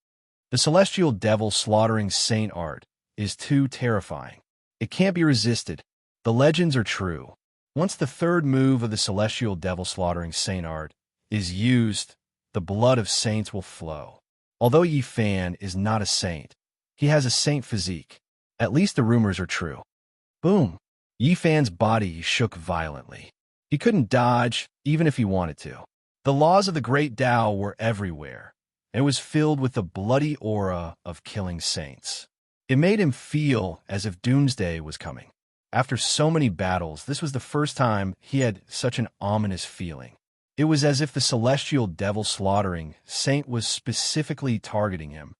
The celestial devil slaughtering Saint Art is too terrifying. It can't be resisted. The legends are true. Once the third move of the celestial devil slaughtering Saint Art is used, the blood of saints will flow. Although Yi Fan is not a saint, he has a saint physique. At least the rumors are true. Boom! Yi Fan's body shook violently. He couldn't dodge, even if he wanted to. The laws of the great Tao were everywhere, and it was filled with the bloody aura of killing saints. It made him feel as if doomsday was coming. After so many battles, this was the first time he had such an ominous feeling. It was as if the celestial devil slaughtering saint was specifically targeting him.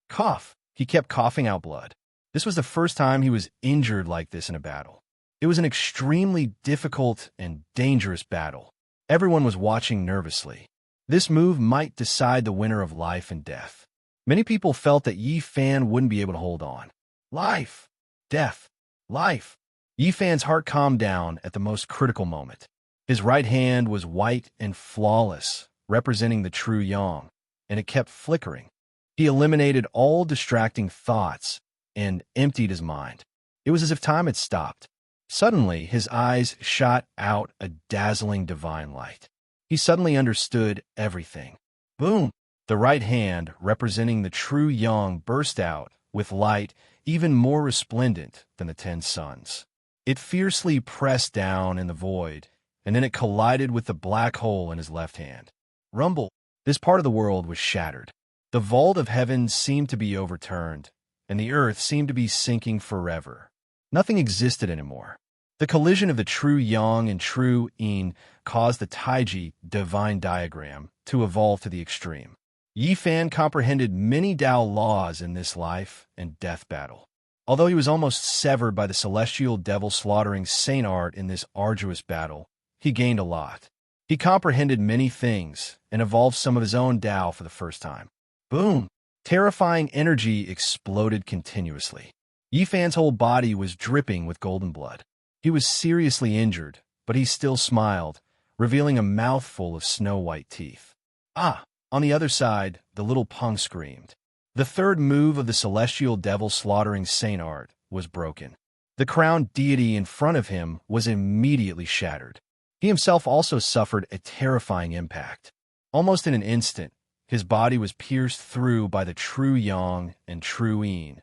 Cough! He kept coughing out blood. This was the first time he was injured like this in a battle. It was an extremely difficult and dangerous battle. Everyone was watching nervously. This move might decide the winner of life and death. Many people felt that Yi Fan wouldn't be able to hold on. Life! Death! Life! Yi Fan's heart calmed down at the most critical moment. His right hand was white and flawless, representing the true Yang, and it kept flickering. He eliminated all distracting thoughts and emptied his mind. It was as if time had stopped. Suddenly, his eyes shot out a dazzling divine light. He suddenly understood everything. Boom! The right hand, representing the true Yang, burst out with light even more resplendent than the 10 suns. It fiercely pressed down in the void, and then it collided with the black hole in his left hand. Rumble! This part of the world was shattered. The vault of heaven seemed to be overturned, and the earth seemed to be sinking forever. Nothing existed anymore. The collision of the true yang and true yin caused the Taiji divine diagram to evolve to the extreme. Yi Fan comprehended many Tao laws in this life and death battle. Although he was almost severed by the celestial devil slaughtering saint art in this arduous battle, he gained a lot. He comprehended many things and evolved some of his own Tao for the first time. Boom! Terrifying energy exploded continuously. Yi Fan's whole body was dripping with golden blood. He was seriously injured, but he still smiled, revealing a mouthful of snow-white teeth. Ah! On the other side, the little Peng screamed. The third move of the celestial devil slaughtering saint art was broken. The crowned deity in front of him was immediately shattered. He himself also suffered a terrifying impact. Almost in an instant, his body was pierced through by the true yang and true yin,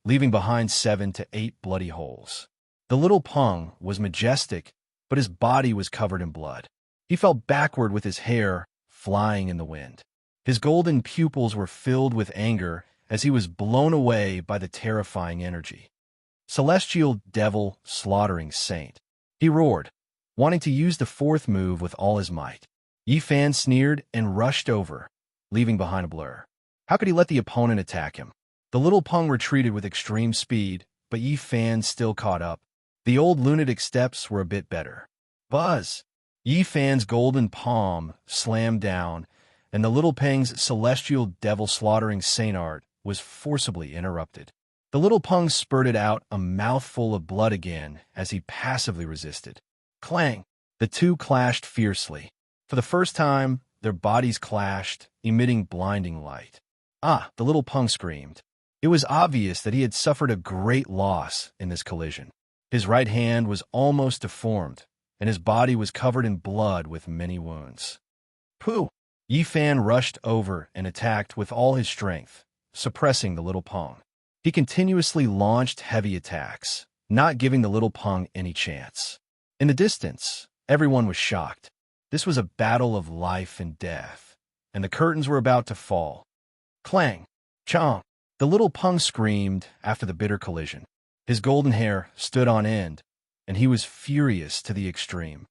leaving behind 7 to 8 bloody holes. The little Peng was majestic, but his body was covered in blood. He fell backward with his hair flying in the wind. His golden pupils were filled with anger as he was blown away by the terrifying energy. Celestial devil slaughtering saint. He roared, wanting to use the fourth move with all his might. Yi Fan sneered and rushed over, leaving behind a blur. How could he let the opponent attack him? The little Peng retreated with extreme speed, but Yi Fan still caught up. The old lunatic steps were a bit better. Buzz! Yi Fan's golden palm slammed down, and the little Peng's celestial devil slaughtering saint art was forcibly interrupted. The little Peng spurted out a mouthful of blood again as he passively resisted. Clang! The two clashed fiercely. For the first time, their bodies clashed, emitting blinding light. Ah! The little Peng screamed. It was obvious that he had suffered a great loss in this collision. His right hand was almost deformed, and his body was covered in blood with many wounds. Pooh! Yi Fan rushed over and attacked with all his strength, suppressing the little Peng. He continuously launched heavy attacks, not giving the little Peng any chance. In the distance, everyone was shocked. This was a battle of life and death, and the curtains were about to fall. Clang! Chong! The little Peng screamed after the bitter collision. His golden hair stood on end, and he was furious to the extreme.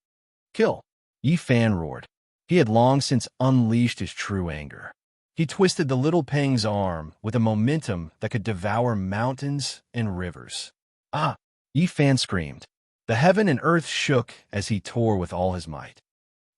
Kill! Yi Fan roared. He had long since unleashed his true anger. He twisted the little Peng's arm with a momentum that could devour mountains and rivers. Ah! Yi Fan screamed. The heaven and earth shook as he tore with all his might.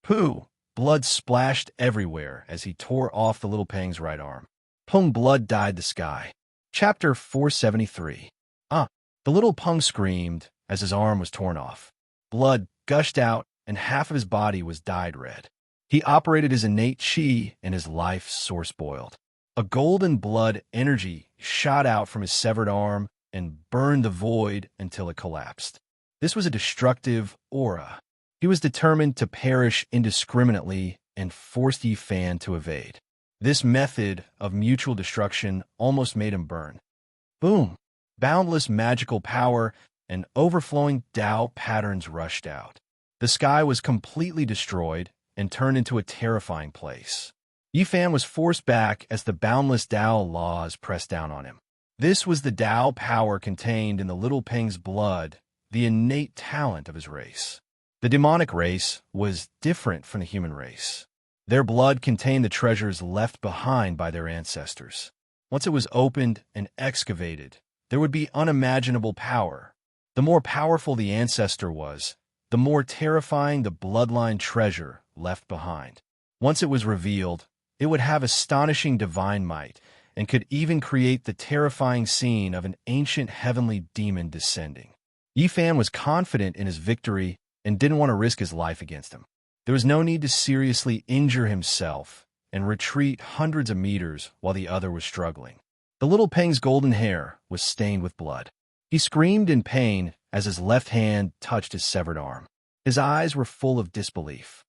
Pooh! Blood splashed everywhere as he tore off the little Peng's right arm. Peng blood dyed the sky. Chapter 473. Ah! The little Peng screamed as his arm was torn off. Blood gushed out and half of his body was dyed red. He operated his innate chi and his life source boiled. A golden blood energy shot out from his severed arm and burned the void until it collapsed. This was a destructive aura. He was determined to perish indiscriminately and forced Yi Fan to evade. This method of mutual destruction almost made him burn. Boom! Boundless magical power and overflowing Tao patterns rushed out. The sky was completely destroyed and turned into a terrifying place. Yi Fan was forced back as the boundless Tao laws pressed down on him. This was the Tao power contained in the little Peng's blood, the innate talent of his race. The demonic race was different from the human race. Their blood contained the treasures left behind by their ancestors. Once it was opened and excavated, there would be unimaginable power. The more powerful the ancestor was, the more terrifying the bloodline treasure left behind. Once it was revealed, it would have astonishing divine might and could even create the terrifying scene of an ancient heavenly demon descending. Yi Fan was confident in his victory and didn't want to risk his life against him. There was no need to seriously injure himself and retreat hundreds of meters while the other was struggling. The little Peng's golden hair was stained with blood. He screamed in pain as his left hand touched his severed arm. His eyes were full of disbelief.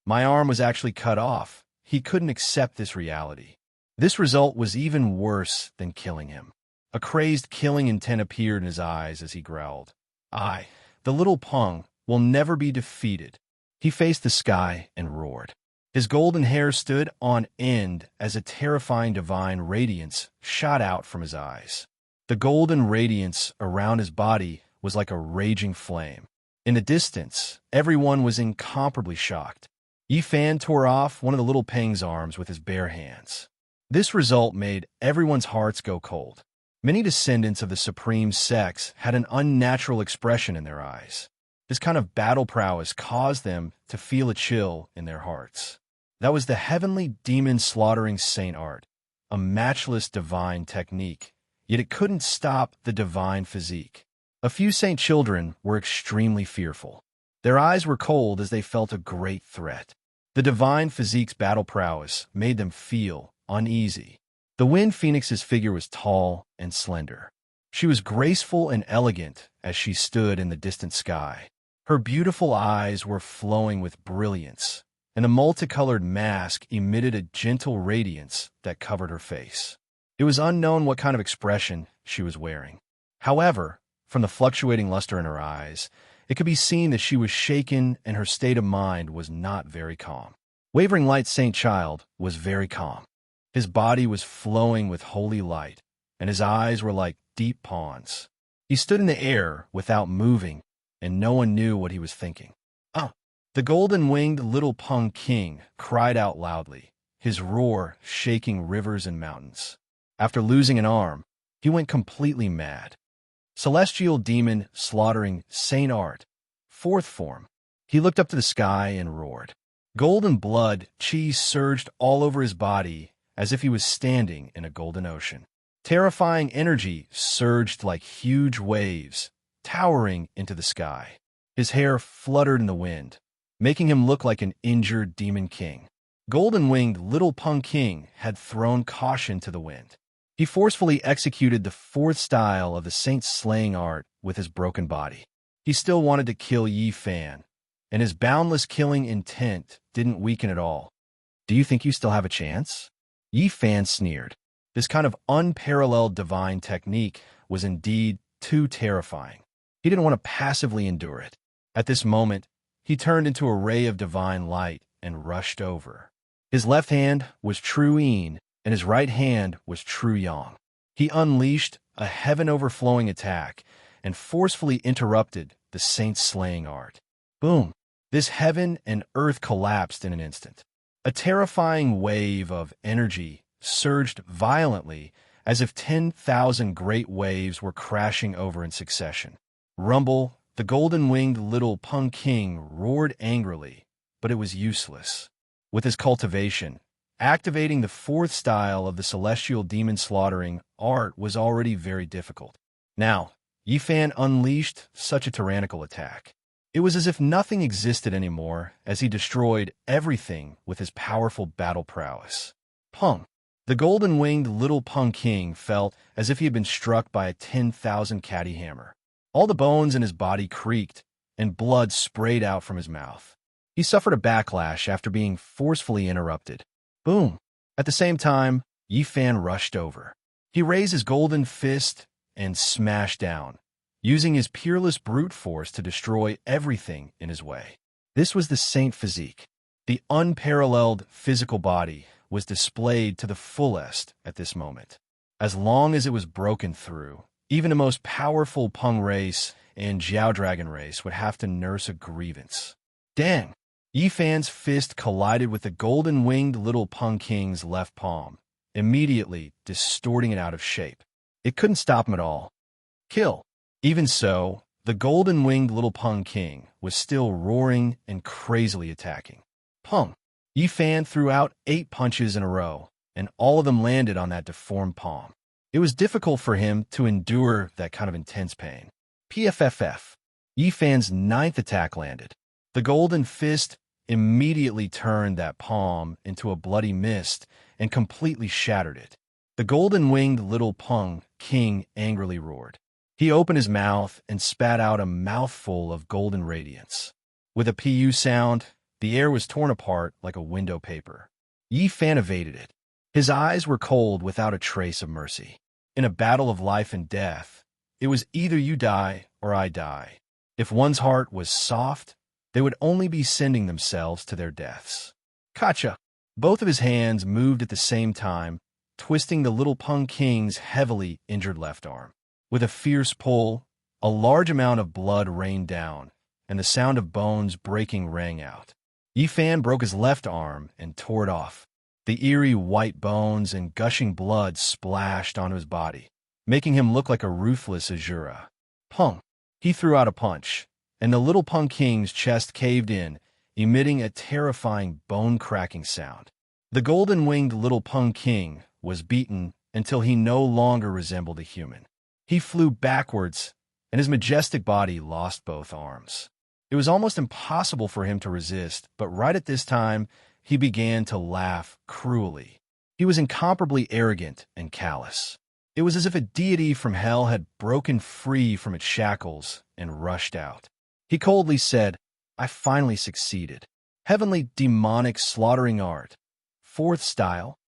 My arm was actually cut off. He couldn't accept this reality. This result was even worse than killing him. A crazed killing intent appeared in his eyes as he growled. The little Peng, will never be defeated. He faced the sky and roared. His golden hair stood on end as a terrifying divine radiance shot out from his eyes. The golden radiance around his body was like a raging flame. In the distance, everyone was incomparably shocked. Yi Fan tore off one of the little Peng's arms with his bare hands. This result made everyone's hearts go cold. Many descendants of the supreme sex had an unnatural expression in their eyes. This kind of battle prowess caused them to feel a chill in their hearts. That was the heavenly demon-slaughtering saint art, a matchless divine technique, yet it couldn't stop the divine physique. A few saint children were extremely fearful. Their eyes were cold as they felt a great threat. The divine physique's battle prowess made them feel uneasy. The Wind Phoenix's figure was tall and slender. She was graceful and elegant as she stood in the distant sky. Her beautiful eyes were flowing with brilliance, and the multicolored mask emitted a gentle radiance that covered her face. It was unknown what kind of expression she was wearing. However, from the fluctuating luster in her eyes, it could be seen that she was shaken and her state of mind was not very calm. Wavering Light Saint Child was very calm. His body was flowing with holy light, and his eyes were like deep ponds. He stood in the air without moving, and no one knew what he was thinking. The golden-winged little Peng King cried out loudly, his roar shaking rivers and mountains. After losing an arm, he went completely mad. Celestial demon slaughtering Saint Art, fourth form. He looked up to the sky and roared. Golden blood chi surged all over his body as if he was standing in a golden ocean. Terrifying energy surged like huge waves, towering into the sky. His hair fluttered in the wind, making him look like an injured demon king. Golden-winged little Peng King had thrown caution to the wind. He forcefully executed the fourth style of the saint's slaying art with his broken body. He still wanted to kill Yi Fan, and his boundless killing intent didn't weaken at all. Do you think you still have a chance? Yi Fan sneered. This kind of unparalleled divine technique was indeed too terrifying. He didn't want to passively endure it. At this moment, he turned into a ray of divine light and rushed over. His left hand was true yin, and his right hand was true yang. He unleashed a heaven-overflowing attack and forcefully interrupted the saint's slaying art. Boom! This heaven and earth collapsed in an instant. A terrifying wave of energy surged violently as if 10,000 great waves were crashing over in succession. Rumble, the golden-winged little Peng King roared angrily, but it was useless. With his cultivation, activating the fourth style of the celestial demon slaughtering art was already very difficult. Now, Yi Fan unleashed such a tyrannical attack. It was as if nothing existed anymore as he destroyed everything with his powerful battle prowess. Peng. The golden-winged little Peng King felt as if he had been struck by a 10,000 catty hammer. All the bones in his body creaked, and blood sprayed out from his mouth. He suffered a backlash after being forcefully interrupted. Boom! At the same time, Yi Fan rushed over. He raised his golden fist and smashed down, using his peerless brute force to destroy everything in his way. This was the Saint Physique. The unparalleled physical body was displayed to the fullest at this moment. As long as it was broken through, even the most powerful Peng race and Jiao Dragon race would have to nurse a grievance. Dang! Yi Fan's fist collided with the golden-winged little Peng King's left palm, immediately distorting it out of shape. It couldn't stop him at all. Kill! Even so, the golden-winged little Peng King was still roaring and crazily attacking. Peng! Yi Fan threw out 8 punches in a row, and all of them landed on that deformed palm. It was difficult for him to endure that kind of intense pain. PFFF. Yi Fan's 9th attack landed. The golden fist immediately turned that palm into a bloody mist and completely shattered it. The golden-winged little Peng King angrily roared. He opened his mouth and spat out a mouthful of golden radiance. With a PU sound, the air was torn apart like a window paper. Yi Fan evaded it. His eyes were cold without a trace of mercy. In a battle of life and death, it was either you die or I die. If one's heart was soft, they would only be sending themselves to their deaths. Kacha. Both of his hands moved at the same time, twisting the little Pung King's heavily injured left arm. With a fierce pull, a large amount of blood rained down, and the sound of bones breaking rang out. Yifan broke his left arm and tore it off. The eerie white bones and gushing blood splashed onto his body, making him look like a ruthless Azura. Pung! He threw out a punch, and the little Pung King's chest caved in, emitting a terrifying bone-cracking sound. The golden-winged little Pung King was beaten until he no longer resembled a human. He flew backwards, and his majestic body lost both arms. It was almost impossible for him to resist, but right at this time, he began to laugh cruelly. He was incomparably arrogant and callous. It was as if a deity from hell had broken free from its shackles and rushed out. He coldly said, "I finally succeeded. Heavenly demonic slaughtering art. Fourth style."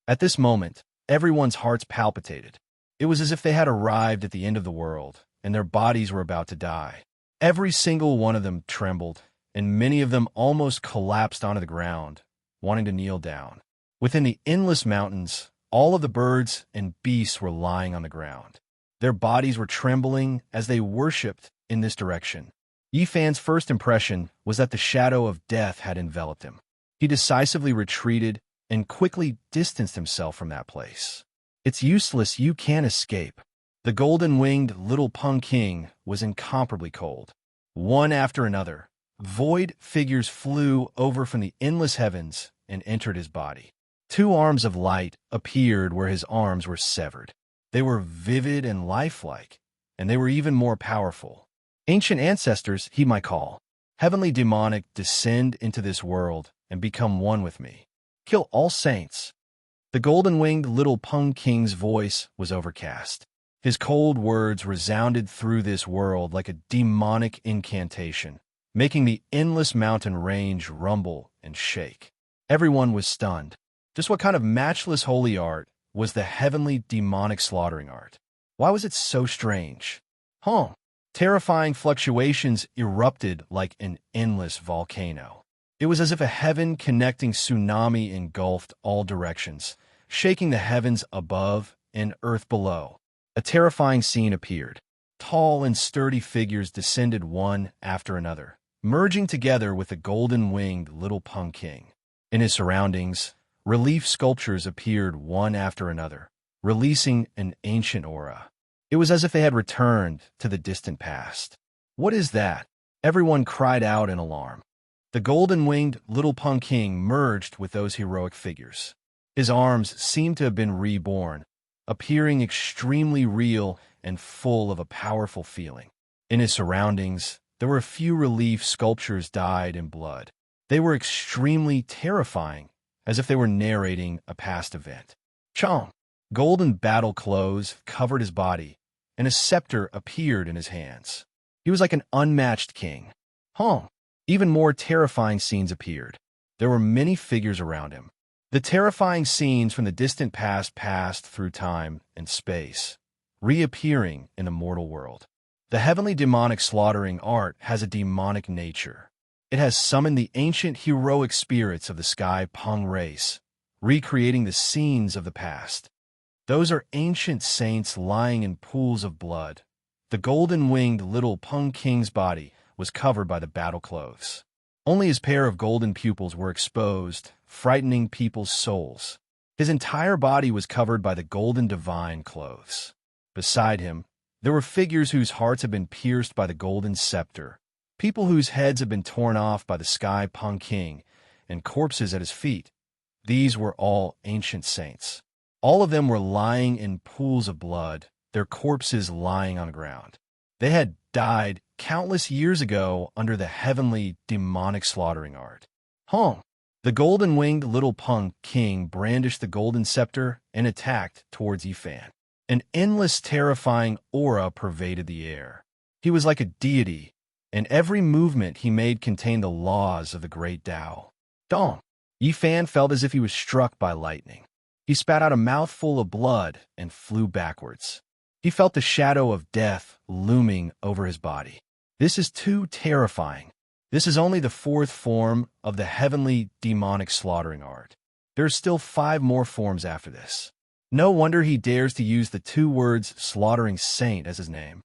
At this moment, everyone's hearts palpitated. It was as if they had arrived at the end of the world, and their bodies were about to die. Every single one of them trembled, and many of them almost collapsed onto the ground, wanting to kneel down. Within the endless mountains, all of the birds and beasts were lying on the ground. Their bodies were trembling as they worshipped in this direction. Yifan's first impression was that the shadow of death had enveloped him. He decisively retreated and quickly distanced himself from that place. "It's useless, you can't escape." The golden-winged little Pung King was incomparably cold. One after another, void figures flew over from the endless heavens and entered his body. Two arms of light appeared where his arms were severed. They were vivid and lifelike, and they were even more powerful. Ancient ancestors, he might call. Heavenly demonic, descend into this world and become one with me. Kill all saints. The golden-winged little Pung King's voice was overcast. His cold words resounded through this world like a demonic incantation, making the endless mountain range rumble and shake. Everyone was stunned. Just what kind of matchless holy art was the heavenly demonic slaughtering art? Why was it so strange? Terrifying fluctuations erupted like an endless volcano. It was as if a heaven-connecting tsunami engulfed all directions, shaking the heavens above and earth below. A terrifying scene appeared. Tall and sturdy figures descended one after another, merging together with the golden-winged little Pung King. In his surroundings, relief sculptures appeared one after another, releasing an ancient aura. It was as if they had returned to the distant past. "What is that?" Everyone cried out in alarm. The golden-winged little Pung King merged with those heroic figures. His arms seemed to have been reborn, appearing extremely real and full of a powerful feeling. In his surroundings, there were a few relief sculptures dyed in blood. They were extremely terrifying, as if they were narrating a past event. Golden battle clothes covered his body, and a scepter appeared in his hands. He was like an unmatched king. Even more terrifying scenes appeared. There were many figures around him. The terrifying scenes from the distant past passed through time and space, reappearing in the mortal world. The heavenly demonic slaughtering art has a demonic nature. It has summoned the ancient heroic spirits of the Sky Pung race, recreating the scenes of the past. Those are ancient saints lying in pools of blood. The golden-winged little Pung King's body was covered by the battle clothes. Only his pair of golden pupils were exposed, frightening people's souls. His entire body was covered by the golden divine clothes. Beside him, there were figures whose hearts had been pierced by the golden scepter, people whose heads had been torn off by the Sky Pung King, and corpses at his feet. These were all ancient saints. All of them were lying in pools of blood, their corpses lying on the ground. They had died countless years ago under the heavenly demonic slaughtering art. The golden-winged little Pung King brandished the golden scepter and attacked towards Yifan. An endless, terrifying aura pervaded the air. He was like a deity, and every movement he made contained the laws of the great Tao. Yifan felt as if he was struck by lightning. He spat out a mouthful of blood and flew backwards. He felt the shadow of death looming over his body. "This is too terrifying." This is only the fourth form of the heavenly demonic slaughtering art. There are still 5 more forms after this. No wonder he dares to use the 2 words slaughtering saint as his name.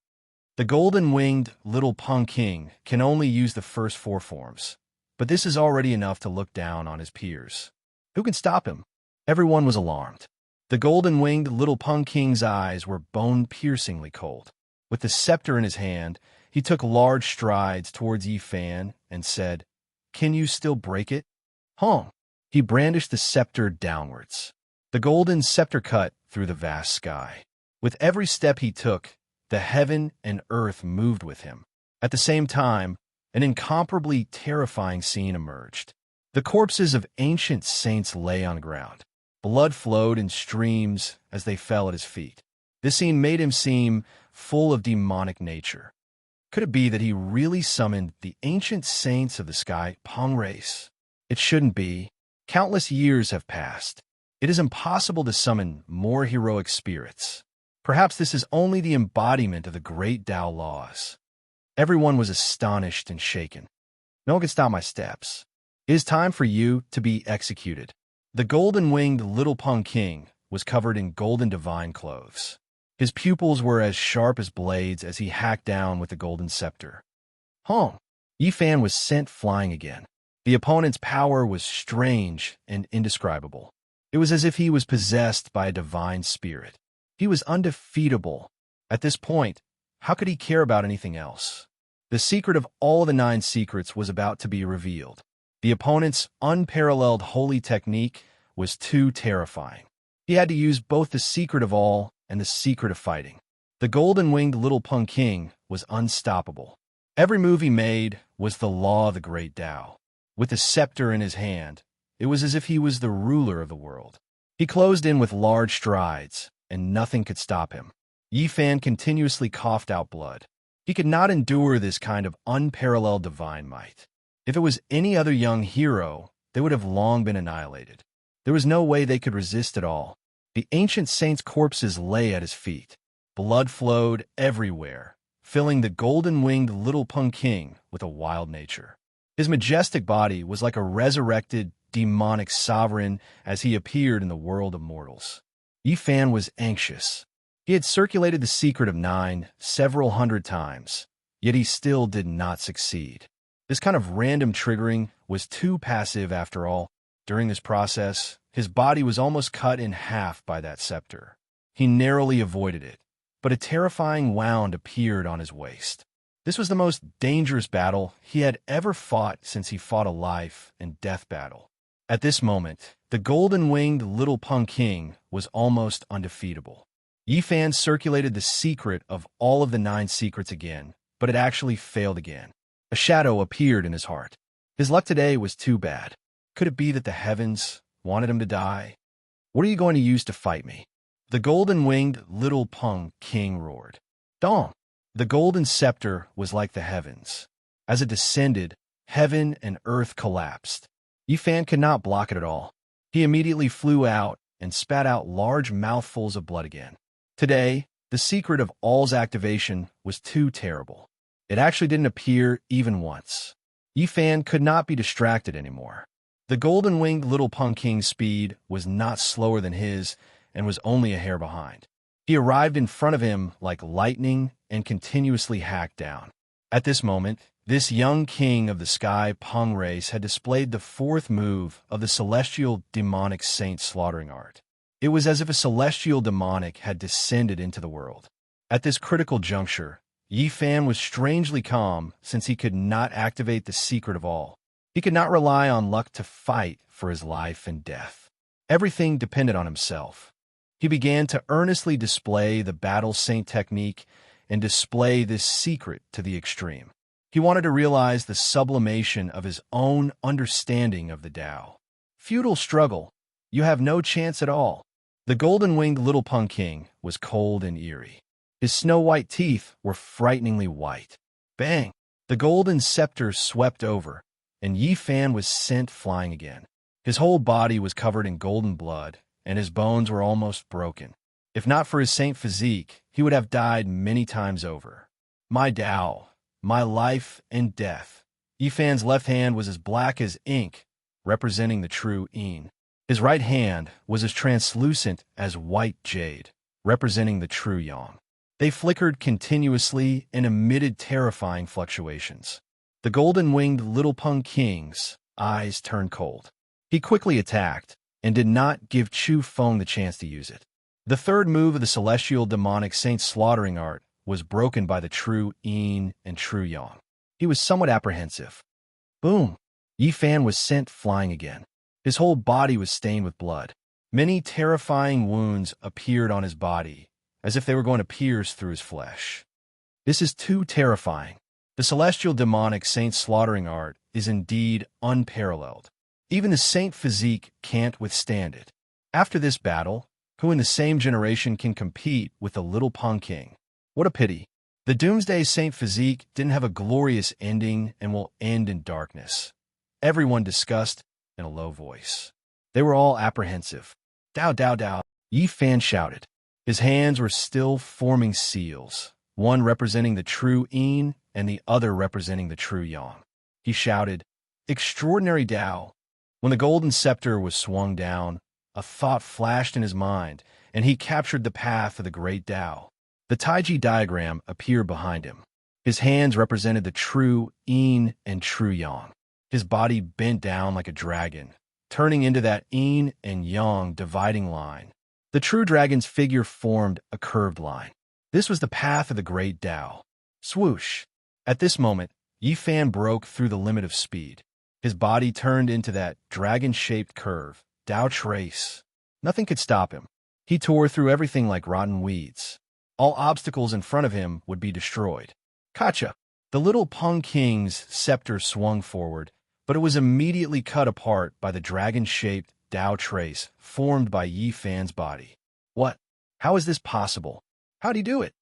The golden-winged little Pung King can only use the first 4 forms, but this is already enough to look down on his peers. Who can stop him? Everyone was alarmed. The golden-winged little Pung King's eyes were bone-piercingly cold. With the scepter in his hand, he took large strides towards Yi Fan and said, "Can you still break it?" "Hong." He brandished the scepter downwards. The golden scepter cut through the vast sky. With every step he took, the heaven and earth moved with him. At the same time, an incomparably terrifying scene emerged. The corpses of ancient saints lay on the ground. Blood flowed in streams as they fell at his feet. This scene made him seem full of demonic nature. Could it be that he really summoned the ancient saints of the sky Pong race? It shouldn't be. Countless years have passed. It is impossible to summon more heroic spirits. Perhaps this is only the embodiment of the great Tao laws. Everyone was astonished and shaken. No one can stop my steps. It is time for you to be executed. The golden-winged little Pung King was covered in golden divine clothes. His pupils were as sharp as blades as he hacked down with the golden scepter. Hong! Yi Fan was sent flying again. The opponent's power was strange and indescribable. It was as if he was possessed by a divine spirit. He was undefeatable. At this point, how could he care about anything else? The secret of all the 9 secrets was about to be revealed. The opponent's unparalleled holy technique was too terrifying. He had to use both the secret of all and the secret of fighting. The golden-winged little Pung King was unstoppable. Every move he made was the law of the great Tao. With the scepter in his hand, it was as if he was the ruler of the world. He closed in with large strides, and nothing could stop him. Yi Fan continuously coughed out blood. He could not endure this kind of unparalleled divine might. If it was any other young hero, they would have long been annihilated. There was no way they could resist at all. The ancient saints' corpses lay at his feet. Blood flowed everywhere, filling the golden-winged little Pung King with a wild nature. His majestic body was like a resurrected, demonic sovereign as he appeared in the world of mortals. Yi Fan was anxious. He had circulated the secret of 9 several hundred times, yet he still did not succeed. This kind of random triggering was too passive after all. During this process, his body was almost cut in half by that scepter. He narrowly avoided it, but a terrifying wound appeared on his waist. This was the most dangerous battle he had ever fought since he fought a life and death battle. At this moment, the golden-winged little Pung King was almost undefeatable. Yi Fan circulated the secret of all of the 9 secrets again, but it actually failed again. A shadow appeared in his heart. His luck today was too bad. Could it be that the heavens wanted him to die? "What are you going to use to fight me?" The golden-winged little Pung King roared. "Dong!" The golden scepter was like the heavens. As it descended, heaven and earth collapsed. Yi Fan could not block it at all. He immediately flew out and spat out large mouthfuls of blood again. Today, the secret of all's activation was too terrible. It actually didn't appear even once. Yi Fan could not be distracted anymore. The golden-winged little Pung King's speed was not slower than his and was only a hair behind. He arrived in front of him like lightning and continuously hacked down. At this moment, this young king of the sky Pung race had displayed the 4th move of the celestial demonic saint slaughtering art. It was as if a celestial demonic had descended into the world. At this critical juncture, Yi Fan was strangely calm since he could not activate the secret of all. He could not rely on luck to fight for his life and death. Everything depended on himself. He began to earnestly display the battle saint technique and display this secret to the extreme. He wanted to realize the sublimation of his own understanding of the Tao. Futile struggle. You have no chance at all. The golden-winged little Pung King was cold and eerie. His snow-white teeth were frighteningly white. Bang! The golden scepter swept over, and Yi Fan was sent flying again. His whole body was covered in golden blood, and his bones were almost broken. If not for his saint physique, he would have died many times over. My Tao, my life and death, Yifan's left hand was as black as ink, representing the true Yin. His right hand was as translucent as white jade, representing the true Yang. They flickered continuously and emitted terrifying fluctuations. The golden-winged little Peng King's eyes turned cold. He quickly attacked and did not give Chu Feng the chance to use it. The third move of the celestial demonic saint's slaughtering art was broken by the true Yin and true Yang. He was somewhat apprehensive. Boom! Yifan was sent flying again. His whole body was stained with blood. Many terrifying wounds appeared on his body, as if they were going to pierce through his flesh. This is too terrifying. The celestial demonic saint's slaughtering art is indeed unparalleled. Even the saint physique can't withstand it. After this battle, who in the same generation can compete with the little Peng King? What a pity. The Doomsday Saint physique didn't have a glorious ending and will end in darkness. Everyone discussed in a low voice. They were all apprehensive. Dao, Dao, Dao, Yifan shouted. His hands were still forming seals, one representing the true Yin and the other representing the true Yang. He shouted, Extraordinary Dao. When the golden scepter was swung down, a thought flashed in his mind, and he captured the path of the great Dao. The Taiji diagram appeared behind him. His hands represented the true Yin and true Yang. His body bent down like a dragon, turning into that Yin and Yang dividing line. The true dragon's figure formed a curved line. This was the path of the great Dao. Swoosh! At this moment, Yifan broke through the limit of speed. His body turned into that dragon-shaped curve, Dao trace. Nothing could stop him. He tore through everything like rotten weeds. All obstacles in front of him would be destroyed. Kacha! The little Peng King's scepter swung forward, but it was immediately cut apart by the dragon-shaped Dao trace formed by Yifan's body. What? How is this possible? How'd he do it?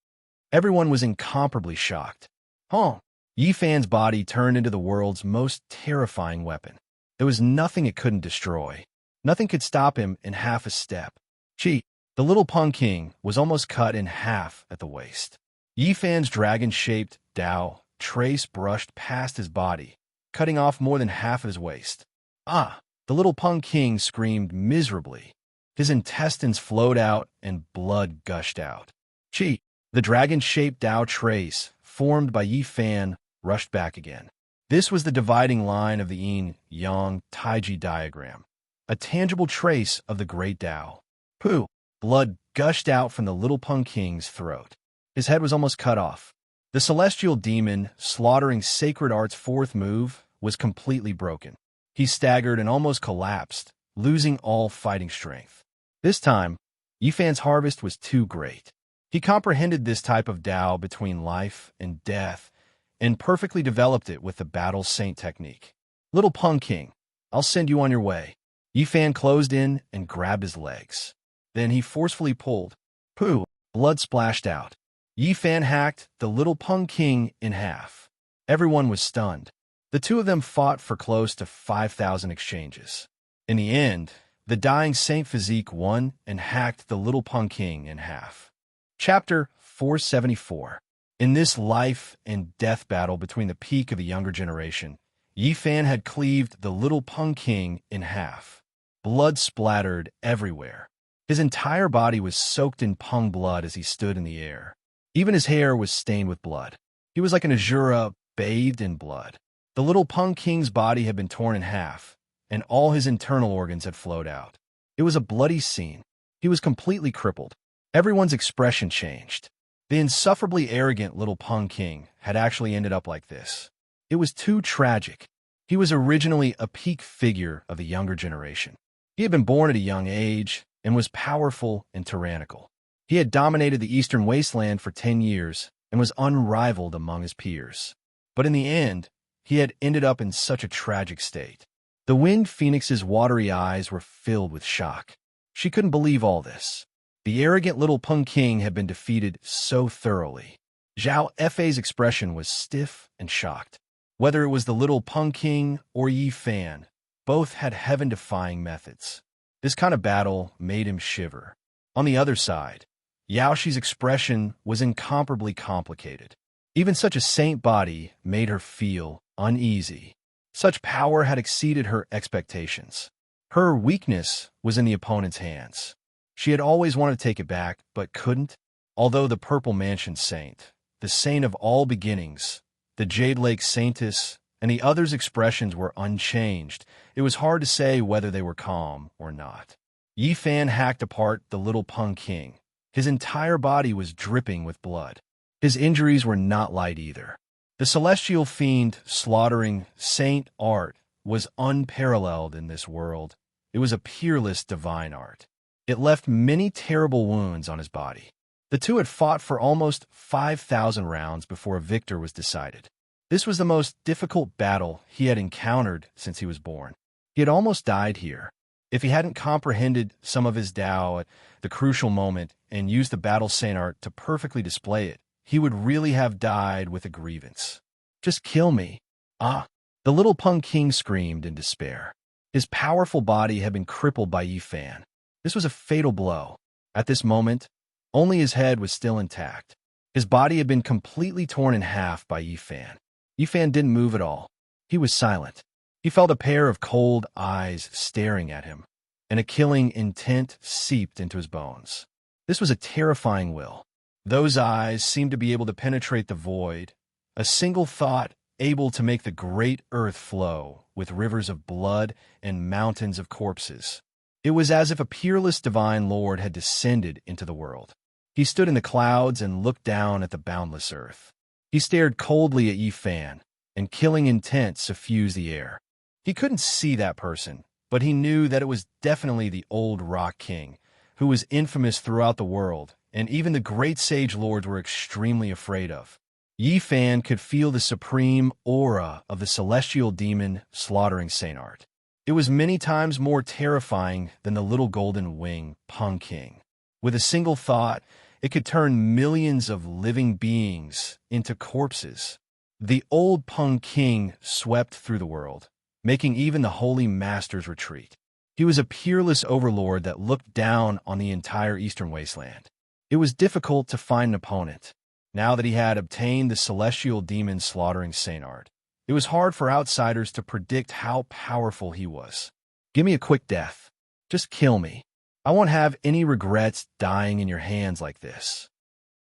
Everyone was incomparably shocked. Huh? Yifan's body turned into the world's most terrifying weapon. There was nothing it couldn't destroy. Nothing could stop him in half a step. Gee, the little Peng King was almost cut in half at the waist. Yifan's dragon-shaped Dao trace brushed past his body, cutting off more than half of his waist. Ah! The little Peng King screamed miserably. His intestines flowed out and blood gushed out. Gee! The dragon-shaped Dao trace, formed by Yifan, rushed back again. This was the dividing line of the Yin-Yang Taiji diagram, a tangible trace of the great Dao. Pooh! Blood gushed out from the little Peng King's throat. His head was almost cut off. The celestial demon, slaughtering sacred art's fourth move, was completely broken. He staggered and almost collapsed, losing all fighting strength. This time, Yifan's harvest was too great. He comprehended this type of Dao between life and death and perfectly developed it with the battle saint technique. Little Peng King, I'll send you on your way. Yifan closed in and grabbed his legs. Then he forcefully pulled. Pooh! Blood splashed out. Yifan hacked the little Peng King in half. Everyone was stunned. The two of them fought for close to 5,000 exchanges. In the end, the dying Saint Physique won and hacked the little Peng King in half. Chapter 474. In this life and death battle between the peak of the younger generation, Yifan had cleaved the little Peng King in half. Blood splattered everywhere. His entire body was soaked in Peng blood as he stood in the air. Even his hair was stained with blood. He was like an Azura bathed in blood. The little Peng King's body had been torn in half, and all his internal organs had flowed out. It was a bloody scene. He was completely crippled. Everyone's expression changed. The insufferably arrogant little Peng King had actually ended up like this. It was too tragic. He was originally a peak figure of the younger generation. He had been born at a young age and was powerful and tyrannical. He had dominated the Eastern Wasteland for 10 years and was unrivaled among his peers. But in the end, he had ended up in such a tragic state. The Wind Phoenix's watery eyes were filled with shock. She couldn't believe all this. The arrogant little Peng King had been defeated so thoroughly. Zhao Fei's expression was stiff and shocked. Whether it was the little Peng King or Yifan, both had heaven-defying methods. This kind of battle made him shiver. On the other side, Yaoxi's expression was incomparably complicated. Even such a saint body made her feel uneasy. Such power had exceeded her expectations. Her weakness was in the opponent's hands. She had always wanted to take it back, but couldn't. Although the Purple Mansion Saint, the saint of all beginnings, the Jade Lake Saintess, and the others' expressions were unchanged, it was hard to say whether they were calm or not. Yi Fan hacked apart the little Peng King. His entire body was dripping with blood. His injuries were not light either. The celestial fiend slaughtering Saint art was unparalleled in this world. It was a peerless divine art. It left many terrible wounds on his body. The two had fought for almost 5,000 rounds before a victor was decided. This was the most difficult battle he had encountered since he was born. He had almost died here. If he hadn't comprehended some of his Tao at the crucial moment and used the battle saint art to perfectly display it, he would really have died with a grievance. Just kill me. Ah! The little Peng King screamed in despair. His powerful body had been crippled by Yi Fan. This was a fatal blow. At this moment, only his head was still intact. His body had been completely torn in half by Yi Fan. Yi Fan didn't move at all. He was silent. He felt a pair of cold eyes staring at him, and a killing intent seeped into his bones. This was a terrifying will. Those eyes seemed to be able to penetrate the void, a single thought able to make the great earth flow with rivers of blood and mountains of corpses. It was as if a peerless divine lord had descended into the world. He stood in the clouds and looked down at the boundless earth. He stared coldly at Yi Fan, and killing intent suffused the air. He couldn't see that person, but he knew that it was definitely the old Rock King, who was infamous throughout the world, and even the great sage lords were extremely afraid of. Yi Fan could feel the supreme aura of the celestial demon slaughtering Saint Art. It was many times more terrifying than the little golden wing Peng King. With a single thought, it could turn millions of living beings into corpses. The old Peng King swept through the world, making even the holy masters retreat. He was a peerless overlord that looked down on the entire eastern wasteland. It was difficult to find an opponent. Now that he had obtained the celestial demon slaughtering Saint Art, it was hard for outsiders to predict how powerful he was. Give me a quick death. Just kill me. I won't have any regrets dying in your hands like this.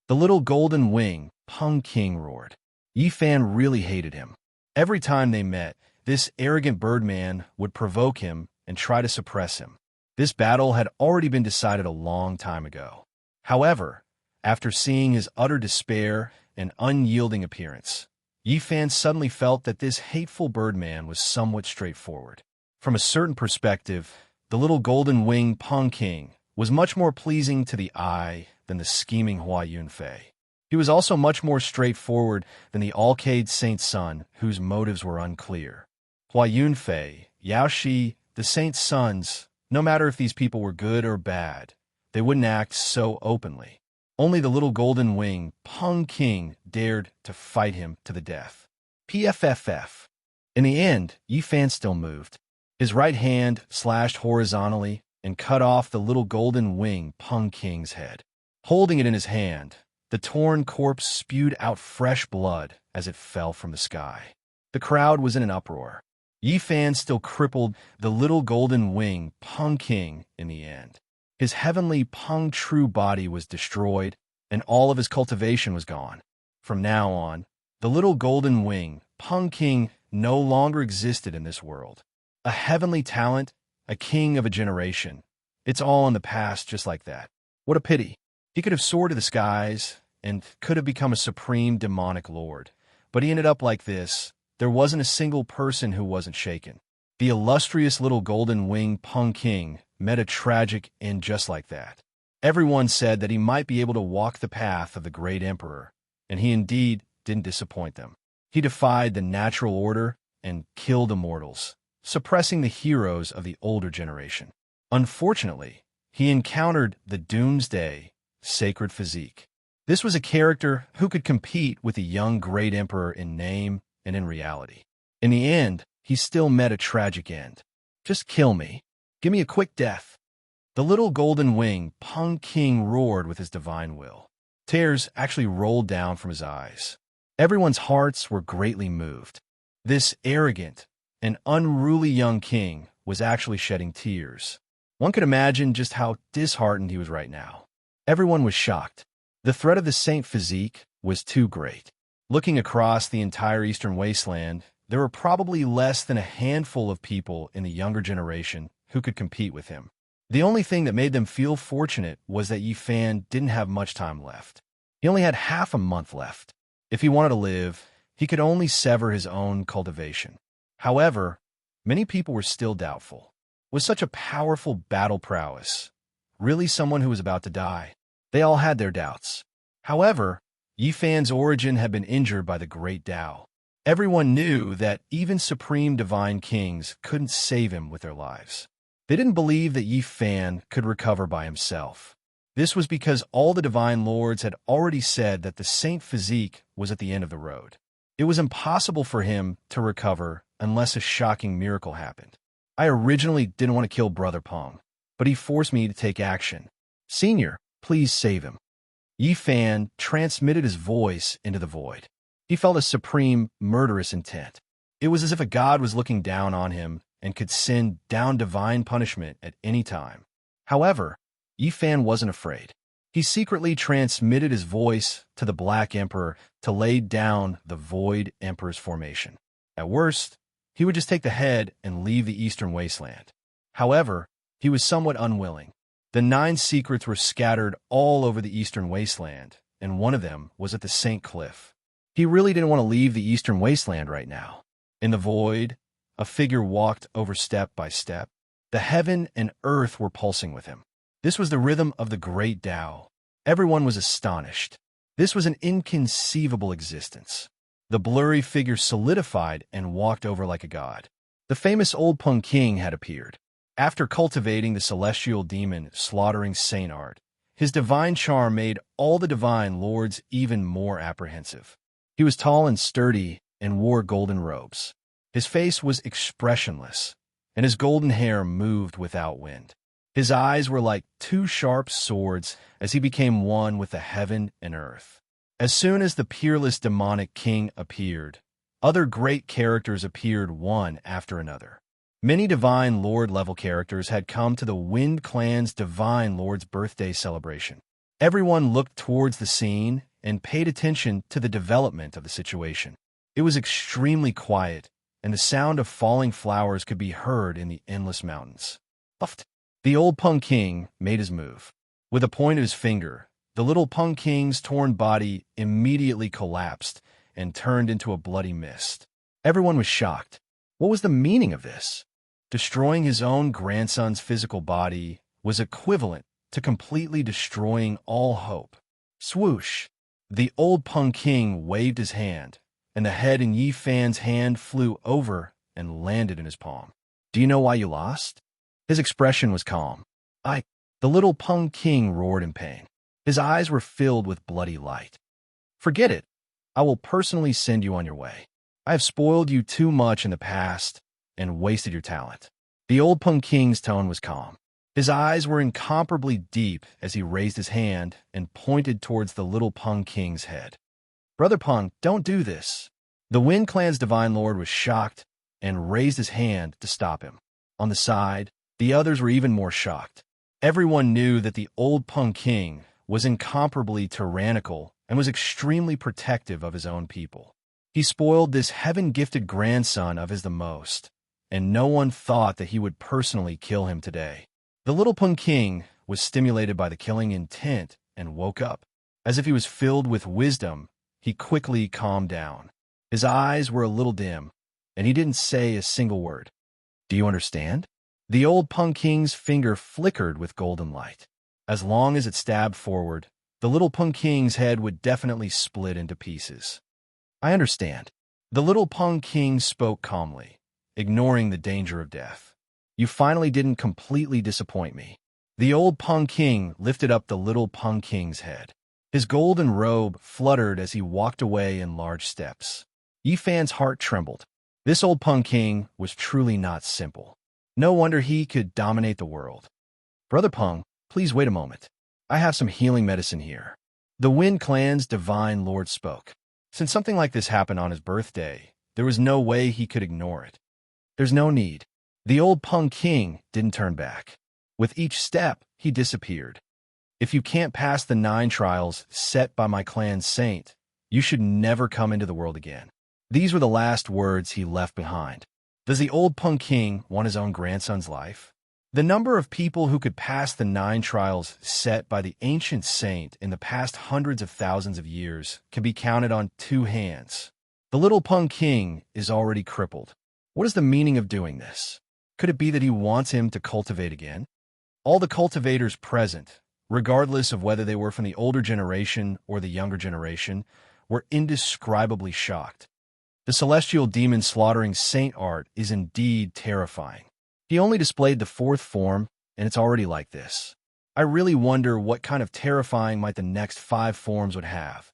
The little golden wing Peng King roared. Yi Fan really hated him. Every time they met, this arrogant birdman would provoke him and try to suppress him. This battle had already been decided a long time ago. However, after seeing his utter despair and unyielding appearance, Yi Fan suddenly felt that this hateful birdman was somewhat straightforward. From a certain perspective, the little golden wing Peng King was much more pleasing to the eye than the scheming Hua Yunfei. He was also much more straightforward than the Alcade Saint's son, whose motives were unclear. Hua Yunfei, Yao Shi, the Saint's sons, no matter if these people were good or bad, they wouldn't act so openly. Only the little golden wing Peng King dared to fight him to the death. PFFF. In the end, Yi Fan still moved. His right hand slashed horizontally and cut off the little golden wing Peng King's head. Holding it in his hand, the torn corpse spewed out fresh blood as it fell from the sky. The crowd was in an uproar. Yi Fan still crippled the little golden wing Peng King in the end. His heavenly Peng True body was destroyed, and all of his cultivation was gone. From now on, the little golden wing Peng King no longer existed in this world. A heavenly talent, a king of a generation. It's all in the past just like that. What a pity. He could have soared to the skies and could have become a supreme demonic lord. But he ended up like this. There wasn't a single person who wasn't shaken. The illustrious little golden wing Peng King met a tragic end just like that. Everyone said that he might be able to walk the path of the great emperor, and he indeed didn't disappoint them. He defied the natural order and killed immortals, suppressing the heroes of the older generation. Unfortunately, he encountered the doomsday sacred physique. This was a character who could compete with the young great emperor in name and in reality. In the end, he still met a tragic end. Just kill me. Give me a quick death. The little golden wing Peng King roared with his divine will. Tears actually rolled down from his eyes. Everyone's hearts were greatly moved. This arrogant and unruly young king was actually shedding tears. One could imagine just how disheartened he was right now. Everyone was shocked. The threat of the Saint Physique was too great. Looking across the entire Eastern Wasteland, there were probably less than a handful of people in the younger generation who could compete with him. The only thing that made them feel fortunate was that Yi Fan didn't have much time left. He only had half a month left. If he wanted to live, he could only sever his own cultivation. However, many people were still doubtful. Was such a powerful battle prowess really someone who was about to die? They all had their doubts. However, Yi Fan's origin had been injured by the Great Tao. Everyone knew that even supreme divine kings couldn't save him with their lives. They didn't believe that Yi Fan could recover by himself. This was because all the divine lords had already said that the Saint Physique was at the end of the road. It was impossible for him to recover unless a shocking miracle happened. I originally didn't want to kill Brother Peng, but he forced me to take action. Senior, please save him. Yi Fan transmitted his voice into the void. He felt a supreme, murderous intent. It was as if a god was looking down on him and could send down divine punishment at any time. However, Yi Fan wasn't afraid. He secretly transmitted his voice to the Black Emperor to lay down the Void Emperor's formation. At worst, he would just take the head and leave the Eastern Wasteland. However, he was somewhat unwilling. The 9 secrets were scattered all over the Eastern Wasteland, and one of them was at the St. Cliff. He really didn't want to leave the Eastern Wasteland right now. In the void, a figure walked over step by step. The heaven and earth were pulsing with him. This was the rhythm of the Great Tao. Everyone was astonished. This was an inconceivable existence. The blurry figure solidified and walked over like a god. The famous Old Peng King had appeared. After cultivating the celestial demon slaughtering Saint Art, his divine charm made all the divine lords even more apprehensive. He was tall and sturdy and wore golden robes. His face was expressionless, and his golden hair moved without wind. His eyes were like 2 sharp swords as he became one with the heaven and earth. As soon as the peerless demonic king appeared, other great characters appeared one after another. Many divine lord-level characters had come to the Wind Clan's divine lord's birthday celebration. Everyone looked towards the scene and paid attention to the development of the situation. It was extremely quiet, and the sound of falling flowers could be heard in the endless mountains. Puffed. The Old Peng King made his move. With a point of his finger, the little Peng King's torn body immediately collapsed and turned into a bloody mist. Everyone was shocked. What was the meaning of this? Destroying his own grandson's physical body was equivalent to completely destroying all hope. Swoosh! The Old Peng King waved his hand, and the head in Yi Fan's hand flew over and landed in his palm. Do you know why you lost? His expression was calm. The little Peng King roared in pain. His eyes were filled with bloody light. Forget it. I will personally send you on your way. I have spoiled you too much in the past and wasted your talent. The Old Peng King's tone was calm. His eyes were incomparably deep as he raised his hand and pointed towards the little Peng King's head. Brother Peng, don't do this. The Wind Clan's divine lord was shocked and raised his hand to stop him. On the side, the others were even more shocked. Everyone knew that the Old Peng King was incomparably tyrannical and was extremely protective of his own people. He spoiled this heaven-gifted grandson of his the most, and no one thought that he would personally kill him today. The little Peng King was stimulated by the killing intent and woke up. As if he was filled with wisdom, he quickly calmed down. His eyes were a little dim, and he didn't say a single word. Do you understand? The Old Peng King's finger flickered with golden light. As long as it stabbed forward, the little Peng King's head would definitely split into pieces. I understand. The little Peng King spoke calmly, ignoring the danger of death. You finally didn't completely disappoint me. The Old Peng King lifted up the little Peng King's head. His golden robe fluttered as he walked away in large steps. Yi Fan's heart trembled. This Old Peng King was truly not simple. No wonder he could dominate the world. Brother Peng, please wait a moment. I have some healing medicine here. The Wind Clan's divine lord spoke. Since something like this happened on his birthday, There was no way he could ignore it. There's no need. The old Pung King didn't turn back. With each step, he disappeared. If you can't pass the 9 trials set by my clan's saint, you should never come into the world again. These were the last words he left behind. Does the old Pung King want his own grandson's life? The number of people who could pass the 9 trials set by the ancient saint in the past hundreds of thousands of years can be counted on 2 hands. The little Pung King is already crippled. What is the meaning of doing this? Could it be that he wants him to cultivate again? All the cultivators present, regardless of whether they were from the older generation or the younger generation, were indescribably shocked. The celestial demon slaughtering saint art is indeed terrifying. He only displayed the 4th form, and it's already like this. I really wonder what kind of terrifying might the next 5 forms would have.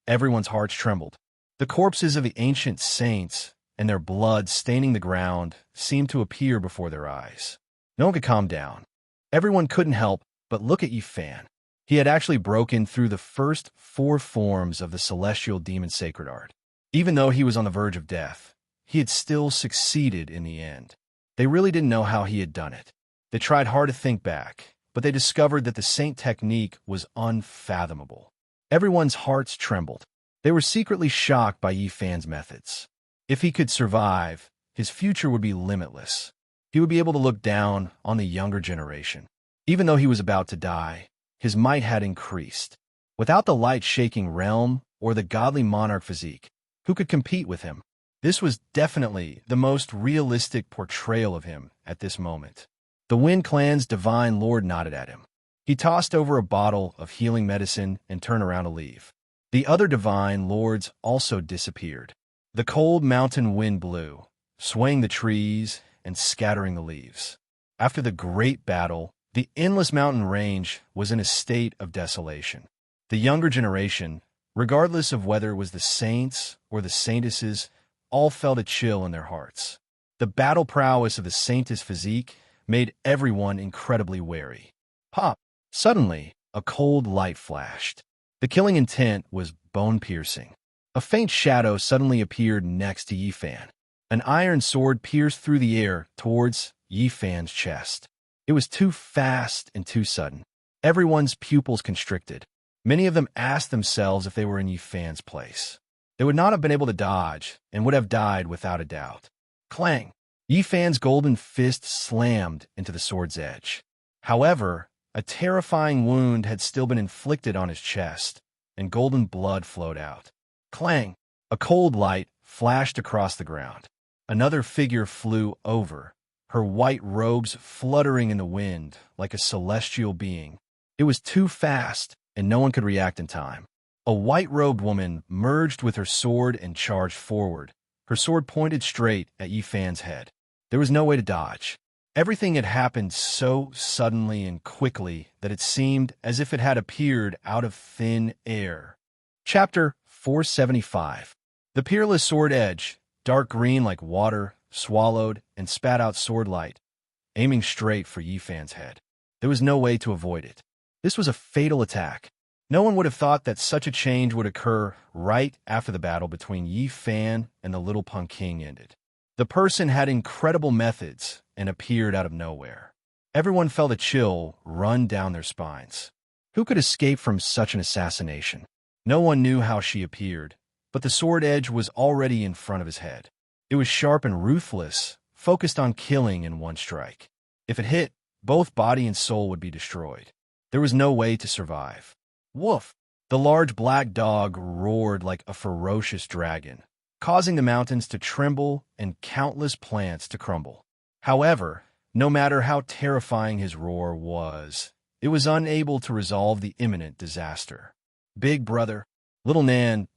Everyone's hearts trembled. The corpses of the ancient saints and their blood staining the ground seemed to appear before their eyes. No one could calm down. Everyone couldn't help but look at Yi Fan. He had actually broken through the first 4 forms of the celestial demon sacred art. Even though he was on the verge of death, he had still succeeded in the end. They really didn't know how he had done it. They tried hard to think back, but they discovered that the saint technique was unfathomable. Everyone's hearts trembled. They were secretly shocked by Yi Fan's methods. If he could survive, his future would be limitless. He would be able to look down on the younger generation. Even though he was about to die, his might had increased. Without the light-shaking realm or the godly monarch physique, who could compete with him? This was definitely the most realistic portrayal of him at this moment. The Wind Clan's divine lord nodded at him. He tossed over a bottle of healing medicine and turned around to leave. The other divine lords also disappeared. The cold mountain wind blew, swaying the trees and scattering the leaves. After the great battle, the endless mountain range was in a state of desolation. The younger generation, regardless of whether it was the saints or the saintesses, all felt a chill in their hearts. The battle prowess of the saintess physique made everyone incredibly wary. Pop! Suddenly, a cold light flashed. The killing intent was bone-piercing. A faint shadow suddenly appeared next to Yi Fan. An iron sword pierced through the air towards Yi Fan's chest. It was too fast and too sudden. Everyone's pupils constricted. Many of them asked themselves if they were in Yi Fan's place. They would not have been able to dodge and would have died without a doubt. Clang! Yi Fan's golden fist slammed into the sword's edge. However, a terrifying wound had still been inflicted on his chest, and golden blood flowed out. Clang! A cold light flashed across the ground. Another figure flew over, her white robes fluttering in the wind like a celestial being. It was too fast, and no one could react in time. A white-robed woman merged with her sword and charged forward. Her sword pointed straight at Yi Fan's head. There was no way to dodge. Everything had happened so suddenly and quickly that it seemed as if it had appeared out of thin air. Chapter 475. The peerless sword edge, dark green like water, swallowed and spat out sword light, aiming straight for Yi Fan's head. There was no way to avoid it. This was a fatal attack. No one would have thought that such a change would occur right after the battle between Yi Fan and the little Pung King ended. The person had incredible methods and appeared out of nowhere. Everyone felt a chill run down their spines. Who could escape from such an assassination? No one knew how she appeared, but the sword edge was already in front of his head. It was sharp and ruthless, focused on killing in one strike. If it hit, both body and soul would be destroyed. There was no way to survive. Woof! The large black dog roared like a ferocious dragon, causing the mountains to tremble and countless plants to crumble. However, no matter how terrifying his roar was, it was unable to resolve the imminent disaster. Big brother, little Nan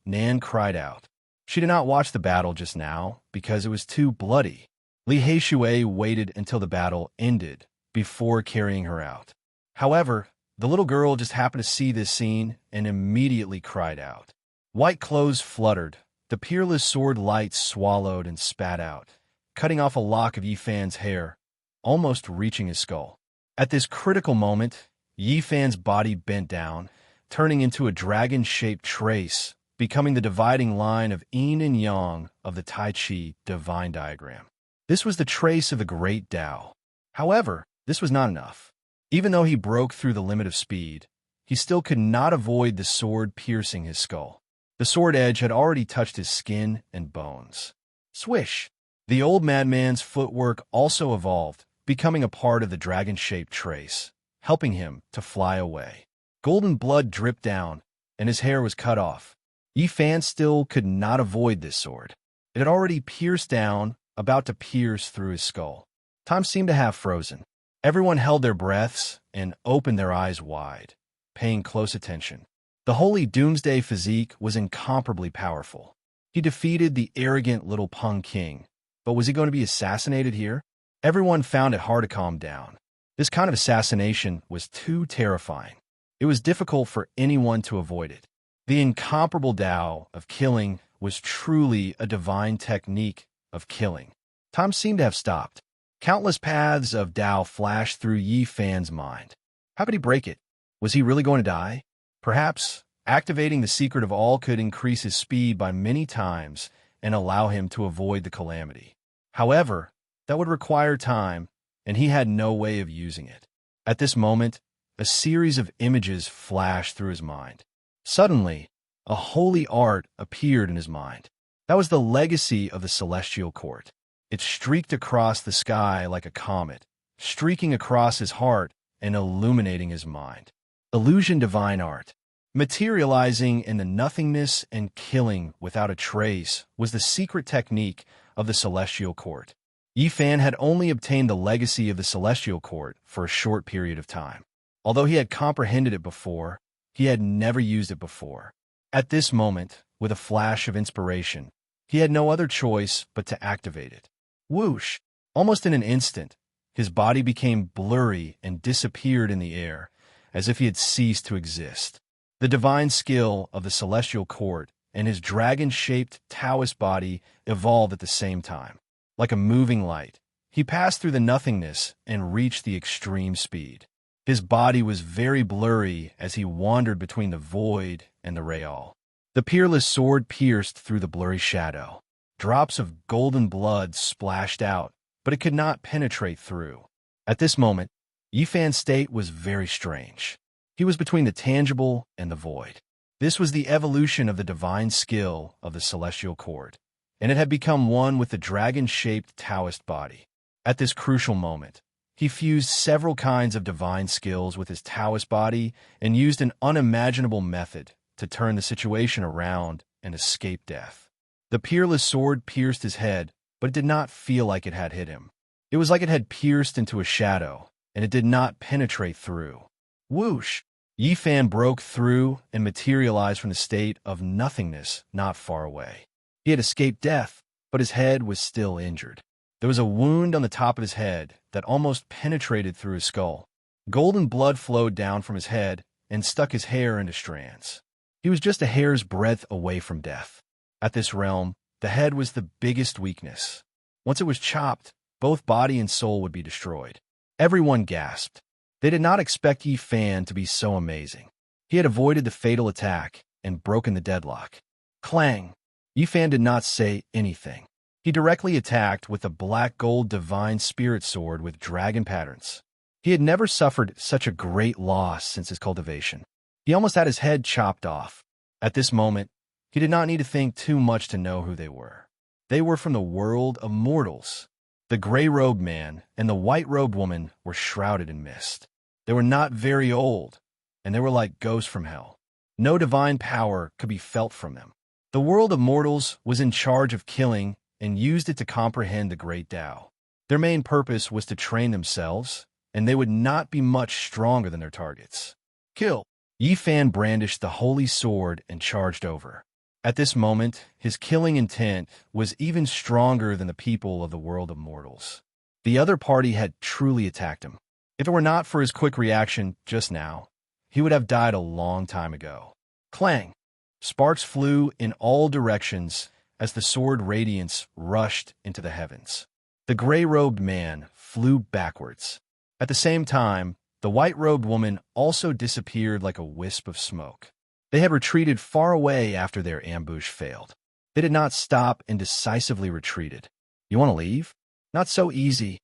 cried out. She did not watch the battle just now because it was too bloody. Li Heishui waited until the battle ended before carrying her out. However, the little girl just happened to see this scene and immediately cried out. White clothes fluttered. The peerless sword light swallowed and spat out, cutting off a lock of Yi Fan's hair, almost reaching his skull. At this critical moment, Yi Fan's body bent down, turning into a dragon-shaped trace becoming the dividing line of yin and yang of the Tai Chi divine diagram. This was the trace of the great Tao. However, this was not enough. Even though he broke through the limit of speed, he still could not avoid the sword piercing his skull. The sword edge had already touched his skin and bones. Swish! The old madman's footwork also evolved, becoming a part of the dragon-shaped trace, helping him to fly away. Golden blood dripped down, and his hair was cut off. Yi Fan still could not avoid this sword. It had already pierced down, about to pierce through his skull. Time seemed to have frozen. Everyone held their breaths and opened their eyes wide, paying close attention. The holy Doomsday physique was incomparably powerful. He defeated the arrogant little Pung King, but was he going to be assassinated here? Everyone found it hard to calm down. This kind of assassination was too terrifying. It was difficult for anyone to avoid it. The incomparable Tao of killing was truly a divine technique of killing. Time seemed to have stopped. Countless paths of Tao flashed through Yi Fan's mind. How could he break it? Was he really going to die? Perhaps activating the secret of all could increase his speed by many times and allow him to avoid the calamity. However, that would require time, and he had no way of using it. At this moment, a series of images flashed through his mind. Suddenly, a holy art appeared in his mind. That was the legacy of the celestial court. It streaked across the sky like a comet, streaking across his heart and illuminating his mind. Illusion divine art. Materializing in the nothingness and killing without a trace was the secret technique of the celestial court. Yi Fan had only obtained the legacy of the celestial court for a short period of time. Although he had comprehended it before, he had never used it before. At this moment, with a flash of inspiration, he had no other choice but to activate it. Whoosh! Almost in an instant, his body became blurry and disappeared in the air, as if he had ceased to exist. The divine skill of the celestial court and his dragon-shaped Taoist body evolved at the same time. Like a moving light, he passed through the nothingness and reached the extreme speed. His body was very blurry as he wandered between the void and the real. The peerless sword pierced through the blurry shadow. Drops of golden blood splashed out, but it could not penetrate through. At this moment, Yi Fan's state was very strange. He was between the tangible and the void. This was the evolution of the divine skill of the celestial court, and it had become one with the dragon-shaped Taoist body. At this crucial moment, he fused several kinds of divine skills with his Taoist body and used an unimaginable method to turn the situation around and escape death. The peerless sword pierced his head, but it did not feel like it had hit him. It was like it had pierced into a shadow, and it did not penetrate through. Whoosh! Yi Fan broke through and materialized from the state of nothingness not far away. He had escaped death, but his head was still injured. There was a wound on the top of his head that almost penetrated through his skull. Golden blood flowed down from his head and stuck his hair into strands. He was just a hair's breadth away from death. At this realm, the head was the biggest weakness. Once it was chopped, both body and soul would be destroyed. Everyone gasped. They did not expect Yi Fan to be so amazing. He had avoided the fatal attack and broken the deadlock. Clang! Yi Fan did not say anything. He directly attacked with a black gold divine spirit sword with dragon patterns. He had never suffered such a great loss since his cultivation. He almost had his head chopped off. At this moment, he did not need to think too much to know who they were. They were from the world of mortals. The gray-robed man and the white-robed woman were shrouded in mist. They were not very old, and they were like ghosts from hell. No divine power could be felt from them. The world of mortals was in charge of killing and used it to comprehend the great Tao. Their main purpose was to train themselves, and they would not be much stronger than their targets. Kill! Yi Fan brandished the holy sword and charged over. At this moment, his killing intent was even stronger than the people of the world of mortals. The other party had truly attacked him. If it were not for his quick reaction just now, he would have died a long time ago. Clang! Sparks flew in all directions as the sword radiance rushed into the heavens. The gray-robed man flew backwards. At the same time, the white-robed woman also disappeared like a wisp of smoke. They had retreated far away after their ambush failed. They did not stop and decisively retreated. You want to leave? Not so easy.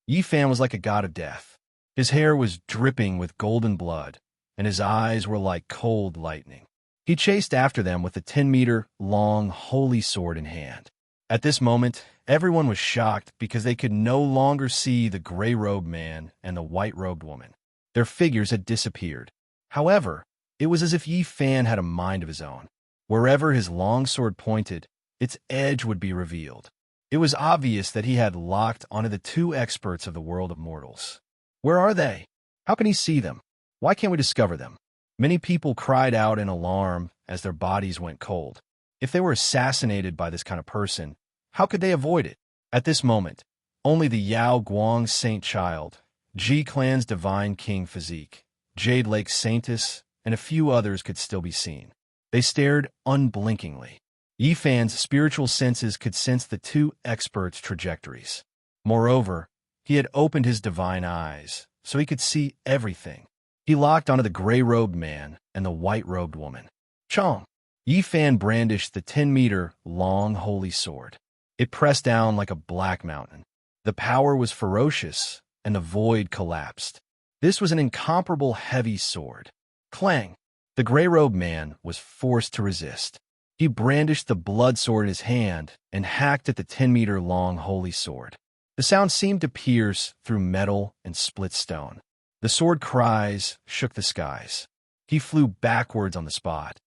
Yi Fan was like a god of death. His hair was dripping with golden blood, and his eyes were like cold lightning. He chased after them with a 10-meter-long holy sword in hand. At this moment, everyone was shocked because they could no longer see the gray-robed man and the white-robed woman. Their figures had disappeared. However, it was as if Yi Fan had a mind of his own. Wherever his long sword pointed, its edge would be revealed. It was obvious that he had locked onto the two experts of the world of mortals. Where are they? How can he see them? Why can't we discover them? Many people cried out in alarm as their bodies went cold. If they were assassinated by this kind of person, how could they avoid it? At this moment, only the Yao Guang Saint Child, Ji Clan's Divine King Physique, Jade Lake Saintess, and a few others could still be seen. They stared unblinkingly. Yi Fan's spiritual senses could sense the two experts' trajectories. Moreover, he had opened his divine eyes, so he could see everything. He locked onto the gray-robed man and the white-robed woman. Chong! Yi Fan brandished the 10-meter-long holy sword. It pressed down like a black mountain. The power was ferocious, and the void collapsed. This was an incomparable heavy sword. Clang! The gray-robed man was forced to resist. He brandished the blood sword in his hand and hacked at the 10-meter-long holy sword. The sound seemed to pierce through metal and split stone. The sword cries shook the skies. He flew backwards on the spot,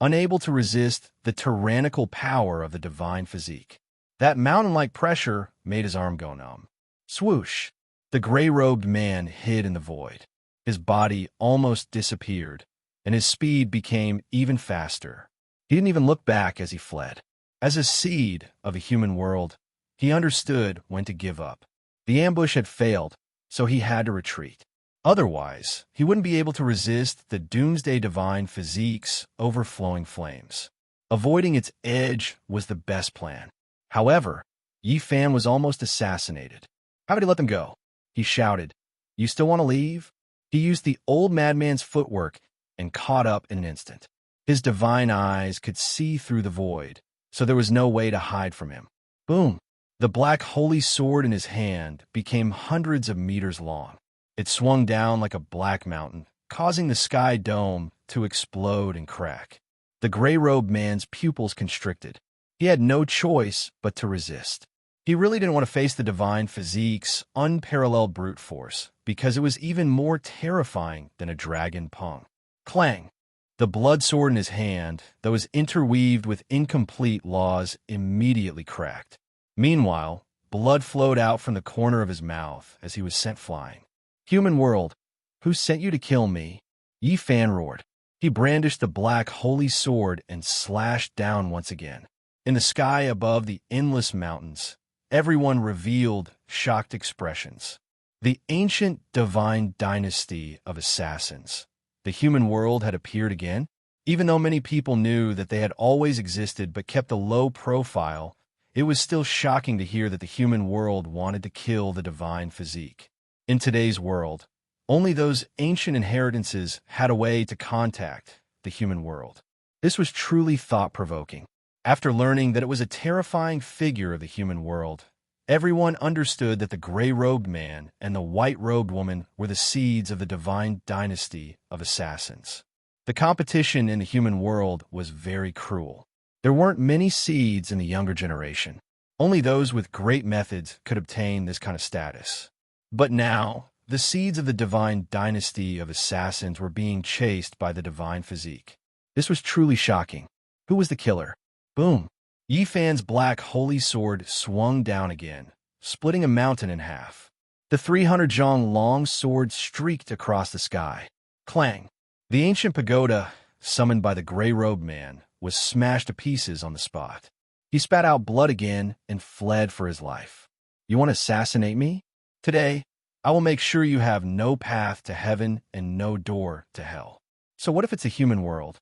unable to resist the tyrannical power of the divine physique. That mountain-like pressure made his arm go numb. Swoosh! The gray-robed man hid in the void. His body almost disappeared, and his speed became even faster. He didn't even look back as he fled. As a seed of a human world, he understood when to give up. The ambush had failed, so he had to retreat. Otherwise, he wouldn't be able to resist the doomsday divine physique's overflowing flames. Avoiding its edge was the best plan. However, Yi Fan was almost assassinated. How did he let them go? He shouted, "You still want to leave?" He used the old madman's footwork and caught up in an instant. His divine eyes could see through the void, so there was no way to hide from him. Boom! The black holy sword in his hand became hundreds of meters long. It swung down like a black mountain, causing the sky dome to explode and crack. The gray-robed man's pupils constricted. He had no choice but to resist. He really didn't want to face the divine physique's unparalleled brute force, because it was even more terrifying than a dragon pung. Clang! The blood sword in his hand, that was interweaved with incomplete laws, immediately cracked. Meanwhile, blood flowed out from the corner of his mouth as he was sent flying. Human world, who sent you to kill me? Yi Fan roared. He brandished the black holy sword and slashed down once again. In the sky above the endless mountains, everyone revealed shocked expressions. The ancient divine dynasty of assassins. The human world had appeared again. Even though many people knew that they had always existed but kept a low profile, it was still shocking to hear that the human world wanted to kill the divine physique. In today's world, only those ancient inheritances had a way to contact the human world. This was truly thought-provoking. After learning that it was a terrifying figure of the human world, everyone understood that the gray-robed man and the white-robed woman were the seeds of the divine dynasty of assassins. The competition in the human world was very cruel. There weren't many seeds in the younger generation. Only those with great methods could obtain this kind of status. But now, the seeds of the divine dynasty of assassins were being chased by the divine physique. This was truly shocking. Who was the killer? Boom! Yi Fan's black holy sword swung down again, splitting a mountain in half. The 300-jong long sword streaked across the sky. Clang! The ancient pagoda, summoned by the gray-robed man, was smashed to pieces on the spot. He spat out blood again and fled for his life. You want to assassinate me? Today, I will make sure you have no path to heaven and no door to hell. So what if it's a human world?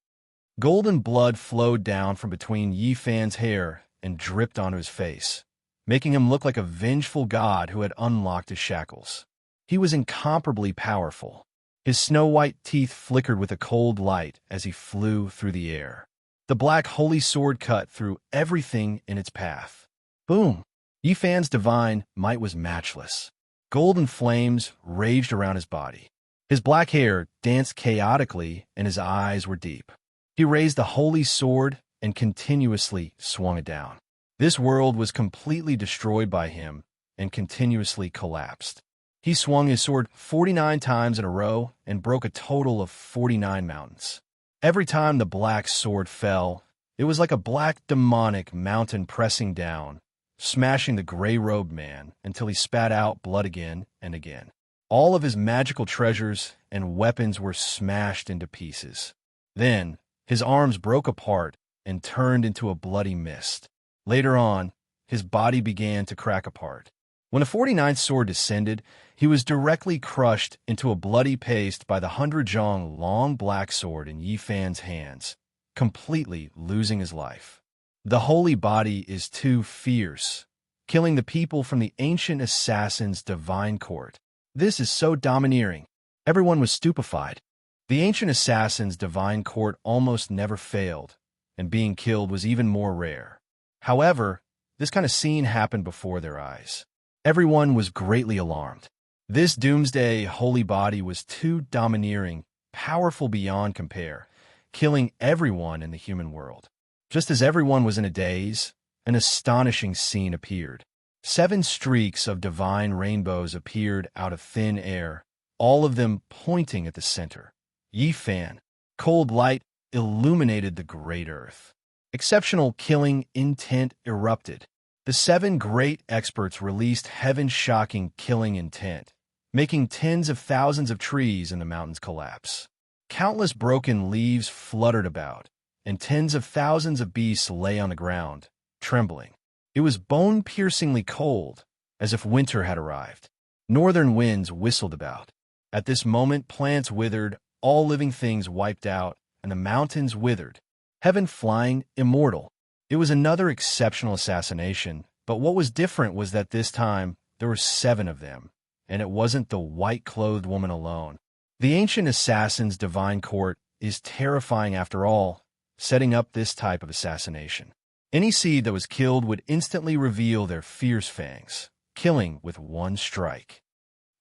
Golden blood flowed down from between Yi Fan's hair and dripped onto his face, making him look like a vengeful god who had unlocked his shackles. He was incomparably powerful. His snow-white teeth flickered with a cold light as he flew through the air. The black holy sword cut through everything in its path. Boom! Yifan's divine might was matchless. Golden flames raged around his body. His black hair danced chaotically and his eyes were deep. He raised the holy sword and continuously swung it down. This world was completely destroyed by him and continuously collapsed. He swung his sword 49 times in a row and broke a total of 49 mountains. Every time the black sword fell, it was like a black demonic mountain pressing down, smashing the gray-robed man until he spat out blood again and again. All of his magical treasures and weapons were smashed into pieces. Then, his arms broke apart and turned into a bloody mist. Later on, his body began to crack apart. When the 49th sword descended, he was directly crushed into a bloody paste by the 100-jong long black sword in Yifan's hands, completely losing his life. The holy body is too fierce, killing the people from the ancient assassin's divine court. This is so domineering. Everyone was stupefied. The ancient assassin's divine court almost never failed, and being killed was even more rare. However, this kind of scene happened before their eyes. Everyone was greatly alarmed. This doomsday holy body was too domineering, powerful beyond compare, killing everyone in the human world. Just as everyone was in a daze, an astonishing scene appeared. 7 streaks of divine rainbows appeared out of thin air, all of them pointing at the center. Yifan, cold light illuminated the great earth. Exceptional killing intent erupted. The 7 great experts released heaven-shocking killing intent, making tens of thousands of trees in the mountains collapse. Countless broken leaves fluttered about, and tens of thousands of beasts lay on the ground, trembling. It was bone-piercingly cold, as if winter had arrived. Northern winds whistled about. At this moment, plants withered, all living things wiped out, and the mountains withered. Heaven flying immortal. It was another exceptional assassination, but what was different was that this time there were 7 of them, and it wasn't the white-clothed woman alone. The ancient assassin's divine court is terrifying after all, setting up this type of assassination. Any seed that was killed would instantly reveal their fierce fangs, killing with one strike.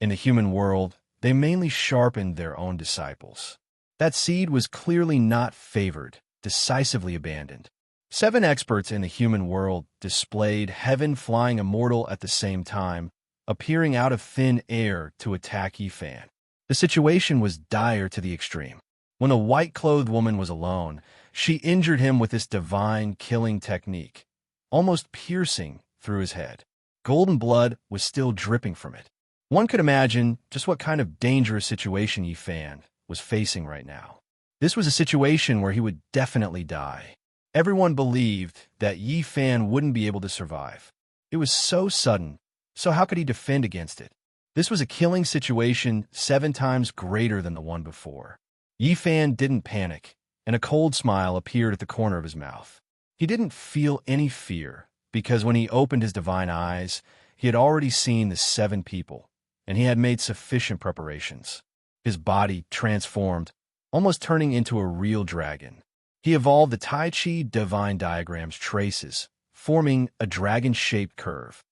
In the human world, they mainly sharpened their own disciples. That seed was clearly not favored, decisively abandoned. 7 experts in the human world displayed heaven flying immortal at the same time, appearing out of thin air to attack Yifan. The situation was dire to the extreme. When the white-clothed woman was alone, she injured him with this divine killing technique, almost piercing through his head. Golden blood was still dripping from it. One could imagine just what kind of dangerous situation Yifan was facing right now. This was a situation where he would definitely die. Everyone believed that Yifan wouldn't be able to survive. It was so sudden, so how could he defend against it? This was a killing situation 7 times greater than the one before. Yifan didn't panic, and a cold smile appeared at the corner of his mouth. He didn't feel any fear, because when he opened his divine eyes, he had already seen the 7 people, and he had made sufficient preparations. His body transformed, almost turning into a real dragon. He evolved the Tai Chi divine diagram's traces, forming a dragon-shaped curve.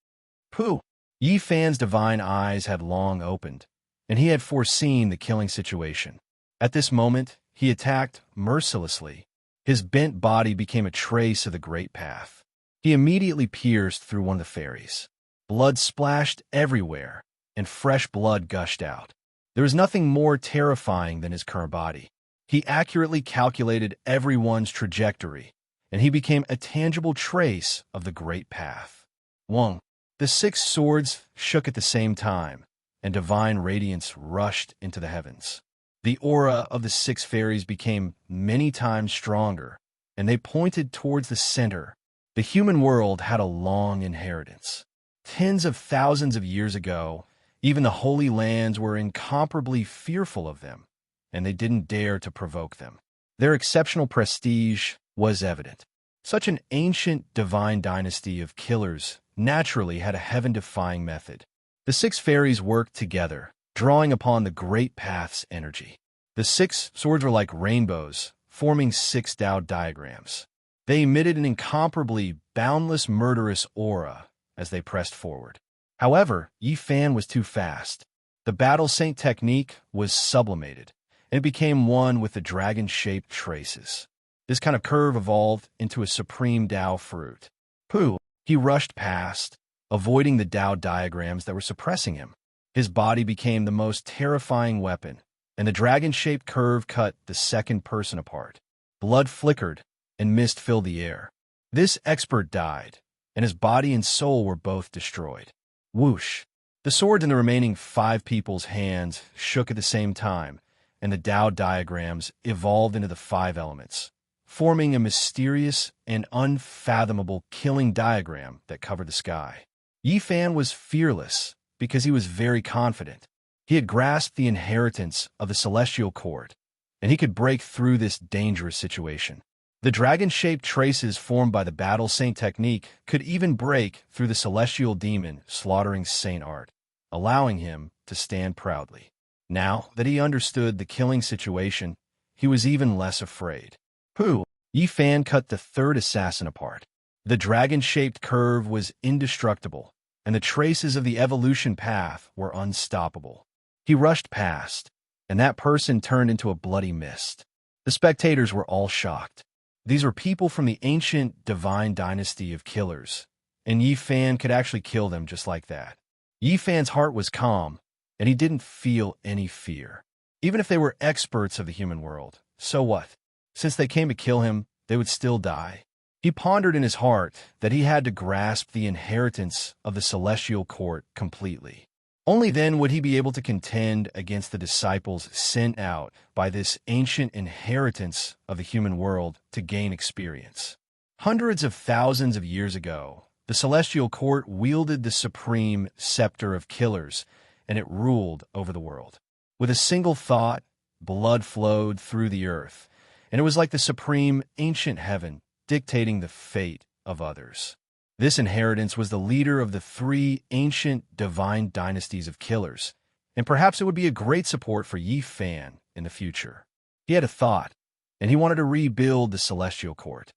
Pooh! Yifan's divine eyes had long opened, and he had foreseen the killing situation. At this moment, he attacked mercilessly. His bent body became a trace of the great path. He immediately pierced through one of the fairies. Blood splashed everywhere, and fresh blood gushed out. There was nothing more terrifying than his current body. He accurately calculated everyone's trajectory, and he became a tangible trace of the great path. Wong. The 6 swords shook at the same time, and divine radiance rushed into the heavens. The aura of the 6 fairies became many times stronger, and they pointed towards the center. The human world had a long inheritance. Tens of thousands of years ago, even the Holy Lands were incomparably fearful of them, and they didn't dare to provoke them. Their exceptional prestige was evident. Such an ancient divine dynasty of killers naturally had a heaven-defying method. The 6 fairies worked together, drawing upon the Great Path's energy. The 6 swords were like rainbows, forming 6 Tao diagrams. They emitted an incomparably boundless, murderous aura as they pressed forward. However, Yi Fan was too fast. The Battle Saint technique was sublimated, and it became one with the dragon-shaped traces. This kind of curve evolved into a supreme Tao fruit. Pooh! He rushed past, avoiding the Tao diagrams that were suppressing him. His body became the most terrifying weapon, and the dragon-shaped curve cut the second person apart. Blood flickered, and mist filled the air. This expert died, and his body and soul were both destroyed. Whoosh! The swords in the remaining 5 people's hands shook at the same time, and the Tao diagrams evolved into the 5 elements, forming a mysterious and unfathomable killing diagram that covered the sky. Yi Fan was fearless because he was very confident. He had grasped the inheritance of the celestial court, and he could break through this dangerous situation. The dragon-shaped traces formed by the Battle Saint technique could even break through the celestial demon slaughtering Saint Art, allowing him to stand proudly. Now that he understood the killing situation, he was even less afraid. Pooh! Yi Fan cut the 3rd assassin apart. The dragon-shaped curve was indestructible, and the traces of the evolution path were unstoppable. He rushed past, and that person turned into a bloody mist. The spectators were all shocked. These were people from the ancient divine dynasty of killers, and Yi Fan could actually kill them just like that. Yi Fan's heart was calm, and he didn't feel any fear. Even if they were experts of the human world, so what? Since they came to kill him, they would still die. He pondered in his heart that he had to grasp the inheritance of the celestial court completely. Only then would he be able to contend against the disciples sent out by this ancient inheritance of the human world to gain experience. Hundreds of thousands of years ago, the celestial court wielded the supreme scepter of killers, and it ruled over the world. With a single thought, blood flowed through the earth, and it was like the supreme ancient heaven dictating the fate of others. This inheritance was the leader of the 3 ancient divine dynasties of killers, and perhaps it would be a great support for Yi Fan in the future. He had a thought, and he wanted to rebuild the celestial court.